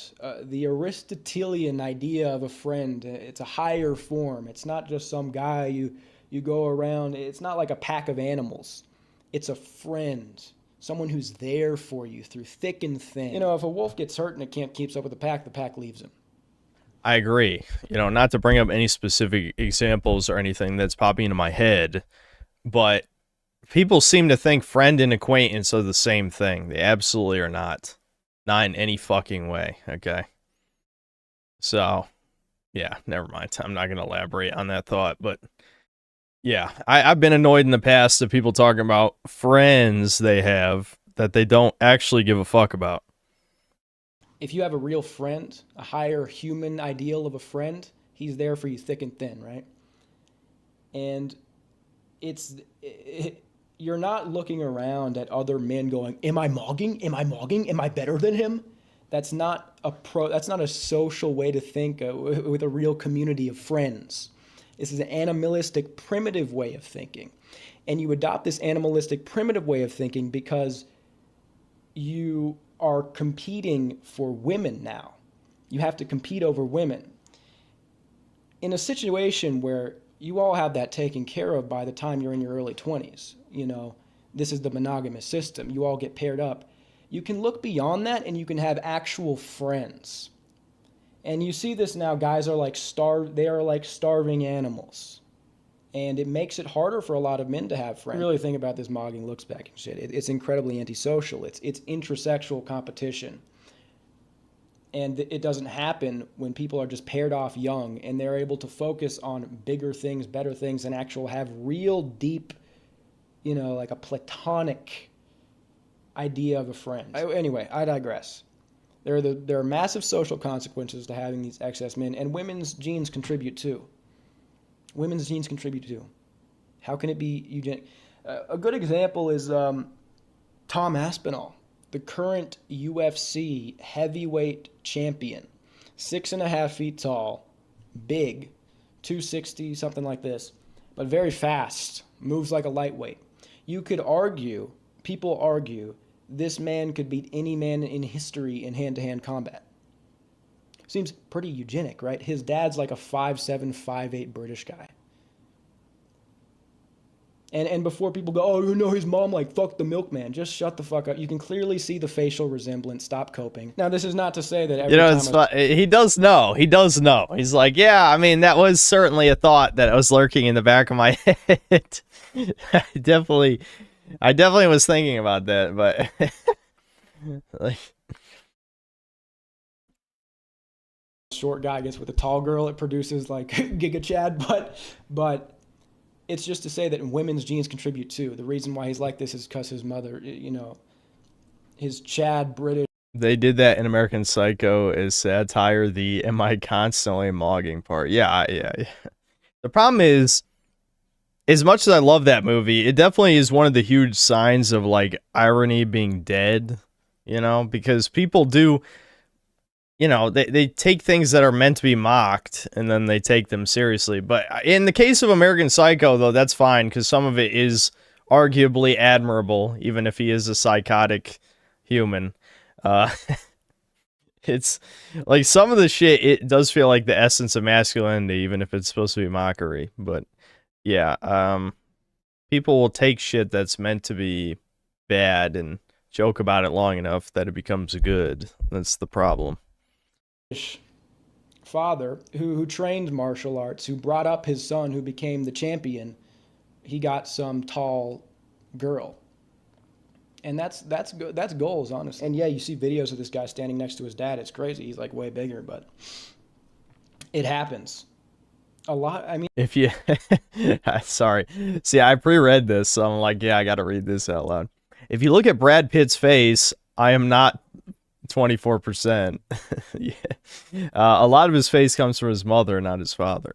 [SPEAKER 9] the Aristotelian idea of a friend, it's a higher form. It's not just some guy you go around. It's not like a pack of animals. It's a friend. Someone who's there for you through thick and thin. You know, if a wolf gets hurt and it can't keep up with the pack leaves him.
[SPEAKER 1] I agree. You know, not to bring up any specific examples or anything that's popping into my head, but people seem to think friend and acquaintance are the same thing. They absolutely are not. Not in any fucking way, okay? So, yeah, never mind. I'm not going to elaborate on that thought, but... Yeah, I've been annoyed in the past of people talking about friends they have that they don't actually give a fuck about.
[SPEAKER 9] If you have a real friend, a higher human ideal of a friend, he's there for you thick and thin, right? And you're not looking around at other men going, am I mogging? Am I mogging? Am I better than him? That's not a social way to think with a real community of friends. This is an animalistic, primitive way of thinking. And you adopt this animalistic, primitive way of thinking because you are competing for women now. You have to compete over women. In a situation where you all have that taken care of by the time you're in your early 20s, you know, this is the monogamous system. You all get paired up. You can look beyond that and you can have actual friends. And you see this now, guys are like starving animals. And it makes it harder for a lot of men to have friends. Really think about this mogging looks back and shit. It's incredibly antisocial. It's intrasexual competition. And it doesn't happen when people are just paired off young and they're able to focus on bigger things, better things, and actual have real deep, you know, like a platonic idea of a friend. Anyway, I digress. There are massive social consequences to having these excess men, and women's genes contribute too. Women's genes contribute too. How can it be eugenic? A good example is Tom Aspinall, the current UFC heavyweight champion. 6.5 feet tall, big, 260, something like this, but very fast, moves like a lightweight. You could argue, people argue, this man could beat any man in history in hand-to-hand combat. Seems pretty eugenic, right? His dad's like a 5'7", 5'8" British guy. And before people go, oh, you know his mom like fuck the milkman, just shut the fuck up. You can clearly see the facial resemblance. Stop coping. Now, this is not to say that every time
[SPEAKER 1] he does know. He does know. He's like, yeah, I mean, that was certainly a thought that was lurking in the back of my head. I definitely was thinking about that, but like,
[SPEAKER 9] short guy gets with a tall girl, it produces like Giga Chad, but it's just to say that women's genes contribute too. The reason why he's like this is because his mother, you know, his Chad British.
[SPEAKER 1] They did that in American Psycho as satire, the am I constantly mogging part. Yeah. The problem is, as much as I love that movie, it definitely is one of the huge signs of like irony being dead, you know, because people do you know, they take things that are meant to be mocked and then they take them seriously. But in the case of American Psycho, though, that's fine because some of it is arguably admirable, even if he is a psychotic human. It's like some of the shit, it does feel like the essence of masculinity, even if it's supposed to be mockery. But yeah, people will take shit that's meant to be bad and joke about it long enough that it becomes good. That's the problem.
[SPEAKER 9] Father who trained martial arts, who brought up his son who became the champion, he got some tall girl. And that's goals, honestly. And yeah, you see videos of this guy standing next to his dad. It's crazy. He's like way bigger, but it happens a lot. I mean,
[SPEAKER 1] if you sorry, see, I pre-read this, so I'm like, yeah, I got to read this out loud. If you look at Brad Pitt's face, I am not 24%. Yeah. A lot of his face comes from his mother, not his father.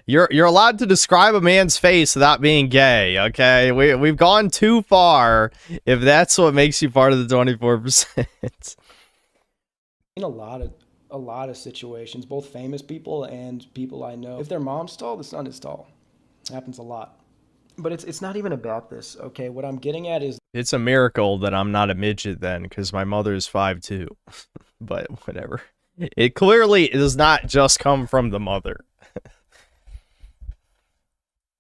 [SPEAKER 1] You're allowed to describe a man's face without being gay, okay? We've gone too far if that's what makes you part of the 24%.
[SPEAKER 9] In a lot of situations, both famous people and people I know, if their mom's tall, the son is tall. Happens a lot. But it's not even about this, okay? What I'm getting at is
[SPEAKER 1] it's a miracle that I'm not a midget then, because my mother's 5'2". But whatever. It clearly does not just come from the mother.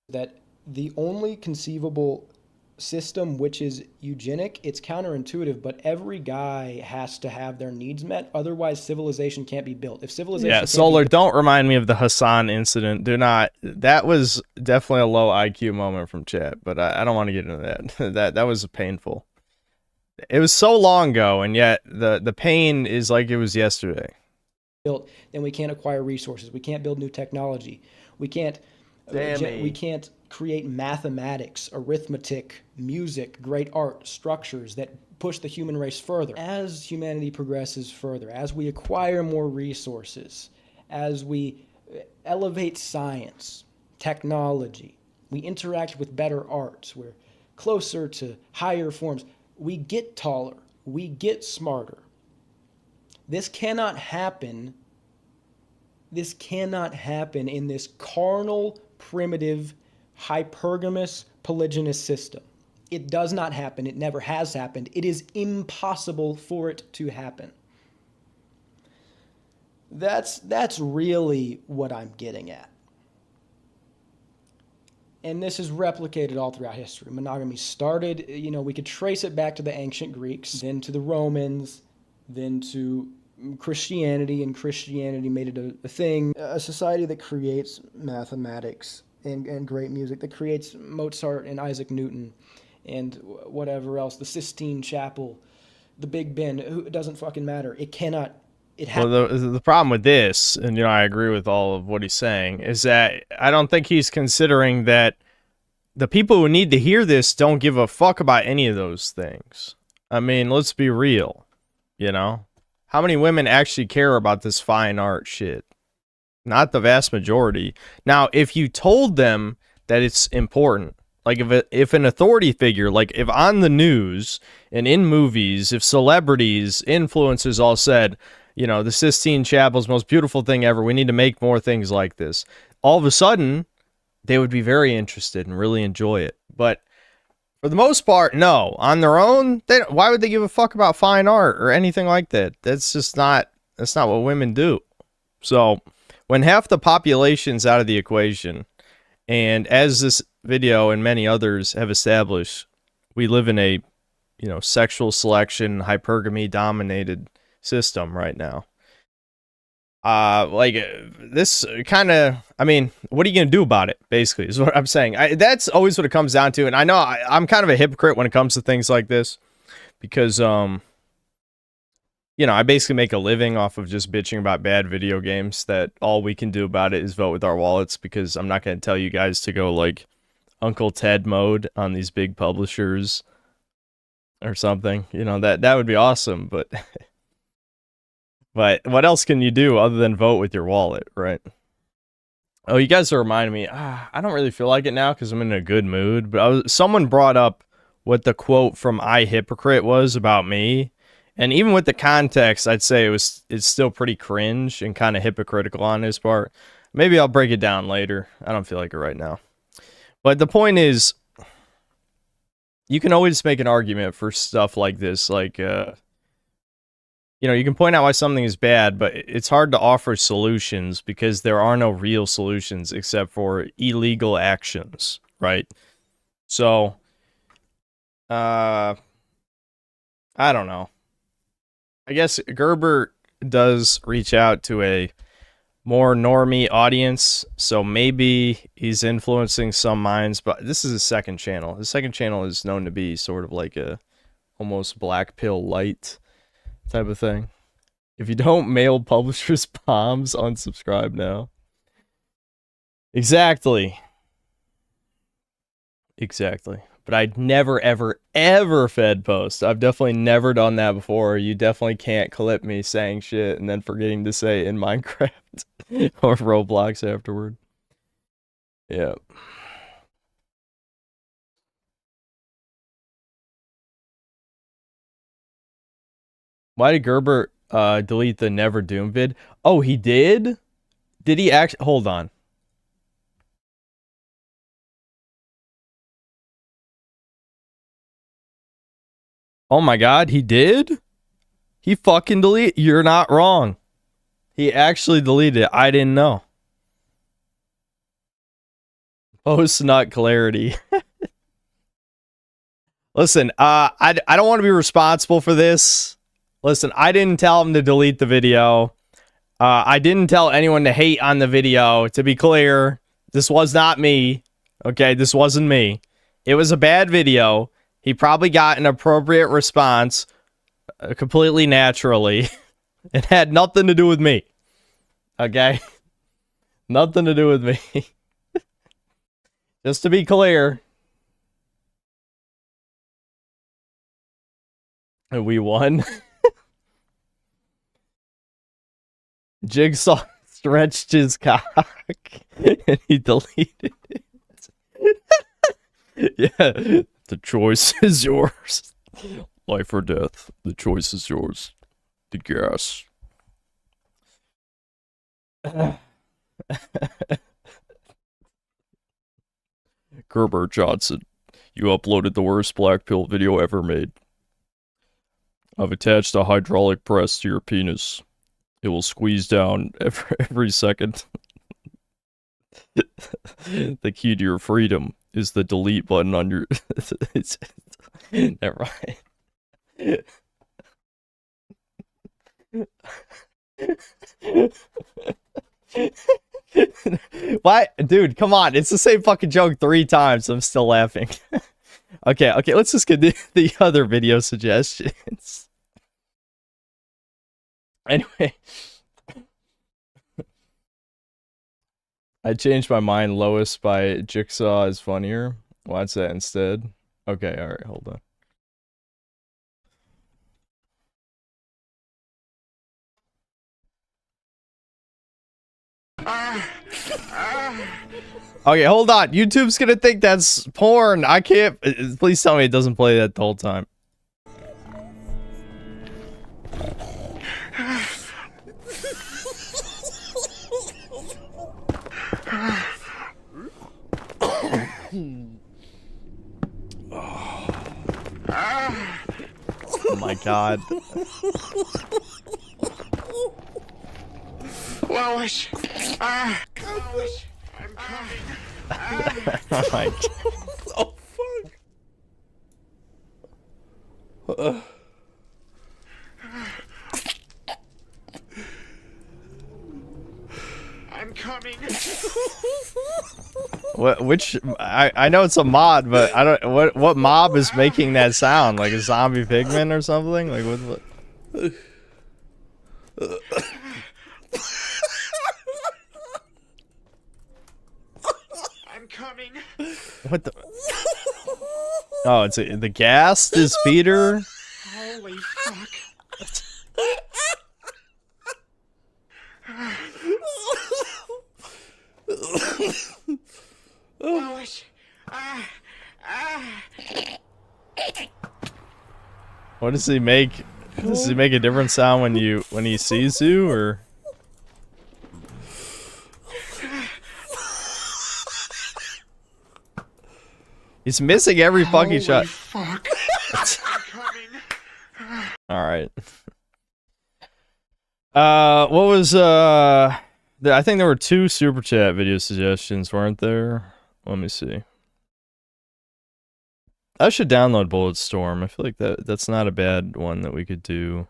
[SPEAKER 9] that the only conceivable system which is eugenic, it's counterintuitive, but every guy has to have their needs met, otherwise civilization can't be built. If civilization
[SPEAKER 1] Yeah, Solar, don't remind me of the Hassan incident. Do not. That was definitely a low IQ moment from chat, but I don't want to get into that. That was painful. It was so long ago, and yet the pain is like it was yesterday.
[SPEAKER 9] Built, then we can't acquire resources. We can't build new technology. We can't create mathematics, arithmetic, music, great art, structures that push the human race further. As humanity progresses further, as we acquire more resources, as we elevate science, technology, we interact with better arts, we're closer to higher forms, we get taller, we get smarter. This cannot happen. This cannot happen in this carnal, primitive, hypergamous, polygynous system. It does not happen. It never has happened. It is impossible for it to happen. That's really what I'm getting at. And this is replicated all throughout history. Monogamy started, we could trace it back to the ancient Greeks, then to the Romans, then to Christianity, and Christianity made it a thing. A society that creates mathematics and great music, that creates Mozart and Isaac Newton and whatever else, the Sistine Chapel, the Big Ben, it doesn't fucking matter. It cannot, it has.
[SPEAKER 1] Well, the problem with this, and I agree with all of what he's saying, is that I don't think he's considering that the people who need to hear this don't give a fuck about any of those things. I mean, let's be real, How many women actually care about this fine art shit? Not the vast majority. Now, if you told them that it's important, like if an authority figure, like if on the news and in movies, if celebrities, influencers all said, the Sistine Chapel's most beautiful thing ever, we need to make more things like this, all of a sudden, they would be very interested and really enjoy it. But for the most part, no. On their own, why would they give a fuck about fine art or anything like that? That's not what women do. So when half the population's out of the equation, and as this video and many others have established, we live in a, sexual selection, hypergamy dominated system right now. This kind of, what are you going to do about it, basically, is what I'm saying. That's always what it comes down to. And I know I'm kind of a hypocrite when it comes to things like this because, I basically make a living off of just bitching about bad video games that all we can do about it is vote with our wallets, because I'm not going to tell you guys to go like Uncle Ted mode on these big publishers or something. That would be awesome, but... But what else can you do other than vote with your wallet, right? Oh, you guys are reminding me. I don't really feel like it now because I'm in a good mood. But someone brought up what the quote from I Hypocrite was about me. And even with the context, I'd say it's still pretty cringe and kind of hypocritical on his part. Maybe I'll break it down later. I don't feel like it right now. But the point is, you can always make an argument for stuff like this. Like, you know, you can point out why something is bad, but it's hard to offer solutions because there are no real solutions except for illegal actions, right? So, I don't know. I guess Gerber does reach out to a more normie audience, so maybe he's influencing some minds, but this is his second channel. His second channel is known to be sort of like a almost black pill light type of thing. If you don't mail publishers bombs, unsubscribe now. Exactly. Exactly. But I'd never, ever, ever fed post. I've definitely never done that before. You definitely can't clip me saying shit and then forgetting to say in Minecraft or Roblox afterward. Yeah. Why did Gerber delete the Never Doom vid? Oh, he did? Did he actually? Hold on. Oh my god, he did? He fucking deleted. You're not wrong. He actually deleted it. I didn't know. Post nut clarity. Listen, I don't want to be responsible for this. Listen, I didn't tell him to delete the video. I didn't tell anyone to hate on the video. To be clear, this was not me. Okay, this wasn't me. It was a bad video. He probably got an appropriate response completely naturally. It had nothing to do with me. Okay? Nothing to do with me. Just to be clear. We won. Jigsaw stretched his cock and he deleted it. Yeah, the choice is yours. Life or death, the choice is yours. The gas. Gerber Johnson, you uploaded the worst black pill video ever made. I've attached a hydraulic press to your penis. It will squeeze down every second. The key to your freedom is the delete button on your... Never mind. Why? Dude, come on. It's the same fucking joke 3 times. I'm still laughing. Okay, let's just get the other video suggestions. Anyway. I changed my mind. Lois by Jigsaw is funnier. Watch that instead. Okay, alright, hold on. Okay, hold on. YouTube's gonna think that's porn. I can't. Please tell me it doesn't play that the whole time. Oh my god.
[SPEAKER 12] Lois! Lois! I'm coming!
[SPEAKER 1] Oh my god.
[SPEAKER 12] Oh, fuck! I'm coming!
[SPEAKER 1] Which I know it's a mod, but I don't what mob is making that sound? Like a zombie pigman or something? Like what?
[SPEAKER 12] I'm coming!
[SPEAKER 1] What the? Oh, it's the gas is Peter.
[SPEAKER 12] Holy fuck! Lois!
[SPEAKER 1] What does he make? Does he make a different sound when he sees you, or? He's missing every fucking shot.
[SPEAKER 8] Fuck.
[SPEAKER 1] All right. What was I think there were 2 super chat video suggestions, weren't there? Let me see. I should download Bulletstorm. I feel like that's not a bad one that we could do.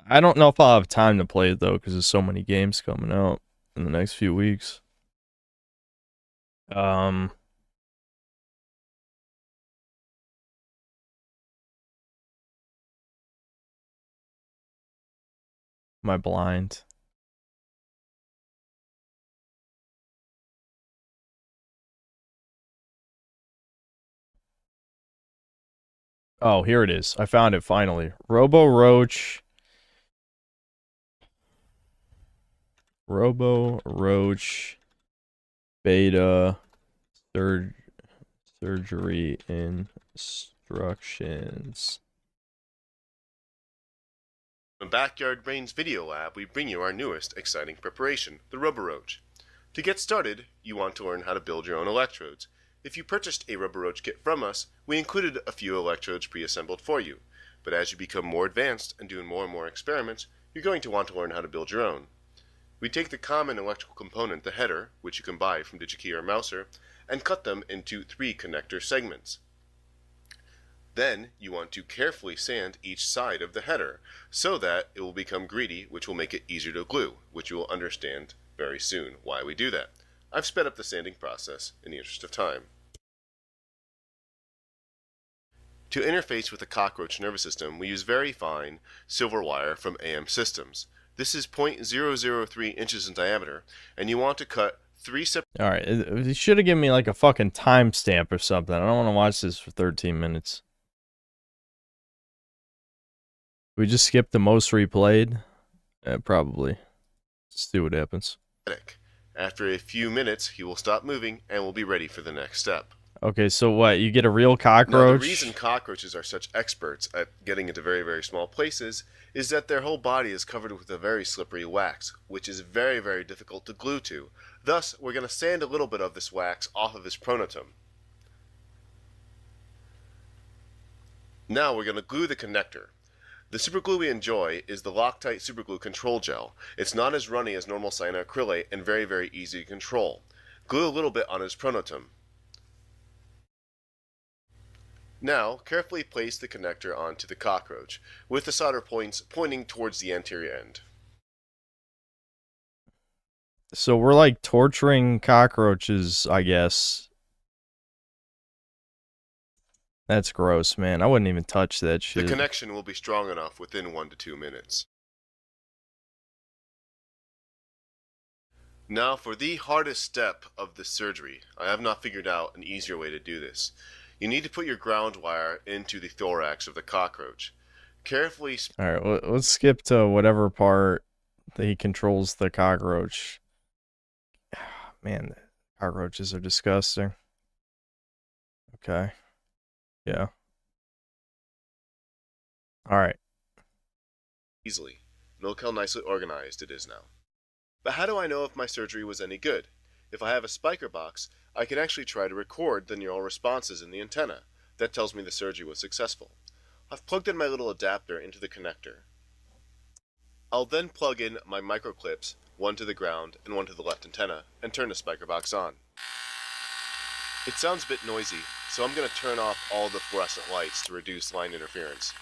[SPEAKER 1] I don't know if I'll have time to play it though, because there's so many games coming out in the next few weeks. Am I blind? Oh, here it is. I found it finally. Robo Roach beta surgery instructions.
[SPEAKER 14] From Backyard Brains Video Lab, we bring you our newest, exciting preparation, the Roboroach. To get started, you want to learn how to build your own electrodes. If you purchased a Roboroach kit from us, we included a few electrodes pre-assembled for you. But as you become more advanced and do more and more experiments, you're going to want to learn how to build your own. We take the common electrical component, the header, which you can buy from DigiKey or Mouser, and cut them into 3 connector segments. Then, you want to carefully sand each side of the header, so that it will become greedy, which will make it easier to glue, which you will understand very soon why we do that. I've sped up the sanding process in the interest of time. To interface with the cockroach nervous system, we use very fine silver wire from AM Systems. This is 0.003 inches in diameter, and you want to cut 3 separate...
[SPEAKER 1] Alright, you should have given me like a fucking timestamp or something. I don't want to watch this for 13 minutes. We just skipped the most replayed? Probably. Let's see what happens.
[SPEAKER 14] After a few minutes, he will stop moving and will be ready for the next step.
[SPEAKER 1] Okay, so what? You get a real cockroach?
[SPEAKER 14] Now, the reason cockroaches are such experts at getting into very, very small places is that their whole body is covered with a very slippery wax, which is very, very difficult to glue to. Thus, we're going to sand a little bit of this wax off of his pronotum. Now we're going to glue the connector. The superglue we enjoy is the Loctite Superglue Control Gel. It's not as runny as normal cyanoacrylate and very, very easy to control. Glue a little bit on his pronotum. Now, carefully place the connector onto the cockroach, with the solder points pointing towards the anterior end.
[SPEAKER 1] So we're like torturing cockroaches, I guess. That's gross, man. I wouldn't even touch that shit.
[SPEAKER 14] The connection will be strong enough within 1 to 2 minutes. Now for the hardest step of the surgery. I have not figured out an easier way to do this. You need to put your ground wire into the thorax of the cockroach. Carefully...
[SPEAKER 1] Alright, let's skip to whatever part that he controls the cockroach. Man, the cockroaches are disgusting. Okay. Yeah. Alright.
[SPEAKER 14] Easily. Look how nicely organized it is now. But how do I know if my surgery was any good? If I have a spiker box, I can actually try to record the neural responses in the antenna. That tells me the surgery was successful. I've plugged in my little adapter into the connector. I'll then plug in my microclips, one to the ground and one to the left antenna, and turn the spiker box on. It sounds a bit noisy, so I'm going to turn off all the fluorescent lights to reduce line interference.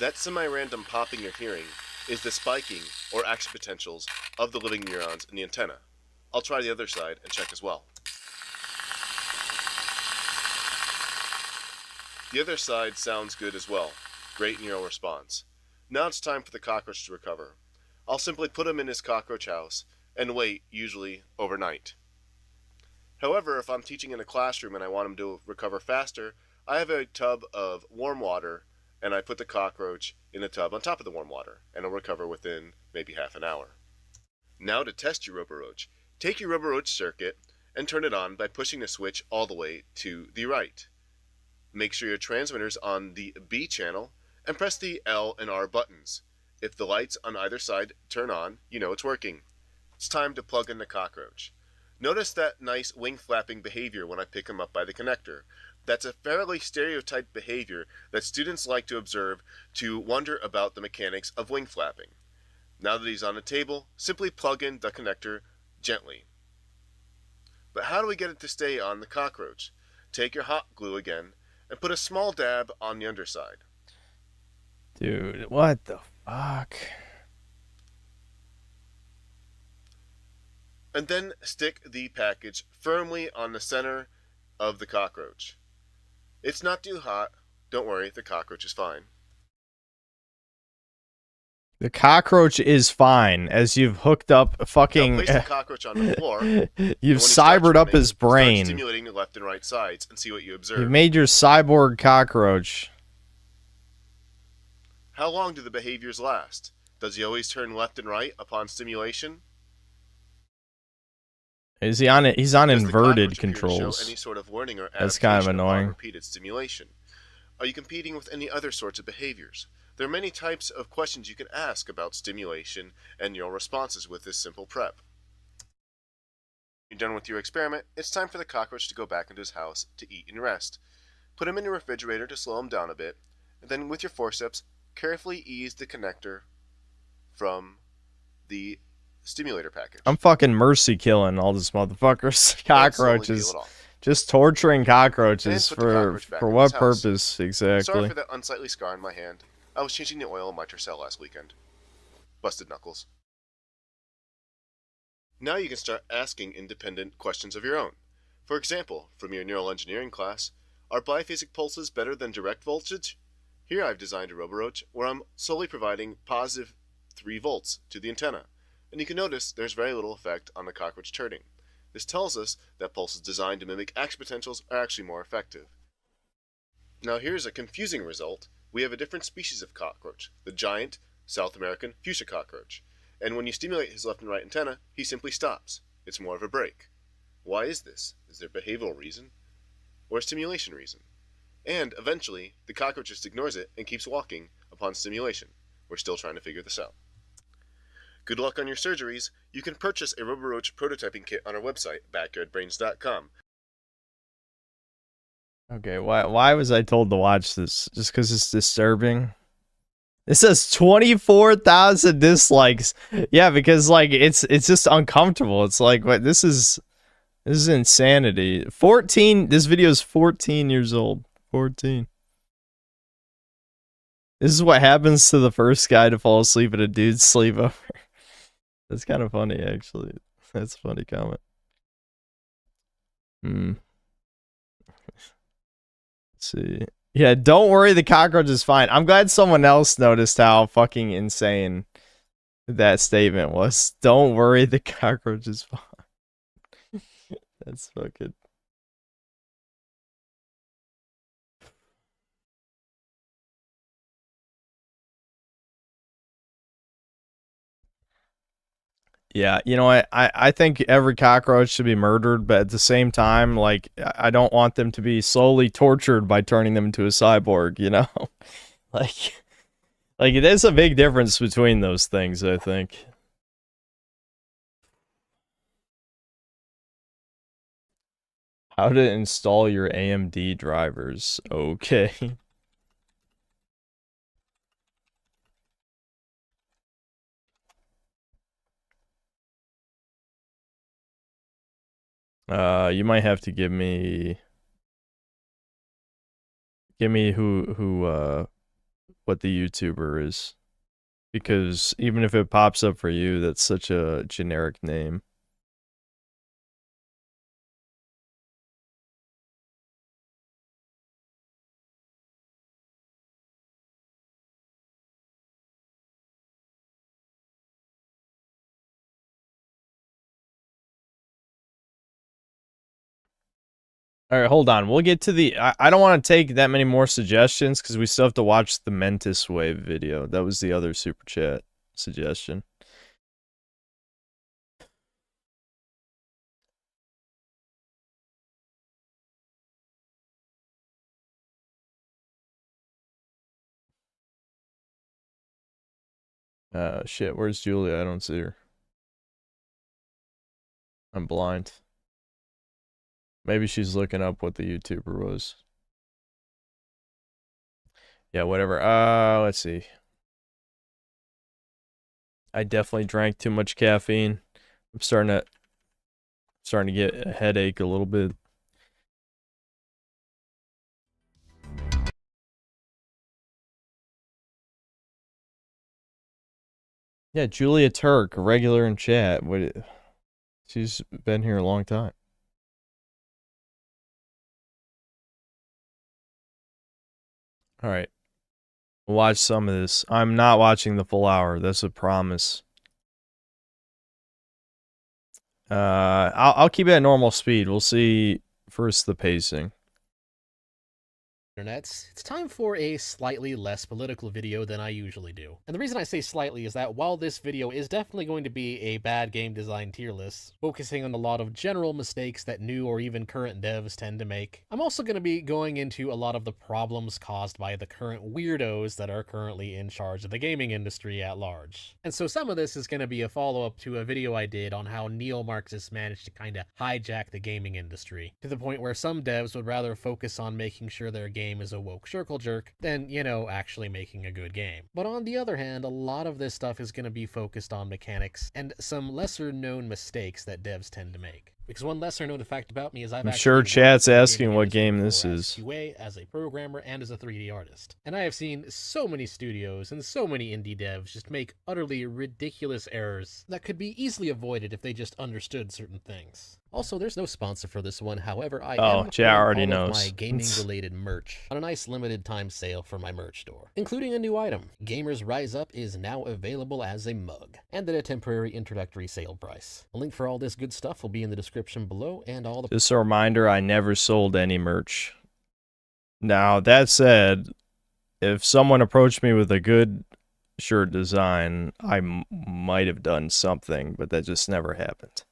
[SPEAKER 14] That semi-random popping you're hearing is the spiking or action potentials of the living neurons in the antenna. I'll try the other side and check as well. The other side sounds good as well. Great neural response. Now it's time for the cockroach to recover. I'll simply put him in his cockroach house and wait, usually overnight. However, if I'm teaching in a classroom and I want him to recover faster, I have a tub of warm water and I put the cockroach in a tub on top of the warm water, and it'll recover within maybe half an hour. Now to test your Roboroach. Take your Roboroach circuit and turn it on by pushing the switch all the way to the right. Make sure your transmitter's on the B channel and press the L and R buttons. If the lights on either side turn on, you know it's working. It's time to plug in the cockroach. Notice that nice wing flapping behavior when I pick him up by the connector. That's a fairly stereotyped behavior that students like to observe to wonder about the mechanics of wing flapping. Now that he's on the table, simply plug in the connector gently. But how do we get it to stay on the cockroach? Take your hot glue again and put a small dab on the underside.
[SPEAKER 1] Dude, what the fuck?
[SPEAKER 14] And then stick the package firmly on the center of the cockroach. It's not too hot. Don't worry, the cockroach is fine.
[SPEAKER 1] The cockroach is fine, as you've hooked up a fucking...
[SPEAKER 14] Now place the cockroach on the floor.
[SPEAKER 1] You've cybered up his brain.
[SPEAKER 14] Start stimulating the left and right sides and see what you observe.
[SPEAKER 1] You've made your cyborg cockroach.
[SPEAKER 14] How long do the behaviors last? Does he always turn left and right upon stimulation?
[SPEAKER 1] Is he on it? He's on
[SPEAKER 14] Does
[SPEAKER 1] inverted
[SPEAKER 14] the cockroach appear to
[SPEAKER 1] controls.
[SPEAKER 14] show any sort of warning or
[SPEAKER 1] That's kind of
[SPEAKER 14] adaptation upon
[SPEAKER 1] annoying.
[SPEAKER 14] repeated stimulation? Are you competing with any other sorts of behaviors? There are many types of questions you can ask about stimulation and your responses with this simple prep. You're done with your experiment, it's time for the cockroach to go back into his house to eat and rest. Put him in the refrigerator to slow him down a bit, and then with your forceps, carefully ease the connector from the stimulator package.
[SPEAKER 1] I'm fucking mercy killing all these motherfuckers. Cockroaches. Just torturing cockroaches for what purpose exactly?
[SPEAKER 14] Sorry for that unsightly scar on my hand. I was changing the oil in my Tercel last weekend. Busted knuckles. Now you can start asking independent questions of your own. For example, from your neural engineering class, are biphasic pulses better than direct voltage? Here I've designed a Roboroach where I'm solely providing positive 3 volts to the antenna, and you can notice there's very little effect on the cockroach turning. This tells us that pulses designed to mimic action potentials are actually more effective. Now here's a confusing result. We have a different species of cockroach, the giant South American fuchsia cockroach, and when you stimulate his left and right antenna, he simply stops. It's more of a break. Why is this? Is there a behavioral reason? Or a stimulation reason? And eventually, the cockroach just ignores it and keeps walking upon stimulation. We're still trying to figure this out. Good luck on your surgeries. You can purchase a Roboroach prototyping kit on our website, backyardbrains.com.
[SPEAKER 1] Okay, why was I told to watch this? Just because it's disturbing? It says 24,000 dislikes. Yeah, because like it's just uncomfortable. It's like what this is insanity. 14. This video is 14 years old. 14. This is what happens to the first guy to fall asleep at a dude's sleepover. That's kind of funny, actually. That's a funny comment. Let's see. Yeah, don't worry, the cockroach is fine. I'm glad someone else noticed how fucking insane that statement was. Don't worry, the cockroach is fine. That's fucking... Yeah, you know what? I think every cockroach should be murdered, but at the same time, like, I don't want them to be slowly tortured by turning them into a cyborg, you know? like there's a big difference between those things, I think. How to install your AMD drivers. Okay. You might have to give me what the YouTuber is, because even if it pops up for you, that's such a generic name. All right, hold on. We'll get to the... I don't want to take that many more suggestions because we still have to watch the Mentis Wave video. That was the other super chat suggestion. Shit, where's Julia? I don't see her. I'm blind. Maybe she's looking up what the YouTuber was. Yeah, whatever. Let's see. I definitely drank too much caffeine. I'm starting to get a headache a little bit. Yeah, Julia Turk, a regular in chat. She's been here a long time. All right. Watch some of this. I'm not watching the full hour. That's a promise. I'll keep it at normal speed. We'll see first the pacing.
[SPEAKER 15] Internets, it's time for a slightly less political video than I usually do. And the reason I say slightly is that while this video is definitely going to be a bad game design tier list, focusing on a lot of general mistakes that new or even current devs tend to make, I'm also going to be going into a lot of the problems caused by the current weirdos that are currently in charge of the gaming industry at large. And so some of this is going to be a follow-up to a video I did on how neo-Marxists managed to kind of hijack the gaming industry, to the point where some devs would rather focus on making sure their game is a woke circle jerk than, you know, actually making a good game. But on the other hand, a lot of this stuff is going to be focused on mechanics and some lesser known mistakes that devs tend to make. Because one lesser known fact about me is I'm
[SPEAKER 1] sure chat's asking what game this is.
[SPEAKER 15] QA, as a programmer, and as a 3D artist. And I have seen so many studios and so many indie devs just make utterly ridiculous errors that could be easily avoided if they just understood certain things. Also, there's no sponsor for this one. However, I am
[SPEAKER 1] already
[SPEAKER 15] all of
[SPEAKER 1] knows.
[SPEAKER 15] my gaming-related merch on a nice limited-time sale for my merch store, including a new item. Gamers Rise Up is now available as a mug, and at a temporary introductory sale price. A link for all this good stuff will be in the description below, and all the...
[SPEAKER 1] Just a reminder, I never sold any merch. Now, that said, if someone approached me with a good shirt design, I might have done something, but that just never happened.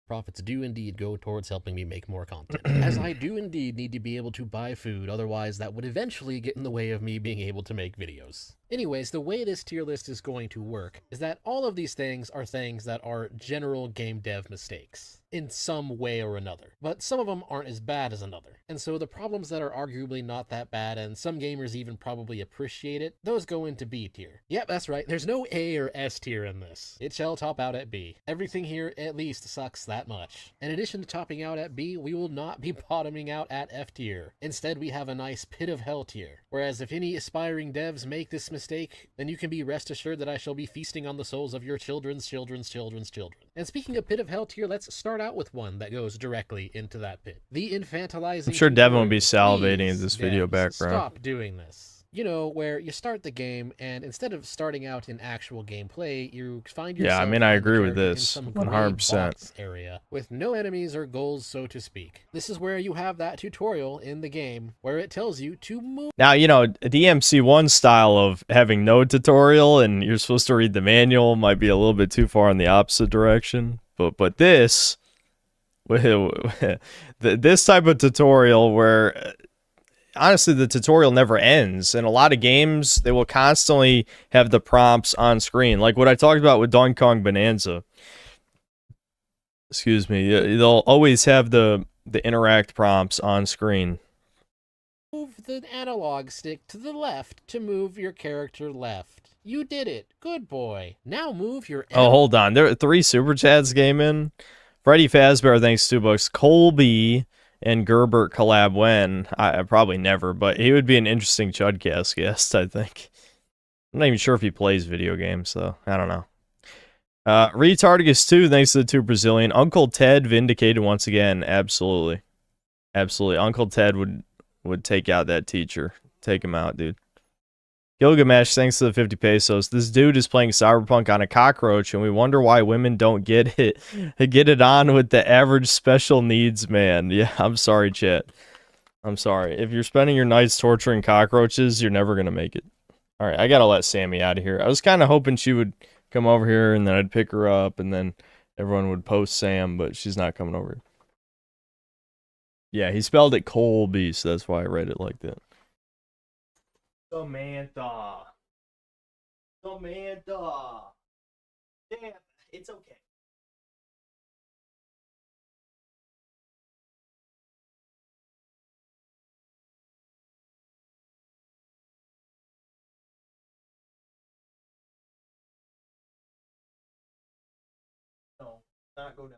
[SPEAKER 15] Profits do indeed go towards helping me make more content, as I do indeed need to be able to buy food, otherwise that would eventually get in the way of me being able to make videos. Anyways, the way this tier list is going to work is that all of these things are things that are general game dev mistakes, in some way or another, but some of them aren't as bad as another. And so the problems that are arguably not that bad, and some gamers even probably appreciate it, those go into B tier. Yep, that's right, there's no A or S tier in this. It shall top out at B. Everything here at least sucks that much. In addition to topping out at B, we will not be bottoming out at F tier. Instead, we have a nice pit of hell tier. Whereas if any aspiring devs make this mistake, then you can be rest assured that I shall be feasting on the souls of your children's children's children's children. And speaking of pit of hell tier, let's start out with one that goes directly into that pit. The infantilizing...
[SPEAKER 1] I'm sure Devin will be salivating at this video background.
[SPEAKER 15] Stop doing this. You know, where you start the game, and instead of starting out in actual gameplay, you find yourself...
[SPEAKER 1] Yeah, I mean, I agree with this, 100%.
[SPEAKER 15] ...area, with no enemies or goals, so to speak. This is where you have that tutorial in the game, where it tells you to move...
[SPEAKER 1] Now, you know, DMC1 style of having no tutorial, and you're supposed to read the manual, might be a little bit too far in the opposite direction. But this... this type of tutorial where... Honestly, the tutorial never ends. In a lot of games, they will constantly have the prompts on screen. Like what I talked about with Donkey Kong Bonanza. Excuse me. They'll always have the interact prompts on screen.
[SPEAKER 15] Move the analog stick to the left to move your character left. You did it. Good boy. Now move your...
[SPEAKER 1] Oh, hold on. There are 3 super chats came in. Freddy Fazbear, thanks $2. Colby... and Gerbert collab when? I probably never, but he would be an interesting Chudcast guest, I think. I'm not even sure if he plays video games, so I don't know. Retardigus 2, thanks to the 2 Brazilian. Uncle Ted vindicated once again. Absolutely. Absolutely. Uncle Ted would take out that teacher. Take him out, dude. Gilgamesh, thanks to the 50 pesos. This dude is playing Cyberpunk on a cockroach, and we wonder why women don't get it on with the average special needs man. Yeah, I'm sorry, chat. I'm sorry. If you're spending your nights torturing cockroaches, you're never going to make it. All right, I got to let Sammy out of here. I was kind of hoping she would come over here, and then I'd pick her up, and then everyone would post Sam, but she's not coming over. Yeah, he spelled it Colby, so that's why I read it like that. Samantha. Amanda. Damn, it's okay. No, not go down.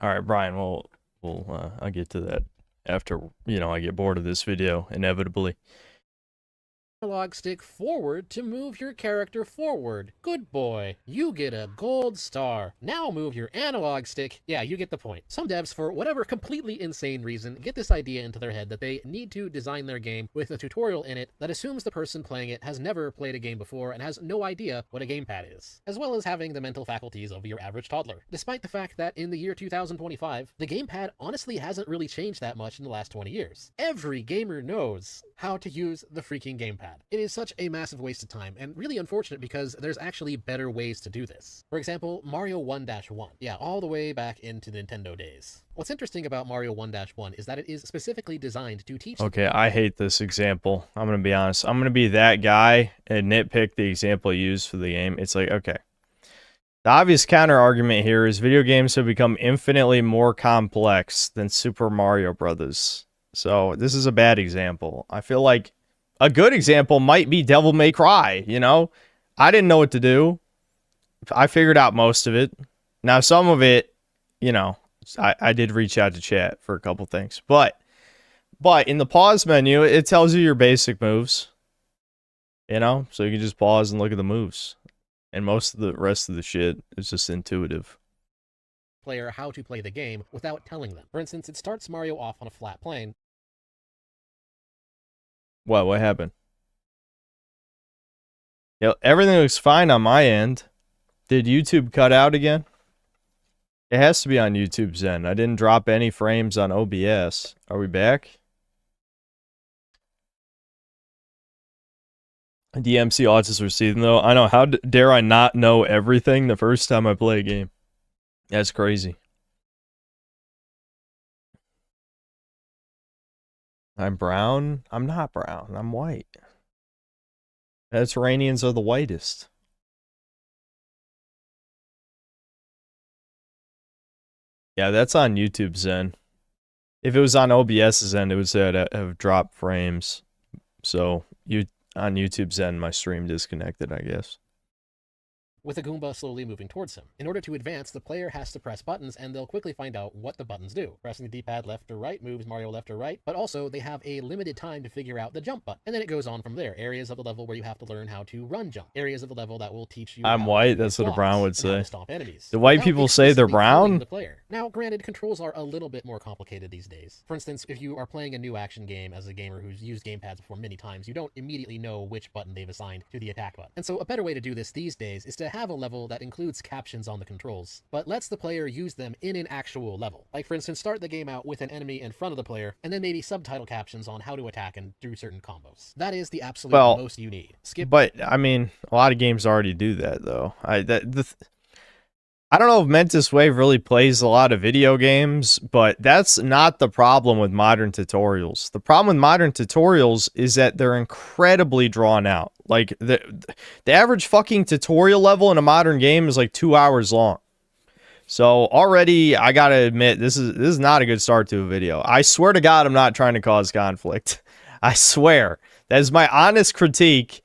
[SPEAKER 1] All right, Brian, I'll get to that after, I get bored of this video, inevitably.
[SPEAKER 15] Analog stick forward to move your character forward. Good boy. You get a gold star. Now move your analog stick. Yeah, you get the point. Some devs, for whatever completely insane reason, get this idea into their head that they need to design their game with a tutorial in it that assumes the person playing it has never played a game before and has no idea what a gamepad is, as well as having the mental faculties of your average toddler. Despite the fact that in the year 2025, the gamepad honestly hasn't really changed that much in the last 20 years. Every gamer knows how to use the freaking gamepad. It is such a massive waste of time, and really unfortunate because there's actually better ways to do this. For example, Mario 1-1. Yeah, all the way back into the Nintendo days. What's interesting about Mario 1-1 is that it is specifically designed to teach...
[SPEAKER 1] Okay, I hate this example. I'm going to be honest. I'm going to be that guy and nitpick the example used for the game. It's like, okay. The obvious counter-argument here is video games have become infinitely more complex than Super Mario Brothers. So, this is a bad example. I feel like a good example might be Devil May Cry, I didn't know what to do. I figured out most of it. Now, some of it, I did reach out to chat for a couple things. But in the pause menu, it tells you your basic moves. So you can just pause and look at the moves. And most of the rest of the shit is just intuitive.
[SPEAKER 15] Player how to play the game without telling them. For instance, it starts Mario off on a flat plane.
[SPEAKER 1] What happened? Yeah, everything looks fine on my end. Did YouTube cut out again? It has to be on YouTube's end. I didn't drop any frames on OBS. Are we back? DMC receiving though. I know. How dare I not know everything the first time I play a game? That's crazy. I'm brown? I'm not brown. I'm white. Mediterraneans are the whitest. Yeah, that's on YouTube's end. If it was on OBS's end, it would say I'd have dropped frames. So, on YouTube's end, my stream disconnected, I guess.
[SPEAKER 15] With a Goomba slowly moving towards him. In order to advance, the player has to press buttons, and they'll quickly find out what the buttons do. Pressing the D-pad left or right moves Mario left or right, but also they have a limited time to figure out the jump button. And then it goes on from there. Areas of the level where you have to learn how to run jump. Areas of the level that will teach you
[SPEAKER 1] I'm white, that's what a brown would say.
[SPEAKER 15] Stomp enemies.
[SPEAKER 1] Do white people say they're brown?
[SPEAKER 15] The player. Now, granted, controls are a little bit more complicated these days. For instance, if you are playing a new action game as a gamer who's used gamepads before many times, you don't immediately know which button they've assigned to the attack button. And so a better way to do this these days is to have a level that includes captions on the controls, but lets the player use them in an actual level. Like, for instance, start the game out with an enemy in front of the player, and then maybe subtitle captions on how to attack and do certain combos. That is the absolute most you need.
[SPEAKER 1] But, I mean, a lot of games already do that, though. I don't know if Mentis Wave really plays a lot of video games, but that's not the problem with modern tutorials. The problem with modern tutorials is that they're incredibly drawn out. Like, the average fucking tutorial level in a modern game is like 2 hours long. So already, I gotta admit, this is not a good start to a video. I swear to God, I'm not trying to cause conflict. I swear. That is my honest critique.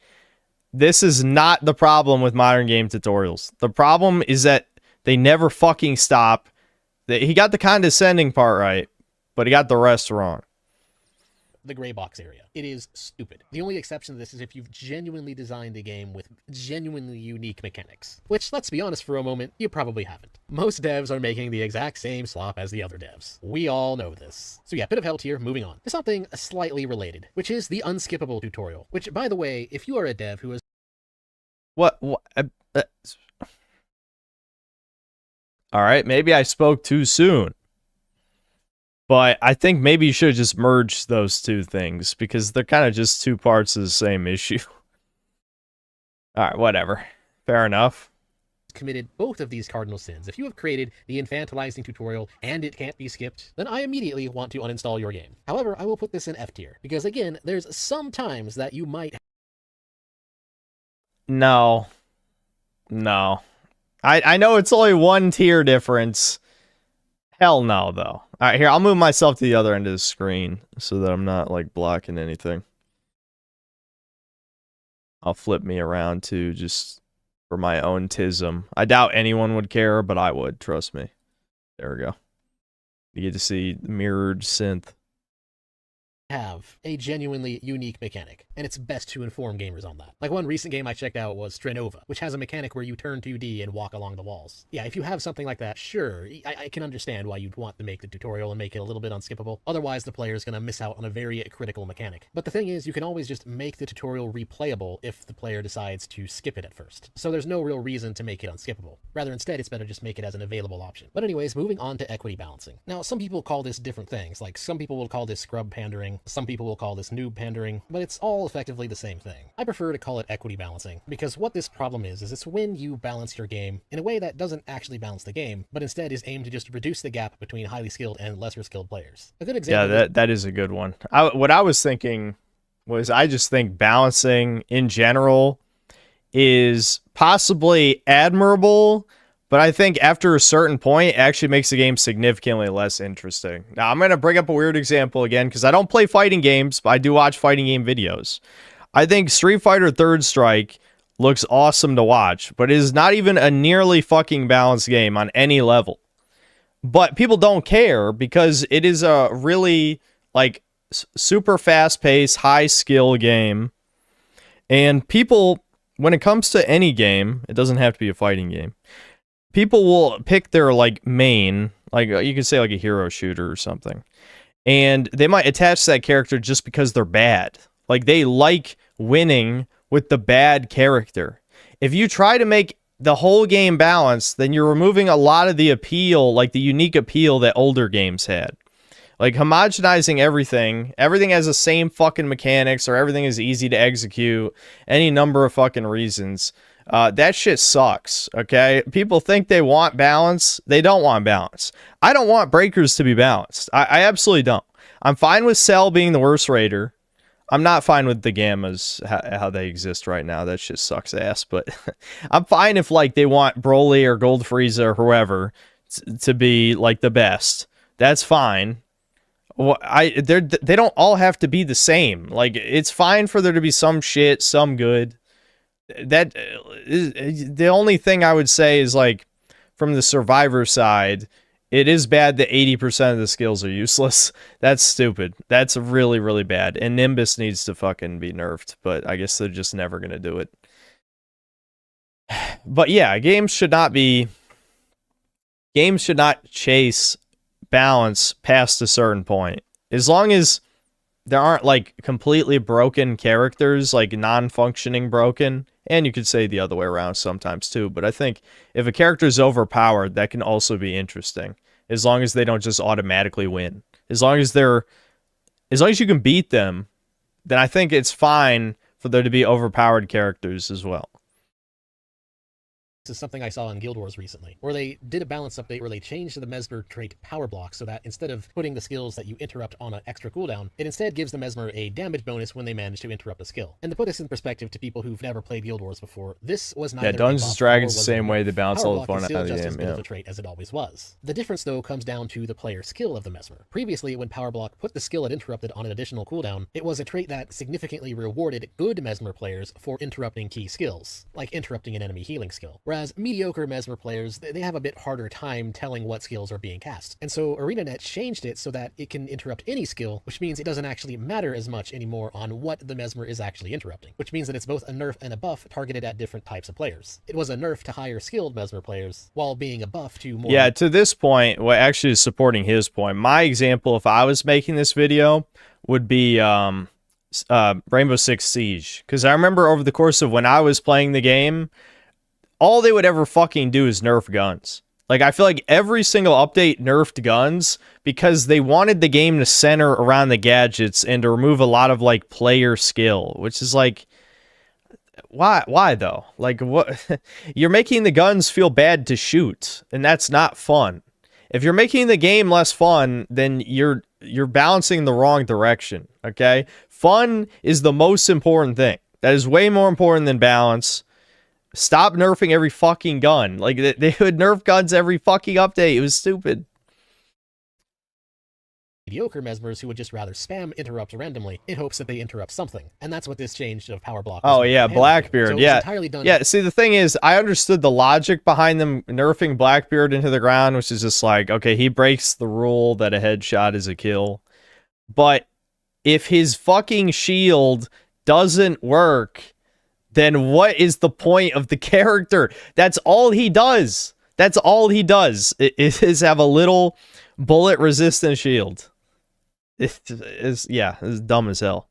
[SPEAKER 1] This is not the problem with modern game tutorials. The problem is that they never fucking stop. He got the condescending part right, but he got the rest wrong.
[SPEAKER 15] The gray box area. It is stupid. The only exception to this is if you've genuinely designed a game with genuinely unique mechanics. Which, let's be honest for a moment, you probably haven't. Most devs are making the exact same slop as the other devs. We all know this. So yeah, bit of hell here, moving on. To something slightly related, which is the unskippable tutorial. Which, by the way, if you are a dev who is...
[SPEAKER 1] All right, maybe I spoke too soon. But I think maybe you should have just merged those two things because they're kind of just two parts of the same issue. All right, whatever. Fair enough.
[SPEAKER 15] Committed both of these cardinal sins. If you have created the infantilizing tutorial and it can't be skipped, then I immediately want to uninstall your game. However, I will put this in F tier because again, there's some times that you might.
[SPEAKER 1] No. I know it's only one tier difference. Hell no, though. All right, here, I'll move myself to the other end of the screen so that I'm not, like, blocking anything. I'll flip me around, too, just for my own tism. I doubt anyone would care, but I would, trust me. There we go. You get to see the mirrored synth.
[SPEAKER 15] Have a genuinely unique mechanic, and it's best to inform gamers on that. Like one recent game I checked out was Strenova, which has a mechanic where you turn 2D and walk along the walls. Yeah, if you have something like that, sure, I can understand why you'd want to make the tutorial and make it a little bit unskippable. Otherwise, the player is going to miss out on a very critical mechanic. But the thing is, you can always just make the tutorial replayable if the player decides to skip it at first. So there's no real reason to make it unskippable. Rather, instead, it's better just make it as an available option. But anyways, moving on to equity balancing. Now, some people call this different things. Like, some people will call this scrub pandering, some people will call this noob pandering, but it's all effectively the same thing. I prefer to call it equity balancing, because what this problem is it's when you balance your game in a way that doesn't actually balance the game, but instead is aimed to just reduce the gap between highly skilled and lesser skilled players. A good example.
[SPEAKER 1] Yeah, that is a good one. What I was thinking was I just think balancing in general is possibly admirable, but I think after a certain point, it actually makes the game significantly less interesting. Now, I'm going to bring up a weird example again, because I don't play fighting games, but I do watch fighting game videos. I think Street Fighter 3rd Strike looks awesome to watch, but it is not even a nearly fucking balanced game on any level. But people don't care, because it is a really, like, super fast-paced, high-skill game. And people, when it comes to any game, it doesn't have to be a fighting game, people will pick their, like, main, like, you could say, like, a hero shooter or something. And they might attach that character just because they're bad. Like, they like winning with the bad character. If you try to make the whole game balanced, then you're removing a lot of the appeal, like, the unique appeal that older games had. Like, homogenizing everything has the same fucking mechanics, or everything is easy to execute, any number of fucking reasons. That shit sucks, okay? People think they want balance. They don't want balance. I don't want breakers to be balanced. I absolutely don't. I'm fine with Cell being the worst raider. I'm not fine with the Gammas, how they exist right now. That shit sucks ass, but I'm fine if, like, they want Broly or Gold Frieza or whoever to be, like, the best. That's fine. Well, they don't all have to be the same. Like, it's fine for there to be some shit, some good. That is, the only thing I would say is, like, from the survivor side, it is bad that 80% of the skills are useless. That's stupid. That's really, really bad. And Nimbus needs to fucking be nerfed, but I guess they're just never going to do it. But yeah, games should not chase balance past a certain point. As long as there aren't, like, completely broken characters, like non-functioning broken, and you could say the other way around sometimes too, but I think if a character is overpowered, that can also be interesting, as long as they don't just automatically win. As long as you can beat them, then I think it's fine for there to be overpowered characters as well.
[SPEAKER 15] This is something I saw in Guild Wars recently, where they did a balance update where they changed the Mesmer trait power block so that instead of putting the skills that you interrupt on an extra cooldown, it instead gives the Mesmer a damage bonus when they manage to interrupt a skill. And to put this in perspective to people who've never played Guild Wars before, this was neither
[SPEAKER 1] Dungeons & Dragons the same way they balance all the fun out of the game.
[SPEAKER 15] As good of a trait as it always was. The difference, though, comes down to the player skill of the Mesmer. Previously, when power block put the skill it interrupted on an additional cooldown, it was a trait that significantly rewarded good Mesmer players for interrupting key skills, like interrupting an enemy healing skill. Whereas mediocre Mesmer players, they have a bit harder time telling what skills are being cast. And so ArenaNet changed it so that it can interrupt any skill, which means it doesn't actually matter as much anymore on what the Mesmer is actually interrupting, which means that it's both a nerf and a buff targeted at different types of players. It was a nerf to higher skilled Mesmer players, while being a buff to more...
[SPEAKER 1] Yeah, to this point, what actually is supporting his point, my example, if I was making this video, would be Rainbow Six Siege. Because I remember over the course of when I was playing the game, all they would ever fucking do is nerf guns. Like, I feel like every single update nerfed guns because they wanted the game to center around the gadgets and to remove a lot of, like, player skill, which is like, why though? Like, what? You're making the guns feel bad to shoot, and that's not fun. If you're making the game less fun, then you're balancing the wrong direction, okay? Fun is the most important thing. That is way more important than balance. Stop nerfing every fucking gun. Like, they would nerf guns every fucking update. It was stupid.
[SPEAKER 15] Mediocre mesmers who would just rather spam interrupts randomly in hopes that they interrupt something. And that's what this change of power block was.
[SPEAKER 1] Oh, yeah, Blackbeard.
[SPEAKER 15] So
[SPEAKER 1] yeah.
[SPEAKER 15] Entirely done.
[SPEAKER 1] Yeah, see, the thing is, I understood the logic behind them nerfing Blackbeard into the ground, which is just like, okay, he breaks the rule that a headshot is a kill. But if his fucking shield doesn't work, then what is the point of the character? That's all he does. That's all he does is have a little bullet-resistant shield. It's dumb as hell.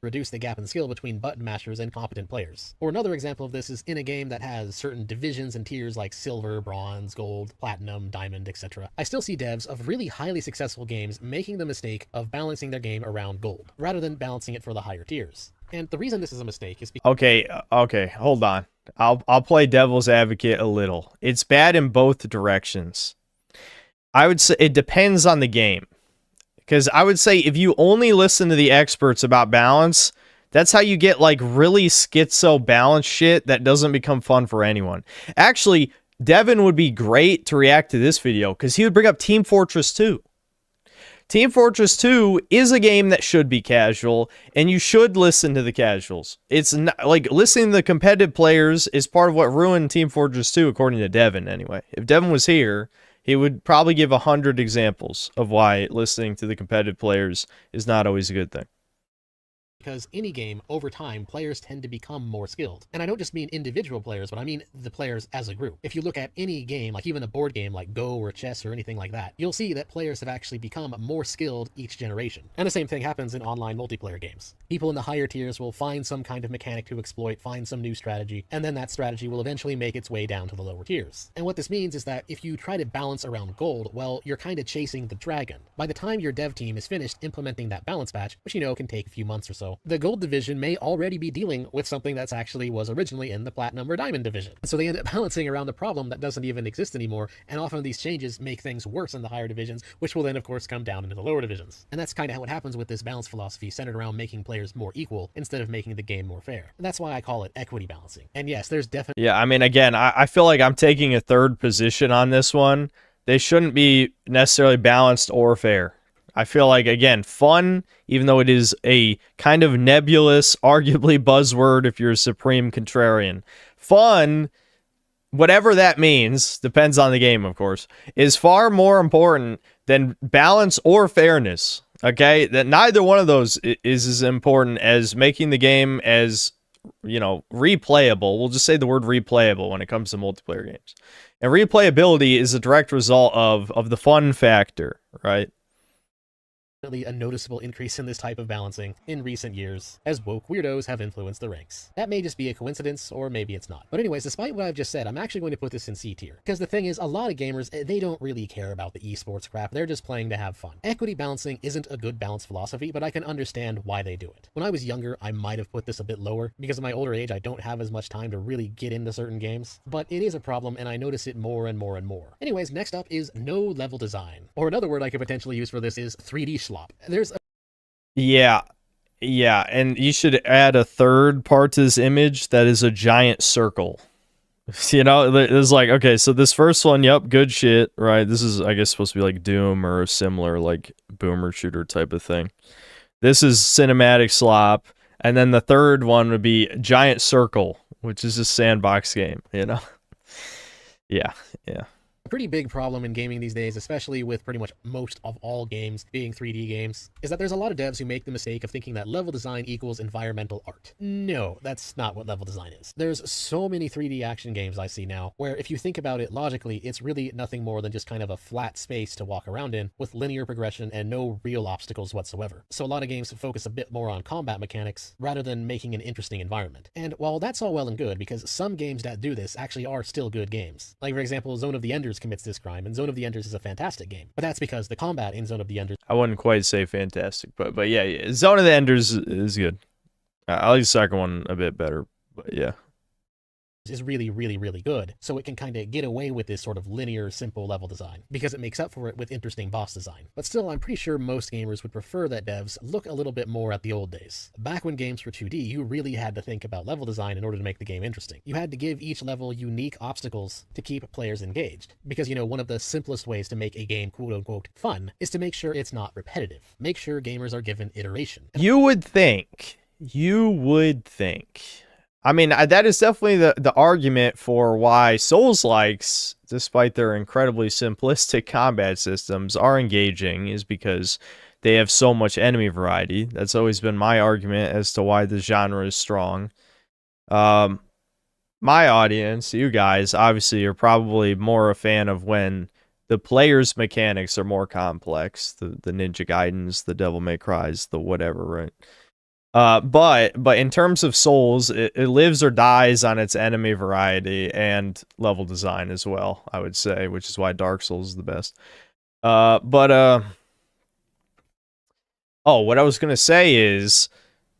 [SPEAKER 15] Reduce the gap in skill between button mashers and competent players. Or another example of this is in a game that has certain divisions and tiers like silver, bronze, gold, platinum, diamond, etc. I still see devs of really highly successful games making the mistake of balancing their game around gold, rather than balancing it for the higher tiers. And the reason this is a mistake is because...
[SPEAKER 1] Okay, hold on. I'll play devil's advocate a little. It's bad in both directions. I would say it depends on the game. Because I would say if you only listen to the experts about balance, that's how you get like really schizo balance shit that doesn't become fun for anyone. Actually, Devin would be great to react to this video because he would bring up Team Fortress 2. Team Fortress 2 is a game that should be casual, and you should listen to the casuals. It's not, like, listening to the competitive players is part of what ruined Team Fortress 2, according to Devin, anyway. If Devin was here, he would probably give 100 examples of why listening to the competitive players is not always a good thing.
[SPEAKER 15] Because any game, over time, players tend to become more skilled. And I don't just mean individual players, but I mean the players as a group. If you look at any game, like even a board game like Go or chess or anything like that, you'll see that players have actually become more skilled each generation. And the same thing happens in online multiplayer games. People in the higher tiers will find some kind of mechanic to exploit, find some new strategy, and then that strategy will eventually make its way down to the lower tiers. And what this means is that if you try to balance around gold, well, you're kind of chasing the dragon. By the time your dev team is finished implementing that balance patch, which you know can take a few months or so, the gold division may already be dealing with something that's actually was originally in the platinum or diamond division. So they end up balancing around a problem that doesn't even exist anymore, and often these changes make things worse in the higher divisions, which will then of course come down into the lower divisions. And that's kind of what happens with this balance philosophy centered around making players more equal instead of making the game more fair. And that's why I call it equity balancing. And yes, there's definitely...
[SPEAKER 1] Yeah, I mean, again, I feel like I'm taking a third position on this one. They shouldn't be necessarily balanced or fair. I feel like, again, fun, even though it is a kind of nebulous, arguably buzzword if you're a supreme contrarian. Fun, whatever that means, depends on the game, of course, is far more important than balance or fairness, okay? That neither one of those is as important as making the game as, you know, replayable. We'll just say the word replayable when it comes to multiplayer games. And replayability is a direct result of the fun factor, right?
[SPEAKER 15] A noticeable increase in this type of balancing in recent years, as woke weirdos have influenced the ranks. That may just be a coincidence, or maybe it's not. But anyways, despite what I've just said, I'm actually going to put this in C tier. Because the thing is, a lot of gamers, they don't really care about the esports crap, they're just playing to have fun. Equity balancing isn't a good balance philosophy, but I can understand why they do it. When I was younger, I might have put this a bit lower. Because of my older age, I don't have as much time to really get into certain games. But it is a problem, and I notice it more and more and more. Anyways, next up is no level design. Or another word I could potentially use for this is 3D schlop. There's a
[SPEAKER 1] Yeah, and you should add a third part to this image that is a giant circle. You know, there's like, okay, so this first one, yep, good shit, right? This is, I guess, supposed to be like Doom or a similar, like, boomer shooter type of thing. This is cinematic slop, and then the third one would be giant circle, which is a sandbox game, you know? Yeah.
[SPEAKER 15] A pretty big problem in gaming these days, especially with pretty much most of all games being 3D games, is that there's a lot of devs who make the mistake of thinking that level design equals environmental art. No, that's not what level design is. There's so many 3D action games I see now, where if you think about it logically, it's really nothing more than just kind of a flat space to walk around in, with linear progression and no real obstacles whatsoever. So a lot of games focus a bit more on combat mechanics, rather than making an interesting environment. And while that's all well and good, because some games that do this actually are still good games. Like for example, Zone of the Enders Enders commits this crime, and Zone of the Enders is a fantastic game. But that's because the combat in Zone of the Enders...
[SPEAKER 1] I wouldn't quite say fantastic, but yeah, Zone of the Enders is good. I like the second one a bit better, but yeah.
[SPEAKER 15] is really, really, really good, so it can kind of get away with this sort of linear, simple level design, because it makes up for it with interesting boss design. But still, I'm pretty sure most gamers would prefer that devs look a little bit more at the old days. Back when games were 2D, you really had to think about level design in order to make the game interesting. You had to give each level unique obstacles to keep players engaged, because, you know, one of the simplest ways to make a game quote-unquote fun is to make sure it's not repetitive. Make sure gamers are given iteration.
[SPEAKER 1] You would think. I mean, that is definitely the argument for why Souls-likes, despite their incredibly simplistic combat systems, are engaging, is because they have so much enemy variety. That's always been my argument as to why the genre is strong. My audience, you guys, obviously are probably more a fan of when the player's mechanics are more complex. The Ninja Gaidens, the Devil May Cries, the whatever, right? But in terms of Souls, it lives or dies on its enemy variety and level design as well, I would say, which is why Dark Souls is the best. Oh, what I was gonna say is,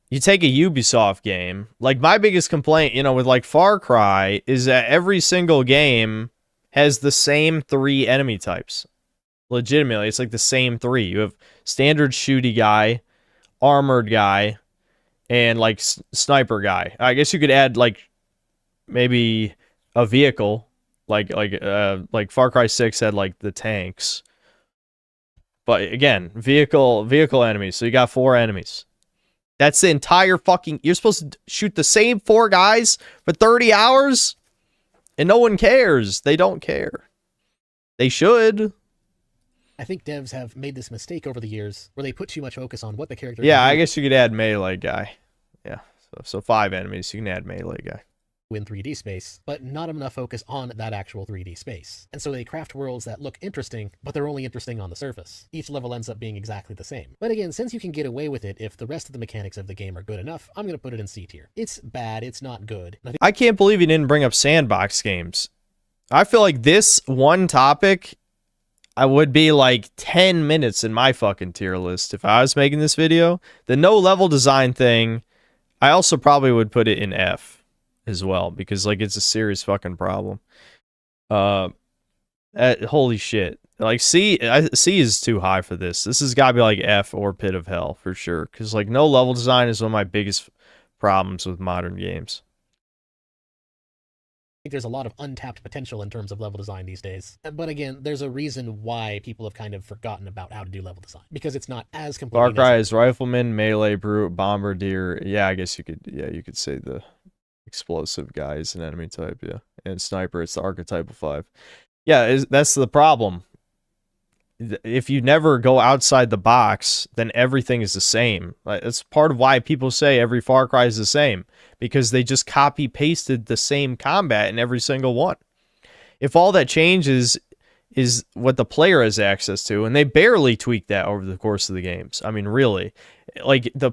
[SPEAKER 1] you take a Ubisoft game, like my biggest complaint, you know, with like Far Cry, is that every single game has the same 3 enemy types. Legitimately, it's like the same 3. You have standard shooty guy, armored guy, and like sniper guy. I guess you could add like maybe a vehicle, like Far Cry 6 had like the tanks. But again, vehicle enemies. So you got 4 enemies. That's the entire fucking... You're supposed to shoot the same 4 guys for 30 hours? And no one cares. They don't care. They should.
[SPEAKER 15] I think devs have made this mistake over the years where they put too much focus on what the character
[SPEAKER 1] Yeah,
[SPEAKER 15] can do.
[SPEAKER 1] I guess you could add melee guy. Yeah, so 5 enemies, you can add melee guy.
[SPEAKER 15] In 3D space, but not enough focus on that actual 3D space. And so they craft worlds that look interesting, but they're only interesting on the surface. Each level ends up being exactly the same. But again, since you can get away with it if the rest of the mechanics of the game are good enough, I'm going to put it in C tier. It's bad, it's not good.
[SPEAKER 1] I can't believe you didn't bring up sandbox games. I feel like this one topic... I would be like 10 minutes in my fucking tier list if I was making this video. The no level design thing, I also probably would put it in F as well, because like it's a serious fucking problem. Holy shit. Like C is too high for this. This has got to be like F or Pit of Hell for sure, because like no level design is one of my biggest problems with modern games.
[SPEAKER 15] I think there's a lot of untapped potential in terms of level design these days. But again, there's a reason why people have kind of forgotten about how to do level design, because it's not as complete.
[SPEAKER 1] Far Cry is rifleman, melee, brute, bombardier. Yeah, I guess you could say the explosive guy is an enemy type, yeah. And sniper, it's the archetypal 5. Yeah, that's the problem. If you never go outside the box, then everything is the same. That's part of why people say every Far Cry is the same, because they just copy-pasted the same combat in every single one. If all that changes is what the player has access to, and they barely tweak that over the course of the games. I mean, really. Like, the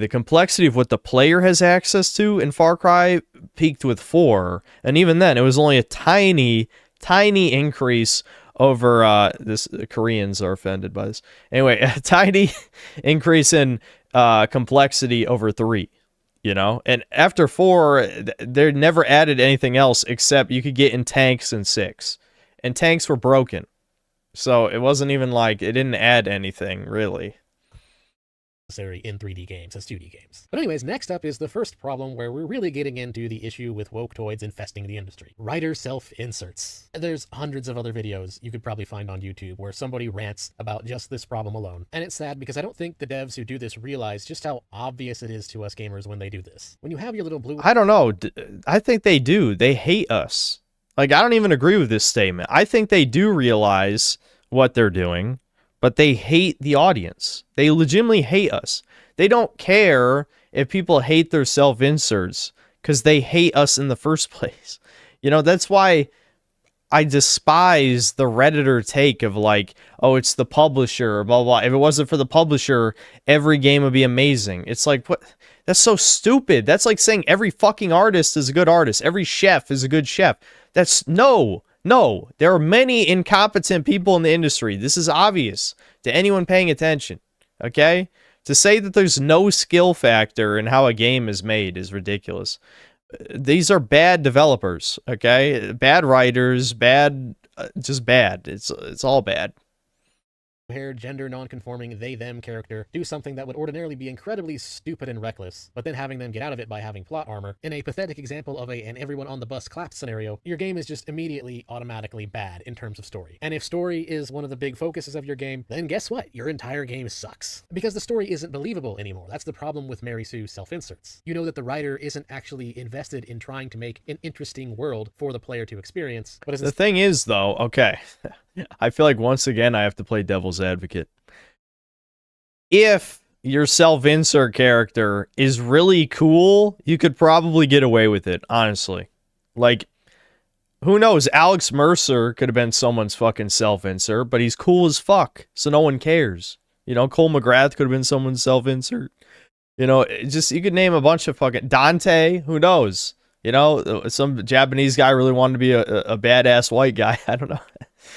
[SPEAKER 1] complexity of what the player has access to in Far Cry peaked with 4, and even then, it was only a tiny increase over this. Koreans are offended by this. Anyway, a tiny increase in complexity over 3, you know? And after 4, they never added anything else except you could get in tanks in 6. And tanks were broken. So it wasn't even like, it didn't add anything, really.
[SPEAKER 15] Necessary in 3D games as 2D games. But anyways, next up is the first problem where we're really getting into the issue with woke toys infesting the industry. Writer self-inserts. There's hundreds of other videos you could probably find on YouTube where somebody rants about just this problem alone. And it's sad because I don't think the devs who do this realize just how obvious it is to us gamers when they do this. When you have your little blue...
[SPEAKER 1] I don't know. I think they do. They hate us. Like, I don't even agree with this statement. I think they do realize what they're doing, but they hate the audience. They legitimately hate us. They don't care if people hate their self-inserts because they hate us in the first place. You know, that's why I despise the Redditor take of like, oh, it's the publisher, blah, blah. If it wasn't for the publisher, every game would be amazing. It's like, what? That's so stupid. That's like saying every fucking artist is a good artist. Every chef is a good chef. No, No, there are many incompetent people in the industry. This is obvious to anyone paying attention, okay? To say that there's no skill factor in how a game is made is ridiculous. These are bad developers, okay? Bad writers, bad, just bad. It's all bad.
[SPEAKER 15] Hair, gender non-conforming they-them character do something that would ordinarily be incredibly stupid and reckless, but then having them get out of it by having plot armor. In a pathetic example of an everyone on the bus clapped scenario, your game is just immediately automatically bad in terms of story. And if story is one of the big focuses of your game, then guess what? Your entire game sucks. Because the story isn't believable anymore. That's the problem with Mary Sue self-inserts. You know that the writer isn't actually invested in trying to make an interesting world for the player to experience. But
[SPEAKER 1] the thing is, though, okay, I feel like once again I have to play devil's advocate. If your self-insert character is really cool, you could probably get away with it, honestly. Like, who knows? Alex Mercer could have been someone's fucking self-insert, but he's cool as fuck, so no one cares. You know, Cole McGrath could have been someone's self-insert. You know, just, you could name a bunch of fucking... Dante, who knows? You know, some Japanese guy really wanted to be a badass white guy. I don't know.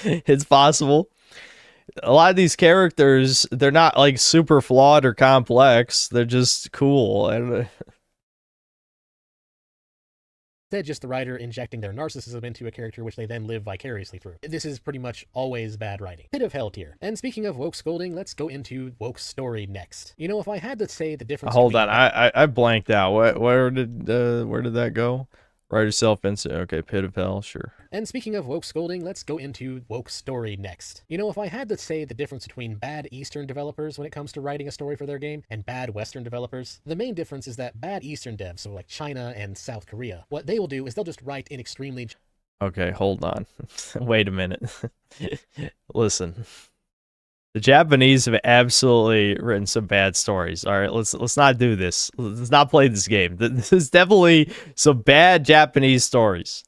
[SPEAKER 1] It's possible. A lot of these characters, they're not like super flawed or complex. They're just cool. And
[SPEAKER 15] instead, just the writer injecting their narcissism into a character which they then live vicariously through. This is pretty much always bad writing. Pit of hell tier. And speaking of woke scolding, let's go into woke story next. You know, if I had to say the difference...
[SPEAKER 1] Hold on, I blanked out. Where did that go? Write yourself into... Okay, Pit of Hell, sure.
[SPEAKER 15] And speaking of woke scolding, let's go into woke story next. You know, if I had to say the difference between bad Eastern developers when it comes to writing a story for their game and bad Western developers, the main difference is that bad Eastern devs, so like China and South Korea, what they will do is they'll just write in extremely...
[SPEAKER 1] Okay, hold on. Wait a minute. Listen. The Japanese have absolutely written some bad stories. All right, let's not do this. Let's not play this game. This is definitely some bad Japanese stories.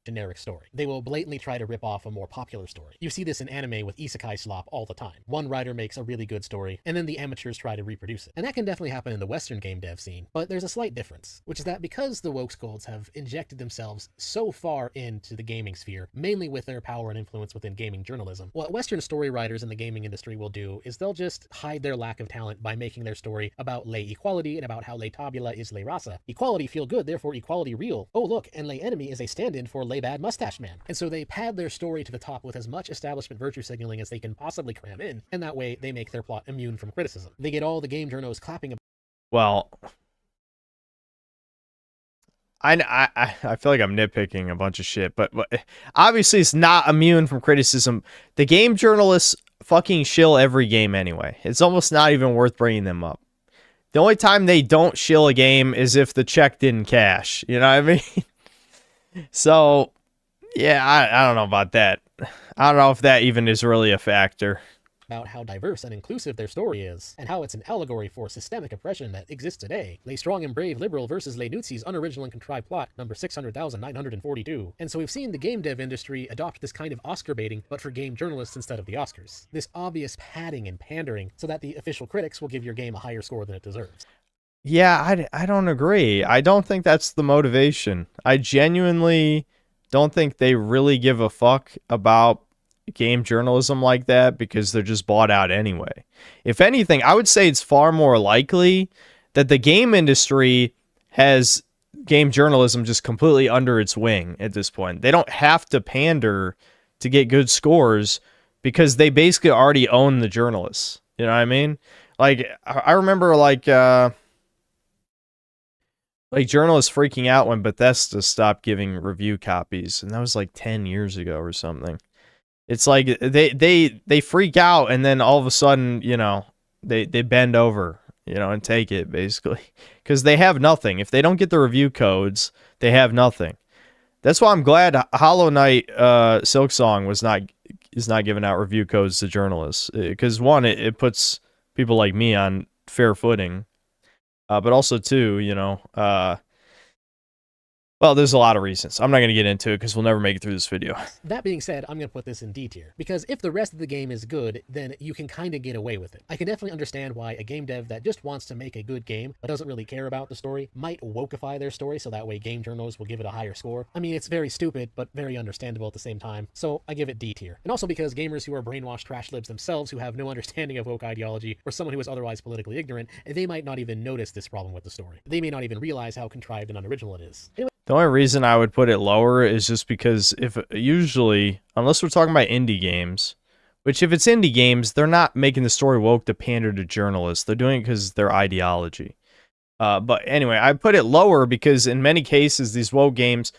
[SPEAKER 15] Generic story. They will blatantly try to rip off a more popular story. You see this in anime with isekai slop all the time. One writer makes a really good story, and then the amateurs try to reproduce it. And that can definitely happen in the Western game dev scene, but there's a slight difference, which is that because the woke scolds have injected themselves so far into the gaming sphere, mainly with their power and influence within gaming journalism, what Western story writers in the gaming industry will do is they'll just hide their lack of talent by making their story about lay equality and about how lay tabula is lay raza. Equality feel good, therefore equality real. Oh look, and lay enemy is a stand-in for lay bad mustache man. And so they pad their story to the top with as much establishment virtue signaling as they can possibly cram in, and that way they make their plot immune from criticism. They get all the game journos clapping about...
[SPEAKER 1] Well, I feel like I'm nitpicking a bunch of shit, but obviously it's not immune from criticism. The game journalists fucking shill every game anyway. It's almost not even worth bringing them up. The only time they don't shill a game is if the check didn't cash. You know what I mean? So, yeah, I don't know about that. I don't know if that even is really a factor.
[SPEAKER 15] About how diverse and inclusive their story is, and how it's an allegory for systemic oppression that exists today. Lay strong and brave liberal versus Lay Nutsi's unoriginal and contrived plot, number 600,942. And so we've seen the game dev industry adopt this kind of Oscar baiting, but for game journalists instead of the Oscars. This obvious padding and pandering, so that the official critics will give your game a higher score than it deserves.
[SPEAKER 1] Yeah, I don't agree. I don't think that's the motivation. I genuinely don't think they really give a fuck about game journalism like that because they're just bought out anyway. If anything, I would say it's far more likely that the game industry has game journalism just completely under its wing at this point. They don't have to pander to get good scores because they basically already own the journalists. You know what I mean? Like, I remember like journalists freaking out when Bethesda stopped giving review copies, and that was like 10 years ago or something. It's like they freak out, and then all of a sudden, you know, they bend over, you know, and take it basically because they have nothing. If they don't get the review codes, they have nothing. That's why I'm glad Hollow Knight Silksong is not giving out review codes to journalists because one, it puts people like me on fair footing, but also two, you know, Well, there's a lot of reasons. I'm not going to get into it because we'll never make it through this video.
[SPEAKER 15] That being said, I'm going to put this in D tier, because if the rest of the game is good, then you can kind of get away with it. I can definitely understand why a game dev that just wants to make a good game, but doesn't really care about the story, might wokeify their story so that way game journals will give it a higher score. I mean, it's very stupid, but very understandable at the same time, so I give it D tier. And also because gamers who are brainwashed trash libs themselves who have no understanding of woke ideology, or someone who is otherwise politically ignorant, they might not even notice this problem with the story. They may not even realize how contrived and unoriginal it is. Anyway,
[SPEAKER 1] The only reason I would put it lower is just because if usually, unless we're talking about indie games, which if it's indie games, they're not making the story woke to pander to journalists. They're doing it because their ideology. But anyway, I put it lower because in many cases, these woke games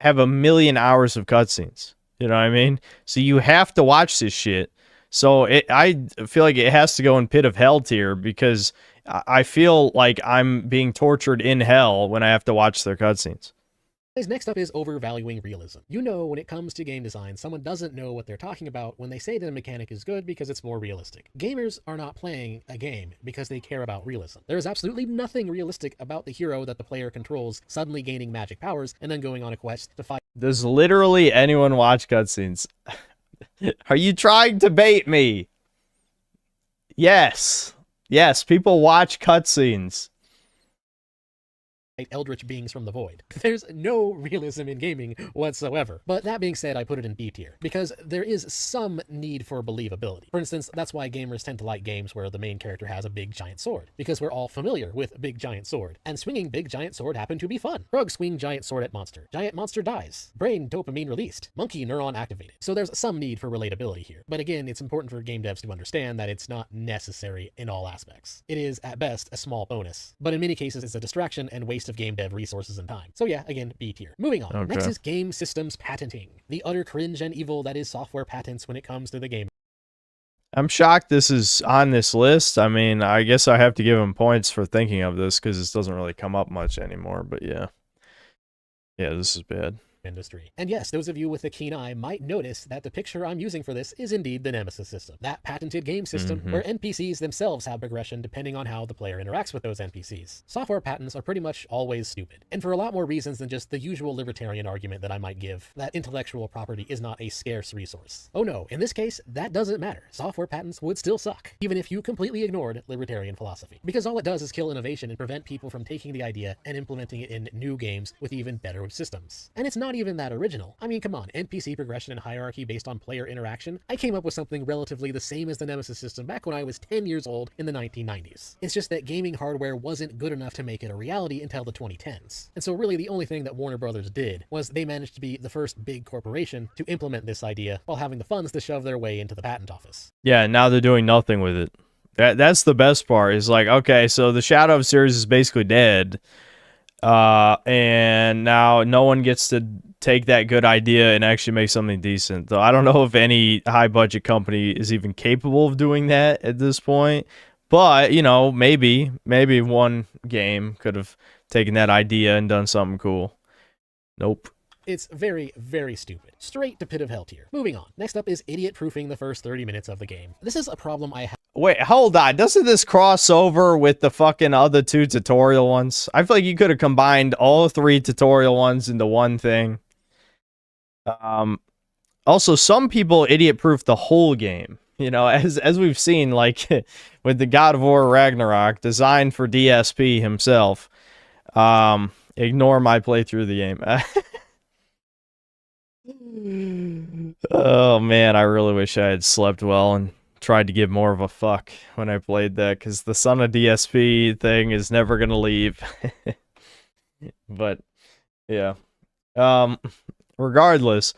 [SPEAKER 1] have 1,000,000 hours of cutscenes. You know what I mean? So you have to watch this shit. So I feel like it has to go in pit of hell tier because I feel like I'm being tortured in hell when I have to watch their cutscenes.
[SPEAKER 15] Next up is overvaluing realism. You know, when it comes to game design, someone doesn't know what they're talking about when they say that a mechanic is good because it's more realistic. Gamers are not playing a game because they care about realism. There is absolutely nothing realistic about the hero that the player controls suddenly gaining magic powers and then going on a quest to fight.
[SPEAKER 1] Does literally anyone watch cutscenes? Are you trying to bait me? Yes. Yes, people watch cutscenes.
[SPEAKER 15] Eldritch beings from the void. There's no realism in gaming whatsoever. But that being said, I put it in B tier because there is some need for believability. For instance, that's why gamers tend to like games where the main character has a big giant sword, because we're all familiar with big giant sword, and swinging big giant sword happened to be fun. Frog swing giant sword at monster. Giant monster dies. Brain dopamine released. Monkey neuron activated. So there's some need for relatability here. But again, it's important for game devs to understand that it's not necessary in all aspects. It is, at best, a small bonus. But in many cases, it's a distraction and waste of game dev resources and time. So yeah, again, B tier. Moving on.
[SPEAKER 1] Okay.
[SPEAKER 15] Next is game systems patenting. The utter cringe and evil that is software patents when it comes to the game.
[SPEAKER 1] I'm shocked this is on this list. I mean, I guess I have to give him points for thinking of this because this doesn't really come up much anymore, but yeah. Yeah, this is bad.
[SPEAKER 15] Industry. And yes, those of you with a keen eye might notice that the picture I'm using for this is indeed the Nemesis system, that patented game system where NPCs themselves have progression depending on how the player interacts with those NPCs. Software patents are pretty much always stupid, and for a lot more reasons than just the usual libertarian argument that I might give, that intellectual property is not a scarce resource. Oh no, in this case, that doesn't matter. Software patents would still suck, even if you completely ignored libertarian philosophy, because all it does is kill innovation and prevent people from taking the idea and implementing it in new games with even better systems. And it's not even that original. I mean, come on, NPC progression and hierarchy based on player interaction. I came up with something relatively the same as the Nemesis system back when I was 10 years old in the 1990s. It's just that gaming hardware wasn't good enough to make it a reality until the 2010s. And so really the only thing that Warner Brothers did was they managed to be the first big corporation to implement this idea while having the funds to shove their way into the patent office.
[SPEAKER 1] Yeah, now they're doing nothing with it. That's the best part. Is like, okay, so the Shadow of series is basically dead. And now no one gets to take that good idea and actually make something decent. Though I don't know if any high budget company is even capable of doing that at this point. But, you know, maybe one game could have taken that idea and done something cool. Nope.
[SPEAKER 15] It's very, very stupid. Straight to pit of hell tier. Moving on. Next up is idiot proofing the first 30 minutes of the game. This is a problem I have.
[SPEAKER 1] Wait, hold on. Doesn't this cross over with the fucking other two tutorial ones? I feel like you could have combined all three tutorial ones into one thing. Also, some people idiot-proof the whole game. You know, as we've seen, like, with the God of War Ragnarok, designed for DSP himself. Ignore my playthrough of the game. Oh, man, I really wish I had slept well and tried to give more of a fuck when I played that, because the son of DSP thing is never going to leave. But, yeah. Regardless,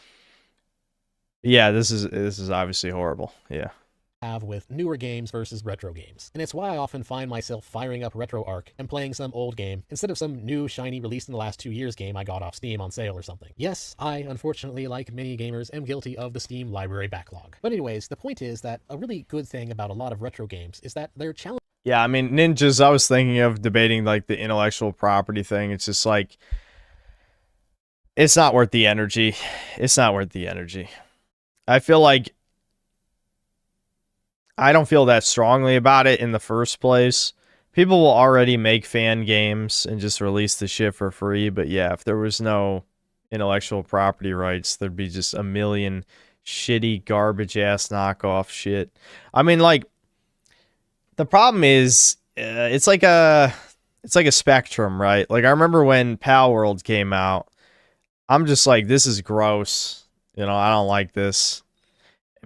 [SPEAKER 1] yeah, this is obviously horrible. Yeah.
[SPEAKER 15] Have with newer games versus retro games. And it's why I often find myself firing up RetroArch and playing some old game instead of some new, shiny, released in the last 2 years game I got off Steam on sale or something. Yes, I, unfortunately, like many gamers, am guilty of the Steam library backlog. But anyways, the point is that a really good thing about a lot of retro games is that they're challenging.
[SPEAKER 1] Yeah, I mean, Ninjas, I was thinking of debating, like, the intellectual property thing. It's just like, it's not worth the energy. It's not worth the energy. I feel like I don't feel that strongly about it in the first place, People will already make fan games and just release the shit for free, but yeah, if there was no intellectual property rights, there'd be just a million shitty garbage ass knockoff shit. I mean, like, the problem is it's like a spectrum, right? Like, I remember when Pal World came out, I'm just like, this is gross. You know, I don't like this.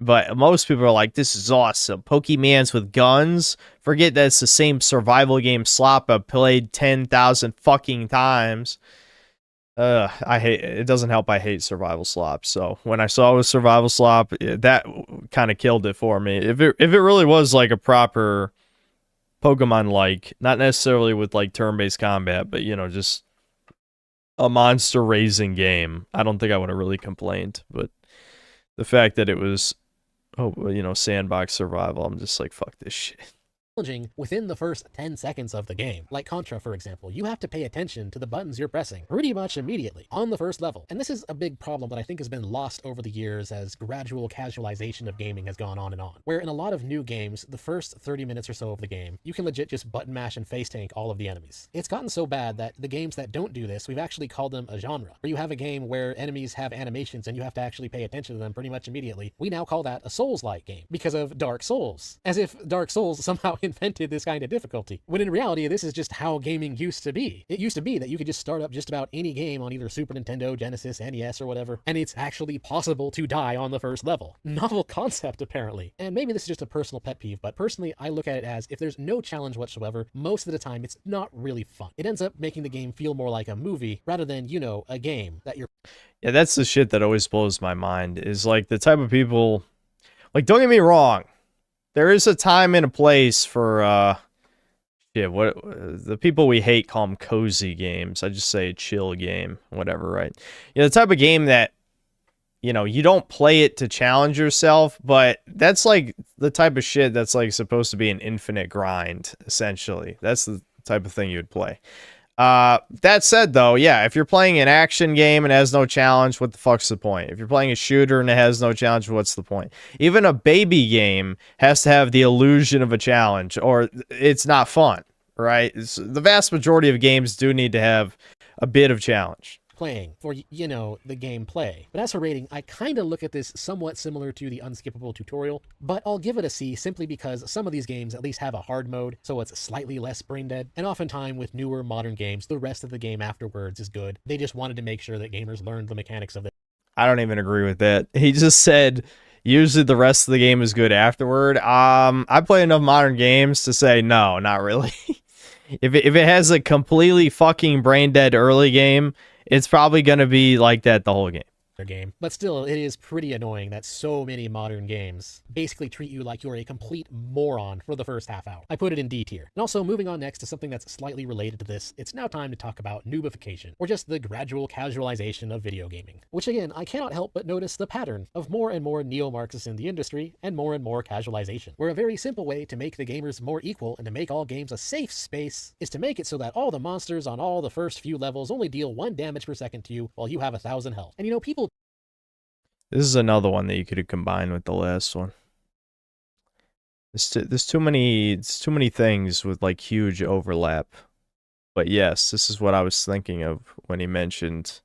[SPEAKER 1] But most people are like, this is awesome. Pokemans with guns. Forget that it's the same survival game slop I've played 10,000 fucking times. I hate it. Doesn't help I hate survival slop. So when I saw it was survival slop, that kind of killed it for me. If it really was like a proper Pokemon like, not necessarily with like turn-based combat, but you know, just a monster raising game, I don't think I would have really complained. But the fact that it was, you know, sandbox survival, I'm just like, fuck this shit.
[SPEAKER 15] Within the first 10 seconds of the game. Like Contra, for example, you have to pay attention to the buttons you're pressing pretty much immediately on the first level. And this is a big problem that I think has been lost over the years as gradual casualization of gaming has gone on and on. Where in a lot of new games, the first 30 minutes or so of the game, you can legit just button mash and face tank all of the enemies. It's gotten so bad that the games that don't do this, we've actually called them a genre. Where you have a game where enemies have animations and you have to actually pay attention to them pretty much immediately. We now call that a Souls-like game because of Dark Souls. As if Dark Souls somehow invented this kind of difficulty, when in reality this is just how gaming used to be. It used to be that you could just start up just about any game on either Super Nintendo, Genesis, NES, or whatever, and it's actually possible to die on the first level. Novel concept, apparently. And maybe this is just a personal pet peeve, but personally I look at it as if there's no challenge whatsoever, most of the time it's not really fun. It ends up making the game feel more like a movie rather than, you know, a game that you're...
[SPEAKER 1] Yeah, that's the shit that always blows my mind, is like the type of people, like, don't get me wrong, there is a time and a place for, what the people we hate call them cozy games. I just say chill game, whatever, right? Yeah, the type of game that, you know, you don't play it to challenge yourself, but that's like the type of shit that's like supposed to be an infinite grind, essentially. That's the type of thing you would play. That said, though, yeah, if you're playing an action game and it has no challenge, what the fuck's the point? If you're playing a shooter and it has no challenge, what's the point? Even a baby game has to have the illusion of a challenge, or it's not fun, right? The vast majority of games do need to have a bit of challenge.
[SPEAKER 15] Playing for, you know, the gameplay. But as for rating, I kind of look at this somewhat similar to the unskippable tutorial, but I'll give it a C simply because some of these games at least have a hard mode, so it's slightly less brain dead, and oftentimes with newer modern games, the rest of the game afterwards is good. They just wanted to make sure that gamers learned the mechanics of it.
[SPEAKER 1] I don't even agree with that. He just said usually the rest of the game is good afterward. I play enough modern games to say no, not really. If it has a completely fucking brain dead early game, it's probably going to be like that the whole game.
[SPEAKER 15] But still, it is pretty annoying that so many modern games basically treat you like you're a complete moron for the first half hour. I put it in D tier. And also, moving on next to something that's slightly related to this, it's now time to talk about noobification, or just the gradual casualization of video gaming. Which again, I cannot help but notice the pattern of more and more neo-Marxists in the industry and more casualization, where a very simple way to make the gamers more equal and to make all games a safe space is to make it so that all the monsters on all the first few levels only deal 1 damage per second to you while you have 1,000 health. And you know, people...
[SPEAKER 1] This is another one that you could have combined with the last one. There's too many things with like huge overlap. But yes, this is what I was thinking of when he mentioned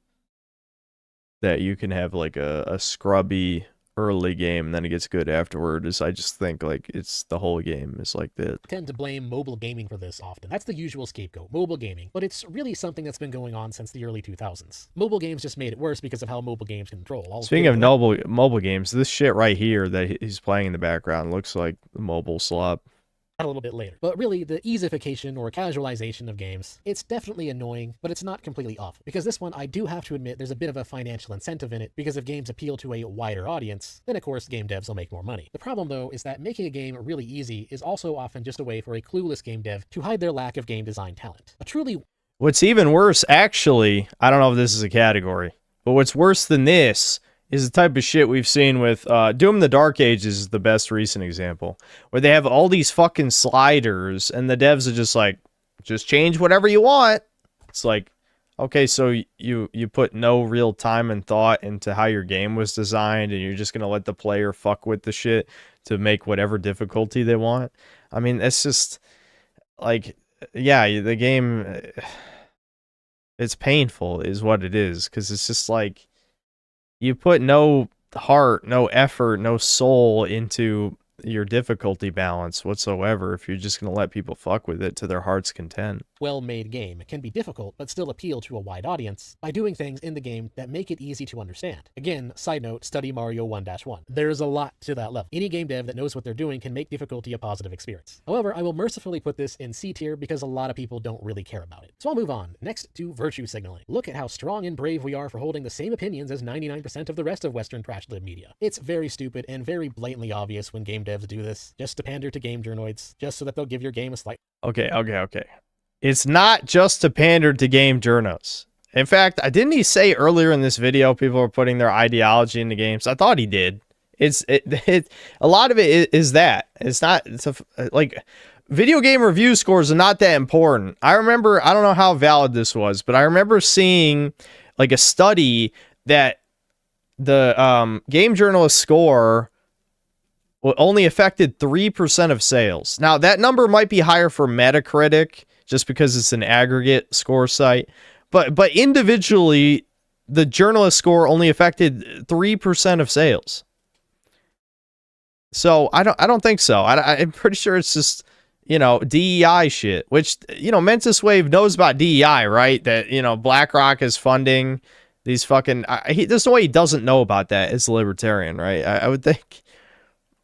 [SPEAKER 1] that you can have like a scrubby early game and then it gets good afterward. Is I just think like it's the whole game is like that.
[SPEAKER 15] I tend to blame mobile gaming for this often. That's the usual scapegoat, mobile gaming. But it's really something that's been going on since the early 2000s. Mobile games just made it worse because of how mobile games control.
[SPEAKER 1] Speaking of mobile games, this shit right here that he's playing in the background looks like mobile slop.
[SPEAKER 15] A little bit later. But really, the easification or casualization of games, it's definitely annoying, but it's not completely awful. Because this one, I do have to admit, there's a bit of a financial incentive in it, because if games appeal to a wider audience, then of course game devs will make more money. The problem though is that making a game really easy is also often just a way for a clueless game dev to hide their lack of game design talent.
[SPEAKER 1] What's even worse, actually, I don't know if this is a category, but what's worse than this is the type of shit we've seen with Doom the Dark Ages is the best recent example, where they have all these fucking sliders and the devs are just like, just change whatever you want. It's like, okay, so you put no real time and thought into how your game was designed and you're just going to let the player fuck with the shit to make whatever difficulty they want. I mean, it's just like, yeah, the game, it's painful is what it is, because it's just like, you put no heart, no effort, no soul into your difficulty balance whatsoever if you're just going to let people fuck with it to their heart's content.
[SPEAKER 15] Well-made game can be difficult but still appeal to a wide audience by doing things in the game that make it easy to understand. Again, side note, study Mario 1-1. There's a lot to that level. Any game dev that knows what they're doing can make difficulty a positive experience. However, I will mercifully put this in C tier because a lot of people don't really care about it. So I'll move on. Next to virtue signaling. Look at how strong and brave we are for holding the same opinions as 99% of the rest of Western trash lib media. It's very stupid and very blatantly obvious when game devs do this, just to pander to game journoids, just so that they'll give your game a slight...
[SPEAKER 1] Okay. It's not just to pander to game journos. In fact, didn't he say earlier in this video people are putting their ideology into games? I thought he did. A lot of it is that. It's not, like, video game review scores are not that important. I remember, I don't know how valid this was, but I remember seeing like a study that the game journalist score only affected 3% of sales. Now, that number might be higher for Metacritic just because it's an aggregate score site, but individually, the journalist score only affected 3% of sales. So I don't think so. I'm pretty sure it's just, you know, DEI shit, which, you know, Mentis Wave knows about DEI, right? That, you know, BlackRock is funding these fucking... there's no way he doesn't know about that as a libertarian, right? I would think...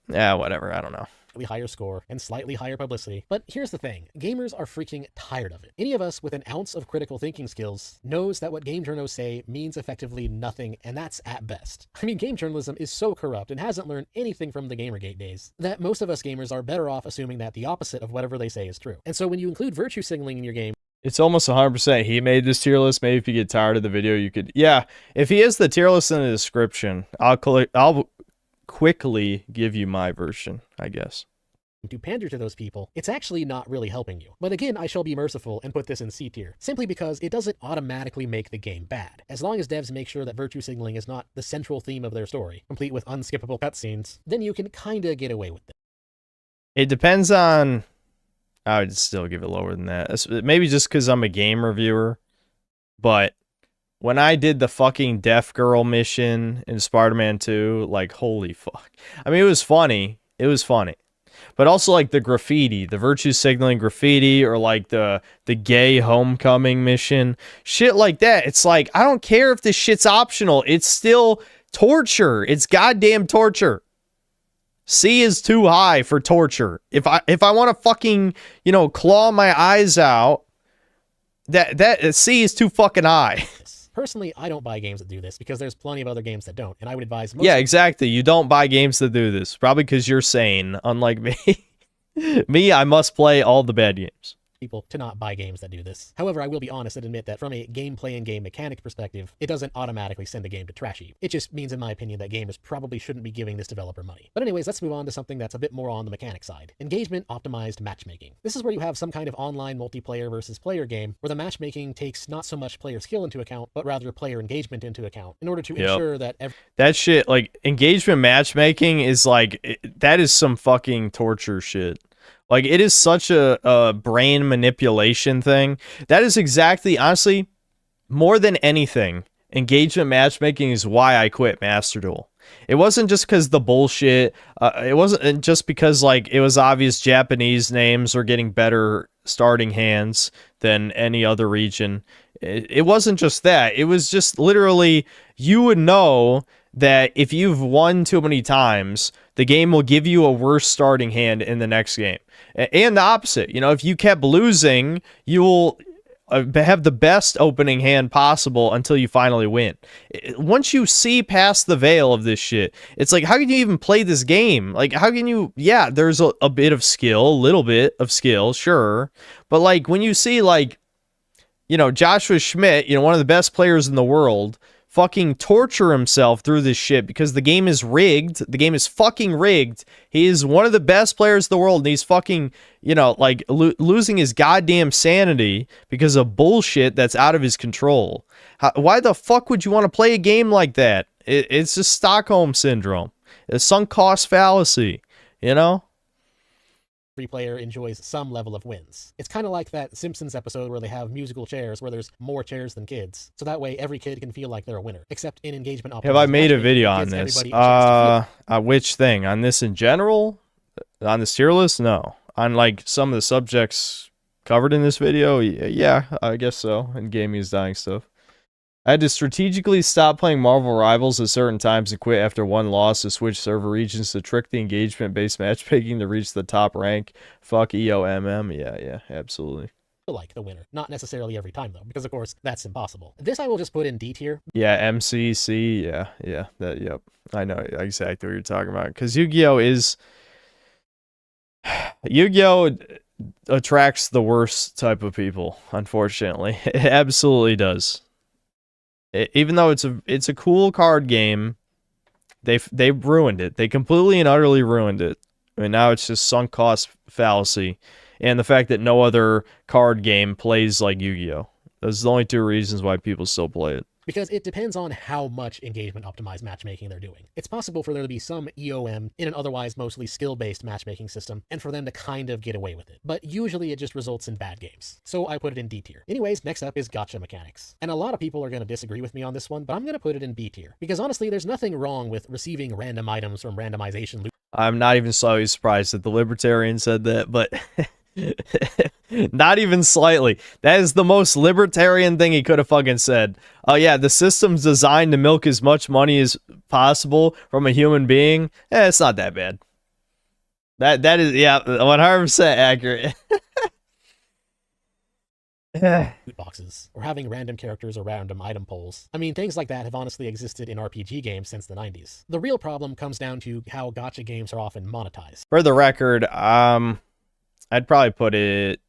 [SPEAKER 1] Yeah, whatever. I don't know.
[SPEAKER 15] Higher score and slightly higher publicity. But here's the thing. Gamers are freaking tired of it. Any of us with an ounce of critical thinking skills knows that what game journos say means effectively nothing, and that's at best. I mean, game journalism is so corrupt and hasn't learned anything from the Gamergate days that most of us gamers are better off assuming that the opposite of whatever they say is true. And so when you include virtue signaling in your game,
[SPEAKER 1] it's almost 100% he made this tier list. Maybe if you get tired of the video, you could... Yeah, if he has the tier list in the description, I'll quickly give you my version, I guess.
[SPEAKER 15] To pander to those people, it's actually not really helping you. But again, I shall be merciful and put this in C tier, simply because it doesn't automatically make the game bad. As long as devs make sure that virtue signaling is not the central theme of their story, complete with unskippable cutscenes, then you can kinda get away with it.
[SPEAKER 1] It depends on... I would still give it lower than that. Maybe just because I'm a game reviewer, but when I did the fucking Deaf Girl mission in Spider-Man 2, like, holy fuck. I mean, it was funny. It was funny. But also, like, the graffiti, the virtue signaling graffiti, or, like, the gay homecoming mission, shit like that. It's like, I don't care if this shit's optional. It's still torture. It's goddamn torture. C is too high for torture. If I want to fucking, you know, claw my eyes out, that C is too fucking high.
[SPEAKER 15] Personally, I don't buy games that do this because there's plenty of other games that don't, and I would advise most...
[SPEAKER 1] Yeah, exactly. You don't buy games that do this. Probably because you're sane, unlike me. Me, I must play all the bad games.
[SPEAKER 15] People to not buy games that do this. However, I will be honest and admit that from a gameplay and game mechanic perspective, it doesn't automatically send a game to trash heap. It just means, in my opinion, that gamers probably shouldn't be giving this developer money. But anyways, let's move on to something that's a bit more on the mechanic side. Engagement optimized matchmaking. This is where you have some kind of online multiplayer versus player game where the matchmaking takes not so much player skill into account, but rather player engagement into account in order to ensure that
[SPEAKER 1] that shit, like, engagement matchmaking is like, that is some fucking torture shit. Like, it is such a brain manipulation thing. That is exactly, honestly, more than anything, engagement matchmaking is why I quit Master Duel. It wasn't just because the bullshit. It wasn't just because, like, it was obvious Japanese names are getting better starting hands than any other region. It wasn't just that. It was just literally, you would know that if you've won too many times, the game will give you a worse starting hand in the next game. And the opposite, you know, if you kept losing, you will have the best opening hand possible until you finally win. Once you see past the veil of this shit, it's like, how can you even play this game? Like, how can you... Yeah, there's a bit of skill, a little bit of skill, sure. But, like, when you see, like, you know, Joshua Schmidt, you know, one of the best players in the world, fucking torture himself through this shit because the game is rigged. The game is fucking rigged. He is one of the best players in the world, and he's fucking, you know, like, losing his goddamn sanity because of bullshit that's out of his control. Why the fuck would you want to play a game like that? It's just Stockholm Syndrome. It's sunk cost fallacy, you know?
[SPEAKER 15] every player enjoys some level of wins. It's kind of like that Simpsons episode where they have musical chairs where there's more chairs than kids. So that way every kid can feel like they're a winner. Except in engagement optimized
[SPEAKER 1] Have I made a
[SPEAKER 15] matchmaking,
[SPEAKER 1] video
[SPEAKER 15] it
[SPEAKER 1] on
[SPEAKER 15] gives
[SPEAKER 1] this?
[SPEAKER 15] everybody a chance to feel.
[SPEAKER 1] Which thing? On this in general? On this tier list? No. On like some of the subjects covered in this video? Yeah, I guess so. And gaming is dying stuff. I had to strategically stop playing Marvel Rivals at certain times and quit after one loss to switch server regions to trick the engagement-based matchmaking to reach the top rank. Fuck EOMM. Yeah, absolutely.
[SPEAKER 15] Like the winner. Not necessarily every time, though, because, of course, that's impossible. This I will just put in D tier.
[SPEAKER 1] Yeah, MCC. Yeah. Yep. I know exactly what you're talking about. Because Yu-Gi-Oh! Yu-Gi-Oh! Attracts the worst type of people, unfortunately. It absolutely does. Even though it's a cool card game, they ruined it. They completely and utterly ruined it. And now it's just sunk cost fallacy, and the fact that no other card game plays like Yu-Gi-Oh! Those are the only two reasons why people still play it.
[SPEAKER 15] Because it depends on how much engagement optimized matchmaking they're doing. It's possible for there to be some EOM in an otherwise mostly skill-based matchmaking system, and for them to kind of get away with it. But usually it just results in bad games. So I put it in D tier. Anyways, next up is gacha mechanics. And a lot of people are going to disagree with me on this one, but I'm going to put it in B tier. Because honestly, there's nothing wrong with receiving random items from randomization loot.
[SPEAKER 1] I'm not even slightly surprised that the libertarian said that, but... Not even slightly. That is the most libertarian thing he could have fucking said. Oh yeah, the system's designed to milk as much money as possible from a human being. It's not that bad. That is, yeah, 100% accurate.
[SPEAKER 15] Loot boxes, or having random characters or random item pulls. I mean, things like that have honestly existed in RPG games since the 90s. The real problem comes down to how gacha games are often monetized.
[SPEAKER 1] For the record, I'd probably put it...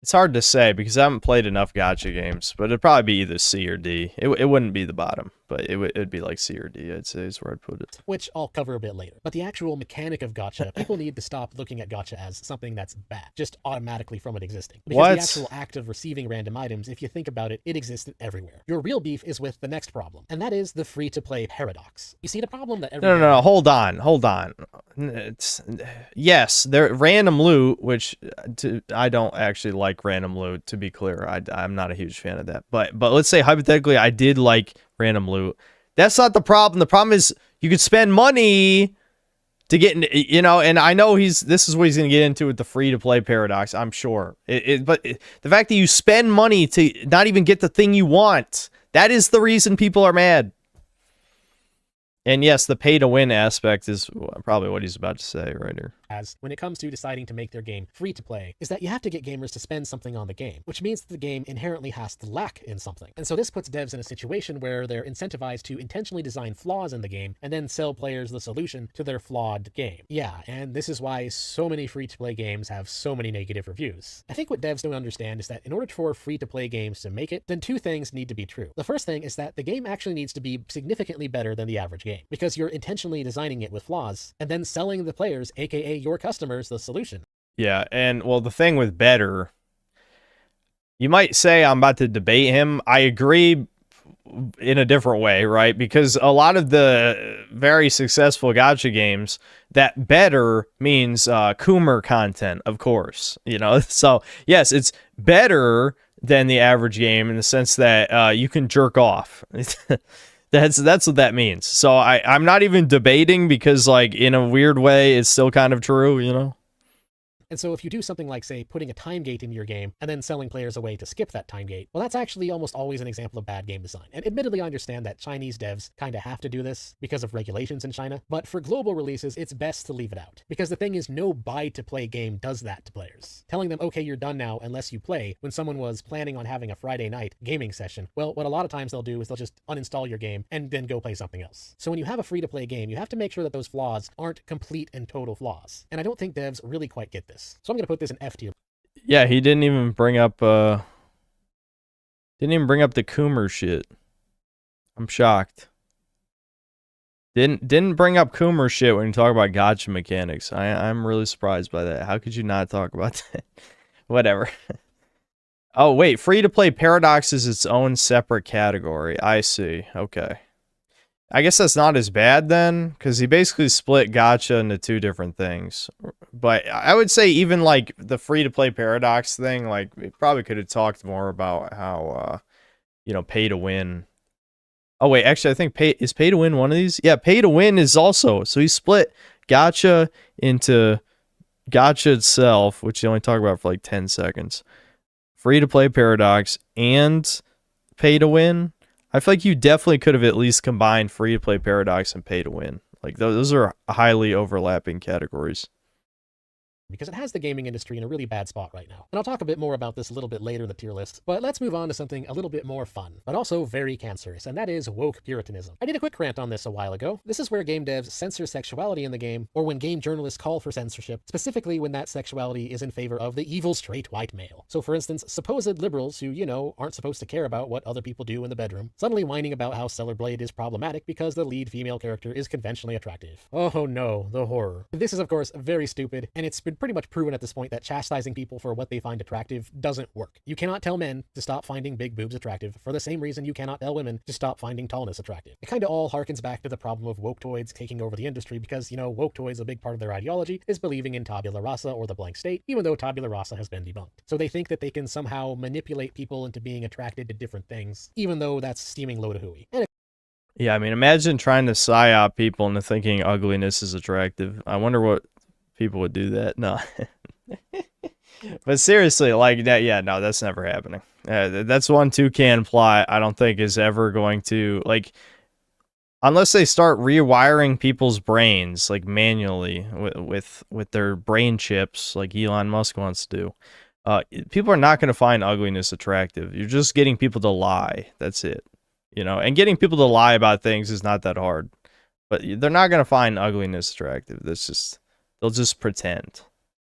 [SPEAKER 1] It's hard to say because I haven't played enough gacha games, but it'd probably be either C or D. It wouldn't be the bottom, but it'd be like C or D, I'd say is where I'd put it.
[SPEAKER 15] Which I'll cover a bit later. But the actual mechanic of gacha, people need to stop looking at gacha as something that's bad, just automatically from it existing. Because the actual act of receiving random items, if you think about it, it existed everywhere. Your real beef is with the next problem, and that is the free-to-play paradox. You see, the problem that
[SPEAKER 1] No, hold on. Yes, there random loot, which I don't actually like random loot, to be clear. I'm not a huge fan of that. But let's say hypothetically I did like random loot. That's not the problem. The problem is you could spend money to get in, you know, and I know this is what he's going to get into with the free-to-play paradox, I'm sure. But the fact that you spend money to not even get the thing you want, that is the reason people are mad. And yes, the pay-to-win aspect is probably what he's about to say right here.
[SPEAKER 15] As when it comes to deciding to make their game free to play, is that you have to get gamers to spend something on the game, which means that the game inherently has to lack in something. And so this puts devs in a situation where they're incentivized to intentionally design flaws in the game and then sell players the solution to their flawed game. Yeah, and this is why so many free-to-play games have so many negative reviews. I think what devs don't understand is that in order for free-to-play games to make it, then two things need to be true. The first thing is that the game actually needs to be significantly better than the average game, because you're intentionally designing it with flaws and then selling the players, aka your customers, the solution.
[SPEAKER 1] Yeah, and well, the thing with better, you might say I'm about to debate him. I agree in a different way, right? Because a lot of the very successful gacha games, that better means Coomer content, of course, you know? So yes, it's better than the average game in the sense that you can jerk off. That's what that means. So I'm not even debating because, like, in a weird way, it's still kind of true, you know?
[SPEAKER 15] And so if you do something like, say, putting a time gate into your game and then selling players a way to skip that time gate, well, that's actually almost always an example of bad game design. And admittedly, I understand that Chinese devs kind of have to do this because of regulations in China, but for global releases, it's best to leave it out. Because the thing is, no buy-to-play game does that to players. Telling them, okay, you're done now unless you play, when someone was planning on having a Friday night gaming session, well, what a lot of times they'll do is they'll just uninstall your game and then go play something else. So when you have a free-to-play game, you have to make sure that those flaws aren't complete and total flaws. And I don't think devs really quite get this. So I'm going to put this in F tier.
[SPEAKER 1] Yeah, he didn't even bring up the Coomer shit. I'm shocked. Didn't bring up Coomer shit when you talk about gacha mechanics. I'm really surprised by that. How could you not talk about that? Whatever. Oh wait, free to play paradox is its own separate category. I see. Okay. I guess that's not as bad then, because he basically split gacha into two different things. But I would say even like the free-to-play paradox thing, like we probably could have talked more about how, you know, pay to win. Oh wait, actually I think pay to win one of these? Yeah, pay to win is also. So he split gacha into gacha itself, which you only talk about for like 10 seconds. Free-to-play paradox and pay to win. I feel like you definitely could have at least combined free-to-play paradox and pay to win. Like those are highly overlapping categories.
[SPEAKER 15] Because it has the gaming industry in a really bad spot right now. And I'll talk a bit more about this a little bit later in the tier list, but let's move on to something a little bit more fun, but also very cancerous, and that is woke puritanism. I did a quick rant on this a while ago. This is where game devs censor sexuality in the game, or when game journalists call for censorship, specifically when that sexuality is in favor of the evil straight white male. So for instance, supposed liberals who, you know, aren't supposed to care about what other people do in the bedroom, suddenly whining about how Stellar Blade is problematic because the lead female character is conventionally attractive. Oh no, the horror. This is of course very stupid, and it's been pretty much proven at this point that chastising people for what they find attractive doesn't work. You cannot tell men to stop finding big boobs attractive for the same reason you cannot tell women to stop finding tallness attractive. It kind of all harkens back to the problem of woke-toids taking over the industry because, you know, woke-toids, a big part of their ideology is believing in tabula rasa or the blank state, even though tabula rasa has been debunked. So they think that they can somehow manipulate people into being attracted to different things, even though that's steaming low to hooey.
[SPEAKER 1] Yeah, I mean, imagine trying to psyop people into thinking ugliness is attractive. I wonder what people would do that. No. But seriously, like that, yeah, no, that's never happening. That's one toucan plot I don't think is ever going to, like, unless they start rewiring people's brains, like, manually with their brain chips, like Elon Musk wants to do. People are not going to find ugliness attractive. You're just getting people to lie. That's it. You know, and getting people to lie about things is not that hard. But they're not going to find ugliness attractive. That's just, they'll just pretend.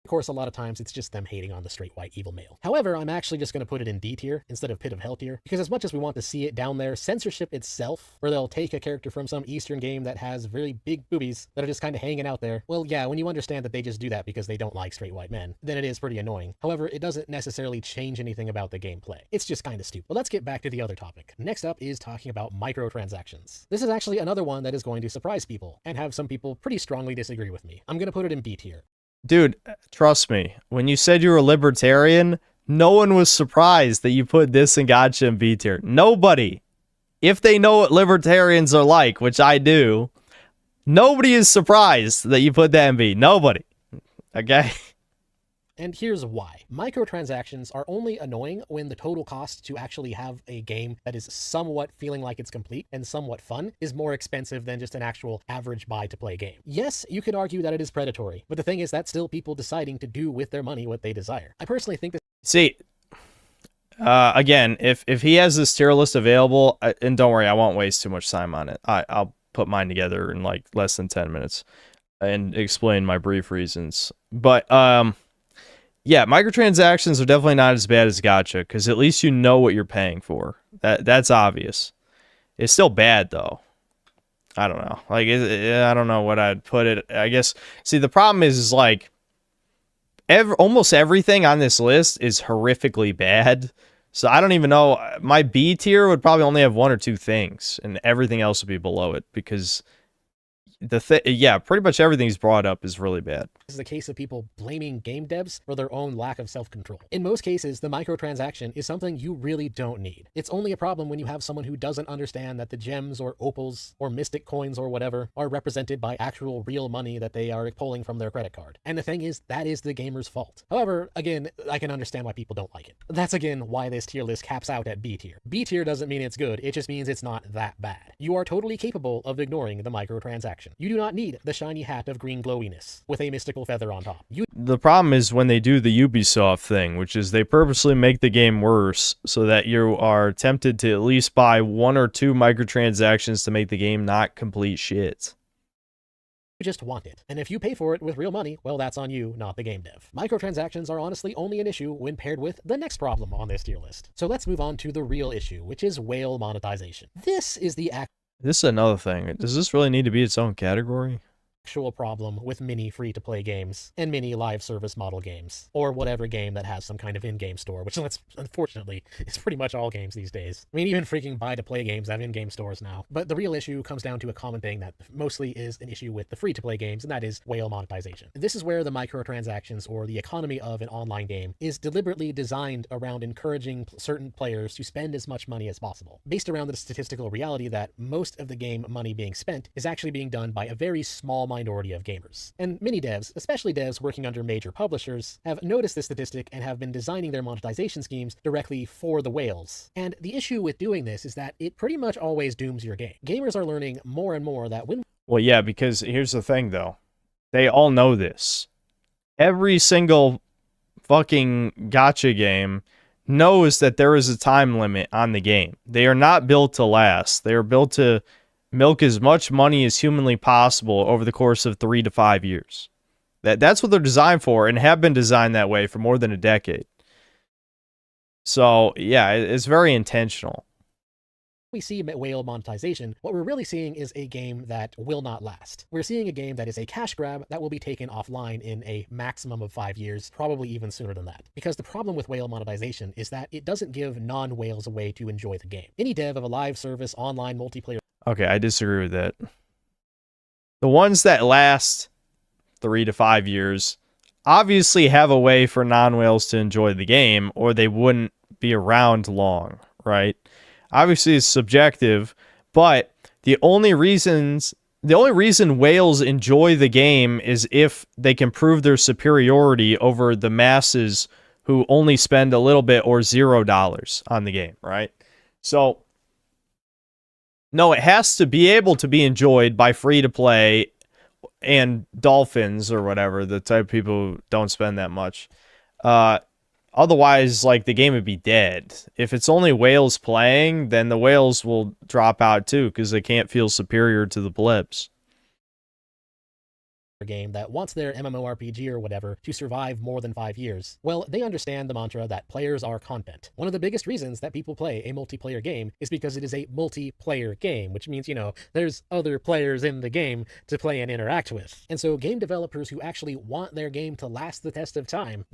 [SPEAKER 15] Of course, a lot of times it's just them hating on the straight white evil male. However, I'm actually just going to put it in D tier instead of pit of hell tier, because as much as we want to see it down there, censorship itself, where they'll take a character from some Eastern game that has very big boobies that are just kind of hanging out there, well, yeah, when you understand that they just do that because they don't like straight white men, then it is pretty annoying. However, it doesn't necessarily change anything about the gameplay. It's just kind of stupid. But let's get back to the other topic. Next up is talking about microtransactions. This is actually another one that is going to surprise people, and have some people pretty strongly disagree with me. I'm going to put it in B tier.
[SPEAKER 1] Dude, trust me, when you said you were a libertarian, no one was surprised that you put this in gacha in B tier. Nobody. If they know what libertarians are like, which I do, nobody is surprised that you put that in B. Nobody. Okay?
[SPEAKER 15] And here's why. Microtransactions are only annoying when the total cost to actually have a game that is somewhat feeling like it's complete and somewhat fun is more expensive than just an actual average buy-to-play game. Yes, you could argue that it is predatory, but the thing is that's still people deciding to do with their money what they desire. I personally think that...
[SPEAKER 1] See, again, if he has this tier list available, and don't worry, I won't waste too much time on it. I'll put mine together in like less than 10 minutes and explain my brief reasons. But, yeah, microtransactions are definitely not as bad as gacha, because at least you know what you're paying for. That's obvious. It's still bad, though. I don't know. Like, I don't know what I'd put it. I guess, see, the problem is like, almost everything on this list is horrifically bad. So I don't even know. My B tier would probably only have one or two things, and everything else would be below it, because... yeah, pretty much everything he's brought up is really bad.
[SPEAKER 15] This is a case of people blaming game devs for their own lack of self-control. In most cases, the microtransaction is something you really don't need. It's only a problem when you have someone who doesn't understand that the gems or opals or mystic coins or whatever are represented by actual real money that they are pulling from their credit card. And the thing is, that is the gamer's fault. However, again, I can understand why people don't like it. That's again why this tier list caps out at B tier. B tier doesn't mean it's good, it just means it's not that bad. You are totally capable of ignoring the microtransaction. You do not need the shiny hat of green glowiness with a mystical feather on top.
[SPEAKER 1] The problem is when they do the Ubisoft thing, which is they purposely make the game worse so that you are tempted to at least buy one or two microtransactions to make the game not complete shit.
[SPEAKER 15] You just want it. And if you pay for it with real money, well, that's on you, not the game dev. Microtransactions are honestly only an issue when paired with the next problem on this tier list. So let's move on to the real issue, which is whale monetization. This is the
[SPEAKER 1] This is another thing. Does this really need to be its own category?
[SPEAKER 15] actual problem with many free-to-play games and many live service model games, or whatever game that has some kind of in-game store, which unfortunately is pretty much all games these days. I mean, even freaking buy-to-play games have in-game stores now. But the real issue comes down to a common thing that mostly is an issue with the free-to-play games, and that is whale monetization. This is where the microtransactions or the economy of an online game is deliberately designed around encouraging certain players to spend as much money as possible, based around the statistical reality that most of the game money being spent is actually being done by a very small minority of gamers. And many devs, especially devs working under major publishers, have noticed this statistic and have been designing their monetization schemes directly for the whales. And the issue with doing this is that it pretty much always dooms your game. Gamers are learning more and more that when...
[SPEAKER 1] Well, yeah, because here's the thing, though. They all know this. Every single fucking gacha game knows that there is a time limit on the game. They are not built to last. They are built to milk as much money as humanly possible over the course of 3 to 5 years. That's what they're designed for, and have been designed that way for more than a decade. So, yeah, it's very intentional.
[SPEAKER 15] We see whale monetization, what we're really seeing is a game that will not last. We're seeing a game that is a cash grab that will be taken offline in a maximum of 5 years, probably even sooner than that. Because the problem with whale monetization is that it doesn't give non-whales a way to enjoy the game. Any dev of a live service online multiplayer...
[SPEAKER 1] Okay, I disagree with that. The ones that last 3 to 5 years obviously have a way for non-whales to enjoy the game, or they wouldn't be around long, right? Obviously, it's subjective, but the only reason whales enjoy the game is if they can prove their superiority over the masses who only spend a little bit or $0 on the game, right? So, no, it has to be able to be enjoyed by free-to-play and dolphins or whatever, the type of people who don't spend that much. Otherwise, like, the game would be dead. If it's only whales playing, then the whales will drop out too, because they can't feel superior to the plebs.
[SPEAKER 15] Game that wants their MMORPG or whatever to survive more than 5 years. Well, they understand the mantra that players are content. One of the biggest reasons that people play a multiplayer game is because it is a multiplayer game, which means, you know, there's other players in the game to play and interact with. And so game developers who actually want their game to last the test of time...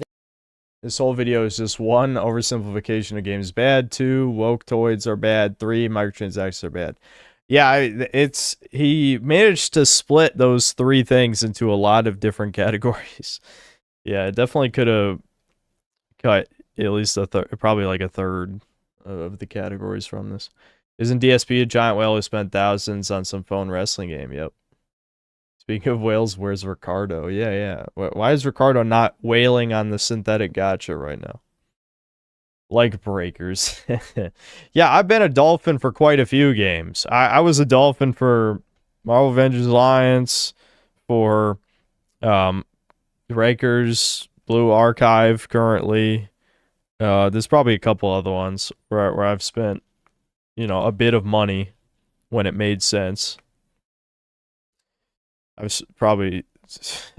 [SPEAKER 1] This whole video is just 1, oversimplification of games bad, 2, woke toys are bad, 3, microtransactions are bad. Yeah, he managed to split those 3 things into a lot of different categories. Yeah, it definitely could have cut at least probably like a third of the categories from this. Isn't DSP a giant whale who spent thousands on some phone wrestling game? Yep. Speaking of whales, where's Ricardo? Yeah. Why is Ricardo not whaling on the synthetic gacha right now? Like breakers. Yeah, I've been a dolphin for quite a few games. I was a dolphin for Marvel Avengers Alliance, for Breakers, Blue Archive currently. There's probably a couple other ones where I've spent, you know, a bit of money when it made sense. I was probably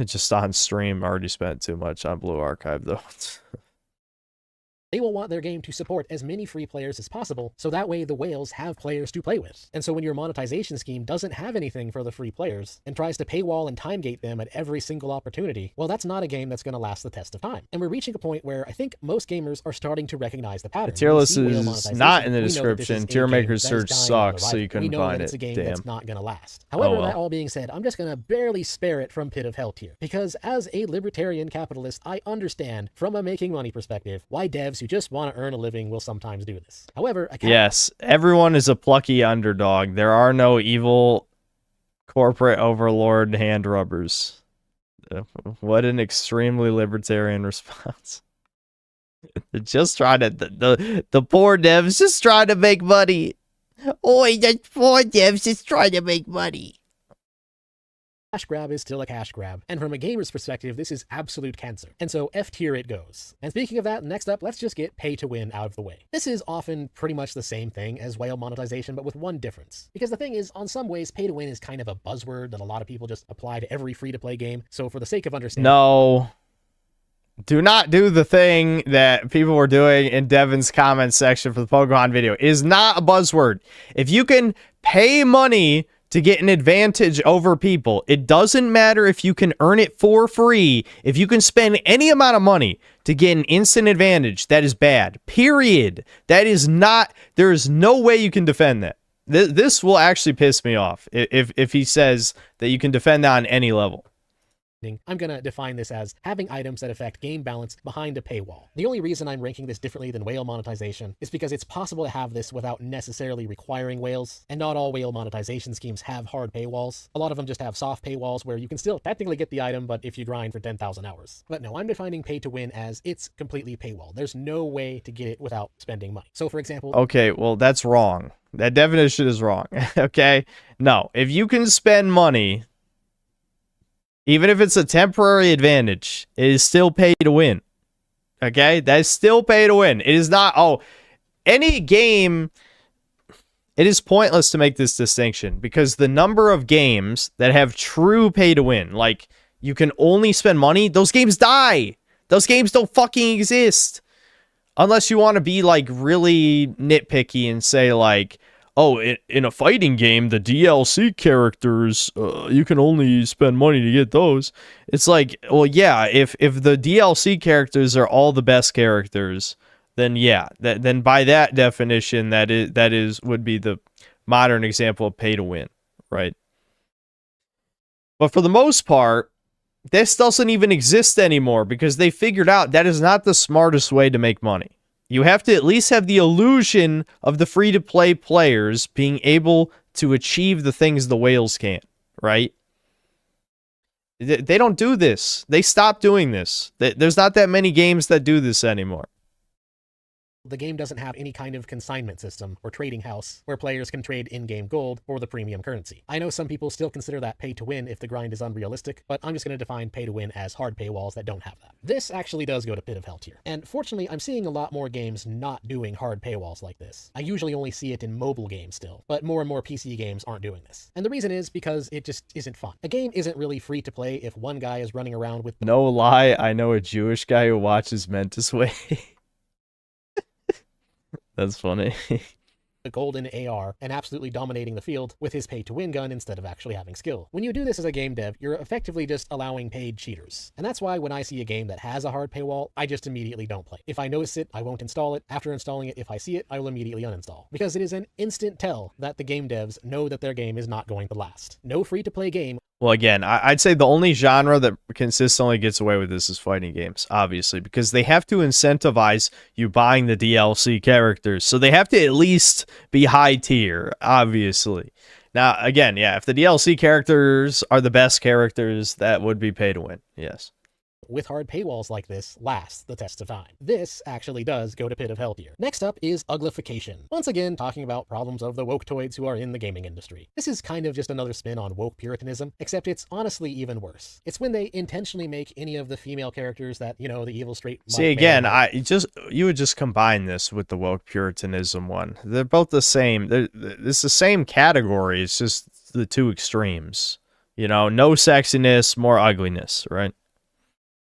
[SPEAKER 1] just on stream already spent too much on Blue Archive though.
[SPEAKER 15] They will want their game to support as many free players as possible, so that way the whales have players to play with. And so when your monetization scheme doesn't have anything for the free players, and tries to paywall and timegate them at every single opportunity, well, that's not a game that's going to last the test of time. And we're reaching a point where I think most gamers are starting to recognize the pattern.
[SPEAKER 1] The tier list is not in the description. Tier Maker search sucks, so you couldn't find it.
[SPEAKER 15] It's a game that's not going to last. However, that all being said, I'm just going to barely spare it from Pit of Hell tier, because as a libertarian capitalist, I understand from a making money perspective why devs who just want to earn a living will sometimes do this. However,
[SPEAKER 1] yes, everyone is a plucky underdog. There are no evil corporate overlord hand rubbers. What an extremely libertarian response. Just trying to the poor devs just trying to make money. Oi, the poor devs just trying to make money.
[SPEAKER 15] Cash grab is still a cash grab, and from a gamer's perspective, this is absolute cancer. And so F tier it goes. And speaking of that, next up, let's just get pay to win out of the way. This is often pretty much the same thing as whale monetization, but with one difference. Because the thing is, on some ways, pay to win is kind of a buzzword that a lot of people just apply to every free-to-play game. So for the sake of understanding...
[SPEAKER 1] No. Do not do the thing that people were doing in Devin's comments section for the Pokemon video. It is not a buzzword. If you can pay money to get an advantage over people. It doesn't matter if you can earn it for free. If you can spend any amount of money to get an instant advantage, that is bad. Period. That is not, there is no way you can defend that. This will actually piss me off if he says that you can defend that on any level.
[SPEAKER 15] I'm going to define this as having items that affect game balance behind a paywall. The only reason I'm ranking this differently than whale monetization is because it's possible to have this without necessarily requiring whales, and not all whale monetization schemes have hard paywalls. A lot of them just have soft paywalls where you can still technically get the item, but if you grind for 10,000 hours. But no, I'm defining pay to win as it's completely paywall. There's no way to get it without spending money. So for example...
[SPEAKER 1] Okay, well, that's wrong. That definition is wrong. Okay? No, if you can spend money... Even if it's a temporary advantage, it is still pay to win. Okay? That is still pay to win. It is not, oh, any game, it is pointless to make this distinction because the number of games that have true pay to win, like you can only spend money, those games die. Those games don't fucking exist. Unless you want to be like really nitpicky and say like, oh, in a fighting game, the DLC characters, you can only spend money to get those. It's like, well, yeah, if the DLC characters are all the best characters, then yeah, then by that definition, that would be the modern example of pay to win, right? But for the most part, this doesn't even exist anymore because they figured out that is not the smartest way to make money. You have to at least have the illusion of the free-to-play players being able to achieve the things the whales can't, right? They don't do this. They stopped doing this. There's not that many games that do this anymore.
[SPEAKER 15] The game doesn't have any kind of consignment system or trading house where players can trade in-game gold or the premium currency. I know some people still consider that pay to win if the grind is unrealistic, but I'm just going to define pay to win as hard paywalls that don't have that. This actually does go to pit of hell tier. And fortunately, I'm seeing a lot more games not doing hard paywalls like this. I usually only see it in mobile games still, but more and more PC games aren't doing this. And the reason is because it just isn't fun. A game isn't really free to play if one guy is running around with...
[SPEAKER 1] No lie, I know a Jewish guy who watches Mentis Way. That's funny.
[SPEAKER 15] A golden AR and absolutely dominating the field with his pay-to-win gun instead of actually having skill. When you do this as a game dev, you're effectively just allowing paid cheaters. And that's why when I see a game that has a hard paywall, I just immediately don't play. If I notice it, I won't install it. After installing it, if I see it, I will immediately uninstall. Because it is an instant tell that the game devs know that their game is not going to last. No free-to-play game.
[SPEAKER 1] Well, again, I'd say the only genre that consistently gets away with this is fighting games, obviously, because they have to incentivize you buying the DLC characters. So they have to at least be high tier, obviously. Now, again, yeah, if the DLC characters are the best characters, that would be pay to win, yes.
[SPEAKER 15] With hard paywalls like this lasts the test of time. This actually does go to pit of hell tier. Next up is uglification. Once again, talking about problems of the woke-toids who are in the gaming industry. This is kind of just another spin on woke puritanism, except it's honestly even worse. It's when they intentionally make any of the female characters that, you know, the evil straight...
[SPEAKER 1] See, again, you would just combine this with the woke puritanism one. They're both the same. It's the same category. It's just the two extremes. You know, no sexiness, more ugliness, right?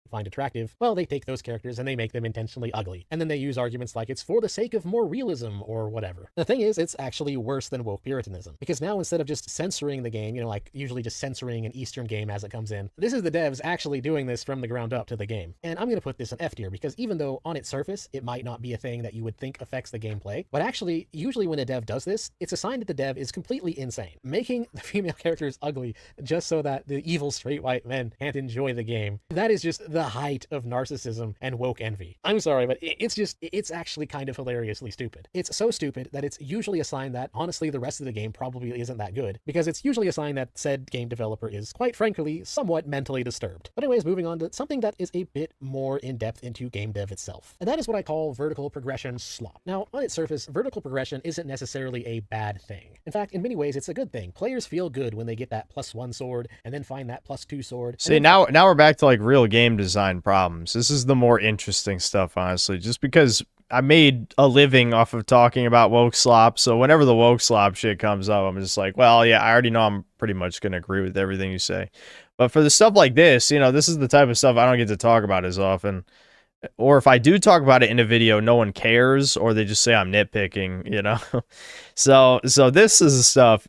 [SPEAKER 15] Find attractive, well, they take those characters and they make them intentionally ugly. And then they use arguments like it's for the sake of more realism or whatever. The thing is, it's actually worse than woke puritanism. Because now instead of just censoring the game, you know, like usually just censoring an Eastern game as it comes in, this is the devs actually doing this from the ground up to the game. And I'm going to put this in F tier because even though on its surface, it might not be a thing that you would think affects the gameplay, but actually, usually when a dev does this, it's a sign that the dev is completely insane. Making the female characters ugly just so that the evil straight white men can't enjoy the game. That is just the height of narcissism and woke envy. I'm sorry, but it's actually kind of hilariously stupid. It's so stupid that it's usually a sign that, honestly, the rest of the game probably isn't that good, because it's usually a sign that said game developer is, quite frankly, somewhat mentally disturbed. But anyways, moving on to something that is a bit more in-depth into game dev itself. And that is what I call vertical progression slop. Now, on its surface, vertical progression isn't necessarily a bad thing. In fact, in many ways, it's a good thing. Players feel good when they get that +1 sword, and then find that +2 sword.
[SPEAKER 1] See, now we're back to, like, real game design problems. This is the more interesting stuff, honestly, just because I made a living off of talking about woke slop, so whenever the woke slop shit comes up, I'm just like, well, yeah, I already know I'm pretty much going to agree with everything you say. But for the stuff like this, you know, this is the type of stuff I don't get to talk about as often. Or if I do talk about it in a video, no one cares, or they just say I'm nitpicking, you know? So this is the stuff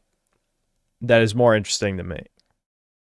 [SPEAKER 1] that is more interesting to me.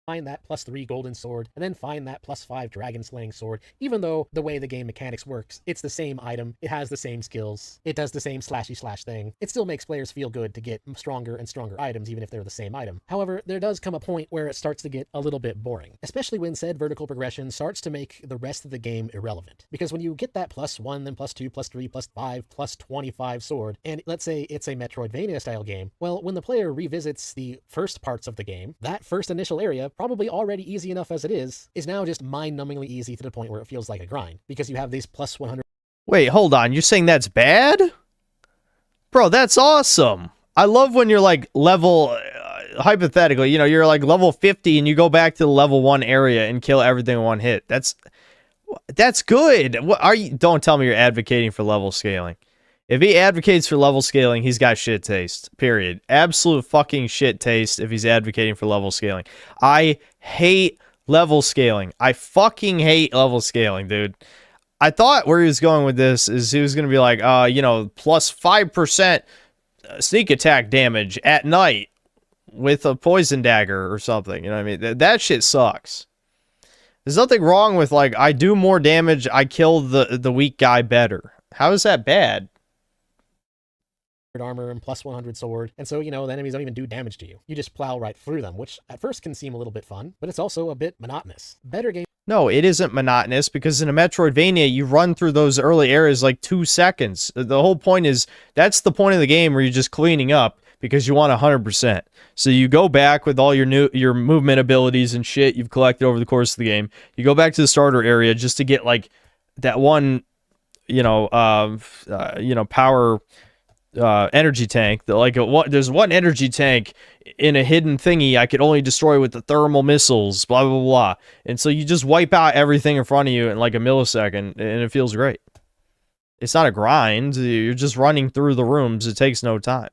[SPEAKER 15] Find that +3 golden sword, and then find that +5 dragon slaying sword. Even though the way the game mechanics works, it's the same item, it has the same skills, it does the same slashy slash thing, it still makes players feel good to get stronger and stronger items even if they're the same item. However, there does come a point where it starts to get a little bit boring, especially when said vertical progression starts to make the rest of the game irrelevant. Because when you get that +1, then +2, +3, +5, +25 sword, and let's say it's a Metroidvania style game, well, when the player revisits the first parts of the game, that first initial area, probably already easy enough as it is now just mind-numbingly easy to the point where it feels like a grind, because you have these +100.
[SPEAKER 1] Wait, hold on. You're saying that's bad? Bro, that's awesome. I love when you're like level, hypothetically, you know, you're like level 50 and you go back to the level 1 area and kill everything in one hit. That's good. What are you? Don't tell me you're advocating for level scaling. If he advocates for level scaling, he's got shit taste. Period. Absolute fucking shit taste if he's advocating for level scaling. I hate level scaling. I fucking hate level scaling, dude. I thought where he was going with this is he was going to be like, you know, +5% sneak attack damage at night with a poison dagger or something. You know what I mean? That shit sucks. There's nothing wrong with, like, I do more damage, I kill the weak guy better. How is that bad?
[SPEAKER 15] Armor and +100 sword, and so, you know, the enemies don't even do damage to you. You just plow right through them, which at first can seem a little bit fun, but it's also a bit monotonous. Better game.
[SPEAKER 1] No, it isn't monotonous, because in a Metroidvania, you run through those early areas like 2 seconds. The whole point is, that's the point of the game where you're just cleaning up, because you want 100%. So you go back with all your movement abilities and shit you've collected over the course of the game. You go back to the starter area just to get, like, that one, power energy tank. There's one energy tank in a hidden thingy I could only destroy with the thermal missiles, blah blah blah. And so you just wipe out everything in front of you in like a millisecond, and it feels great. It's not a grind. You're just running through the rooms. It takes no time.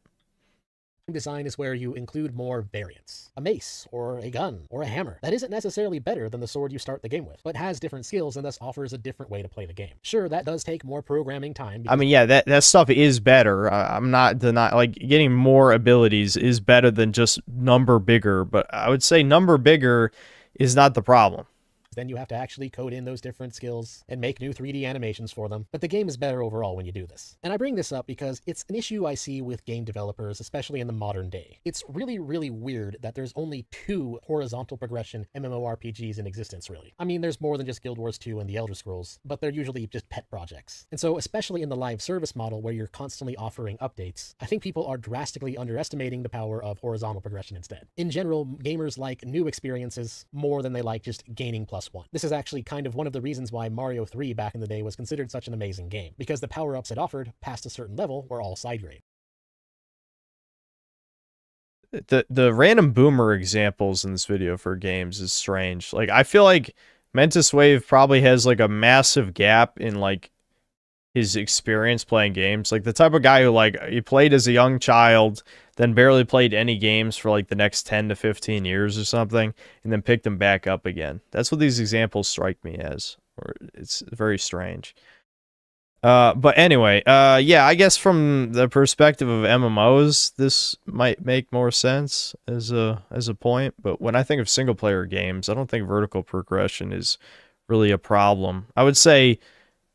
[SPEAKER 15] Design is where you include more variants. A mace, or a gun, or a hammer. That isn't necessarily better than the sword you start the game with, but has different skills and thus offers a different way to play the game. Sure, that does take more programming time.
[SPEAKER 1] I mean, yeah, that stuff is better. I'm not denying, like, getting more abilities is better than just number bigger, but I would say number bigger is not the problem.
[SPEAKER 15] Then you have to actually code in those different skills and make new 3D animations for them, but the game is better overall when you do this. And I bring this up because it's an issue I see with game developers, especially in the modern day. It's really, really weird that there's only 2 horizontal progression MMORPGs in existence, really. I mean, there's more than just Guild Wars 2 and the Elder Scrolls, but they're usually just pet projects. And so, especially in the live service model where you're constantly offering updates, I think people are drastically underestimating the power of horizontal progression instead. In general, gamers like new experiences more than they like just gaining +1. This is actually kind of one of the reasons why Mario 3 back in the day was considered such an amazing game, because the power-ups it offered past a certain level were all side grade.
[SPEAKER 1] The random boomer examples in this video for games is strange. Like, I feel like Mentis Wave probably has like a massive gap in like his experience playing games. Like the type of guy who like he played as a young child, then barely played any games for like the next 10 to 15 years or something, and then picked them back up again. That's what these examples strike me as. Or it's very strange. But anyway, yeah, I guess from the perspective of MMOs, this might make more sense as a point. But when I think of single player games, I don't think vertical progression is really a problem. I would say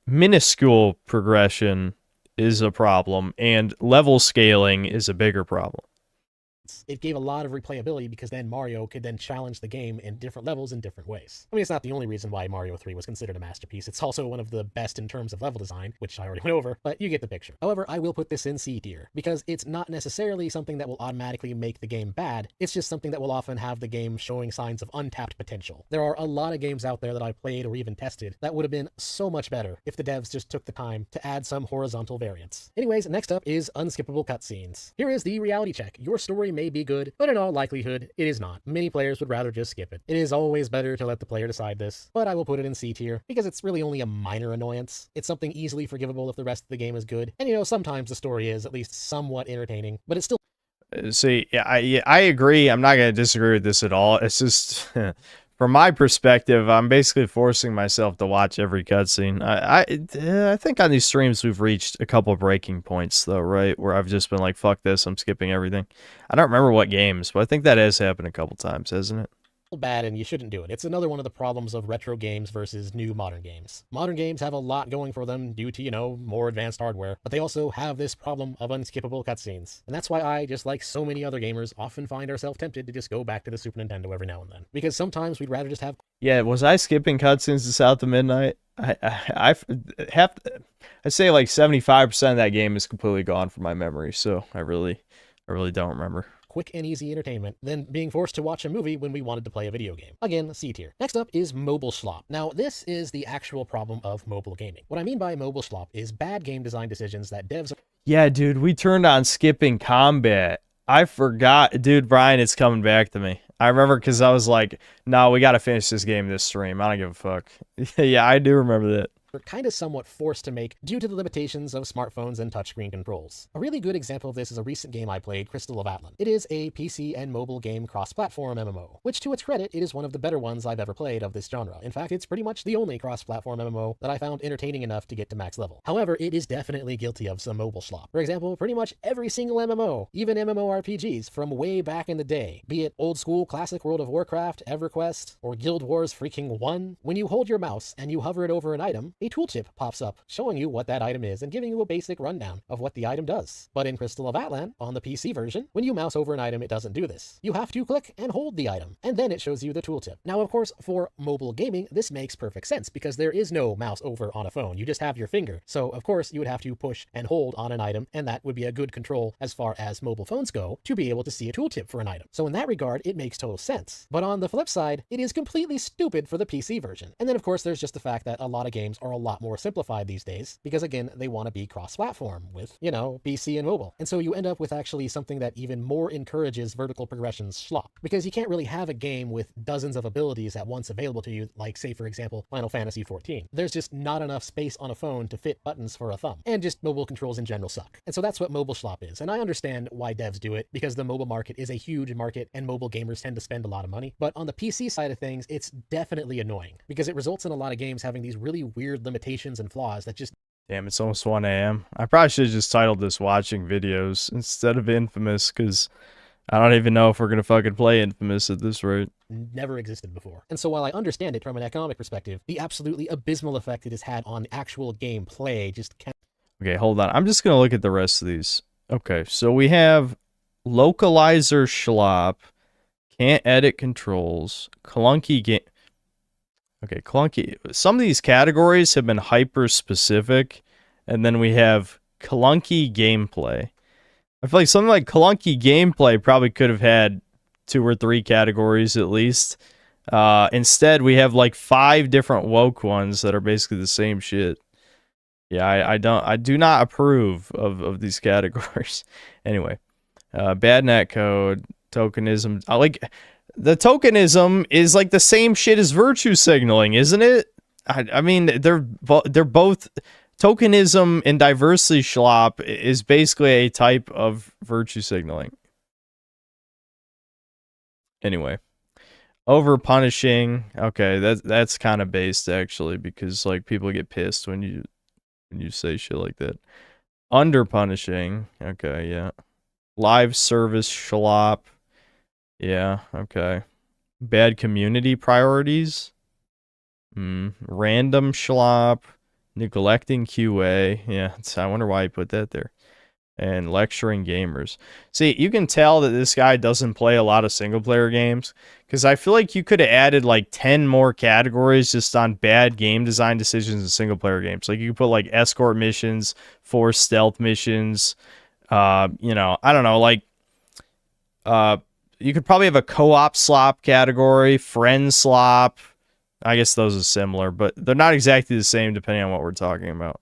[SPEAKER 1] minuscule progression is a problem, and level scaling is a bigger problem.
[SPEAKER 15] It gave a lot of replayability because then Mario could then challenge the game in different levels in different ways. I mean, it's not the only reason why Mario 3 was considered a masterpiece. It's also one of the best in terms of level design, which I already went over, but you get the picture. However, I will put this in C tier because it's not necessarily something that will automatically make the game bad. It's just something that will often have the game showing signs of untapped potential. There are a lot of games out there that I've played or even tested that would have been so much better if the devs just took the time to add some horizontal variants. Anyways, next up is unskippable cutscenes. Here is the reality check. Your story may be good, but in all likelihood, it is not. Many players would rather just skip it. It is always better to let the player decide this, but I will put it in C tier because it's really only a minor annoyance. It's something easily forgivable if the rest of the game is good, and you know, sometimes the story is at least somewhat entertaining, but it's still...
[SPEAKER 1] See, yeah, I agree. I'm not going to disagree with this at all. It's just... from my perspective, I'm basically forcing myself to watch every cutscene. I think on these streams we've reached a couple breaking points though, right? Where I've just been like, fuck this, I'm skipping everything. I don't remember what games, but I think that has happened a couple times, hasn't it?
[SPEAKER 15] Bad, and you shouldn't do it. It's another one of the problems of retro games versus new modern games. Modern games have a lot going for them due to, you know, more advanced hardware, but they also have this problem of unskippable cutscenes. And that's why I, just like so many other gamers, often find ourselves tempted to just go back to the Super Nintendo every now and then. Because sometimes we'd rather just have...
[SPEAKER 1] Yeah, was I skipping cutscenes to South of Midnight? I say like 75% of that game is completely gone from my memory, so I really don't remember.
[SPEAKER 15] Quick and easy entertainment than being forced to watch a movie when we wanted to play a video game. Again, C tier. Next up is mobile slop. Now, this is the actual problem of mobile gaming. What I mean by mobile slop is bad game design decisions that devs...
[SPEAKER 1] Yeah, dude, we turned on skipping combat. I forgot. Dude, Brian, it's coming back to me. I remember because I was like, no, we got to finish this game this stream. I don't give a fuck. Yeah, I do remember that.
[SPEAKER 15] We're kind of somewhat forced to make due to the limitations of smartphones and touchscreen controls. A really good example of this is a recent game I played, Crystal of Atlan. It is a PC and mobile game cross-platform MMO, which to its credit, it is one of the better ones I've ever played of this genre. In fact, it's pretty much the only cross-platform MMO that I found entertaining enough to get to max level. However, it is definitely guilty of some mobile slop. For example, pretty much every single MMO, even MMORPGs from way back in the day, be it old school classic World of Warcraft, EverQuest, or Guild Wars freaking 1, when you hold your mouse and you hover it over an item, a tooltip pops up showing you what that item is and giving you a basic rundown of what the item does. But in Crystal of Atlan, on the PC version, when you mouse over an item, it doesn't do this. You have to click and hold the item, and then it shows you the tooltip. Now, of course, for mobile gaming, this makes perfect sense because there is no mouse over on a phone. You just have your finger. So, of course, you would have to push and hold on an item, and that would be a good control as far as mobile phones go to be able to see a tooltip for an item. So in that regard, it makes total sense. But on the flip side, it is completely stupid for the PC version. And then, of course, there's just the fact that a lot of games are a lot more simplified these days because, again, they want to be cross-platform with, you know, PC and mobile. And so you end up with actually something that even more encourages vertical progression slop, because you can't really have a game with dozens of abilities at once available to you, like, say, for example, Final Fantasy XIV. There's just not enough space on a phone to fit buttons for a thumb, and just mobile controls in general suck. And so that's what mobile slop is, and I understand why devs do it, because the mobile market is a huge market, and mobile gamers tend to spend a lot of money. But on the PC side of things, it's definitely annoying, because it results in a lot of games having these really weird limitations and flaws that just...
[SPEAKER 1] Damn, it's almost 1 a.m. I probably should have just titled this Watching Videos instead of Infamous, because I don't even know if we're going to fucking play Infamous at this rate.
[SPEAKER 15] Never existed before. And so while I understand it from an economic perspective, the absolutely abysmal effect it has had on actual gameplay just can't...
[SPEAKER 1] Okay, hold on. I'm just going to look at the rest of these. Okay, so we have Localizer Schlop, Can't Edit Controls, Clunky Game... Okay, clunky. Some of these categories have been hyper-specific, and then we have clunky gameplay. I feel like something like clunky gameplay probably could have had 2 or 3 categories at least. Instead, we have like 5 different woke ones that are basically the same shit. Yeah, I do not approve of these categories. Anyway, bad netcode, tokenism. I like... The tokenism is like the same shit as virtue signaling, isn't it? I mean, they're both... Tokenism and diversity schlop is basically a type of virtue signaling. Anyway. Over punishing. Okay, that's kind of based, actually, because like people get pissed when you say shit like that. Under punishing. Okay, yeah. Live service schlop. Yeah, okay. Bad community priorities. Random schlop. Neglecting QA. Yeah, I wonder why he put that there. And lecturing gamers. See, you can tell that this guy doesn't play a lot of single-player games, because I feel like you could have added like 10 more categories just on bad game design decisions in single-player games. Like, you could put like escort missions, forced stealth missions, you know, I don't know, like, you could probably have a co-op slop category, friend slop. I guess those are similar, but they're not exactly the same depending on what we're talking about.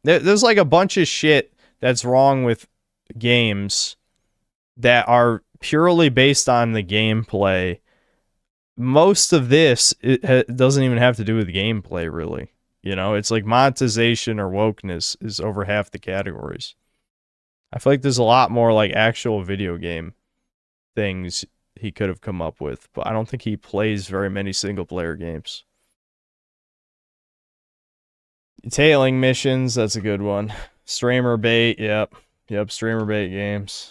[SPEAKER 1] There's like a bunch of shit that's wrong with games that are purely based on the gameplay. Most of this it doesn't even have to do with gameplay, really. You know, it's like monetization or wokeness is over half the categories. I feel like there's a lot more like actual video game things he could have come up with, but I don't think he plays very many single-player games. Tailing missions, that's a good one. Streamer bait, yep. Yep, streamer bait games.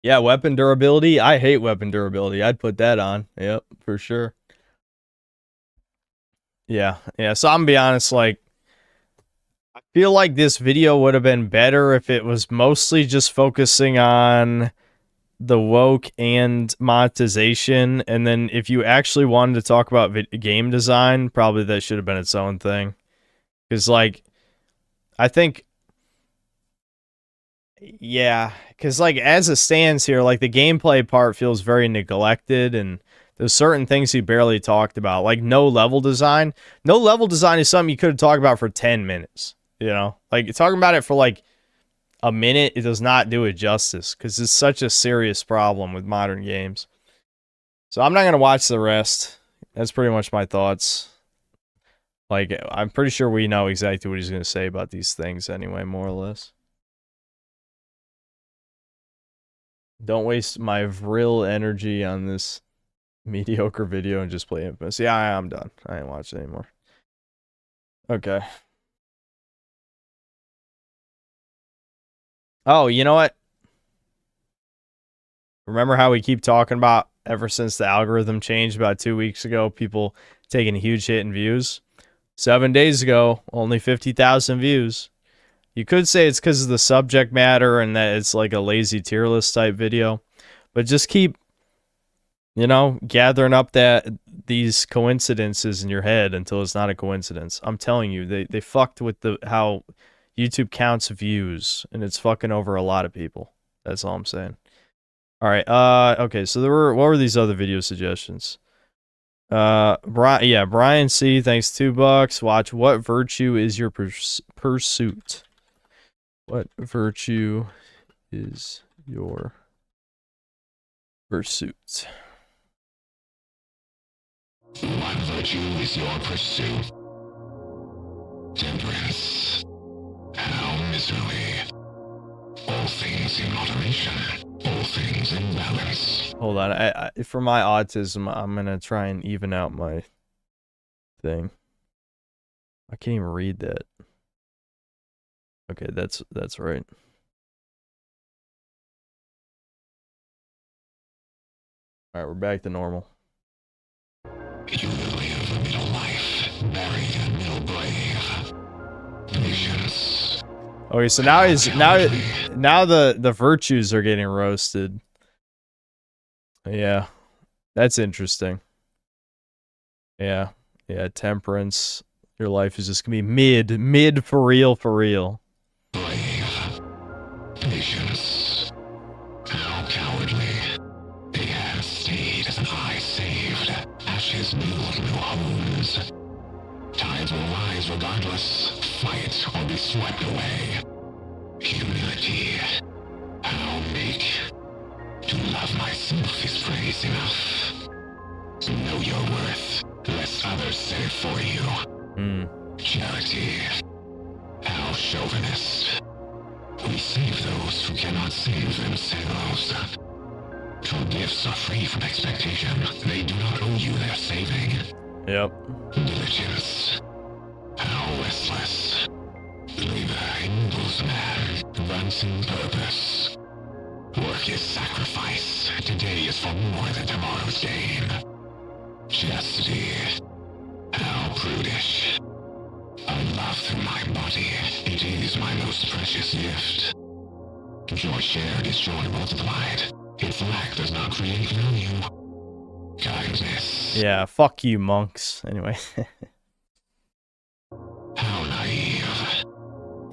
[SPEAKER 1] Yeah, weapon durability. I hate weapon durability. I'd put that on. Yep, for sure. Yeah, yeah. So I'm gonna be honest, like, I feel like this video would have been better if it was mostly just focusing on the woke and monetization, and then if you actually wanted to talk about game design, probably that should have been its own thing. Because, like, I think, yeah, because, like, as it stands here, like, the gameplay part feels very neglected, and there's certain things he barely talked about, like no level design. No level design is something you could have talked about for 10 minutes, you know? Like, talking about it for, like, a minute, it does not do it justice, because it's such a serious problem with modern games. So I'm not going to watch the rest. That's pretty much my thoughts. Like, I'm pretty sure we know exactly what he's going to say about these things anyway, more or less. Don't waste my vril energy on this mediocre video and just play Infamous. Yeah, I'm done. I ain't watching anymore. Okay. Oh, you know what? Remember how we keep talking about ever since the algorithm changed about 2 weeks ago, people taking a huge hit in views? 7 days ago, only 50,000 views. You could say it's because of the subject matter and that it's like a lazy tier list type video, but just keep, you know, gathering up these coincidences in your head until it's not a coincidence. I'm telling you, they fucked with how YouTube counts views, and it's fucking over a lot of people. That's all I'm saying. All right. Okay. So what were these other video suggestions? Brian C. Thanks, $2. Watch What Virtue Is Your Pursuit? What virtue is your pursuit?
[SPEAKER 16] What virtue is your pursuit? Temperance. How miserly. All things in moderation. All things in balance.
[SPEAKER 1] Hold on. I for my autism, I'm gonna try and even out my thing. I can't even read that. Okay, that's right. All right, we're back to normal.
[SPEAKER 16] You will live a middle life, buried in a middle grave. Patience.
[SPEAKER 1] Okay, so now the virtues are getting roasted. Yeah, that's interesting. Yeah, temperance. Your life is just gonna be mid for real, for real.
[SPEAKER 16] Brave. Patience. How cowardly. They have stayed as an eye saved. Ashes build no homes. Tides will rise regardless. Fight or be swept away. Humility. How meek. To love myself is praise enough. To know your worth, lest others say it for you. Charity. How chauvinist. We save those who cannot save themselves. True gifts are free from expectation. They do not owe you their saving.
[SPEAKER 1] Yep.
[SPEAKER 16] Diligence. How restless. Labor enables man, runs in purpose. Work is sacrifice. Today is for more than tomorrow's gain. Chastity. How prudish. I love through my body. It is my most precious gift. Joy shared is joy multiplied. Its lack does not create value. Kindness.
[SPEAKER 1] Yeah, fuck you, monks. Anyway.
[SPEAKER 16] How naive.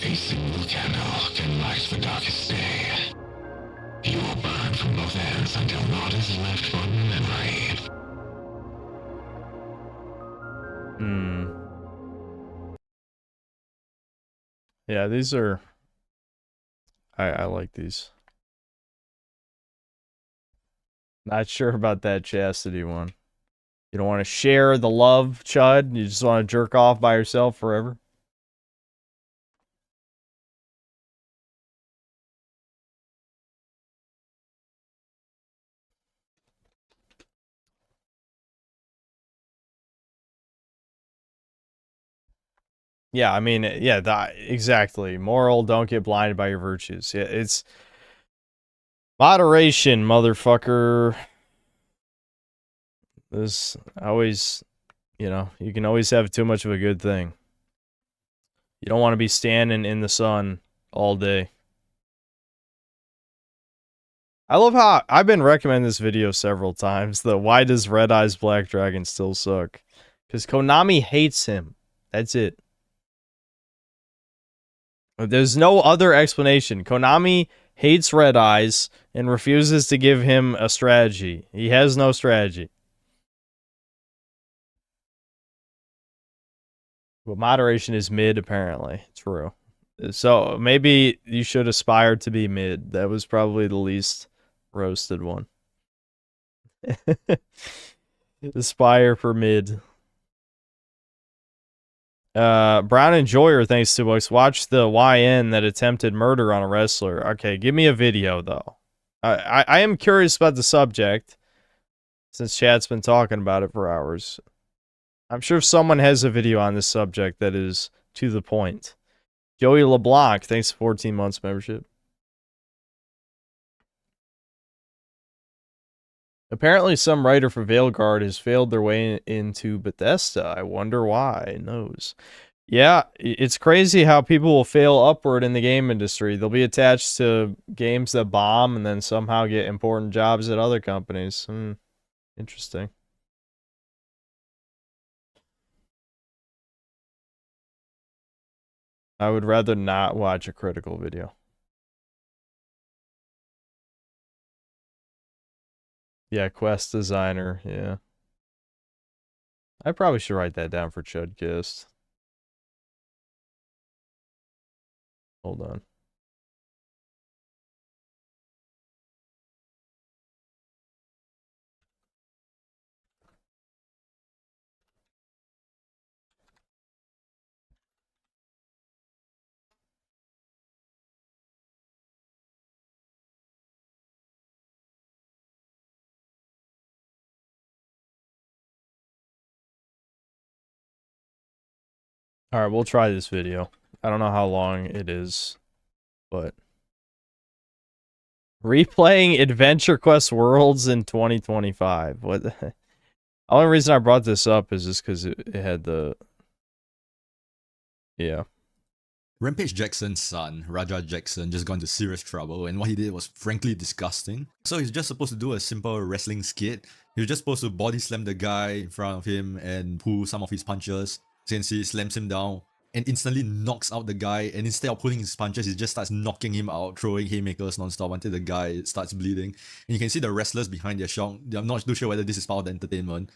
[SPEAKER 16] A single candle can light the darkest day. You will burn from both ends until naught is left but memory.
[SPEAKER 1] Yeah, these are... I like these. Not sure about that chastity one. You don't want to share the love, Chud? You just want to jerk off by yourself forever? Yeah, I mean, yeah, that exactly. Moral, don't get blinded by your virtues. Yeah, it's moderation, motherfucker. This always, you know, you can always have too much of a good thing. You don't want to be standing in the sun all day. I love how I've been recommending this video several times. The why does Red Eyes Black Dragon still suck? Because Konami hates him. That's it. There's no other explanation. Konami hates Red Eyes and refuses to give him a strategy. He has no strategy. But moderation is mid, apparently. True. So maybe you should aspire to be mid. That was probably the least roasted one. Aspire for mid. Brown Enjoyer, thanks to books. Watch the YN that attempted murder on a wrestler. Okay, give me a video though. I am curious about the subject since chat's been talking about it for hours. I'm sure someone has a video on this subject that is to the point. Joey LeBlanc, thanks for 14 months membership. Apparently some writer for Veilguard has failed their way into Bethesda. I wonder why. Knows. Yeah, it's crazy how people will fail upward in the game industry. They'll be attached to games that bomb and then somehow get important jobs at other companies. Interesting. I would rather not watch a critical video. Yeah, quest designer, yeah. I probably should write that down for Chudkist. Hold on. Alright, we'll try this video. I don't know how long it is, but... Replaying Adventure Quest Worlds in 2025. What the only reason I brought this up is just because it had the... Yeah.
[SPEAKER 17] Rampage Jackson's son, Raja Jackson, just got into serious trouble, and what he did was frankly disgusting. So he's just supposed to do a simple wrestling skit. He was just supposed to body slam the guy in front of him and pull some of his punches. Since he slams him down and instantly knocks out the guy, and instead of pulling his punches, he just starts knocking him out, throwing haymakers non-stop until the guy starts bleeding. And you can see the wrestlers behind their shock. I'm not too sure whether this is part of the entertainment.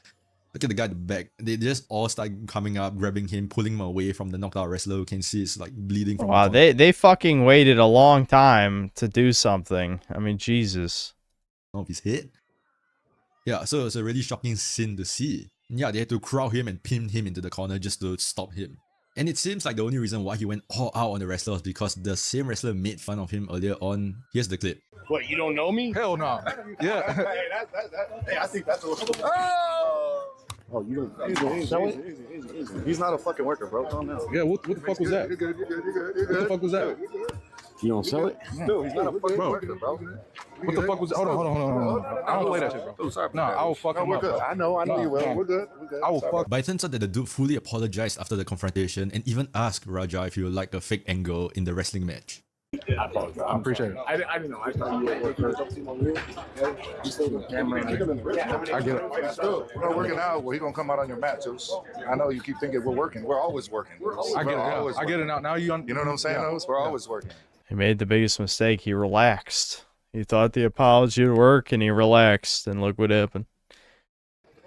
[SPEAKER 17] Look at the guy at the back. They just all start coming up, grabbing him, pulling him away from the knocked out wrestler. You can see it's like bleeding from
[SPEAKER 1] wow, they fucking waited a long time to do something. I mean, Jesus.
[SPEAKER 17] Of his head. Yeah, so it's a really shocking scene to see. Yeah, they had to crowd him and pin him into the corner just to stop him. And it seems like the only reason why he went all out on the wrestler was because the same wrestler made fun of him earlier on. Here's the clip.
[SPEAKER 18] What, you don't know me? Hell no. Yeah. Hey, I think that's a little... Oh, you don't sell it? Easy. He's not a fucking worker, bro. Calm down. Yeah, what the fuck was that? You're good. What the fuck was that? You don't sell it? No, he's not a fucking worker, bro. What the fuck was that? Hold on. I don't play that shit, bro. Nah, I will fuck him up, bro. I know you will. We're good. I will fuck.
[SPEAKER 17] But it turns out that the dude fully apologized after the confrontation and even asked Raja if he would like a fake angle in the wrestling match.
[SPEAKER 18] I appreciate it. I didn't know. I thought you were I get it. We're not working out. Well, he's gonna come out on your mat, too. I know you keep thinking we're working. We're always working. I get it now. I get it now. Now you know what I'm saying? We're always working.
[SPEAKER 1] He made the biggest mistake. He relaxed. He thought the apology would work, and he relaxed, and look what happened.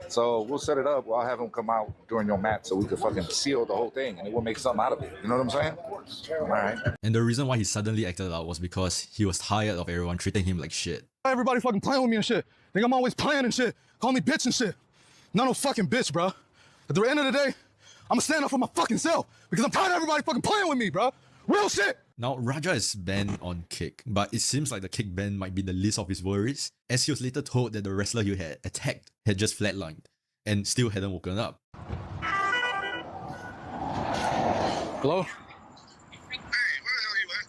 [SPEAKER 18] So we'll set it up. I'll have him come out during your match so we can fucking seal the whole thing, and we'll make something out of it. You know what I'm saying? All right.
[SPEAKER 17] And the reason why he suddenly acted out was because he was tired of everyone treating him like shit.
[SPEAKER 18] Everybody fucking playing with me and shit. Think I'm always playing and shit. Call me bitch and shit. Not no fucking bitch, bro. At the end of the day, I'm gonna stand up for my fucking self because I'm tired of everybody fucking playing with me, bro. Real shit.
[SPEAKER 17] Now, Raja is banned on kick, but it seems like the kick ban might be the least of his worries, as he was later told that the wrestler he had attacked had just flatlined and still hadn't woken up.
[SPEAKER 18] Hello?
[SPEAKER 8] Hey, where the hell you at?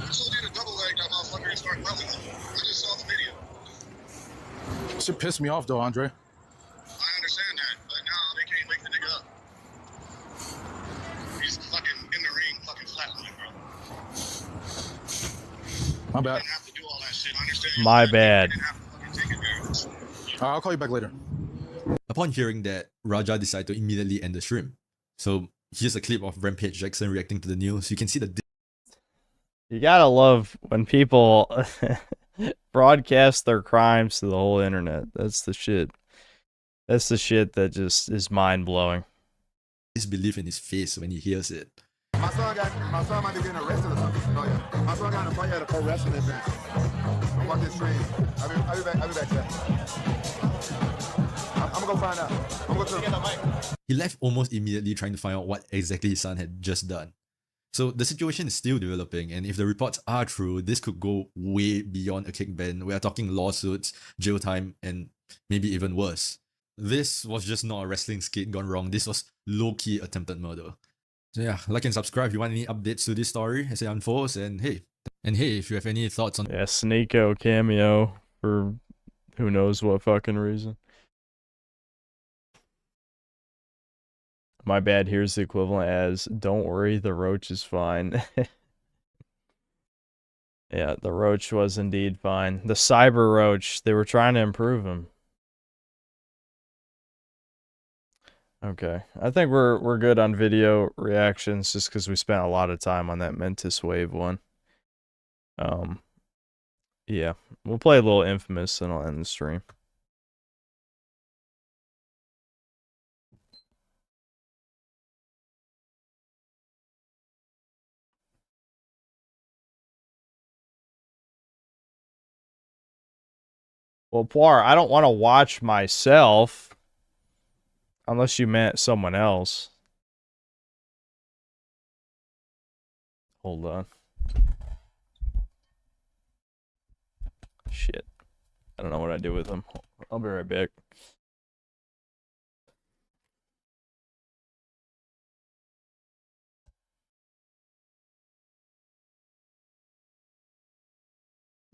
[SPEAKER 8] I told you to double leg that motherfucker and start welding. I just saw the video.
[SPEAKER 18] Shit pissed me off though, Andre.
[SPEAKER 8] I understand that, but now they can't wake the nigga up. He's fucking in the ring, fucking flatline, bro.
[SPEAKER 18] My bad.
[SPEAKER 8] You didn't have to do all that shit. I understand.
[SPEAKER 1] My bad.
[SPEAKER 8] You didn't have to fucking take it there.
[SPEAKER 18] I'll call you back later.
[SPEAKER 17] Upon hearing that, Raja decided to immediately end the stream. So here's a clip of Rampage Jackson reacting to the news. You can see the...
[SPEAKER 1] You gotta love when people broadcast their crimes to the whole internet. That's the shit. That's the shit that just is mind-blowing.
[SPEAKER 17] disbelief in his face when he hears it.
[SPEAKER 19] My son might be getting arrested or something. Oh, yeah. My son got in a fight at a pro wrestling event. I'm watching this stream. I'll be back, Jack. I'm gonna go find out. I'm gonna go to the mic.
[SPEAKER 17] He left almost immediately trying to find out what exactly his son had just done. So the situation is still developing, and if the reports are true, this could go way beyond a kick ban. We are talking lawsuits, jail time, and maybe even worse. This was just not a wrestling skit gone wrong. This was low-key attempted murder. So yeah, like and subscribe if you want any updates to this story as it unfolds, and hey, if you have any thoughts on...
[SPEAKER 1] Yeah, Sneeko cameo for who knows what fucking reason. My bad, here's the equivalent as, don't worry, the roach is fine. Yeah, the roach was indeed fine. The cyber roach, they were trying to improve him. Okay, I think we're good on video reactions just because we spent a lot of time on that Mentis Wave one. Yeah, we'll play a little Infamous and I'll end the stream. Well, Poir, I don't want to watch myself. Unless you meant someone else. Hold on. Shit. I don't know what I do with them. I'll be right back.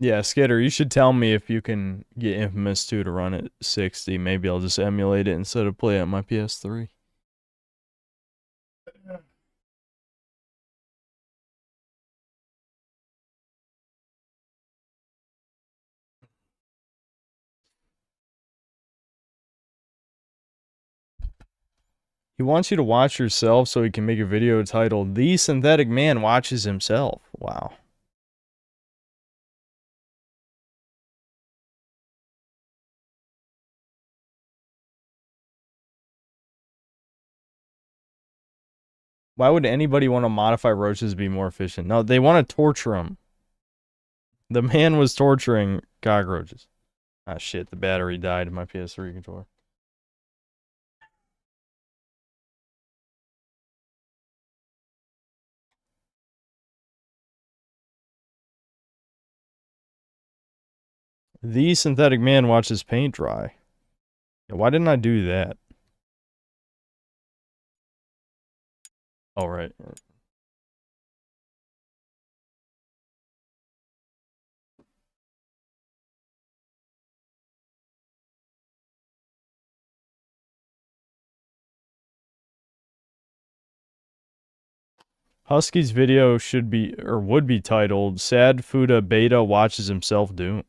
[SPEAKER 1] Yeah, Skitter, you should tell me if you can get Infamous 2 to run at 60. Maybe I'll just emulate it instead of play it on my PS3. He wants you to watch yourself so he can make a video titled, The Synthetic Man Watches Himself. Wow. Why would anybody want to modify roaches to be more efficient? No, they want to torture them. The man was torturing cockroaches. Ah, shit, the battery died in my PS3 controller. The Synthetic Man watches paint dry. Yeah, why didn't I do that? Oh, right. Husky's video should be, or would be titled, Sad Fuda Beta Watches Himself Doom.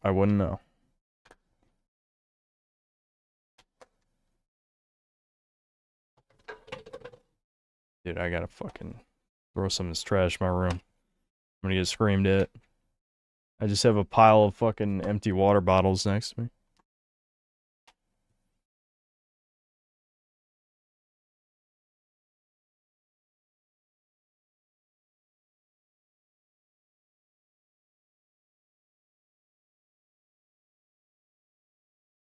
[SPEAKER 1] I wouldn't know. Dude, I gotta fucking throw some of this trash in my room. I'm gonna get screamed at. I just have a pile of fucking empty water bottles next to me.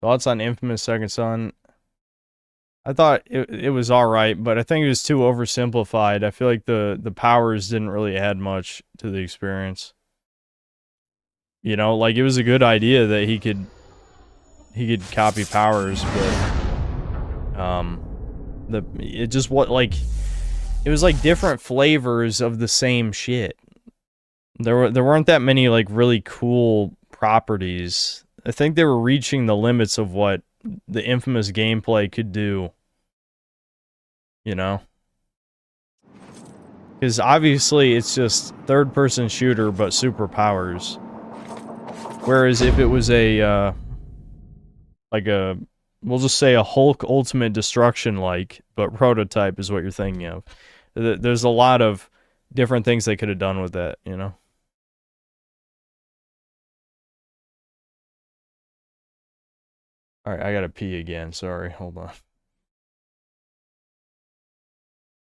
[SPEAKER 1] Thoughts on Infamous Second Son? I thought it was alright, but I think it was too oversimplified. I feel like the powers didn't really add much to the experience. You know, like it was a good idea that he could copy powers, but It just what like it was like different flavors of the same shit. There weren't that many like really cool properties. I think they were reaching the limits of what the Infamous gameplay could do. You know? Because obviously it's just third-person shooter but superpowers. Whereas if it was a like a, we'll just say a Hulk Ultimate Destruction like, but prototype is what you're thinking of. There's a lot of different things they could have done with that, you know? Alright, I gotta pee again, sorry, hold on.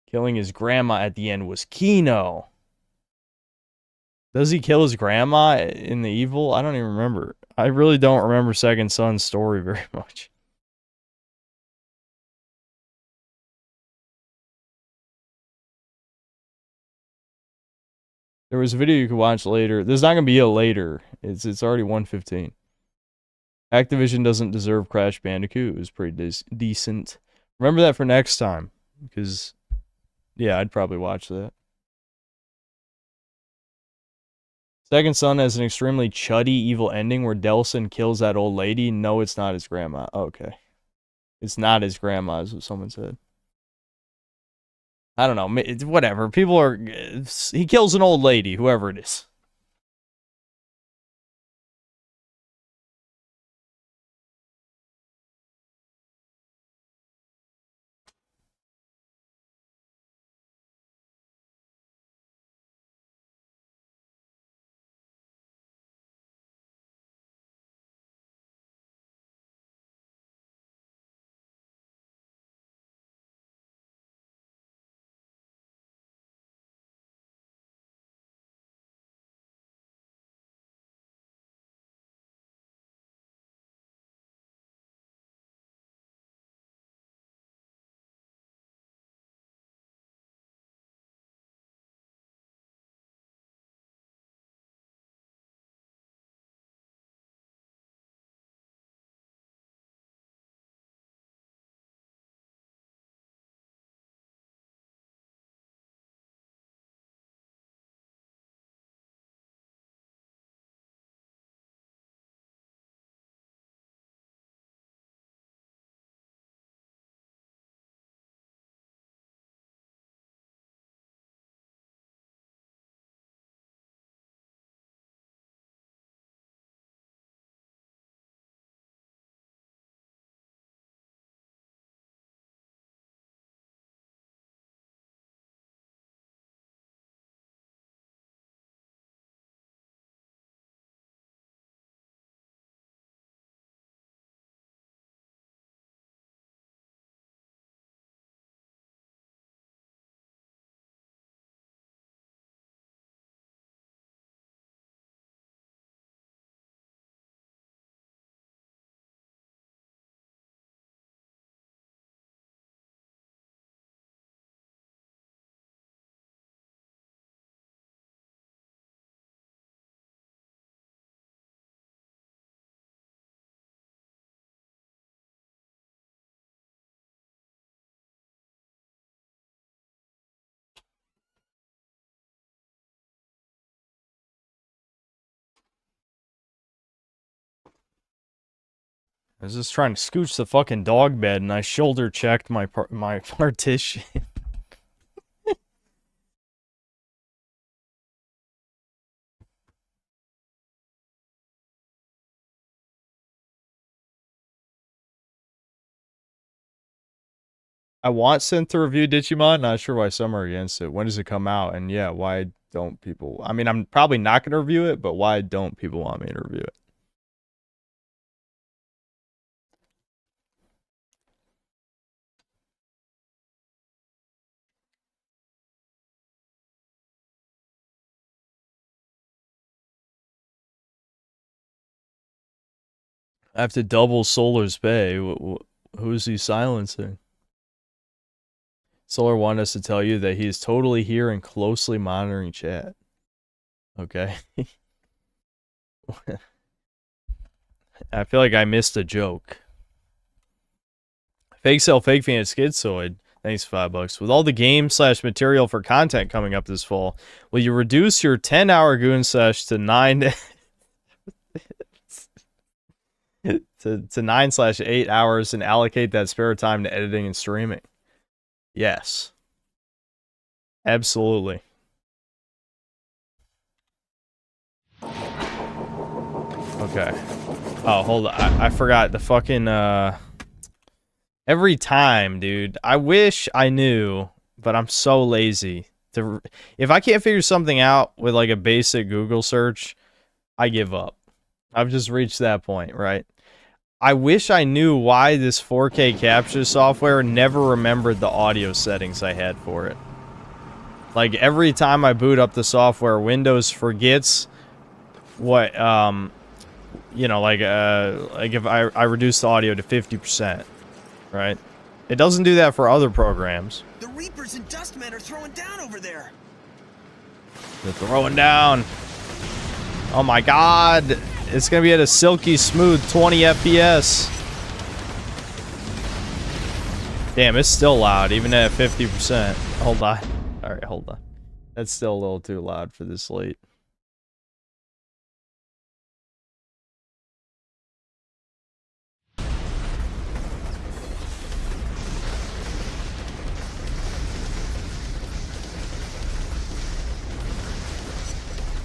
[SPEAKER 1] Killing his grandma at the end was Kino. Does he kill his grandma in the evil? I don't even remember. I really don't remember Second Son's story very much. There was a video you could watch later. There's not gonna be a later. It's already 1:15. Activision doesn't deserve Crash Bandicoot. It was pretty decent. Remember that for next time, because yeah, I'd probably watch that. Second Son has an extremely chuddy evil ending where Delson kills that old lady. No, it's not his grandma. Okay. It's not his grandma, is what someone said. I don't know. Whatever. People are... He kills an old lady, whoever it is. I was just trying to scooch the fucking dog bed and I shoulder checked my partition. I want Synth to review Digimon, not sure why some are against it. When does it come out? And yeah, why don't people... I mean, I'm probably not going to review it, but why don't people want me to review it? I have to double Solar's pay. Who's he silencing? Solar wanted us to tell you that he is totally here and closely monitoring chat. Okay. I feel like I missed a joke. Fake Cell, Fake Fan, Schizoid. Thanks, $5. With all the game/material for content coming up this fall, will you reduce your 10-hour goon sesh to 9 to 9/8 hours and allocate that spare time to editing and streaming? Yes. Absolutely. Okay. Oh, hold on. I forgot the fucking every time, dude. I wish I knew, but I'm so lazy to. If I can't figure something out with like a basic Google search, I give up. I've just reached that point, right? I wish I knew why this 4K capture software never remembered the audio settings I had for it. Like every time I boot up the software, Windows forgets what you know, like if I reduce the audio to 50%. Right? It doesn't do that for other programs.
[SPEAKER 12] The Reapers and Dustmen are throwing down over there.
[SPEAKER 1] They're throwing down. Oh my god. It's gonna be at a silky smooth 20 FPS. Damn, it's still loud, even at 50%. Hold on. Alright, hold on. That's still a little too loud for this late.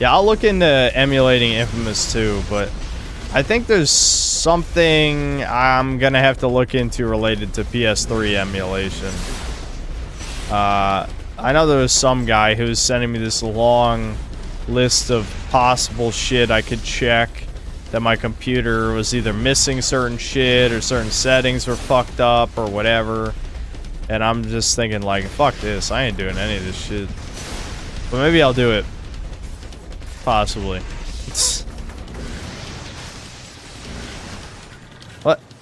[SPEAKER 1] Yeah, I'll look into emulating Infamous 2, but I think there's something I'm gonna have to look into related to PS3 emulation. I know there was some guy who was sending me this long list of possible shit I could check that my computer was either missing certain shit or certain settings were fucked up or whatever. And I'm just thinking like, fuck this, I ain't doing any of this shit. But maybe I'll do it. Possibly.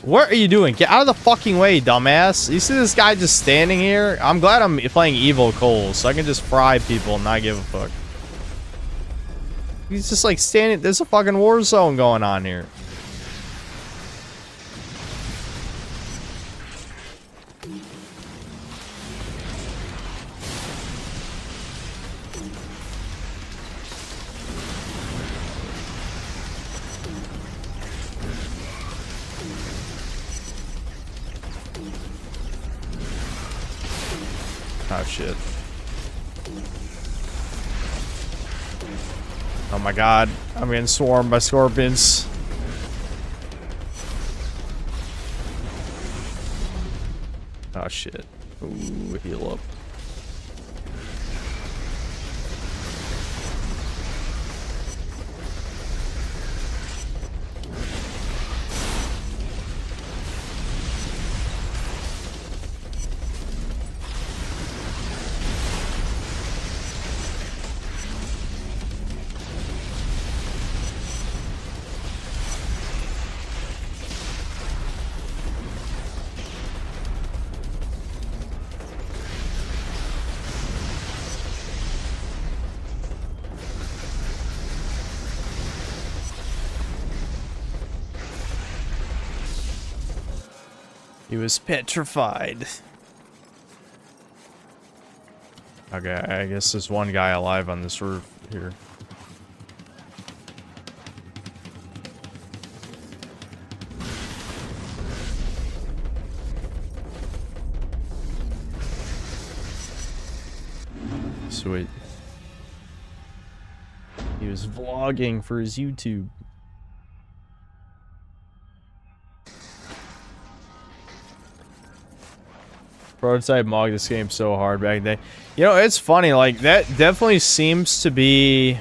[SPEAKER 1] What are you doing? Get out of the fucking way, dumbass. You see this guy just standing here? I'm glad I'm playing Evil Coles, so I can just fry people and not give a fuck. He's just like standing. There's a fucking war zone going on here. Oh shit. Oh my god. I'm getting swarmed by scorpions. Oh shit. Ooh, heal up. He was petrified. Okay, I guess there's one guy alive on this roof here. Sweet. He was vlogging for his YouTube. Prototype mogged this game so hard back then. You know, it's funny, like, that definitely seems to be...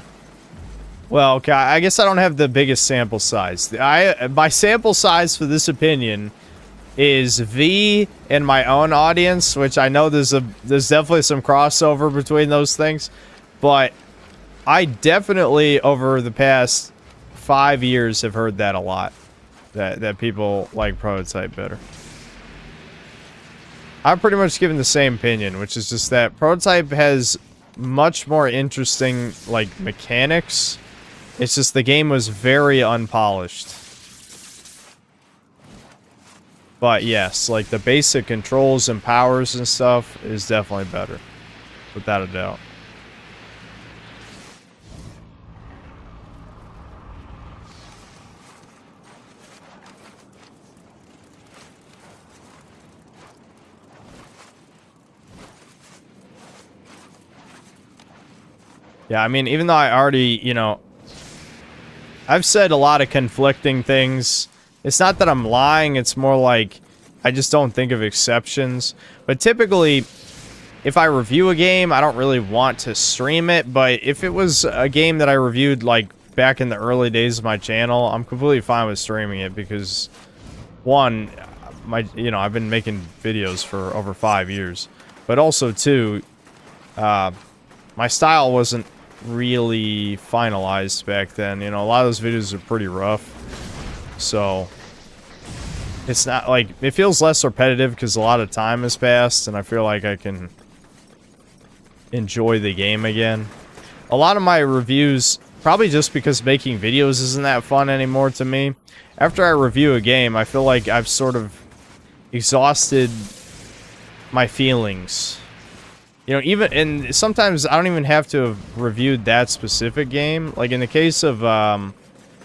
[SPEAKER 1] Well, okay, I guess I don't have the biggest sample size. My sample size for this opinion is V and my own audience, which I know there's definitely some crossover between those things. But I definitely, over the past 5 years, have heard that a lot. That people like Prototype better. I'm pretty much given the same opinion, which is just that Prototype has much more interesting, like, mechanics. It's just the game was very unpolished. But yes, like the basic controls and powers and stuff is definitely better, without a doubt. Yeah, I mean, even though I already, you know, I've said a lot of conflicting things. It's not that I'm lying, it's more like I just don't think of exceptions. But typically, if I review a game, I don't really want to stream it. But if it was a game that I reviewed, like, back in the early days of my channel, I'm completely fine with streaming it because, one, I've been making videos for over 5 years. But also, two, my style wasn't really finalized back then. You know, a lot of those videos are pretty rough, so it's not like, it feels less repetitive because a lot of time has passed and I feel like I can enjoy the game again. A lot of my reviews, probably just because making videos isn't that fun anymore to me, after I review a game I feel like I've sort of exhausted my feelings. You know, and sometimes I don't even have to have reviewed that specific game. Like in the case of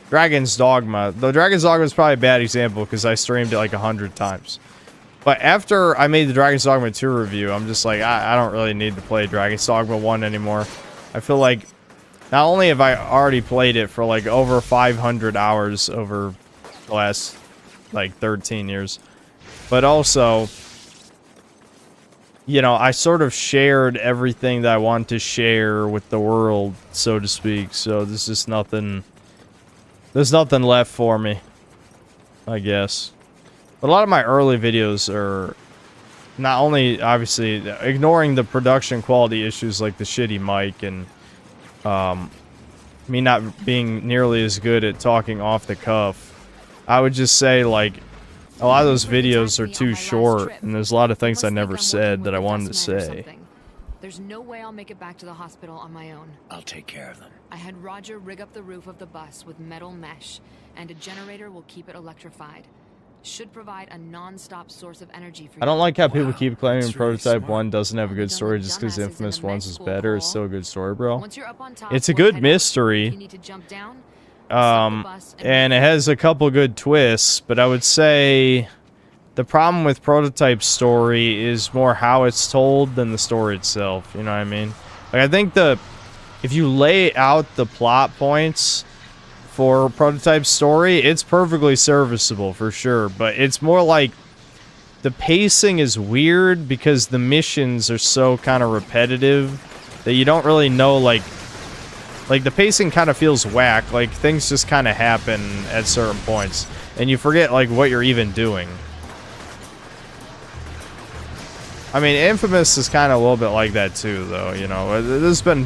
[SPEAKER 1] Dragon's Dogma. Though Dragon's Dogma is probably a bad example because I streamed it like 100 times. But after I made the Dragon's Dogma 2 review, I'm just like, I don't really need to play Dragon's Dogma 1 anymore. I feel like not only have I already played it for like over 500 hours over the last like 13 years, but also, you know, I sort of shared everything that I wanted to share with the world, so to speak. So there's just nothing, there's nothing left for me, I guess. But a lot of my early videos are not only, obviously, ignoring the production quality issues like the shitty mic and me not being nearly as good at talking off the cuff. I would just say, like, a lot of those videos are too short, and there's a lot of things I never said that I wanted to say.
[SPEAKER 20] There's no way I'll make it back to the hospital on my own.
[SPEAKER 6] I'll take care of them.
[SPEAKER 20] I had Roger rig up the roof of the bus with metal mesh, and a generator will keep it electrified. Should provide a non-stop source of energy for you.
[SPEAKER 1] I don't like how people keep claiming Prototype 1 doesn't have a good story just because Infamous 1's is better. It's still a good story, bro. It's a good mystery. And it has a couple good twists, but I would say the problem with Prototype's story is more how it's told than the story itself, you know what I mean? Like, I think if you lay out the plot points for Prototype's story, it's perfectly serviceable for sure, but it's more like the pacing is weird because the missions are so kind of repetitive that you don't really know, like the pacing kind of feels whack, like things just kind of happen at certain points and you forget like what you're even doing. I mean, Infamous is kind of a little bit like that too, though, you know. There's been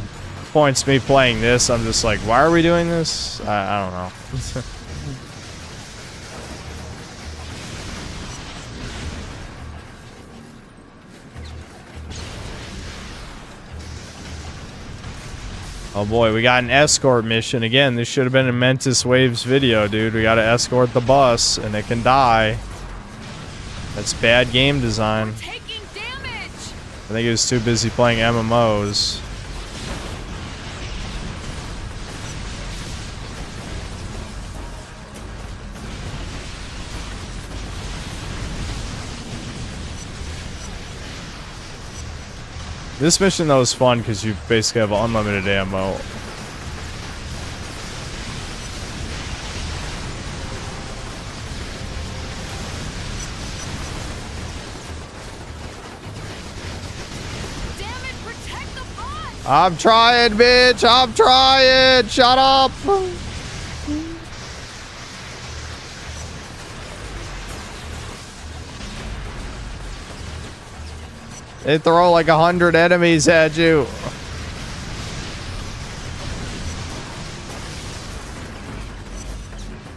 [SPEAKER 1] points me playing this, I'm just like, why are we doing this? I don't know. Oh boy, we got an escort mission. Again, this should have been a Mentis Waves video, dude. We gotta escort the bus, and it can die. That's bad game design. I think he was too busy playing MMOs. This mission, though, is fun because you basically have unlimited ammo. I'm trying, bitch! I'm trying! Shut up! They throw like 100 enemies at you.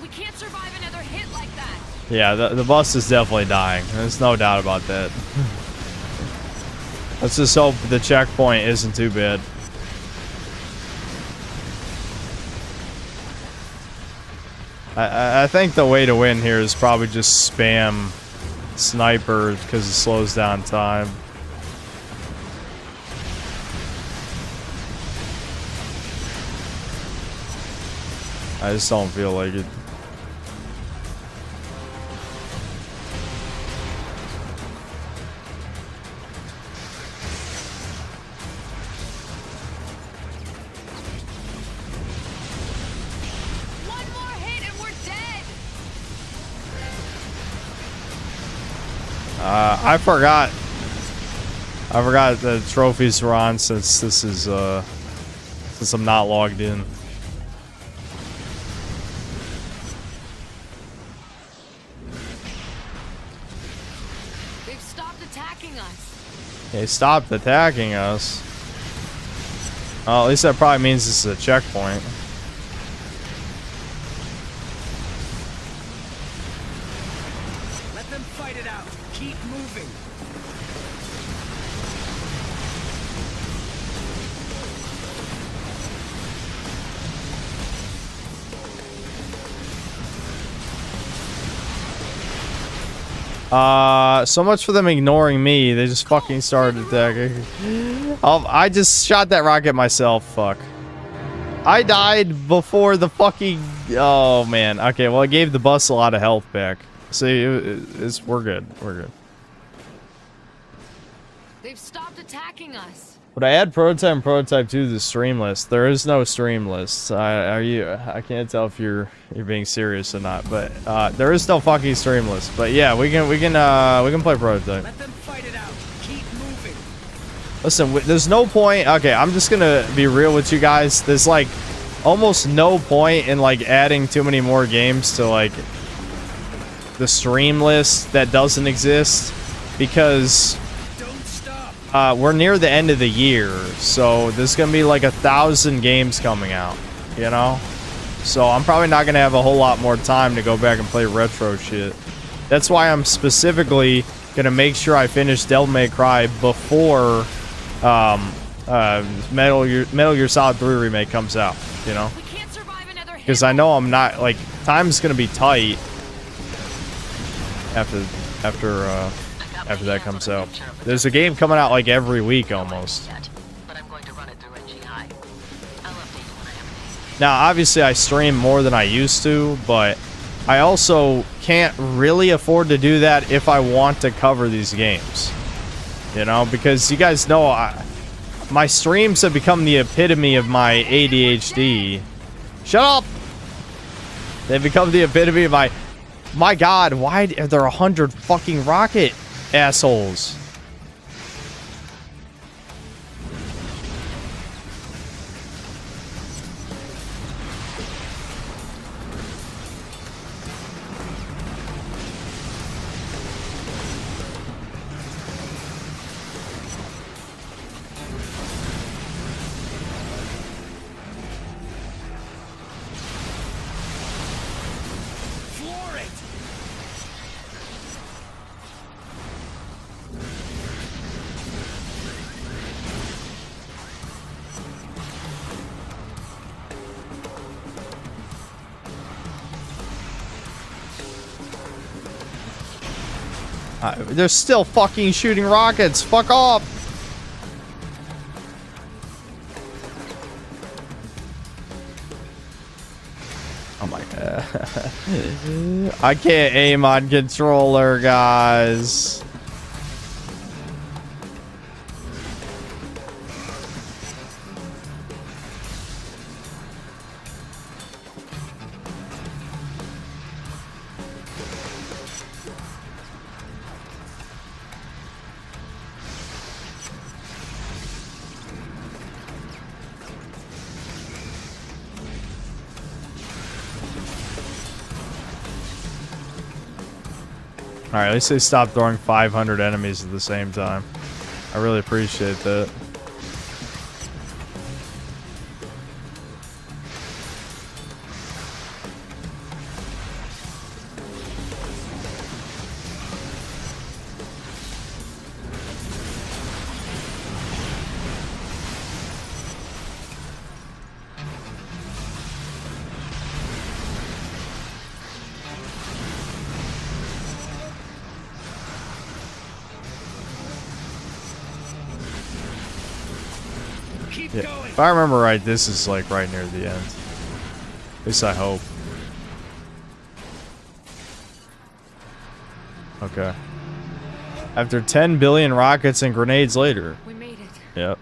[SPEAKER 20] We can't survive another hit like that.
[SPEAKER 1] Yeah, the bus is definitely dying. There's no doubt about that. Let's just hope the checkpoint isn't too bad. I think the way to win here is probably just spam sniper because it slows down time. I just don't feel like it. I forgot the trophies were on since this is since I'm not logged in.
[SPEAKER 20] They've stopped attacking us.
[SPEAKER 1] They stopped attacking us. Oh, at least that probably means this is a checkpoint.
[SPEAKER 11] Let them fight it out. Keep moving.
[SPEAKER 1] So much for them ignoring me. They just fucking started attacking. I just shot that rocket myself. Fuck. I died before the fucking... Oh, man. Okay, well, I gave the bus a lot of health back. See, we're good. We're good.
[SPEAKER 20] They've stopped attacking us.
[SPEAKER 1] Would I add Prototype and Prototype 2 to the stream list? There is no stream list. I can't tell if you're being serious or not, but there is no fucking stream list. But yeah, we can play Prototype.
[SPEAKER 11] Let them fight it out. Keep moving.
[SPEAKER 1] Listen, there's no point. Okay, I'm just gonna be real with you guys. There's like almost no point in like adding too many more games to like the stream list that doesn't exist because we're near the end of the year, so there's gonna be like 1,000 games coming out, you know? So I'm probably not gonna have a whole lot more time to go back and play retro shit. That's why I'm specifically gonna make sure I finish Devil May Cry before Metal Gear Solid 3 Remake comes out, you know? Because I know I'm not, like, time's gonna be tight after that comes out. There's a game coming out like every week almost. Now, obviously I stream more than I used to, but I also can't really afford to do that if I want to cover these games. You know, because you guys know my streams have become the epitome of my ADHD. Shut up! They've become the epitome of my god, why are there 100 fucking rocket assholes? They're still fucking shooting rockets. Fuck off. Oh my god. I can't aim on controller, guys. Alright, at least they stopped throwing 500 enemies at the same time. I really appreciate that. Yeah, if I remember right, this is like right near the end. At least I hope. Okay. After 10 billion rockets and grenades later.
[SPEAKER 20] We made it.
[SPEAKER 1] Yep.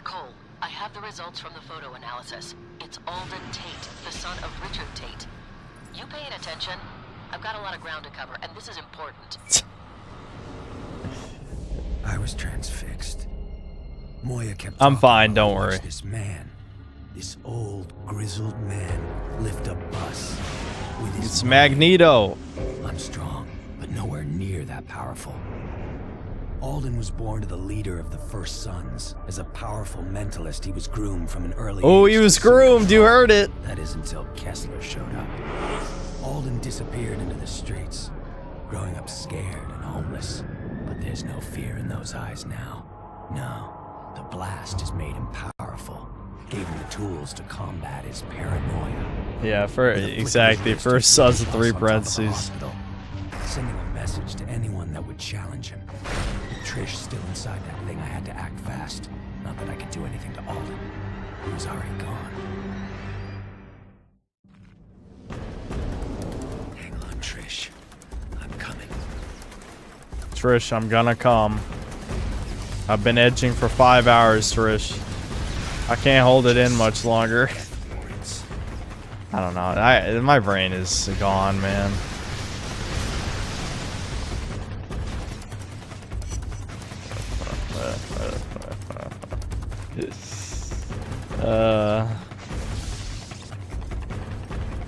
[SPEAKER 21] Cole, I have the results from the photo analysis. It's Alden Tate, the son of Richard Tate. You paying attention? I've got a lot of ground to cover, and this is important.
[SPEAKER 22] I was transfixed. Moya kept
[SPEAKER 1] I'm fine, don't worry.
[SPEAKER 22] This man, this old, grizzled man, lift a bus with his
[SPEAKER 1] It's Magneto.
[SPEAKER 22] I'm strong, but nowhere near that powerful. Alden was born to the leader of the First Sons. As a powerful mentalist, he was groomed from an early
[SPEAKER 1] Oh,
[SPEAKER 22] age
[SPEAKER 1] he
[SPEAKER 22] to
[SPEAKER 1] was groomed. You heard it.
[SPEAKER 22] That is until Kessler showed up. Alden disappeared into the streets, growing up scared and homeless. But there's no fear in those eyes now. No, the blast has made him powerful. Gave him the tools to combat his paranoia.
[SPEAKER 1] Yeah, exactly. First Sons of 3 parentheses.
[SPEAKER 22] Sending a message to anyone that would challenge him. With Trish still inside that thing, I had to act fast. Not that I could do anything to Alden. He was already gone. Hang on, Trish. I'm coming.
[SPEAKER 1] Trish, I'm gonna come. I've been edging for 5 hours, Trish. I can't hold it in much longer. I don't know. My brain is gone, man.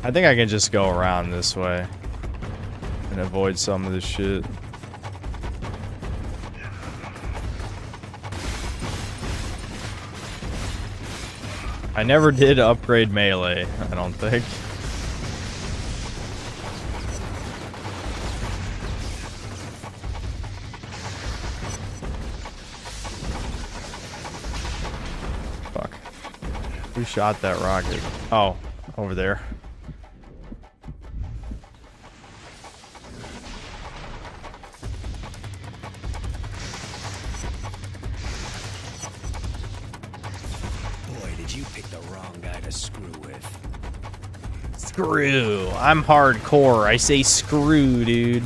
[SPEAKER 1] I think I can just go around this way and avoid some of this shit. I never did upgrade melee, I don't think. Fuck. Who shot that rocket? Oh, over there.
[SPEAKER 22] Boy, did you pick the wrong guy to screw with.
[SPEAKER 1] Screw. I'm hardcore. I say screw, dude.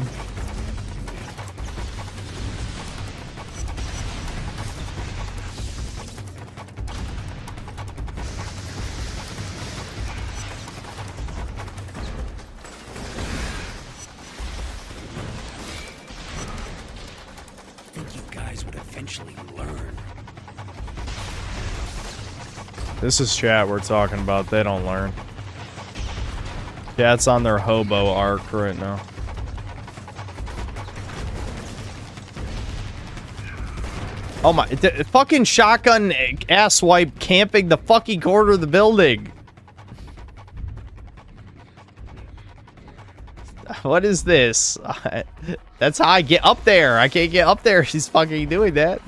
[SPEAKER 22] I think you guys would eventually learn.
[SPEAKER 1] This is chat we're talking about. They don't learn. Chat's on their hobo arc right now. Oh my, the fucking shotgun asswipe camping the fucking corner of the building. What is this? That's how I get up there. I can't get up there. She's fucking doing that.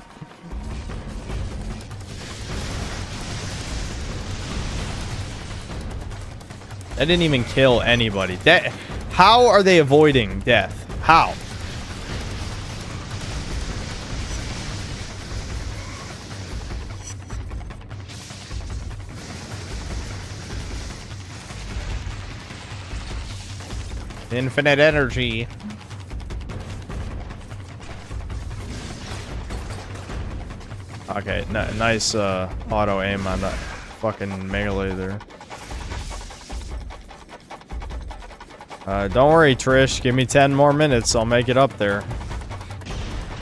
[SPEAKER 1] That didn't even kill anybody. How are they avoiding death? How? Infinite energy. Okay, nice auto aim on that fucking melee there. Don't worry, Trish. Give me 10 more minutes. I'll make it up there.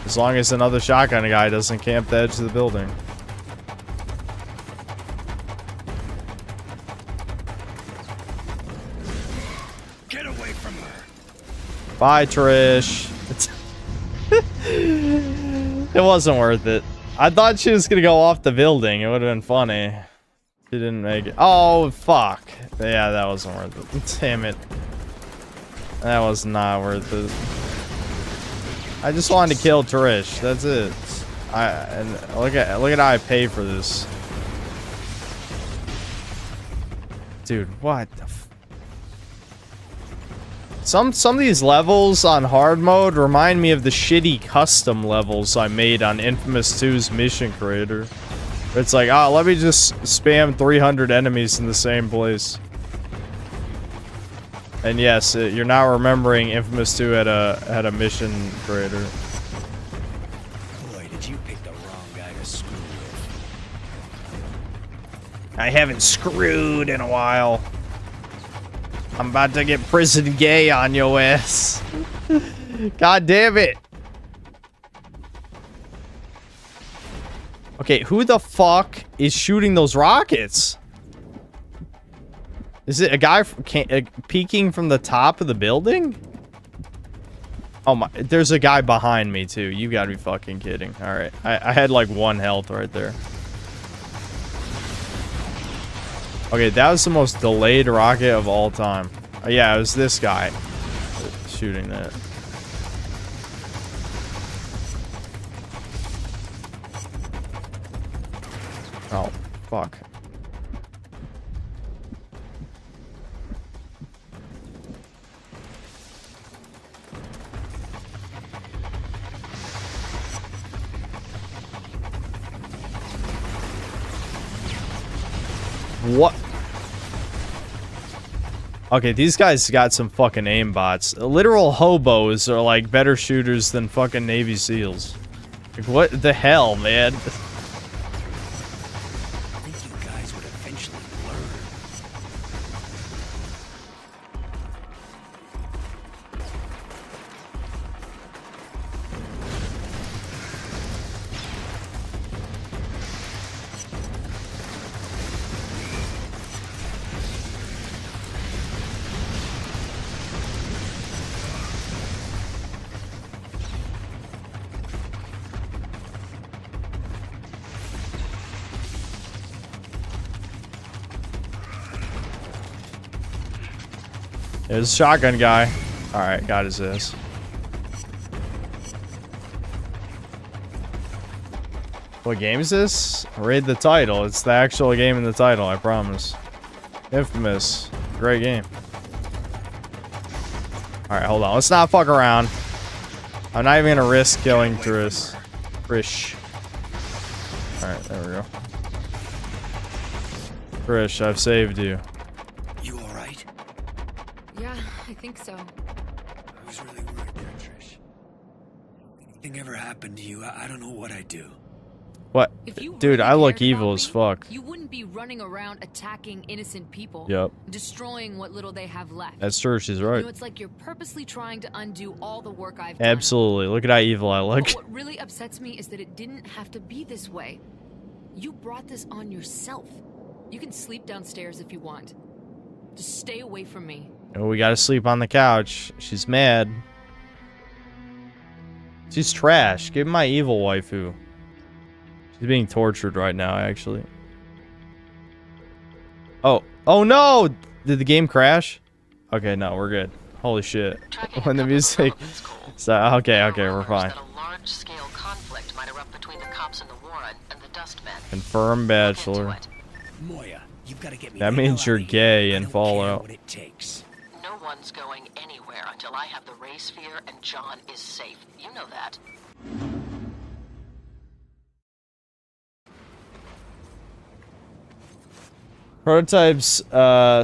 [SPEAKER 1] As long as another shotgun guy doesn't camp the edge of the building.
[SPEAKER 22] Get away from her.
[SPEAKER 1] Bye, Trish. It wasn't worth it. I thought she was gonna go off the building. It would have been funny. She didn't make it. Oh, fuck. Yeah, that wasn't worth it. Damn it. That was not worth it. I just wanted to kill Trish. That's it. And look at how I pay for this. Dude, what the Some of these levels on hard mode remind me of the shitty custom levels I made on Infamous 2's Mission Creator. It's like, oh, let me just spam 300 enemies in the same place. And yes, you're now remembering Infamous 2 had a Mission Creator.
[SPEAKER 22] Boy, did you pick the wrong guy to screw with.
[SPEAKER 1] I haven't screwed in a while. I'm about to get prison gay on your ass. God damn it. Okay, who the fuck is shooting those rockets? Is it a guy peeking from the top of the building? Oh my, there's a guy behind me too. You gotta be fucking kidding. All right, I had like 1 health right there. Okay, that was the most delayed rocket of all time. Yeah, it was this guy shooting that. Oh, fuck. What? Okay, these guys got some fucking aimbots. Literal hobos are like better shooters than fucking Navy SEALs. Like, what the hell, man?
[SPEAKER 22] I think you guys would eventually learn.
[SPEAKER 1] There's a shotgun guy. Alright, got his ass. What game is this? Read the title. It's the actual game in the title, I promise. Infamous. Great game. Alright, hold on. Let's not fuck around. I'm not even gonna risk killing Trish. Alright, there we go. Trish, I've saved you.
[SPEAKER 22] You alright?
[SPEAKER 20] Yeah, I think so.
[SPEAKER 22] I was really worried there, Trish. Anything ever happened to you, I don't know what I'd do.
[SPEAKER 1] What? Dude, I look evil as fuck.
[SPEAKER 20] You wouldn't be running around attacking innocent people.
[SPEAKER 1] Yep.
[SPEAKER 20] Destroying what little they have left.
[SPEAKER 1] That's true, she's right.
[SPEAKER 20] You know, it's like you're purposely trying to undo all the work I've done.
[SPEAKER 1] Absolutely. Look at how evil I look.
[SPEAKER 20] But what really upsets me is that it didn't have to be this way. You brought this on yourself. You can sleep downstairs if you want. Just stay away from me.
[SPEAKER 1] Oh, we gotta sleep on the couch. She's mad. She's trash. Give me my evil waifu. She's being tortured right now, actually. Oh. Oh, no! Did the game crash? Okay, no, we're good. Holy shit. When the music... So, okay, we're fine.
[SPEAKER 21] Large-scale conflict might erupt between the cops in the Warren and the Dustmen.
[SPEAKER 1] Confirmed bachelor.
[SPEAKER 22] Moya, you've got to get me
[SPEAKER 1] That means you're gay in Fallout.
[SPEAKER 22] what it takes.
[SPEAKER 21] No one's going anywhere until I have the ray sphere and John is safe. You know that.
[SPEAKER 1] Prototype's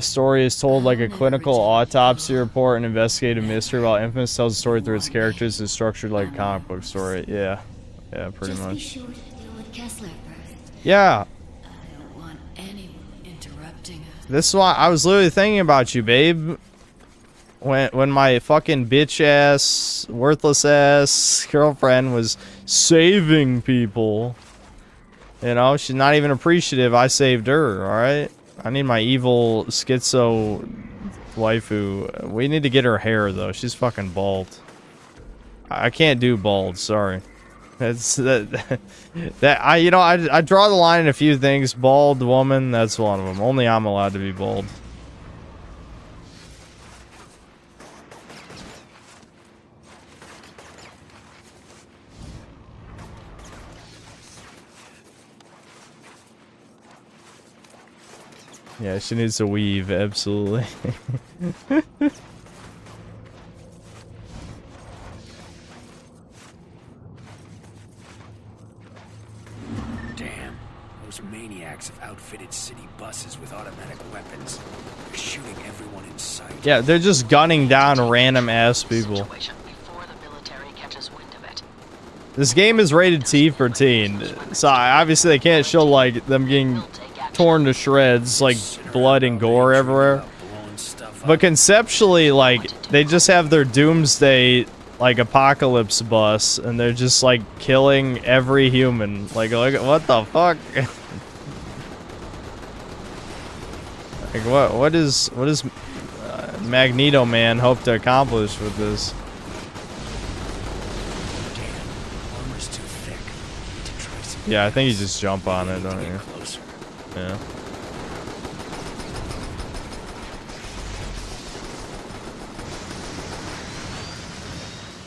[SPEAKER 1] story is told like a clinical autopsy report and investigative mystery, while Infamous tells the story through its characters and is structured like a comic book story. Yeah, pretty
[SPEAKER 10] Just be
[SPEAKER 1] much.
[SPEAKER 10] sure to deal with Kessler first.
[SPEAKER 1] Yeah,
[SPEAKER 10] I don't want anyone interrupting us.
[SPEAKER 1] this is why I was literally thinking about you, babe. When my fucking bitch ass, worthless ass girlfriend was saving people. You know, she's not even appreciative. I saved her, alright? I need my evil schizo waifu. We need to get her hair, though. She's fucking bald. I can't do bald, sorry. That's I draw the line in a few things. Bald woman, that's one of them. Only I'm allowed to be bald. Yeah, she needs to weave, absolutely.
[SPEAKER 22] bunch of maniacs have outfitted city buses with automatic weapons. They're shooting everyone in sight.
[SPEAKER 1] Yeah, they're just gunning down random ass people. This game is rated T for teen, so obviously they can't show like them getting torn to shreds, like blood and gore everywhere. But conceptually, like they just have their doomsday like apocalypse bus, and they're just like killing every human. Like what the fuck? Like what is Magneto Man hope to accomplish with this? Yeah, I think you just jump on it, don't you? Yeah.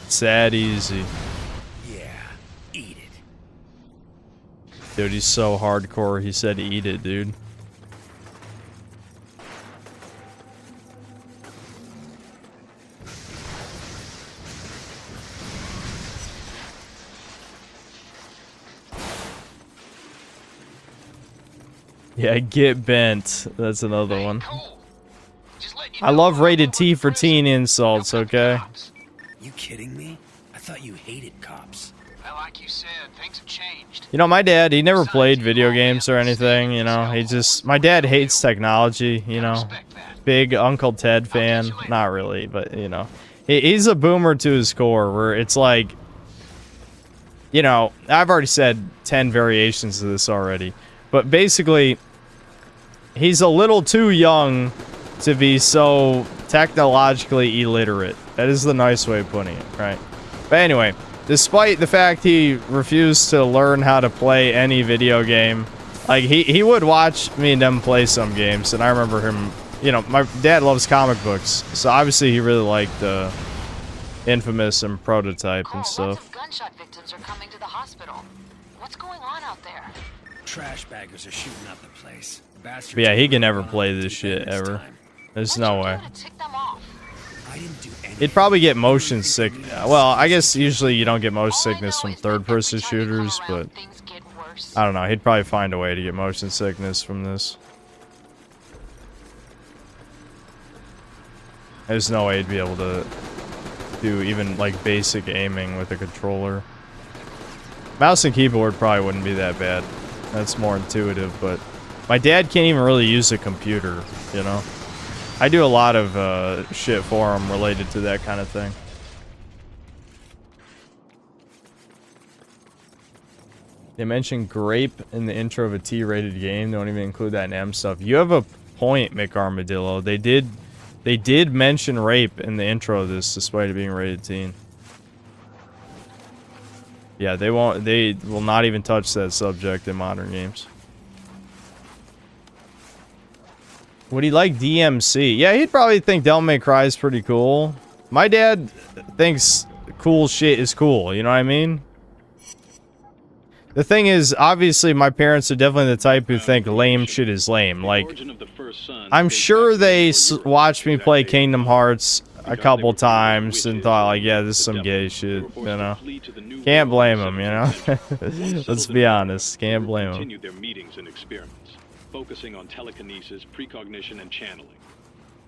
[SPEAKER 1] Sad easy.
[SPEAKER 22] Yeah, eat it.
[SPEAKER 1] Dude, he's so hardcore. He said eat it, dude. Yeah, get bent. That's another one. I love rated T for teen insults, okay?
[SPEAKER 22] You kidding me? I thought you hated cops.
[SPEAKER 12] Well, like you said, things have changed.
[SPEAKER 1] You know, my dad, he never played video games or anything, you know. He just... My dad hates technology, you know. Big Uncle Ted fan. Not really, but, you know. He's a boomer to his core, where it's like... You know, I've already said 10 variations of this already. But basically, he's a little too young to be so technologically illiterate. That is the nice way of putting it, right? But anyway, despite the fact he refused to learn how to play any video game, like he would watch me and them play some games, and I remember him, you know, my dad loves comic books, so obviously he really liked Infamous and Prototype and stuff.
[SPEAKER 21] Gunshot victims are coming to the hospital. What's going on out there?
[SPEAKER 22] Trash baggers are shooting up the place.
[SPEAKER 1] But yeah, he can never play this shit ever. There's no way. He'd probably get motion sick. Well, I guess usually you don't get motion sickness from third-person shooters, but I don't know. He'd probably find a way to get motion sickness from this. There's no way he'd be able to do even like basic aiming with a controller. Mouse and keyboard probably wouldn't be that bad. That's more intuitive, but my dad can't even really use a computer, you know? I do a lot of shit for him related to that kind of thing. They mentioned grape in the intro of a T-rated game. They don't even include that in M stuff. You have a point, McArmadillo. They did mention rape in the intro of this, despite it being rated teen. Yeah, they will not even touch that subject in modern games. Would he like DMC? Yeah, he'd probably think Devil May Cry is pretty cool. My dad thinks cool shit is cool, you know what I mean? The thing is, obviously, my parents are definitely the type who think lame shit is lame. Like, I'm sure they watched me play Kingdom Hearts a couple times and thought, like, yeah, this is some gay shit, you know? Can't blame them, you know? Let's be honest, can't blame them.
[SPEAKER 2] Continued their meetings and experiments, focusing on telekinesis, precognition, and channeling.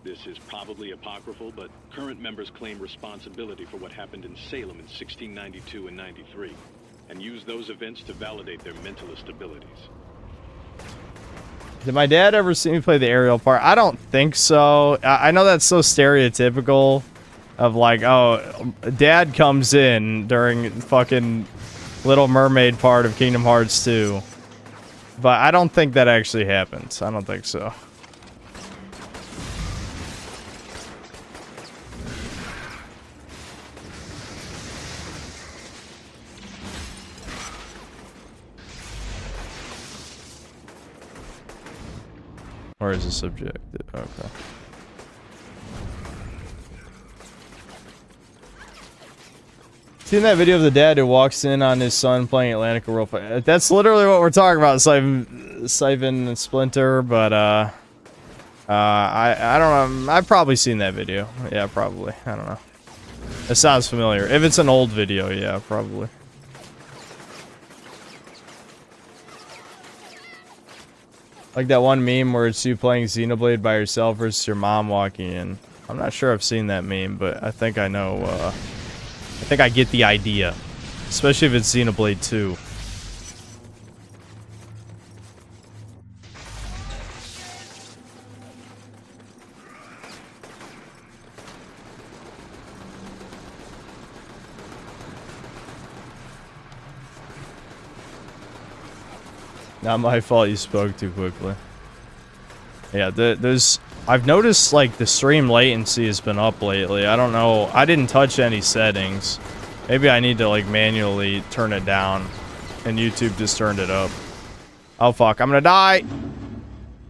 [SPEAKER 2] This is probably apocryphal, but current members claim responsibility for what happened in Salem in 1692 and 93, and use those events to validate their mentalist abilities.
[SPEAKER 1] Did my dad ever see me play the aerial part? I don't think so. I know that's so stereotypical of like, oh, dad comes in during fucking Little Mermaid part of Kingdom Hearts 2. But I don't think that actually happens. I don't think so. Or is it subjective? Okay. Seen that video of the dad who walks in on his son playing Atlantica World Fight? That's literally what we're talking about, Siphon and Splinter, but I don't know. I've probably seen that video. Yeah, probably. I don't know. It sounds familiar. If it's an old video, yeah, probably. Like that one meme where it's you playing Xenoblade by yourself versus your mom walking in. I'm not sure I've seen that meme, but I think I know, I think I get the idea. Especially if it's Xenoblade 2. Not my fault you spoke too quickly. Yeah, I've noticed like the stream latency has been up lately. I don't know. I didn't touch any settings. Maybe I need to like manually turn it down. And YouTube just turned it up. Oh fuck, I'm gonna die!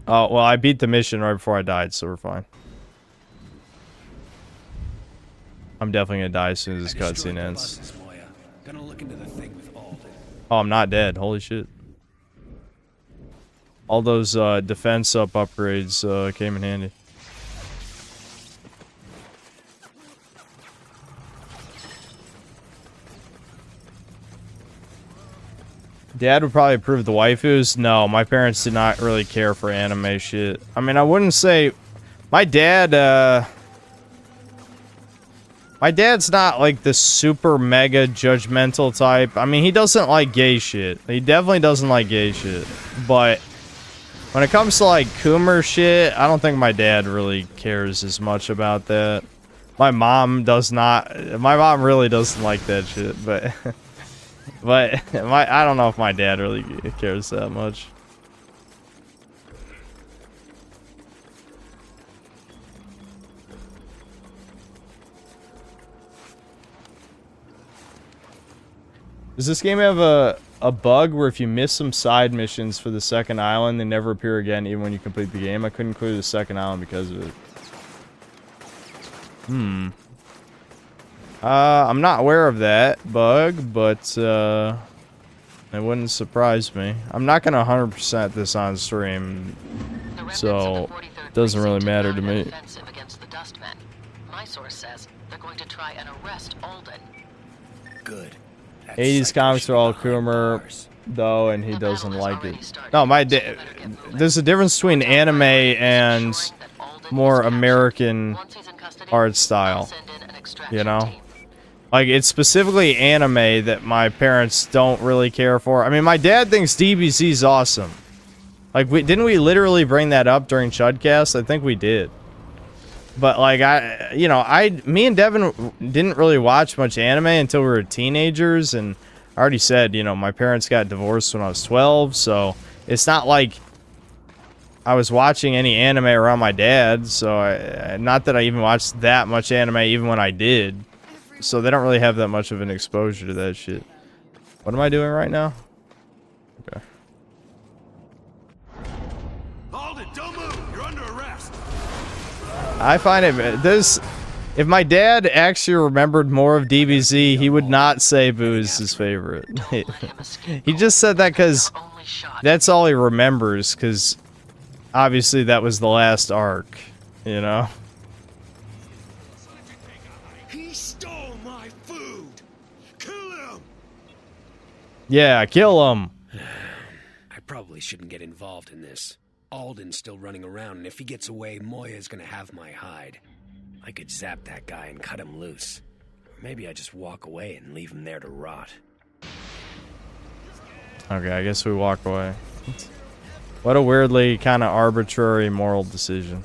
[SPEAKER 1] Oh, well I beat the mission right before I died, so we're fine. I'm definitely gonna die as soon as this cutscene ends. Oh, I'm not dead. Holy shit. All those defense upgrades came in handy. Dad would probably approve the waifus. No, my parents did not really care for anime shit. I mean, I wouldn't say... My dad's not like the super mega judgmental type. I mean, he doesn't like gay shit. He definitely doesn't like gay shit. But when it comes to like Coomer shit, I don't think my dad really cares as much about that. My mom does not. My mom really doesn't like that shit, but I don't know if my dad really cares that much. Does this game have a bug where if you miss some side missions for the second island, they never appear again even when you complete the game? I couldn't clear the second island because of it. I'm not aware of that bug, but it wouldn't surprise me. I'm not gonna 100% this on stream, so it doesn't really matter to me.
[SPEAKER 21] My source says they're going to try and arrest Alden.
[SPEAKER 22] Good.
[SPEAKER 1] 80s comics are all Coomer, though, and he doesn't like it. No, there's a difference between anime and more American art style, you know? Like, it's specifically anime that my parents don't really care for. I mean, my dad thinks DBZ's awesome. Like, didn't we literally bring that up during Chudcast? I think we did. But, like, me and Devin didn't really watch much anime until we were teenagers, and I already said, you know, my parents got divorced when I was 12, so it's not like I was watching any anime around my dad, so not that I even watched that much anime even when I did. So they don't really have that much of an exposure to that shit. What am I doing right now? Okay.
[SPEAKER 12] Alden, don't move! You're under arrest!
[SPEAKER 1] I find it, if my dad actually remembered more of DBZ, he would not say Boo is his favorite. He just said that because that's all he remembers, because obviously that was the last arc, you know?
[SPEAKER 12] He stole my food! Kill him!
[SPEAKER 1] Yeah, kill him!
[SPEAKER 22] I probably shouldn't get involved in this. Alden's still running around, and if he gets away, Moya's gonna have my hide. I could zap that guy and cut him loose. Or maybe I just walk away and leave him there to rot.
[SPEAKER 1] Okay, I guess we walk away. What a weirdly kind of arbitrary moral decision.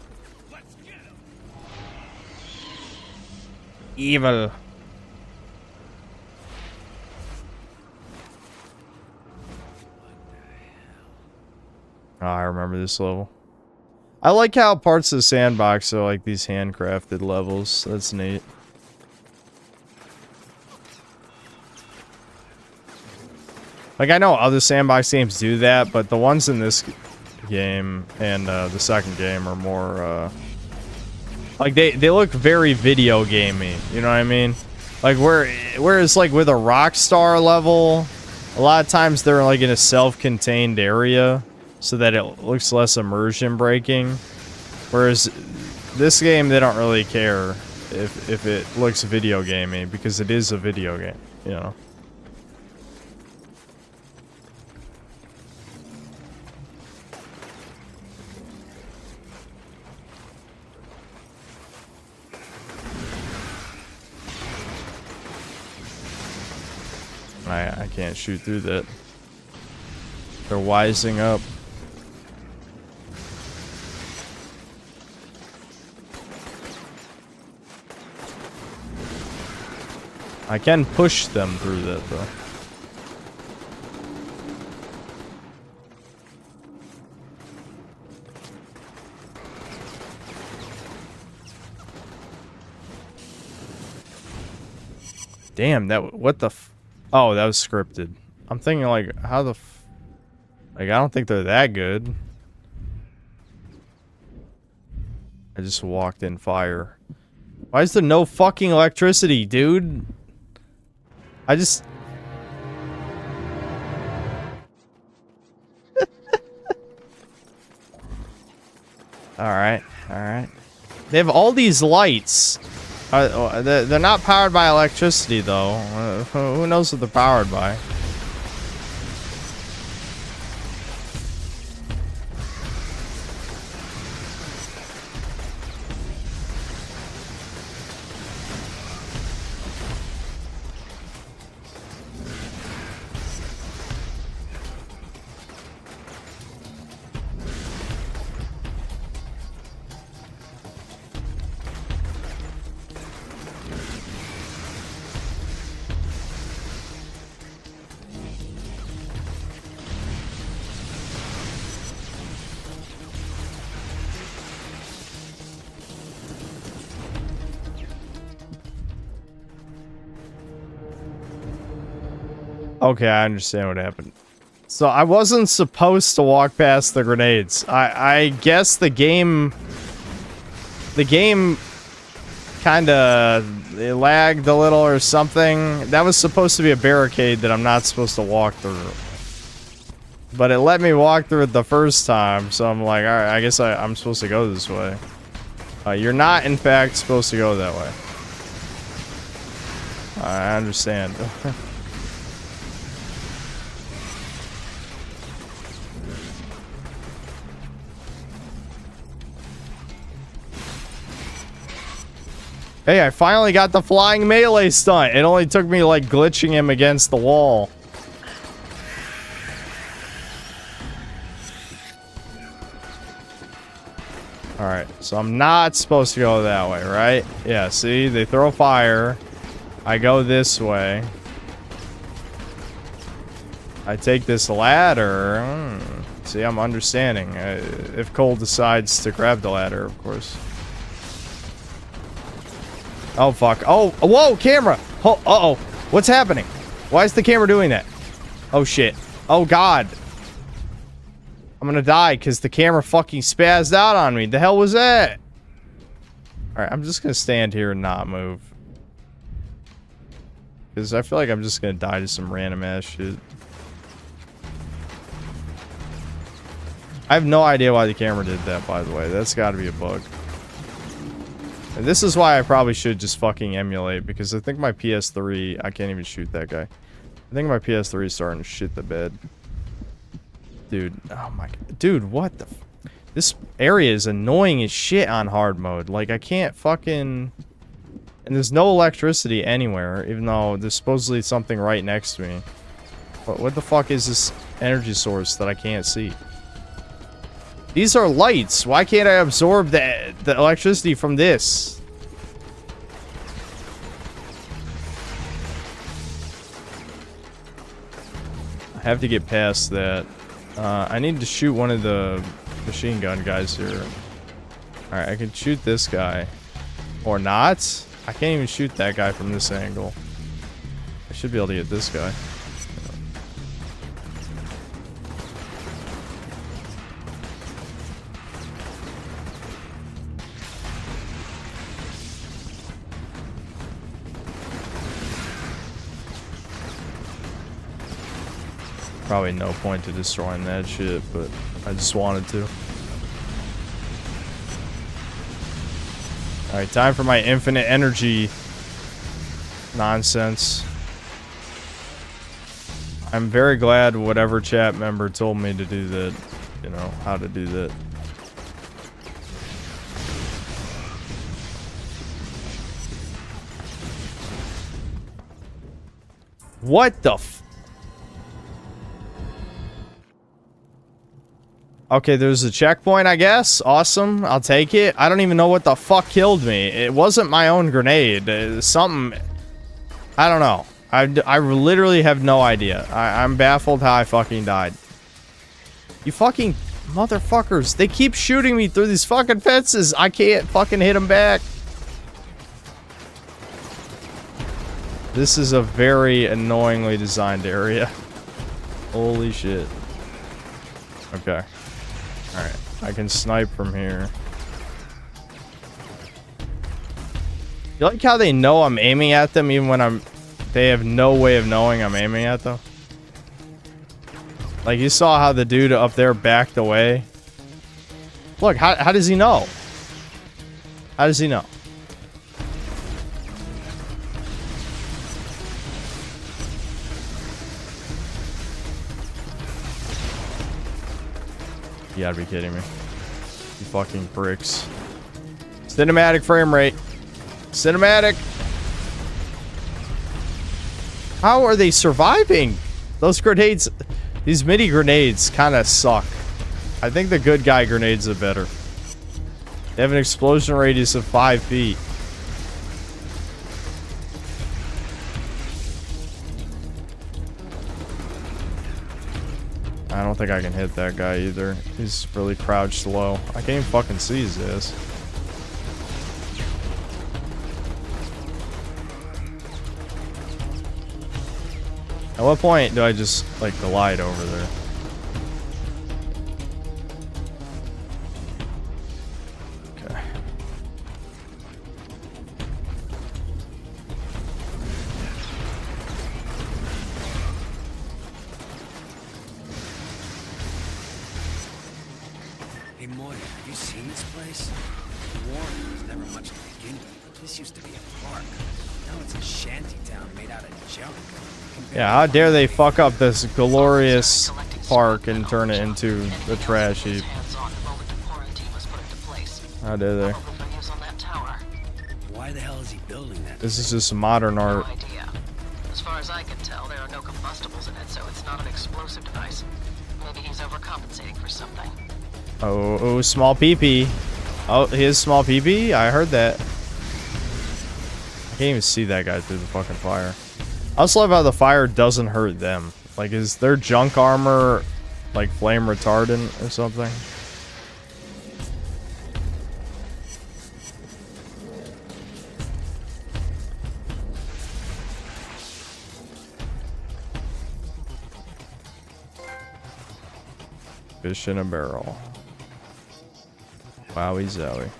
[SPEAKER 1] Evil. Oh, I remember this level. I like how parts of the sandbox are like these handcrafted levels. That's neat. Like, I know other sandbox games do that, but the ones in this game and the second game are more, like, they look very video gamey, you know what I mean? Like, whereas, like, with a Rockstar level, a lot of times they're, like, in a self-contained area, so that it looks less immersion breaking. Whereas this game, they don't really care if it looks video gamey, because it is a video game, you know? I can't shoot through that. They're wising up. I can push them through that though. Damn, that what the f oh, that was scripted. I'm thinking like how the f like I don't think they're that good. I just walked in fire. Why is there no fucking electricity, dude? I just Alright, alright. They have all these lights. They're not powered by electricity, though. Who knows what they're powered by? Okay, I understand what happened. So I wasn't supposed to walk past the grenades. I guess the game kinda lagged a little or something. That was supposed to be a barricade that I'm not supposed to walk through. But it let me walk through it the first time, so I'm like, alright, I guess I'm supposed to go this way. You're not, in fact, supposed to go that way. I understand. Hey, I finally got the flying melee stunt. It only took me, like, glitching him against the wall. Alright, so I'm not supposed to go that way, right? Yeah, see? They throw fire. I go this way. I take this ladder. See, I'm understanding. If Cole decides to grab the ladder, of course. Oh, fuck. Oh, whoa, camera! Oh, uh-oh. What's happening? Why is the camera doing that? Oh, shit. Oh, God. I'm gonna die because the camera fucking spazzed out on me. The hell was that? Alright, I'm just gonna stand here and not move. Because I feel like I'm just gonna die to some random ass shit. I have no idea why the camera did that, by the way. That's gotta be a bug. And this is why I probably should just fucking emulate, because I think my PS3... I can't even shoot that guy. I think my PS3 is starting to shit the bed. Dude, oh my god. Dude, what the... This area is annoying as shit on hard mode. Like, I can't fucking... And there's no electricity anywhere, even though there's supposedly something right next to me. But what the fuck is this energy source that I can't see? These are lights. Why can't I absorb the electricity from this? I have to get past that. I need to shoot one of the machine gun guys here. Alright, I can shoot this guy. Or not? I can't even shoot that guy from this angle. I should be able to get this guy. Probably no point to destroying that shit, but I just wanted to. Alright, time for my infinite energy nonsense. I'm very glad whatever chat member told me to do that, you know, how to do that. What the f... Okay, there's a checkpoint, I guess. Awesome. I'll take it. I don't even know what the fuck killed me. It wasn't my own grenade. Something... I don't know. I literally have no idea. I'm baffled how I fucking died. You fucking motherfuckers. They keep shooting me through these fucking fences. I can't fucking hit them back. This is a very annoyingly designed area. Holy shit. Okay. Alright. I can snipe from here. You like how they know I'm aiming at them even when I'm... They have no way of knowing I'm aiming at them? Like, you saw how the dude up there backed away? Look, how does he know? How does he know? You gotta be kidding me. You fucking pricks. Cinematic frame rate. Cinematic. How are they surviving? Those grenades, these mini grenades kind of suck. I think the good guy grenades are better. They have an explosion radius of 5 feet. I don't think I can hit that guy either. He's really crouched low. I can't even fucking see his ass. At what point do I just, like, glide over there? Okay.
[SPEAKER 22] Hey, Moya, have you seen this place? Warren was never much to begin with. This used to be a park. Now it's a shanty town made out of junk.
[SPEAKER 1] Yeah, how dare they fuck up this glorious park and turn it into a trash heap. How dare they?
[SPEAKER 22] Why the hell is he building that?
[SPEAKER 1] This is just modern art.
[SPEAKER 21] As far as I can tell, there are no combustibles in it, so it's not an explosive device. Maybe he's overcompensating for something.
[SPEAKER 1] Oh, small PP. Oh, his small PP? I heard that. I can't even see that guy through the fucking fire. I also love how the fire doesn't hurt them. Like, is their junk armor, like, flame retardant or something? Fish in a barrel. Wowie zowie.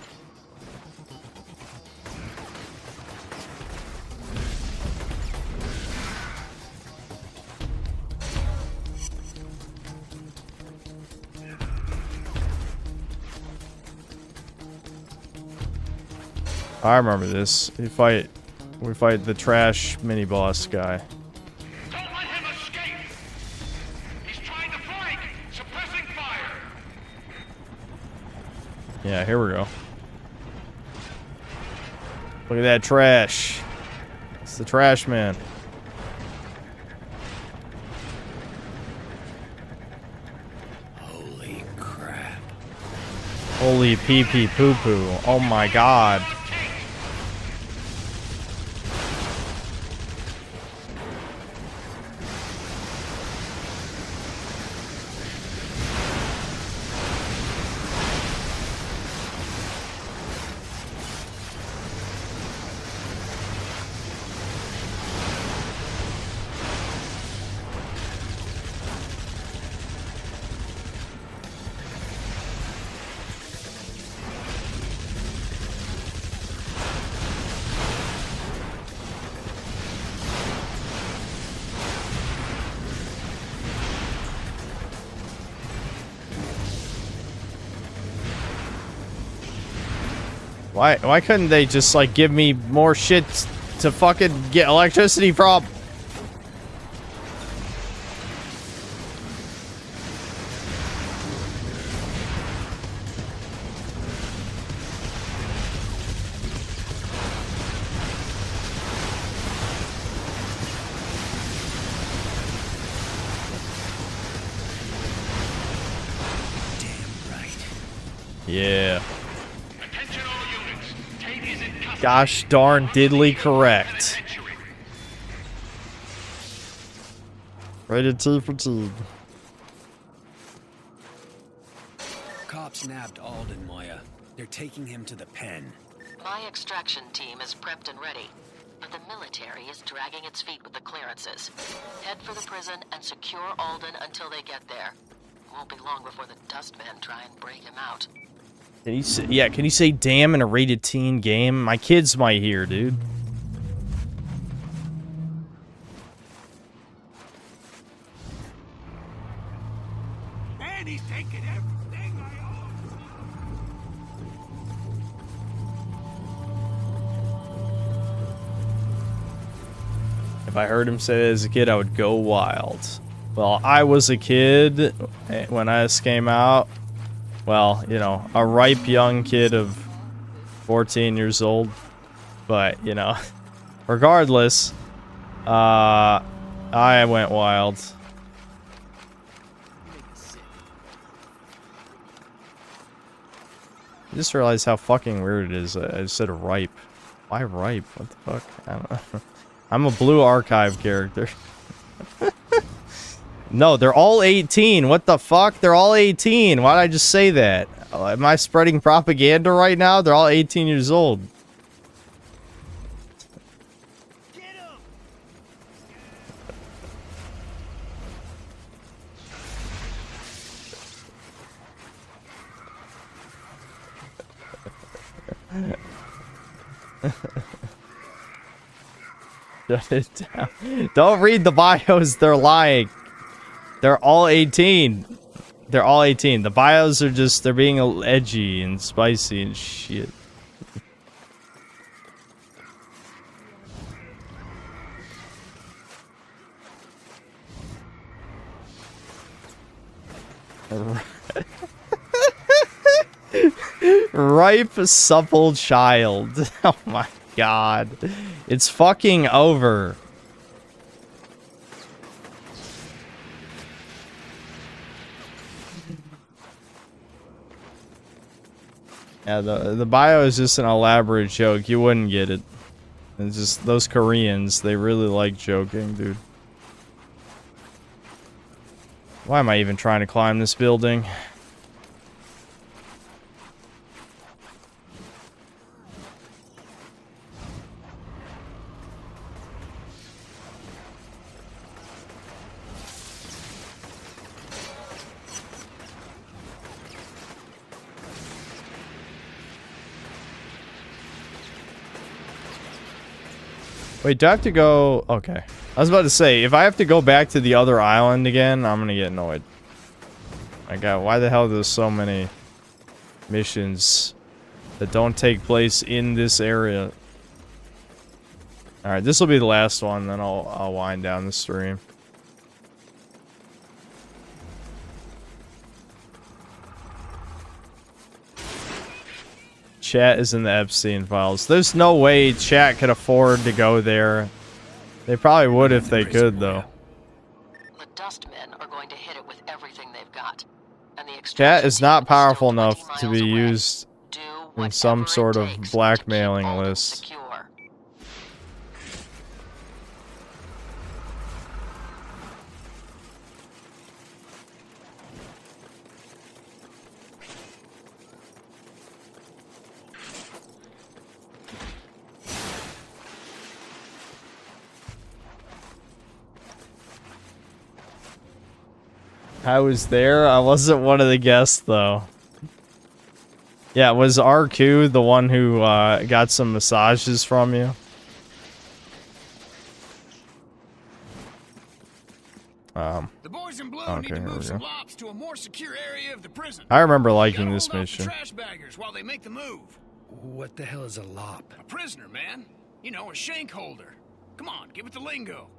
[SPEAKER 1] I remember this. We fight the trash mini boss guy.
[SPEAKER 12] Don't let him escape! He's trying to flank! Suppressing fire!
[SPEAKER 1] Yeah, here we go. Look at that trash. It's the trash man.
[SPEAKER 22] Holy crap.
[SPEAKER 1] Holy pee pee poo poo. Oh my god. Why couldn't they just, like, give me more shit to fucking get electricity from? Yeah. Gosh darn diddly correct. Rated T for T.
[SPEAKER 22] Cops nabbed Alden, Moya. They're taking him to the pen.
[SPEAKER 21] My extraction team is prepped and ready, but the military is dragging its feet with the clearances. Head for the prison and secure Alden until they get there. Won't be long before the Dustmen try and break him out.
[SPEAKER 1] Can you say, yeah, can you say damn in a rated teen game? My kids might hear, dude.
[SPEAKER 12] And he's taking everything I own.
[SPEAKER 1] If I heard him say it as a kid, I would go wild. Well, I was a kid when this came out. Well, you know, a ripe young kid of 14 years old. But, you know, regardless, I went wild. I just realized how fucking weird it is. I said ripe. Why ripe? What the fuck? I don't know. I'm a blue archive character. No, they're all 18. What the fuck? They're all 18. Why did I just say that? Am I spreading propaganda right now? They're all 18 years old. Shut it down. Don't read the bios. They're lying. They're all 18. They're all 18. The bios are just, they're being edgy and spicy and shit. Ripe, supple child. Oh my god. It's fucking over. Yeah, the bio is just an elaborate joke. You wouldn't get it. It's just those Koreans, they really like joking, dude. Why am I even trying to climb this building? Wait, do I have to go? Okay. I was about to say, if I have to go back to the other island again, I'm gonna get annoyed. My god, why the hell there's so many missions that don't take place in this area? Alright, this will be the last one, then I'll wind down the stream. Chat is in the Epstein files. There's no way chat could afford to go there. They probably would if they could, though.
[SPEAKER 21] The Dustmen are going to hit it with everything they've got. And the
[SPEAKER 1] Chat is not powerful enough to be used in some sort of blackmailing list. I was there. I wasn't one of the guests, though. Yeah, was RQ the one who got some massages from you?
[SPEAKER 3] The boys in blue need to move some lops to a more secure area of the prison.
[SPEAKER 1] I remember liking this mission.
[SPEAKER 3] Trash baggers while they make the move.
[SPEAKER 22] What the hell is a lop?
[SPEAKER 3] A prisoner, man. You know, a shank holder. Come on, give it the lingo.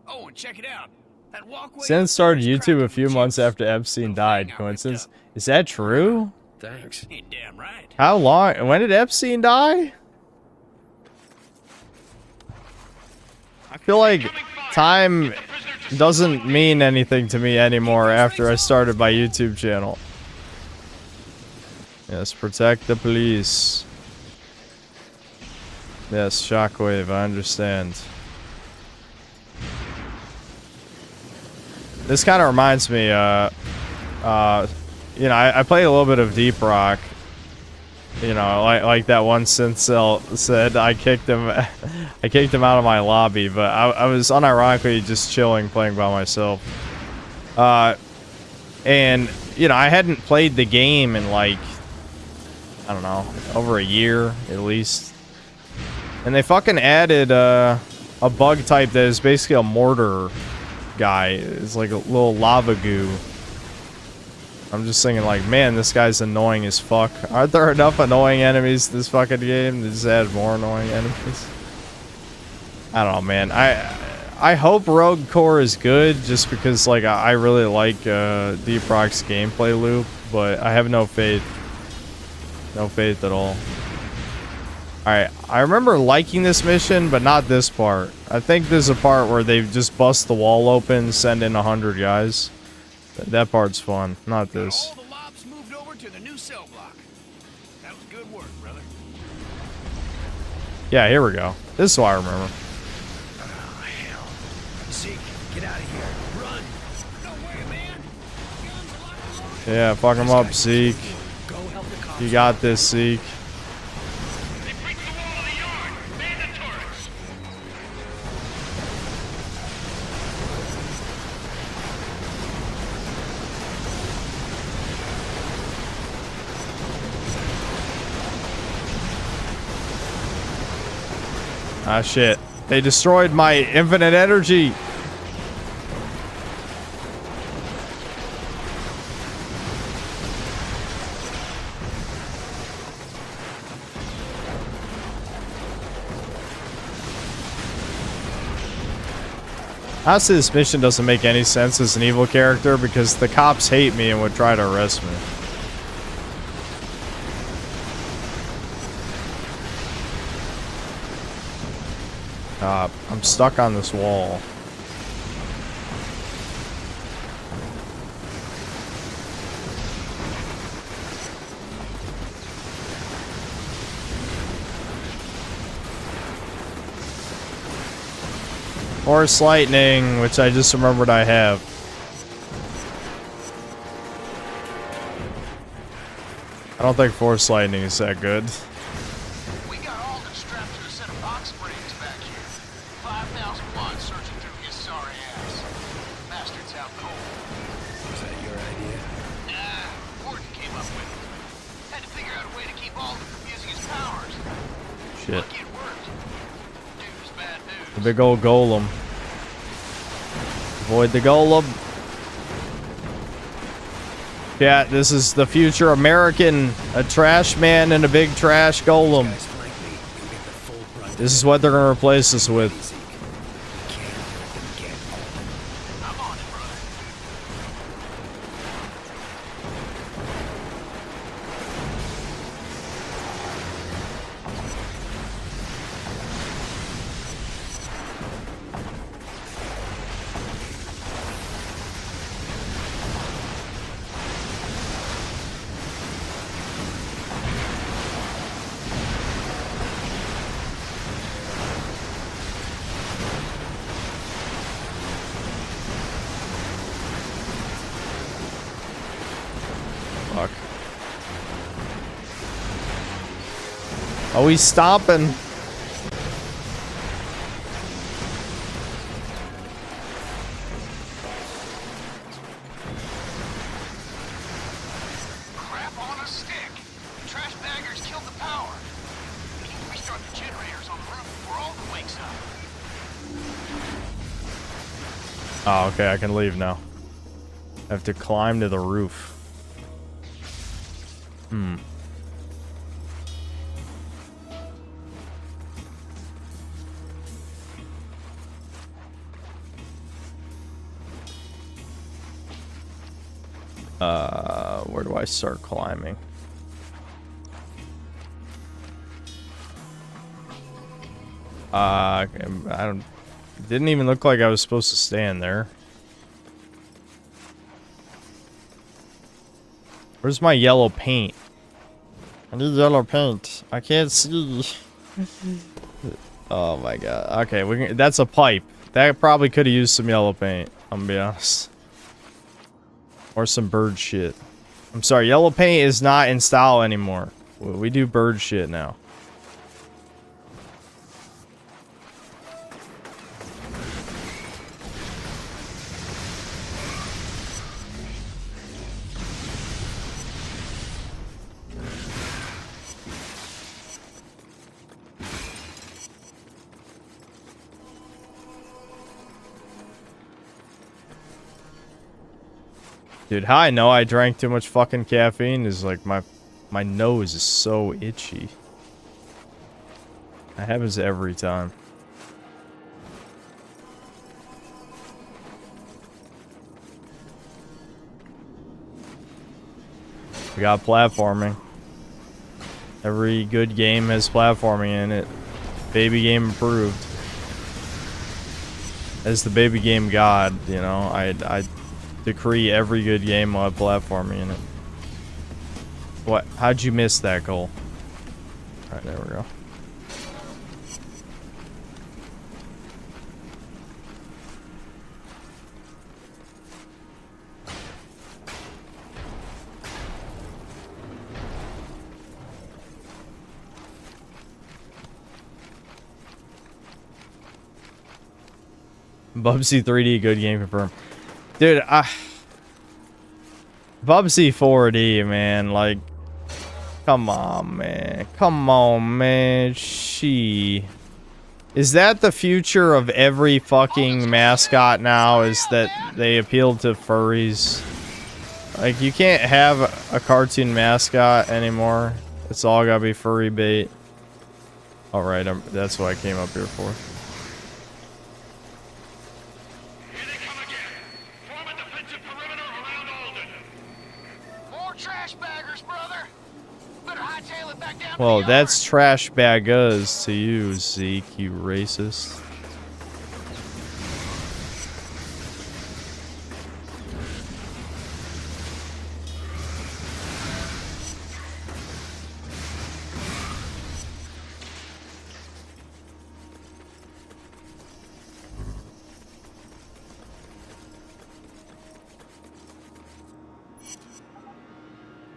[SPEAKER 3] Oh, and check it out. That walkway.
[SPEAKER 1] Sin started YouTube a few months after Epstein died. Coincidence? Is that true?
[SPEAKER 22] Thanks.
[SPEAKER 3] Ain't damn right.
[SPEAKER 1] How long? When did Epstein die? I feel like time doesn't mean anything to me anymore after I started my YouTube channel. Yes, protect the police. Yes, shockwave, I understand. This kind of reminds me, you know, I played a little bit of Deep Rock. You know, like that one Sincel said, I kicked him out of my lobby, but I was unironically just chilling, playing by myself. And, you know, I hadn't played the game in like, I don't know, over a year at least. And they fucking added a bug type that is basically a mortar guy. It's like a little lava goo. I'm just thinking like, man, this guy's annoying as fuck. Aren't there enough annoying enemies in this fucking game to just add more annoying enemies? I don't know, man. I hope Rogue Core is good just because like I really like Deep Rock's gameplay loop, but I have no faith. No faith at all. Alright, I remember liking this mission, but not this part. I think there's a part where they just bust the wall open, send in 100 guys. That part's fun, not this.
[SPEAKER 3] All the lobs moved over to the new cell block. That was good work, brother.
[SPEAKER 1] Yeah, here we go. This is what I remember.
[SPEAKER 3] Oh, hell. Zeke, get out of here. Run. No way, man.
[SPEAKER 1] Yeah, fuck him up, Zeke. You got this, Zeke. Ah, shit. They destroyed my infinite energy. Honestly, this mission doesn't make any sense as an evil character because the cops hate me and would try to arrest me. I'm stuck on this wall. Force lightning, which I just remembered I have. I don't think force lightning is that good.
[SPEAKER 12] We got Alden strapped to a set of box springs back here. 5,000 watts searching through his sorry ass. Bastard's out cold.
[SPEAKER 3] Was that your idea?
[SPEAKER 12] Nah, Gordon came up with it. Had to figure out a way to keep Alden from using his powers.
[SPEAKER 1] Shit.
[SPEAKER 12] It worked. Dude's bad news.
[SPEAKER 1] The big old golem. Avoid the golem. Yeah, this is the future American. A trash man and a big trash golem. This is what they're going to replace us with. Fuck. Oh, he's stomping.
[SPEAKER 12] Crap on a stick. Trash baggers killed the power. We need to restart the generators on the roof before Alden wakes up.
[SPEAKER 1] Oh, okay, I can leave now. I have to climb to the roof. Hmm. Where do I start climbing? I don't. Didn't even look like I was supposed to stand there. Where's my yellow paint? I need yellow paint. I can't see. Oh my god. Okay, we can, that's a pipe. That probably could have used some yellow paint. I'm gonna be honest. Or some bird shit. I'm sorry, yellow paint is not in style anymore. We do bird shit now. Dude, how I know I drank too much fucking caffeine is like my nose is so itchy. That happens every time. We got platforming. Every good game has platforming in it. Baby game approved. As the baby game god, you know, I decree every good game will have platforming in it. What? How'd you miss that goal? Alright, there we go. Bubsy 3D, good game confirmed. Dude, Bubsy 4D, man, like, come on, man. Come on, man. Is that the future of every fucking mascot now, is that they appeal to furries? Like, you can't have a cartoon mascot anymore. It's all gotta be furry bait. Alright, that's what I came up here for. Well, that's trash baggers to you, Zeke, you racist.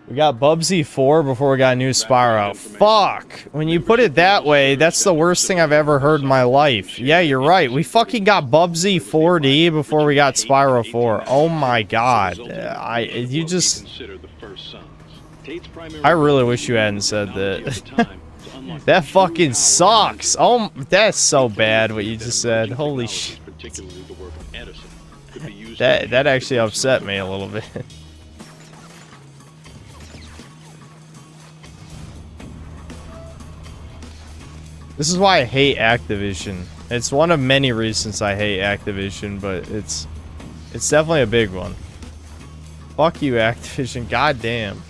[SPEAKER 1] We got Bubsy 4 before we got a new Spyro. Fuck! When you put it that way, that's the worst thing I've ever heard in my life. Yeah, you're right. We fucking got Bubsy 4D before we got Spyro 4. Oh my god. You just... I really wish you hadn't said that. That fucking sucks! Oh, that's so bad what you just said. Holy shit. That actually upset me a little bit. This is why I hate Activision. It's one of many reasons I hate Activision, but it's definitely a big one. Fuck you, Activision. Goddamn.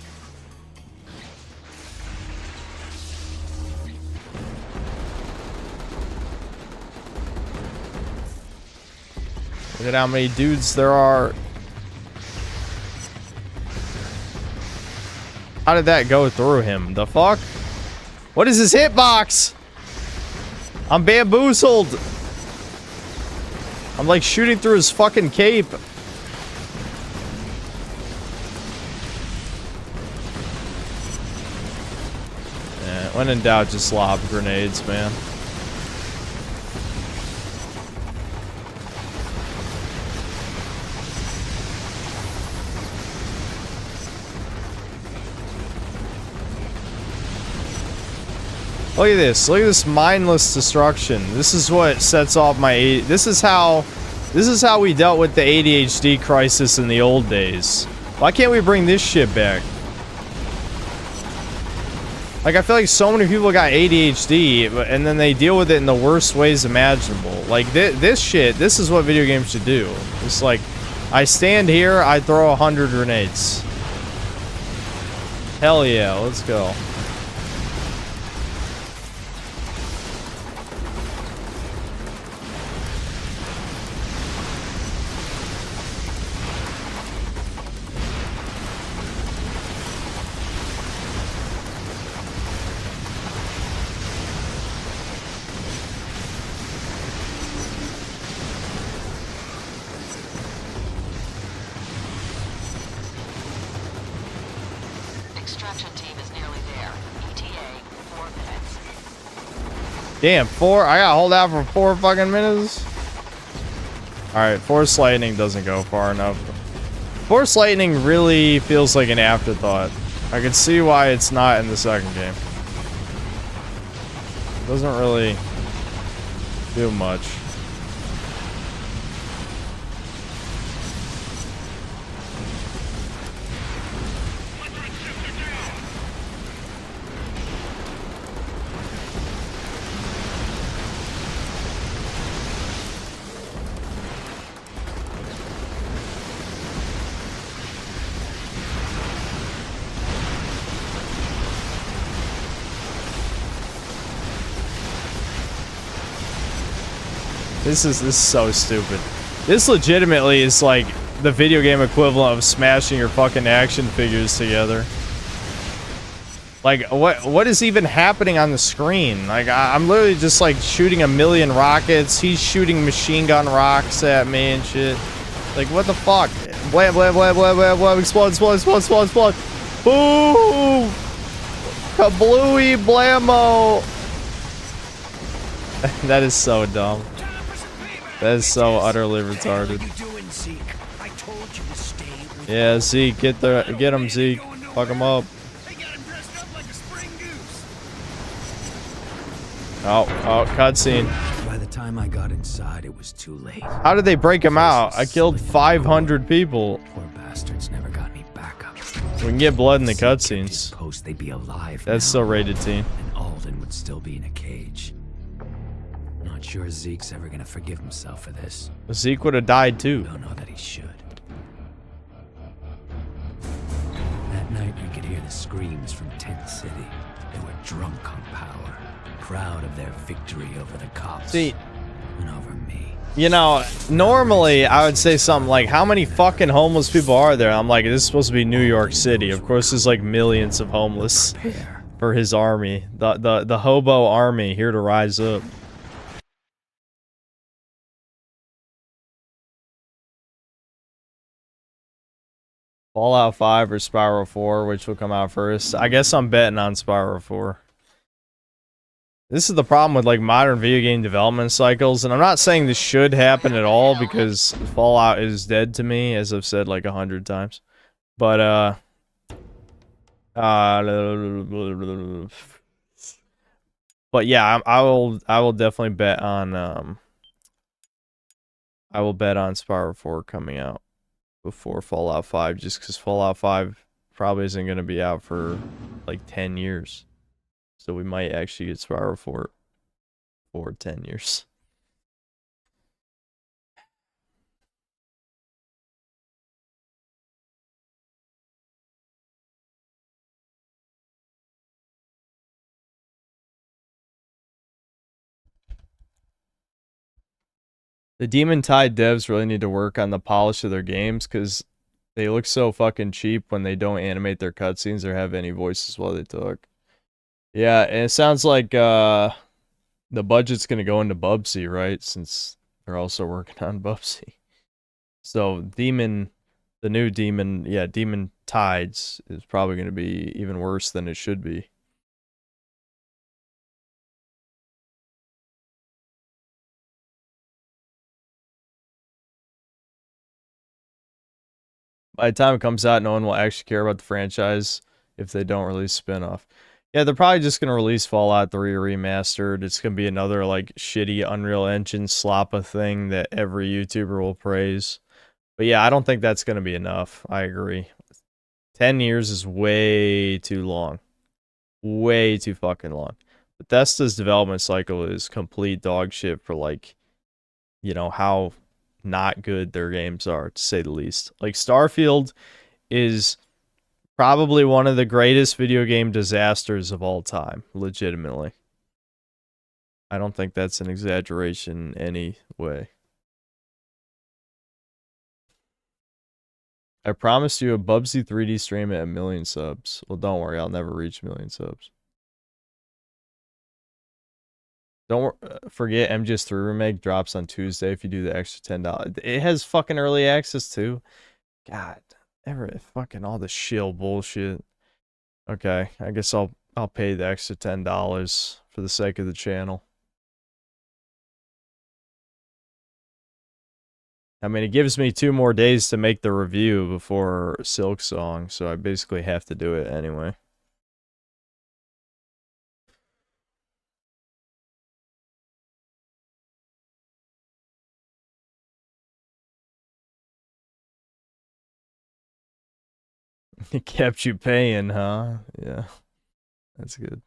[SPEAKER 1] Look at how many dudes there are. How did that go through him? The fuck? What is his hitbox? I'm bamboozled. I'm like shooting through his fucking cape. Yeah, when in doubt, just lob grenades, man. Look at this. Look at this mindless destruction. This is what sets off my... This is how we dealt with the ADHD crisis in the old days. Why can't we bring this shit back? Like, I feel like so many people got ADHD, and then they deal with it in the worst ways imaginable. Like, this shit, this is what video games should do. It's like, I stand here, I throw 100 grenades. Hell yeah, let's go.
[SPEAKER 21] extraction team is nearly there. ETA, 4 minutes.
[SPEAKER 1] Damn, 4? I gotta hold out for 4 fucking minutes? Alright, Force Lightning doesn't go far enough. Force Lightning really feels like an afterthought. I can see why it's not in the second game. It doesn't really do much. This is so stupid. This legitimately is like the video game equivalent of smashing your fucking action figures together. Like, what is even happening on the screen? Like, I'm literally just like shooting a million rockets. He's shooting machine gun rocks at me and shit. Like, what the fuck? Blam, blam, blam, blam, blam, blam, explode, explode, explode, explode, explode. Boom! Kablooey blammo! That is so dumb. That is so utterly retarded. Yeah, Zeke, get him, Zeke. Fuck him up. Oh, cutscene.
[SPEAKER 22] By the time I got inside, it was too late.
[SPEAKER 1] How did they break him out? I killed 500 people.
[SPEAKER 22] Poor bastards never got any backup.
[SPEAKER 1] We can get blood in the cutscenes.
[SPEAKER 22] Post, they'd be alive.
[SPEAKER 1] That's still rated teen.
[SPEAKER 22] And Alden would still be in a cage. Not sure Zeke's ever gonna forgive himself for this.
[SPEAKER 1] Zeke would have died too.
[SPEAKER 22] Don't know that he should. That night we could hear the screams from Tent City. They were drunk on power, proud of their victory over the cops.
[SPEAKER 1] See,
[SPEAKER 22] and over me.
[SPEAKER 1] You know, normally I would say something like, how many fucking homeless people are there? I'm like, this is supposed to be New York City. Of course there's like millions of homeless for his army. The hobo army here to rise up. Fallout 5 or Spyro 4, which will come out first? I guess I'm betting on Spyro 4. This is the problem with like modern video game development cycles, and I'm not saying this should happen at all because Fallout is dead to me, as I've said like 100 times. But but yeah, I will definitely bet on I will bet on Spyro 4 coming out before Fallout 5, just because Fallout 5 probably isn't going to be out for like 10 years. So we might actually get Spyro 4 for 10 years. The Demon Tide devs really need to work on the polish of their games because they look so fucking cheap when they don't animate their cutscenes or have any voices while they talk. Yeah, and it sounds like the budget's gonna go into Bubsy, right? Since they're also working on Bubsy. So the new Demon, yeah, Demon Tides is probably gonna be even worse than it should be. By the time it comes out, no one will actually care about the franchise if they don't release spin-off. Yeah, they're probably just going to release Fallout 3 Remastered. It's going to be another, like, shitty Unreal Engine slappa thing that every YouTuber will praise. But yeah, I don't think that's going to be enough. I agree. 10 years is way too long. Way too fucking long. Bethesda's development cycle is complete dog shit for, like, you know, how not good their games are, to say the least. Like, Starfield is probably one of the greatest video game disasters of all time, legitimately. I don't think that's an exaggeration in any way. I promised you a Bubsy 3D stream at 1 million subs. Well, don't worry, I'll never reach 1 million subs. Don't forget, MGS3 Remake drops on Tuesday if you do the extra $10. It has fucking early access too. God, fucking all the shill bullshit. Okay, I guess I'll pay the extra $10 for the sake of the channel. I mean, it gives me 2 more days to make the review before Silk Song, so I basically have to do it anyway. It kept you paying, huh? Yeah. That's good.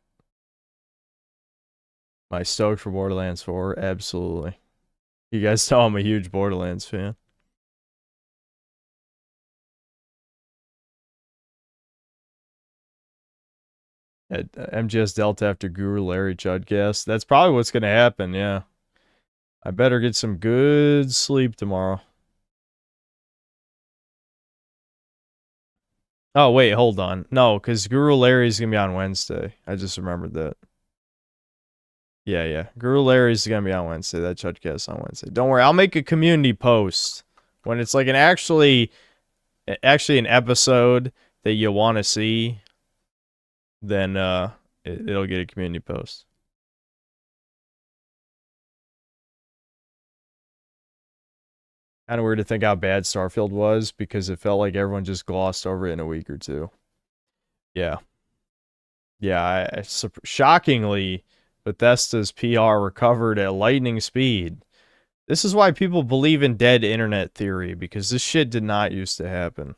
[SPEAKER 1] Am I stoked for Borderlands 4? Absolutely. You guys know I'm a huge Borderlands fan. At MGS Delta after Guru Larry Chudcast. That's probably what's going to happen, yeah. I better get some good sleep tomorrow. Oh, wait, hold on. No, because Guru Larry's going to be on Wednesday. I just remembered that. Yeah. Guru Larry's going to be on Wednesday. That Chudcast on Wednesday. Don't worry, I'll make a community post. When it's like an actually an episode that you want to see, then it'll get a community post. Kind of weird to think how bad Starfield was because it felt like everyone just glossed over it in a week or two. Yeah. Yeah, shockingly, Bethesda's PR recovered at lightning speed. This is why people believe in dead internet theory, because this shit did not used to happen.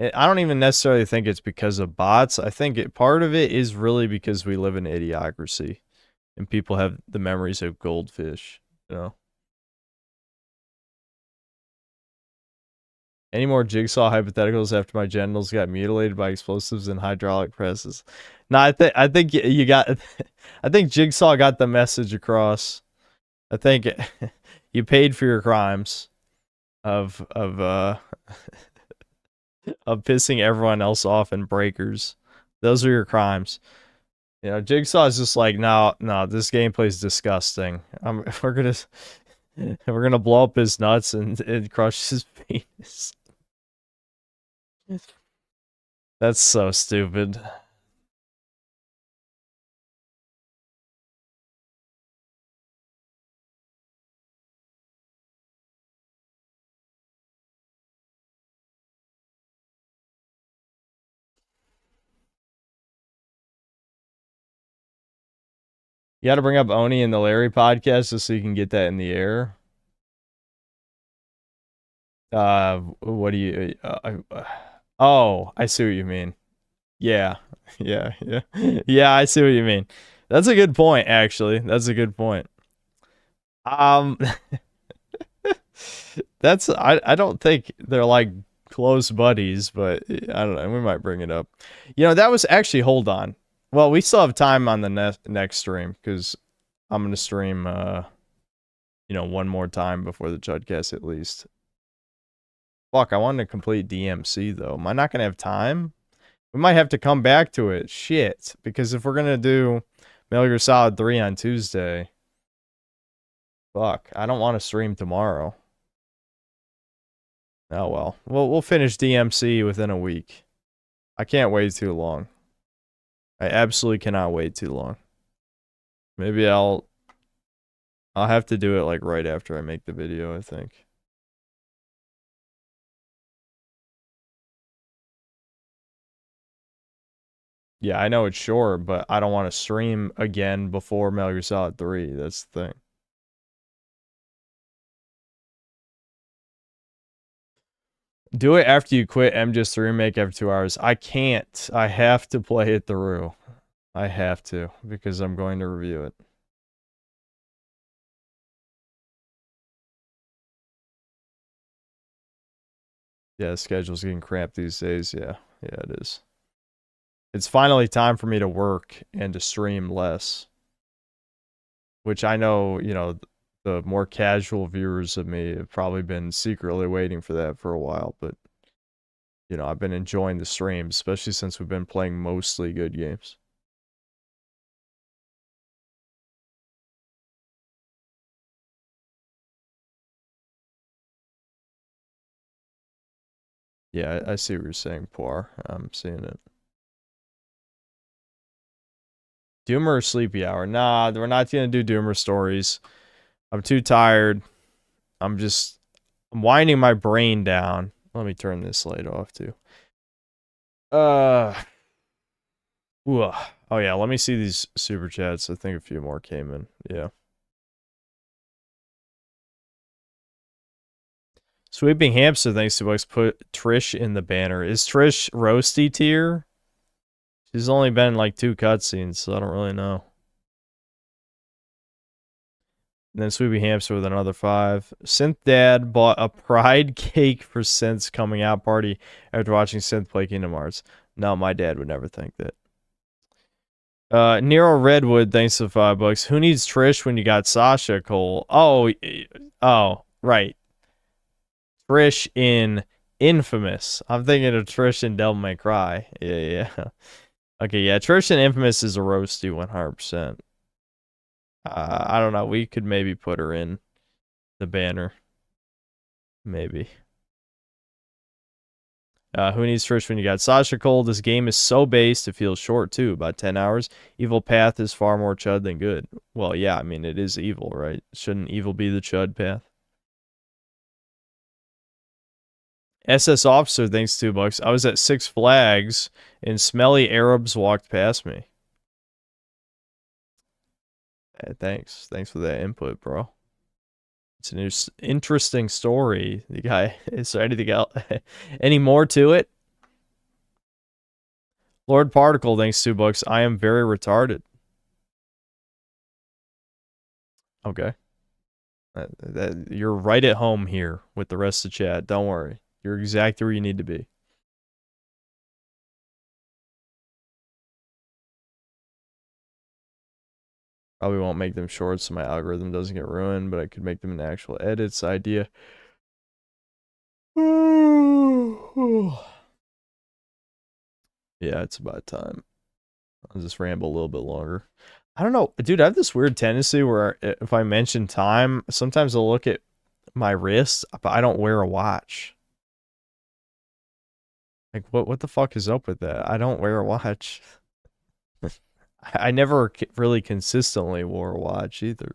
[SPEAKER 1] I don't even necessarily think it's because of bots. I think part of it is really because we live in idiocracy and people have the memories of goldfish, you know? Any more Jigsaw hypotheticals after my genitals got mutilated by explosives and hydraulic presses? No, I think you got I think Jigsaw got the message across. I think you paid for your crimes of of pissing everyone else off in breakers. Those are your crimes. You know, Jigsaw is just like, no, this gameplay is disgusting. We're gonna blow up his nuts and crush his penis. That's so stupid. You got to bring up Oni and the Larry podcast just so you can get that in the air. What do you? Oh, I see what you mean. Yeah. Yeah, I see what you mean. That's a good point, actually. That's a good point. That's I don't think they're like close buddies, but I don't know. We might bring it up. You know, that was actually, hold on. Well, we still have time on the next stream because I'm gonna stream you know, one more time before the Chudcast at least. Fuck, I wanted to complete DMC though. Am I not gonna have time? We might have to come back to it. Shit. Because if we're gonna do Metal Gear Solid 3 on Tuesday, fuck, I don't want to stream tomorrow. Oh well. We'll finish DMC within a week. I can't wait too long. I absolutely cannot wait too long. Maybe I'll have to do it like right after I make the video, I think. Yeah, I know it's short, but I don't want to stream again before Metal Gear Solid 3. That's the thing. Do it after you quit MGS 3 Remake after 2 hours. I can't. I have to play it through. I have to, because I'm going to review it. Yeah, the schedule's getting cramped these days. Yeah, it is. It's finally time for me to work and to stream less. Which I know, you know, the more casual viewers of me have probably been secretly waiting for that for a while, but you know, I've been enjoying the streams, especially since we've been playing mostly good games. Yeah, I see what you're saying, Poir. I'm seeing it. Doomer or Sleepy Hour? Nah, we're not gonna do Doomer stories. I'm too tired. I'm winding my brain down. Let me turn this light off too. Ooh, oh yeah, let me see these super chats. I think a few more came in. Yeah. Sweeping Hamster, thanks to Bucks, put Trish in the banner. Is Trish roasty tier? She's only been in like 2 cutscenes, so I don't really know. And then Sweeping Hamster with another 5. Synth Dad bought a pride cake for Synth's coming out party after watching Synth play Kingdom Hearts. No, my dad would never think that. Nero Redwood, thanks to $5. Who needs Trish when you got Sasha, Cole? Oh, right. Trish in Infamous. I'm thinking of Trish in Devil May Cry. Yeah. Okay, yeah, Trish in Infamous is a roasty 100%. I don't know. We could maybe put her in the banner. Maybe. Who needs Trish when you got Sasha Cole? This game is so based, it feels short too, about 10 hours. Evil path is far more chud than good. Well, yeah, I mean, it is evil, right? Shouldn't evil be the chud path? SS Officer, thanks $2. I was at Six Flags and smelly Arabs walked past me. Hey, thanks for that input, bro. It's an interesting story. The guy, is there anything else? Any more to it? Lord Particle, thanks $2. I am very retarded. Okay. You're right at home here with the rest of chat. Don't worry. You're exactly where you need to be. Probably won't make them short so my algorithm doesn't get ruined, but I could make them an actual edits idea. Yeah, it's about time. I'll just ramble a little bit longer. I don't know. Dude, I have this weird tendency where if I mention time, sometimes I'll look at my wrist, but I don't wear a watch. Like, what the fuck is up with that? I don't wear a watch. I never really consistently wore a watch either.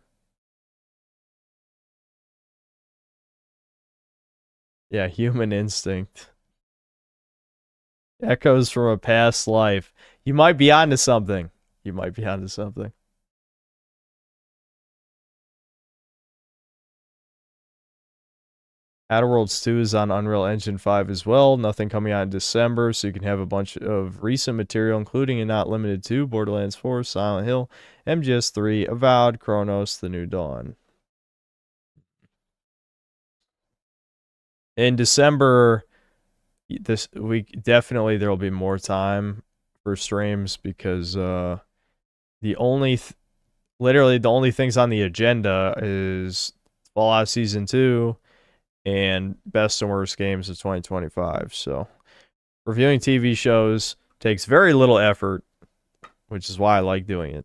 [SPEAKER 1] Yeah, human instinct. Echoes from a past life. You might be onto something. You might be onto something. Outer Worlds 2 is on Unreal Engine 5 as well. Nothing coming out in December, so you can have a bunch of recent material, including and not limited to Borderlands 4, Silent Hill, MGS3, Avowed, Chronos, The New Dawn. In December, this week, definitely there will be more time for streams because literally the only things on the agenda is Fallout Season 2 and best and worst games of 2025. So reviewing TV shows takes very little effort, which is why I like doing it.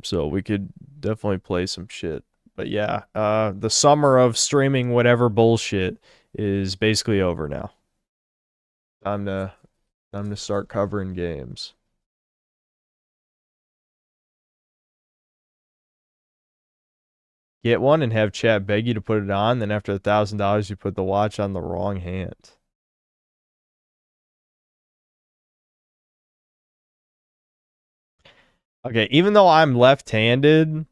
[SPEAKER 1] So we could definitely play some shit. But yeah, the summer of streaming whatever bullshit is basically over now. Time to start covering games. Get one and have chat beg you to put it on. Then after $1,000, you put the watch on the wrong hand. Okay, even though I'm left-handed,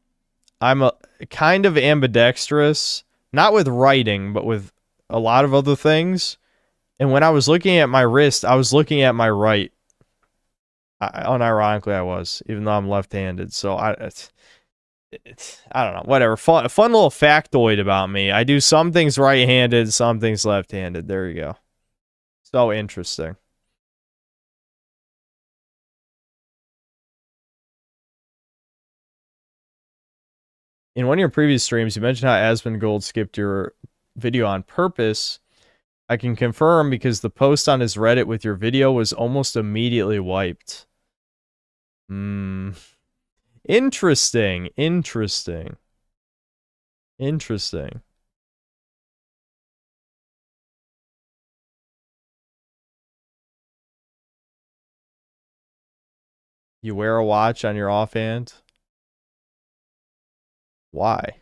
[SPEAKER 1] I'm a kind of ambidextrous. Not with writing, but with a lot of other things. And when I was looking at my wrist, I was looking at my right. Unironically, I was, even though I'm left-handed. So I don't know. Whatever. Fun little factoid about me. I do some things right-handed, some things left-handed. There you go. So interesting. In one of your previous streams, you mentioned how Asmongold skipped your video on purpose. I can confirm because the post on his Reddit with your video was almost immediately wiped. Interesting. You wear a watch on your offhand? Why?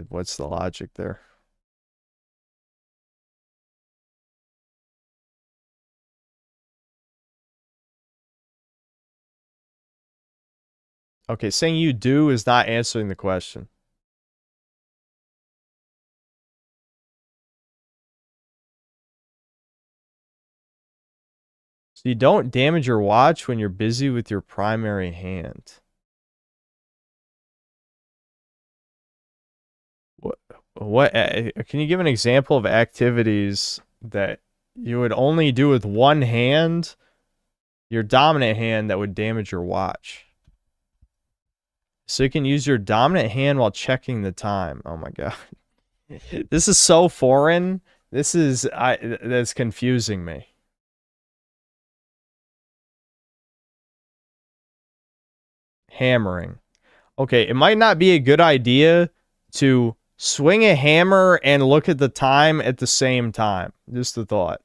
[SPEAKER 1] What's the logic there? Okay, saying you do is not answering the question. So you don't damage your watch when you're busy with your primary hand. What can you give an example of activities that you would only do with one hand, your dominant hand, that would damage your watch? So you can use your dominant hand while checking the time. Oh my god. This is so foreign. That's confusing me. Hammering. Okay, it might not be a good idea to swing a hammer and look at the time at the same time. Just a thought.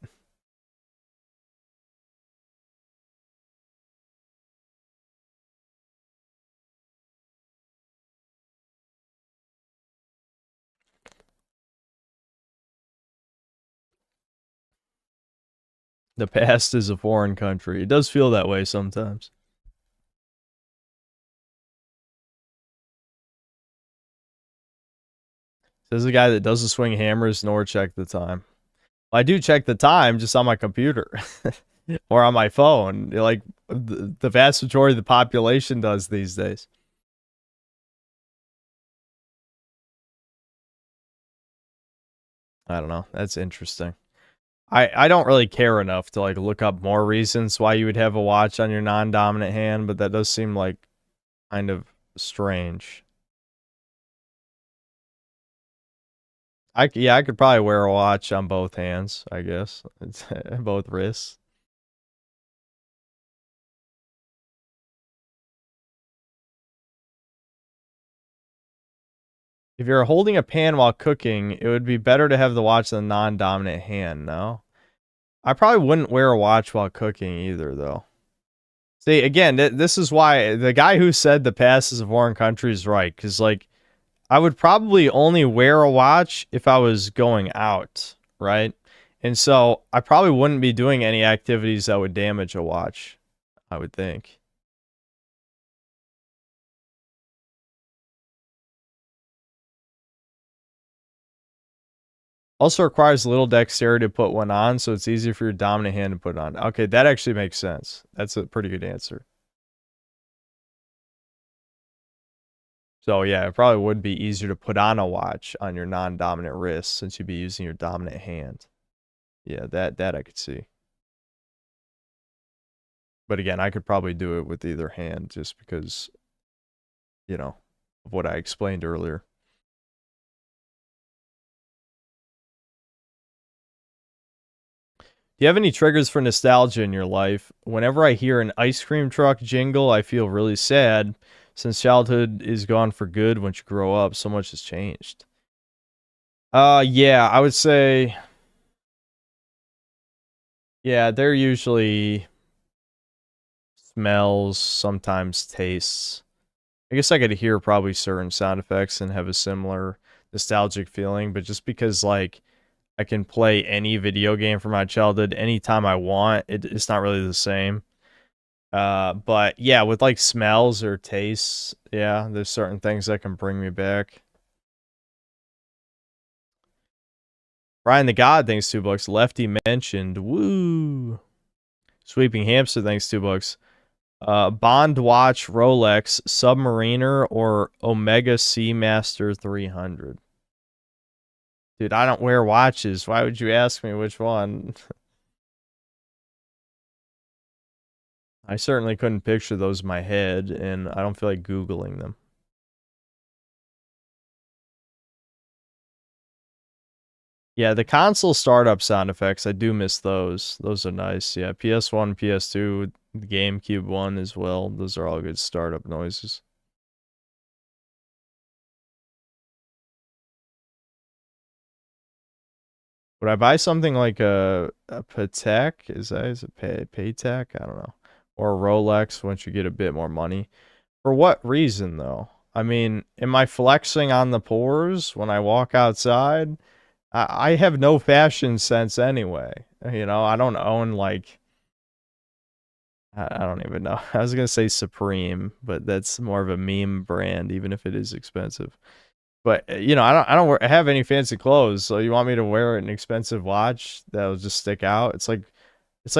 [SPEAKER 1] The past is a foreign country. It does feel that way sometimes. Says the guy that doesn't swing hammers nor check the time. I do check the time just on my computer or on my phone, like the vast majority of the population does these days. I don't know. That's interesting. I don't really care enough to like look up more reasons why you would have a watch on your non-dominant hand, but that does seem like kind of strange. Yeah, I could probably wear a watch on both hands, I guess. It's both wrists. If you're holding a pan while cooking, it would be better to have the watch in the non-dominant hand, no? I probably wouldn't wear a watch while cooking either, though. See, again, this is why the guy who said the past is a foreign country is right, because, like, I would probably only wear a watch if I was going out, right? And so I probably wouldn't be doing any activities that would damage a watch, I would think. Also requires little dexterity to put one on, so it's easier for your dominant hand to put it on. Okay, that actually makes sense. That's a pretty good answer. So yeah, it probably would be easier to put on a watch on your non-dominant wrist since you'd be using your dominant hand. Yeah, that I could see. But again, I could probably do it with either hand just because, you know, of what I explained earlier. Do you have any triggers for nostalgia in your life? Whenever I hear an ice cream truck jingle, I feel really sad. Since childhood is gone for good, once you grow up, so much has changed. Yeah, I would say, yeah, they're usually smells, sometimes tastes. I guess I could hear probably certain sound effects and have a similar nostalgic feeling, but just because, like, I can play any video game from my childhood anytime I want, it's not really the same. But yeah, with like smells or tastes, yeah, there's certain things that can bring me back. Brian the God, thanks $2. Lefty mentioned, woo. Sweeping Hamster, thanks $2. Bond Watch, Rolex, Submariner, or Omega Seamaster 300. Dude, I don't wear watches. Why would you ask me which one? I certainly couldn't picture those in my head, and I don't feel like Googling them. Yeah, the console startup sound effects, I do miss those. Those are nice. Yeah, PS1, PS2, the GameCube one as well. Those are all good startup noises. Would I buy something like a Patek? Is it Paytech? I don't know. Or a Rolex once you get a bit more money. For what reason though? I mean, am I flexing on the pores when I walk outside? I have no fashion sense anyway. You know, I don't own like I don't even know. I was gonna say Supreme, but that's more of a meme brand, even if it is expensive. But you know, I don't have any fancy clothes, so you want me to wear an expensive watch that'll just stick out? It's like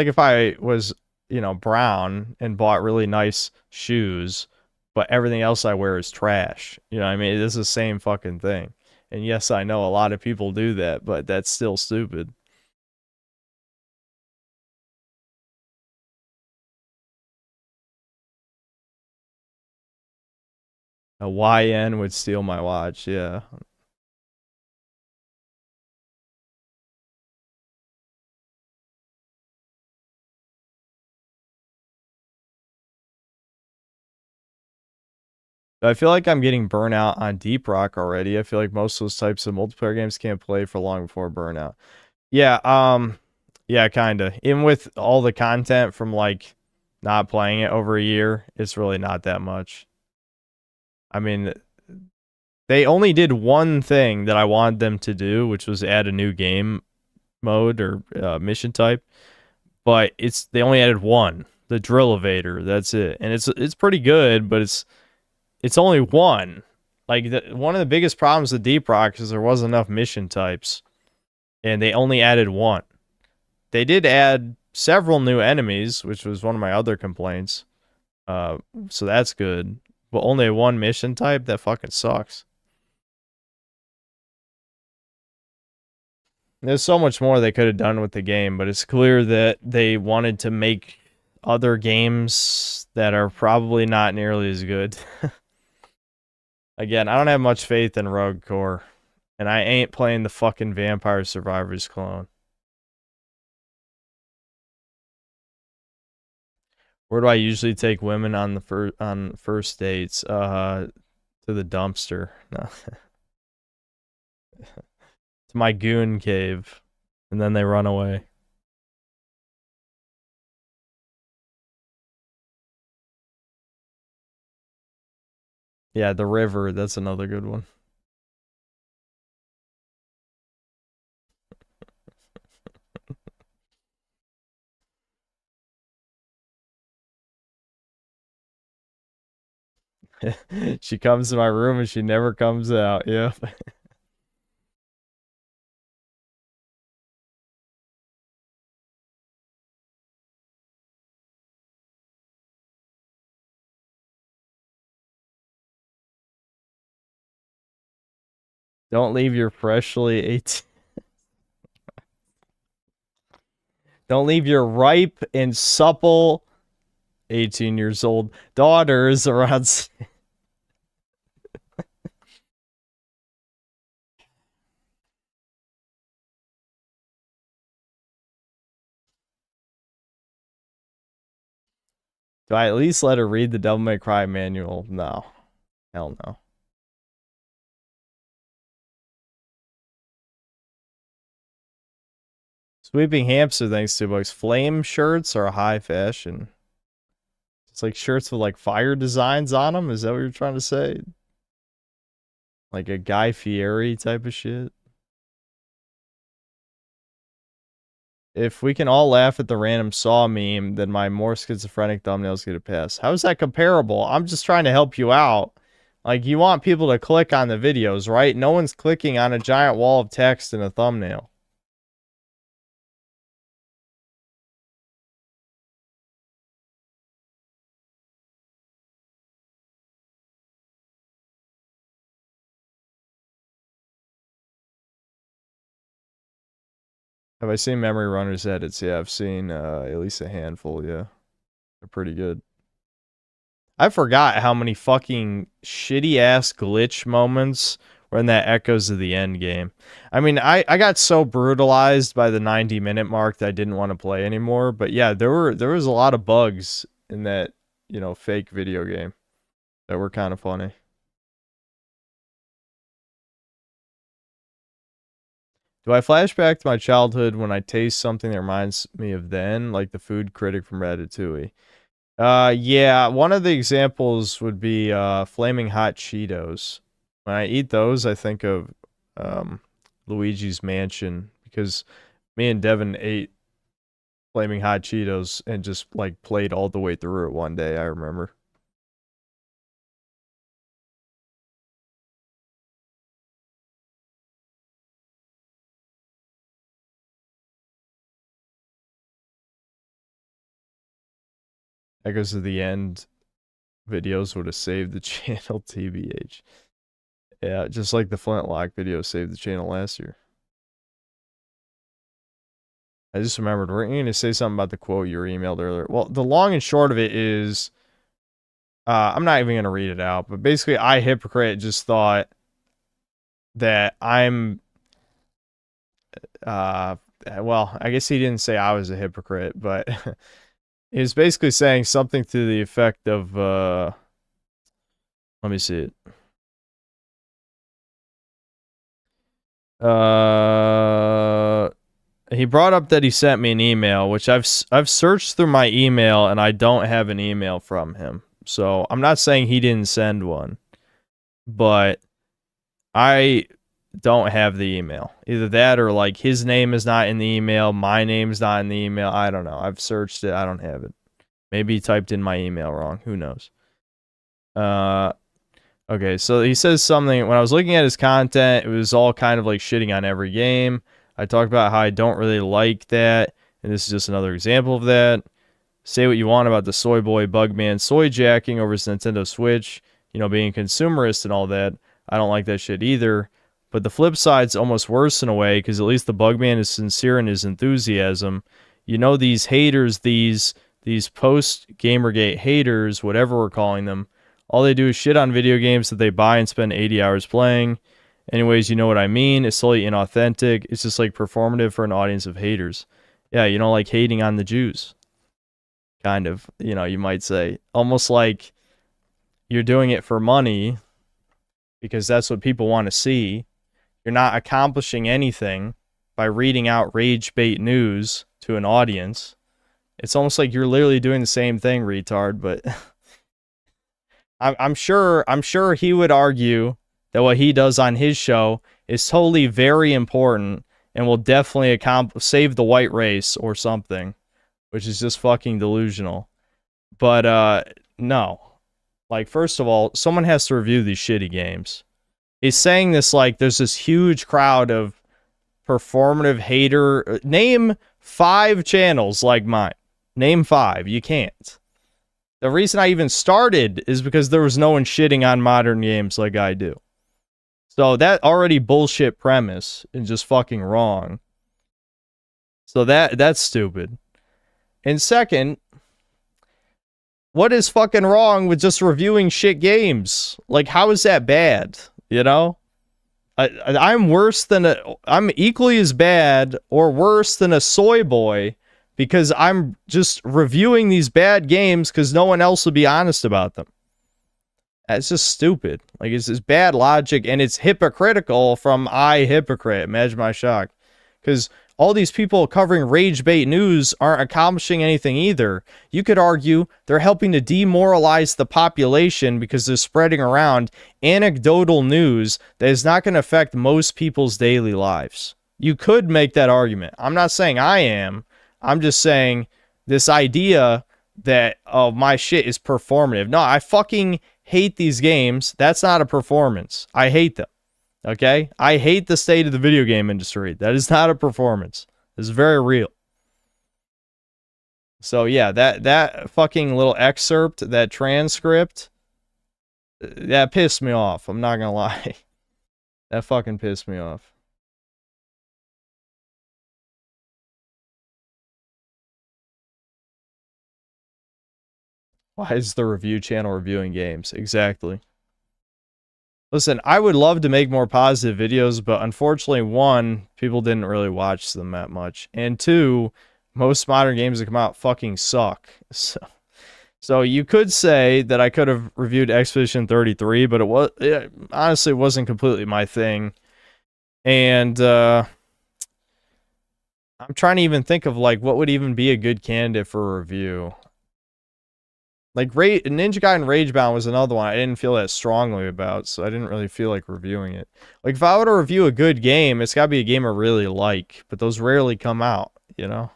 [SPEAKER 1] if I was, you know, brown and bought really nice shoes, but everything else I wear is trash. You know what I mean? It is the same fucking thing. And yes, I know a lot of people do that, but that's still stupid. A YN would steal my watch, yeah. I feel like I'm getting burnout on Deep Rock already. I feel like most of those types of multiplayer games can't play for long before burnout. Yeah, yeah, kinda. Even with all the content from like not playing it over a year, it's really not that much. I mean, they only did one thing that I wanted them to do, which was add a new game mode or mission type. But they only added one, the drill evader. That's it, and it's pretty good, but it's only one. Like one of the biggest problems with Deep Rock is there wasn't enough mission types, and they only added one. They did add several new enemies, which was one of my other complaints. So that's good. But only one mission type? That fucking sucks. There's so much more they could have done with the game, but it's clear that they wanted to make other games that are probably not nearly as good. Again, I don't have much faith in Rogue Core, and I ain't playing the fucking Vampire Survivors clone. Where do I usually take women on the first dates? To the dumpster. No. To my goon cave, and then they run away. Yeah, the river, that's another good one. She comes to my room and she never comes out. Yeah. Don't leave your freshly 18. Don't leave your ripe and supple 18 years old daughters around. Do I at least let her read the Devil May Cry manual? No. Hell no. Sweeping hamster, thanks to $2. Flame shirts are a high fashion. It's like shirts with like fire designs on them. Is that what you're trying to say? Like a Guy Fieri type of shit? If we can all laugh at the random Saw meme, then my more schizophrenic thumbnails get a pass. How is that comparable? I'm just trying to help you out. Like, you want people to click on the videos, right? No one's clicking on a giant wall of text in a thumbnail. Have I seen Memory Runner's edits? Yeah, I've seen at least a handful, yeah. They're pretty good. I forgot how many fucking shitty-ass glitch moments were in that Echoes of the End game. I mean, I got so brutalized by the 90-minute mark that I didn't want to play anymore. But yeah, there was a lot of bugs in that, you know, fake video game that were kind of funny. Do I flash back to my childhood when I taste something that reminds me of then, like the food critic from Ratatouille? Yeah, one of the examples would be Flaming Hot Cheetos. When I eat those, I think of Luigi's Mansion, because me and Devin ate Flaming Hot Cheetos and just like played all the way through it one day, I remember. That goes to the end. Videos would have saved the channel, TBH. Yeah, just like the Flintlock video saved the channel last year. I just remembered, we're going to say something about the quote you were emailed earlier. Well, the long and short of it is, I'm not even going to read it out, but basically, I, hypocrite, just thought that I'm, well, I guess he didn't say I was a hypocrite, but he was basically saying something to the effect of, let me see it. He brought up that he sent me an email, which I've searched through my email and I don't have an email from him. So I'm not saying he didn't send one, but I don't have the email. Either that or like his name is not in the email, my name's not in the email. I don't know. I've searched it. I don't have it. Maybe he typed in my email wrong. Who knows? Okay, so he says something. When I was looking at his content, it was all kind of like shitting on every game. I talked about how I don't really like that, and this is just another example of that. Say what you want about the soy boy Bugman soy jacking over his Nintendo Switch, you know, being consumerist and all that. I don't like that shit either. But the flip side's almost worse in a way, because at least the Bugman is sincere in his enthusiasm. You know, these haters, these post-Gamergate haters, whatever we're calling them, all they do is shit on video games that they buy and spend 80 hours playing. Anyways, you know what I mean. It's totally inauthentic. It's just like performative for an audience of haters. Yeah, you know, like hating on the Jews. Kind of, you know, you might say. Almost like you're doing it for money because that's what people want to see. You're not accomplishing anything by reading out rage bait news to an audience. It's almost like you're literally doing the same thing, retard, but I'm sure he would argue that what he does on his show is totally very important and will definitely save the white race or something, which is just fucking delusional. But no. Like, first of all, someone has to review these shitty games. He's saying this like there's this huge crowd of performative hater. Name 5 channels like mine. Name 5. You can't. The reason I even started is because there was no one shitting on modern games like I do. So that already bullshit premise is just fucking wrong. So that's stupid. And second, what is fucking wrong with just reviewing shit games? Like, how is that bad? You know? I'm equally as bad or worse than a soy boy because I'm just reviewing these bad games because no one else will be honest about them. That's just stupid. Like, it's just bad logic, and it's hypocritical from I, hypocrite. Imagine my shock. Because all these people covering rage bait news aren't accomplishing anything either. You could argue they're helping to demoralize the population because they're spreading around anecdotal news that is not going to affect most people's daily lives. You could make that argument. I'm not saying I am. I'm just saying this idea that, oh, my shit is performative. No, I fucking hate these games. That's not a performance. I hate them. Okay? I hate the state of the video game industry. That is not a performance. This is very real. So yeah, that fucking little excerpt, that transcript, that pissed me off. I'm not gonna lie. That fucking pissed me off. Why is the review channel reviewing games? Exactly. Listen, I would love to make more positive videos, but unfortunately, 1, people didn't really watch them that much. And 2, most modern games that come out fucking suck. So you could say that I could have reviewed Expedition 33, but it honestly wasn't completely my thing. And I'm trying to even think of, like, what would even be a good candidate for a review. Like, Ninja Gaiden Ragebound was another one I didn't feel that strongly about, so I didn't really feel like reviewing it. Like, if I were to review a good game, it's gotta be a game I really like, but those rarely come out, you know?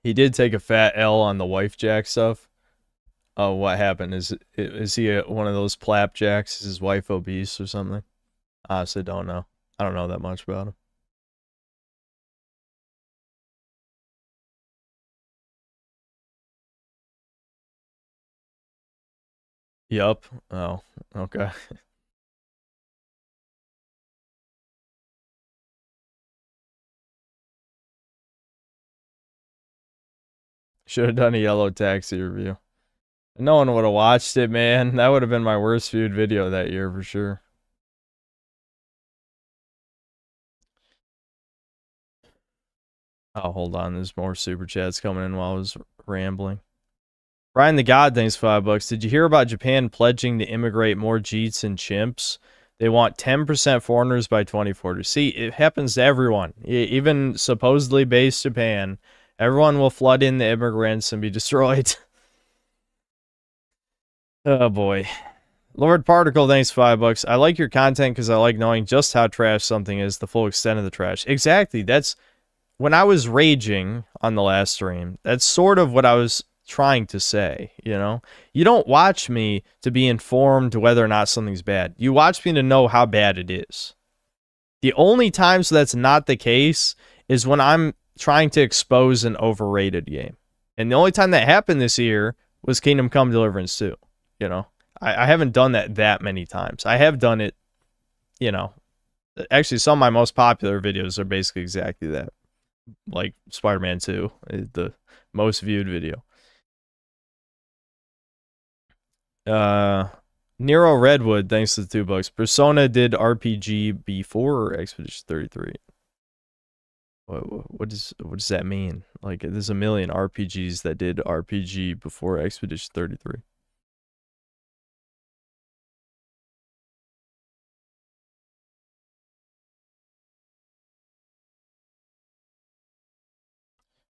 [SPEAKER 1] He did take a fat L on the wife jack stuff. Oh, what happened? Is he one of those plapjacks? Is his wife obese or something? I honestly don't know. I don't know that much about him. Yup. Oh, okay. Should have done a yellow taxi review. No one would have watched it, man. That would have been my worst viewed video that year for sure. Oh, hold on. There's more super chats coming in while I was rambling. Brian the God, thanks $5. Did you hear about Japan pledging to immigrate more Jeets and chimps? They want 10% foreigners by 2040. See, it happens to everyone. Even supposedly based Japan. Everyone will flood in the immigrants and be destroyed. Oh, boy. Lord Particle, thanks $5. I like your content because I like knowing just how trash something is, the full extent of the trash. Exactly. That's... When I was raging on the last stream, that's sort of what I was trying to say, you know? You don't watch me to be informed whether or not something's bad. You watch me to know how bad it is. The only times that's not the case is when I'm trying to expose an overrated game. And the only time that happened this year was Kingdom Come Deliverance 2, you know? I haven't done that many times. I have done it, you know. Actually, some of my most popular videos are basically exactly that. Like Spider-Man 2, the most viewed video. Nero Redwood, thanks to the $2. Persona did RPG before Expedition 33. What does that mean? Like, there's a million RPGs that did RPG before Expedition 33.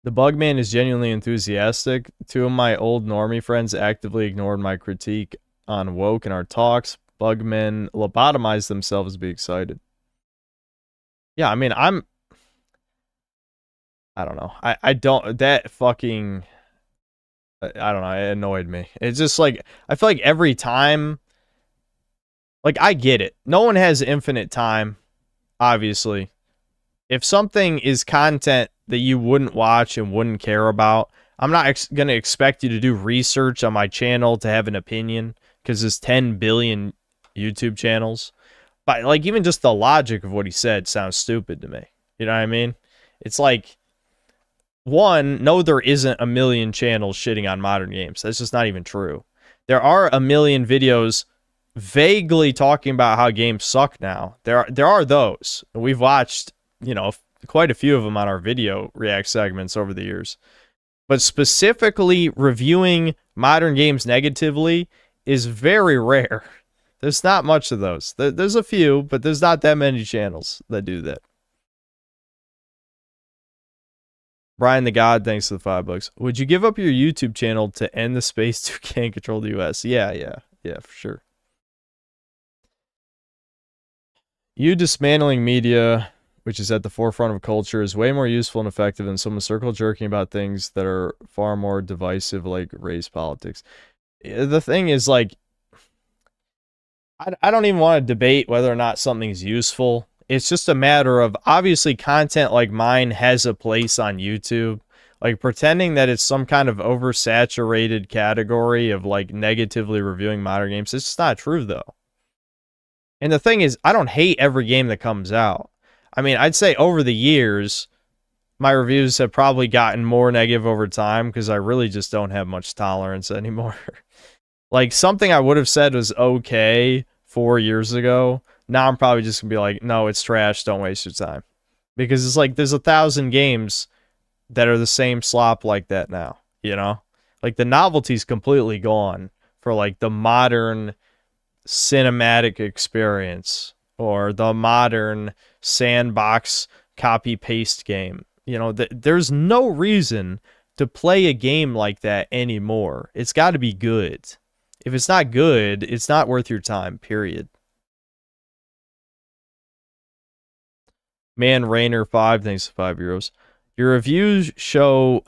[SPEAKER 1] The Bugman is genuinely enthusiastic. Two of my old normie friends actively ignored my critique on woke in our talks. Bugmen lobotomized themselves to be excited. Yeah, I mean, I don't know. I don't... That fucking... I don't know. It annoyed me. It's just like... I feel like every time... Like, I get it. No one has infinite time, obviously. If something is content that you wouldn't watch and wouldn't care about, I'm not going to expect you to do research on my channel to have an opinion, because there's 10 billion YouTube channels. But, like, even just the logic of what he said sounds stupid to me. You know what I mean? It's like, one, no, there isn't a million channels shitting on modern games. That's just not even true. There are a million videos vaguely talking about how games suck now. There are those. We've watched, you know, quite a few of them on our video react segments over the years. But specifically reviewing modern games negatively is very rare. There's not much of those. There's a few, but there's not that many channels that do that. Brian the God, thanks to the $5. Would you give up your YouTube channel to end the space to can't control the US? Yeah, for sure. You dismantling media, which is at the forefront of culture, is way more useful and effective than someone circle jerking about things that are far more divisive, like race politics. The thing is, like, I don't even want to debate whether or not something's useful. It's just a matter of, obviously, content like mine has a place on YouTube. Like, pretending that it's some kind of oversaturated category of, like, negatively reviewing modern games, it's just not true, though. And the thing is, I don't hate every game that comes out. I mean, I'd say over the years, my reviews have probably gotten more negative over time because I really just don't have much tolerance anymore. Like, something I would have said was okay 4 years ago, now I'm probably just going to be like, no, it's trash, don't waste your time. Because it's like, there's 1,000 games that are the same slop like that now, you know? Like, the novelty's completely gone for, like, the modern cinematic experience or the modern sandbox copy-paste game. You know, there's no reason to play a game like that anymore. It's got to be good. If it's not good, it's not worth your time, period. Man Rainer 5, thanks for 5 euros. Your reviews show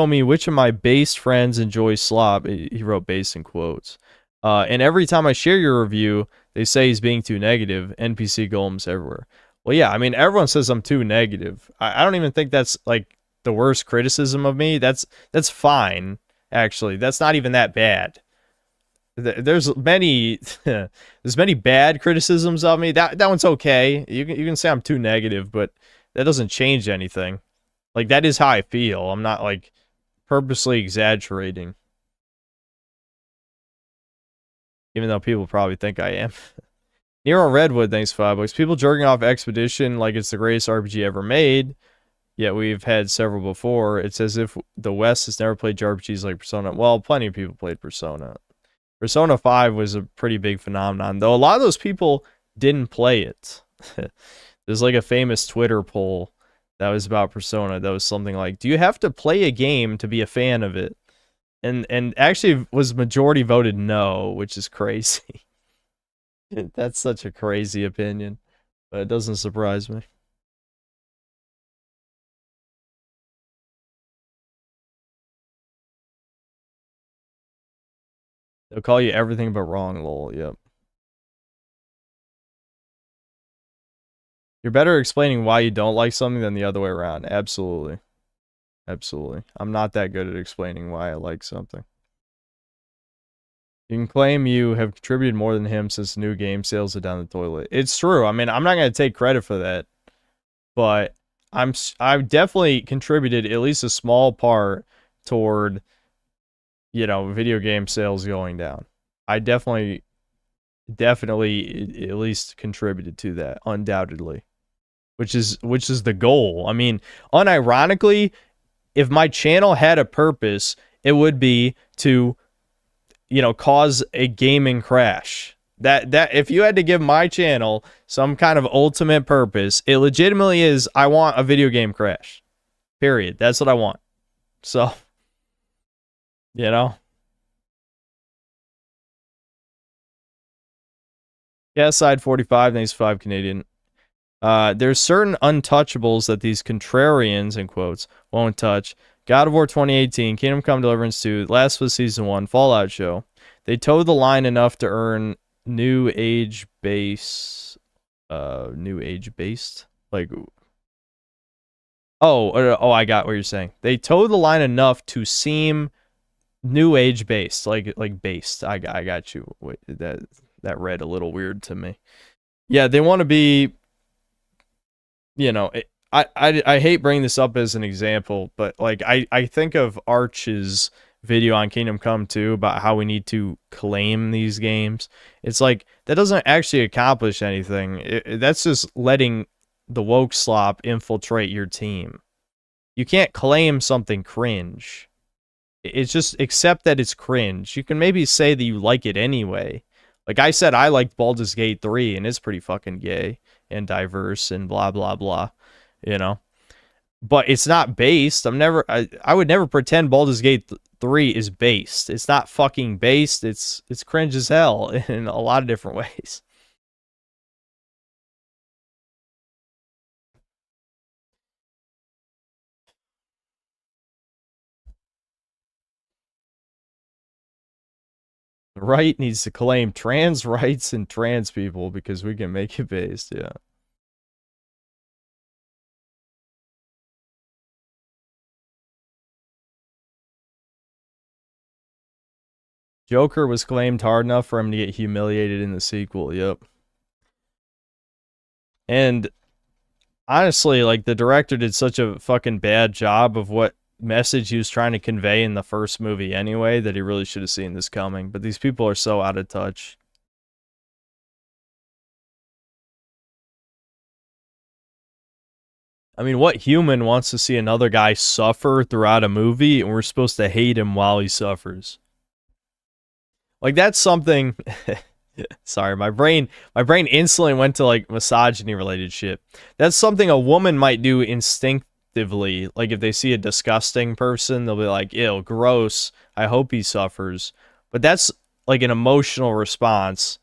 [SPEAKER 1] me which of my base friends enjoy slop. He wrote base in quotes. And every time I share your review, they say he's being too negative. NPC golems everywhere. Well, yeah, I mean, everyone says I'm too negative. I don't even think that's like the worst criticism of me. That's fine, actually. That's not even that bad. There's many bad criticisms of me. That one's okay. You can say I'm too negative, but that doesn't change anything. Like, that is how I feel. I'm not like purposely exaggerating. Even though people probably think I am. Nero Redwood, thanks for $5. People jerking off Expedition like it's the greatest RPG ever made. Yet we've had several before. It's as if the West has never played JRPGs like Persona. Well, plenty of people played Persona. Persona 5 was a pretty big phenomenon, though a lot of those people didn't play it. There's like a famous Twitter poll that was about Persona that was something like, do you have to play a game to be a fan of it? And actually was majority voted no, which is crazy. That's such a crazy opinion, but it doesn't surprise me. They'll call you everything but wrong, lol. Yep. You're better explaining why you don't like something than the other way around. Absolutely. Absolutely. I'm not that good at explaining why I like something. You can claim you have contributed more than him since new game sales are down the toilet. It's true. I mean, I'm not going to take credit for that, but I've definitely contributed at least a small part toward, you know, video game sales going down. I definitely at least contributed to that, undoubtedly. Which is the goal. I mean, unironically, if my channel had a purpose, it would be to, you know, cause a gaming crash. That if you had to give my channel some kind of ultimate purpose, it legitimately is, I want a video game crash. Period. That's what I want. So, you know. Yeah, side 45, thanks 5 Canadian. There's certain untouchables that these contrarians, in quotes, won't touch. God of War 2018, Kingdom Come Deliverance 2, Last of Us Season 1, Fallout show. They towed the line enough to earn new age based? Like, oh, I got what you're saying. They towed the line enough to seem new age based, like based. I got you. Wait, that read a little weird to me. Yeah, they want to be, you know, I hate bringing this up as an example, but like I think of Arch's video on Kingdom Come 2 about how we need to claim these games. It's like, that doesn't actually accomplish anything. That's just letting the woke slop infiltrate your team. You can't claim something cringe. It's just accept that it's cringe. You can maybe say that you like it anyway. Like I said, I liked Baldur's Gate 3 and it's pretty fucking gay and diverse and blah blah blah, you know. But it's not based. I would never pretend Baldur's Gate 3 is based. It's not fucking based. It's cringe as hell in a lot of different ways. The right needs to claim trans rights and trans people because we can make it based, yeah. Joker was claimed hard enough for him to get humiliated in the sequel, yep. And honestly, like, the director did such a fucking bad job of what message he was trying to convey in the first movie anyway that he really should have seen this coming. But these people are so out of touch. I mean, what human wants to see another guy suffer throughout a movie and we're supposed to hate him while he suffers? Like, that's something... Sorry, my brain instantly went to, like, misogyny-related shit. That's something a woman might do instinctively. Like, if they see a disgusting person, they'll be like, ew, gross, I hope he suffers. But that's, like, an emotional response.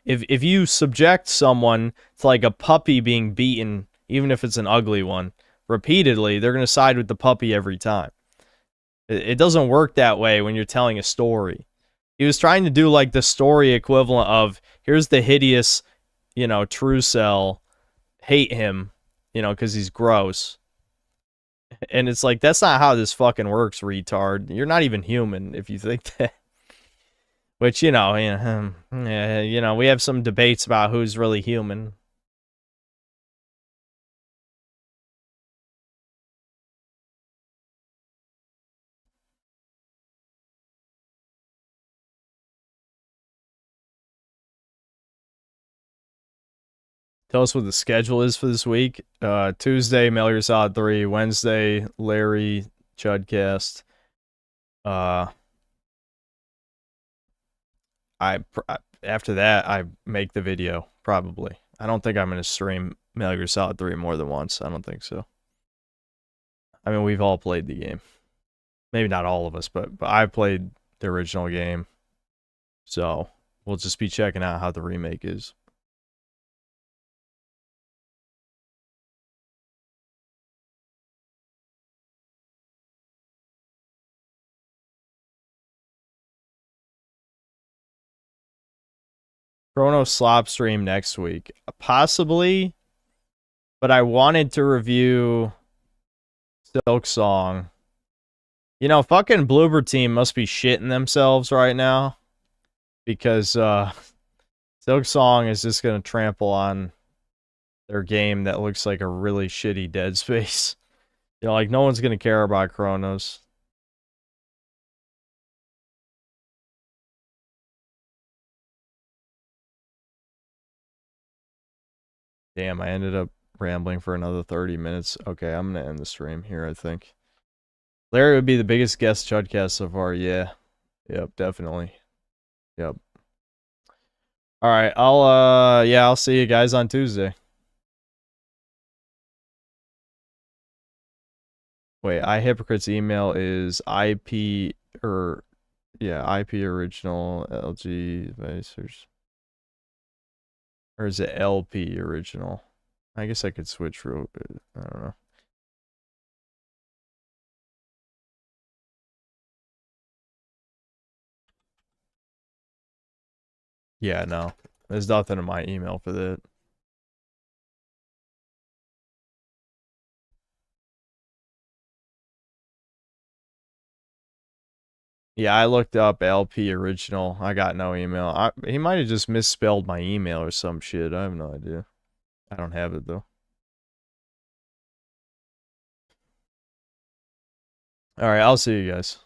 [SPEAKER 1] If you subject someone to, like, a puppy being beaten, even if it's an ugly one, repeatedly, they're going to side with the puppy every time. It doesn't work that way when you're telling a story. He was trying to do, like, the story equivalent of, here's the hideous, you know, true cell, hate him, you know, because he's gross. And it's like, that's not how this fucking works, retard. You're not even human if you think that. Which, you know, we have some debates about who's really human. Tell us what the schedule is for this week. Tuesday, Metal Gear Solid 3. Wednesday, Larry Chudcast. After that, I make the video, probably. I don't think I'm going to stream Metal Gear Solid 3 more than once. I don't think so. I mean, we've all played the game. Maybe not all of us, but I've played the original game. So, we'll just be checking out how the remake is. Chrono Slop stream next week. Possibly, but I wanted to review Silk Song. You know, fucking Bloober Team must be shitting themselves right now. Because Silk Song is just going to trample on their game that looks like a really shitty Dead Space. You know, like, no one's going to care about Chronos. Damn, I ended up rambling for another 30 minutes. Okay, I'm going to end the stream here, I think. Larry would be the biggest guest Chudcast so far. Yeah. Yep, definitely. Yep. Alright, I'll see you guys on Tuesday. Wait, iHypocrite's email is IP original LG advisors. Or is it LP original? I guess I could switch real good. I don't know. Yeah, no. There's nothing in my email for that. Yeah, I looked up LP original. I got no email. He might have just misspelled my email or some shit. I have no idea. I don't have it, though. Alright, I'll see you guys.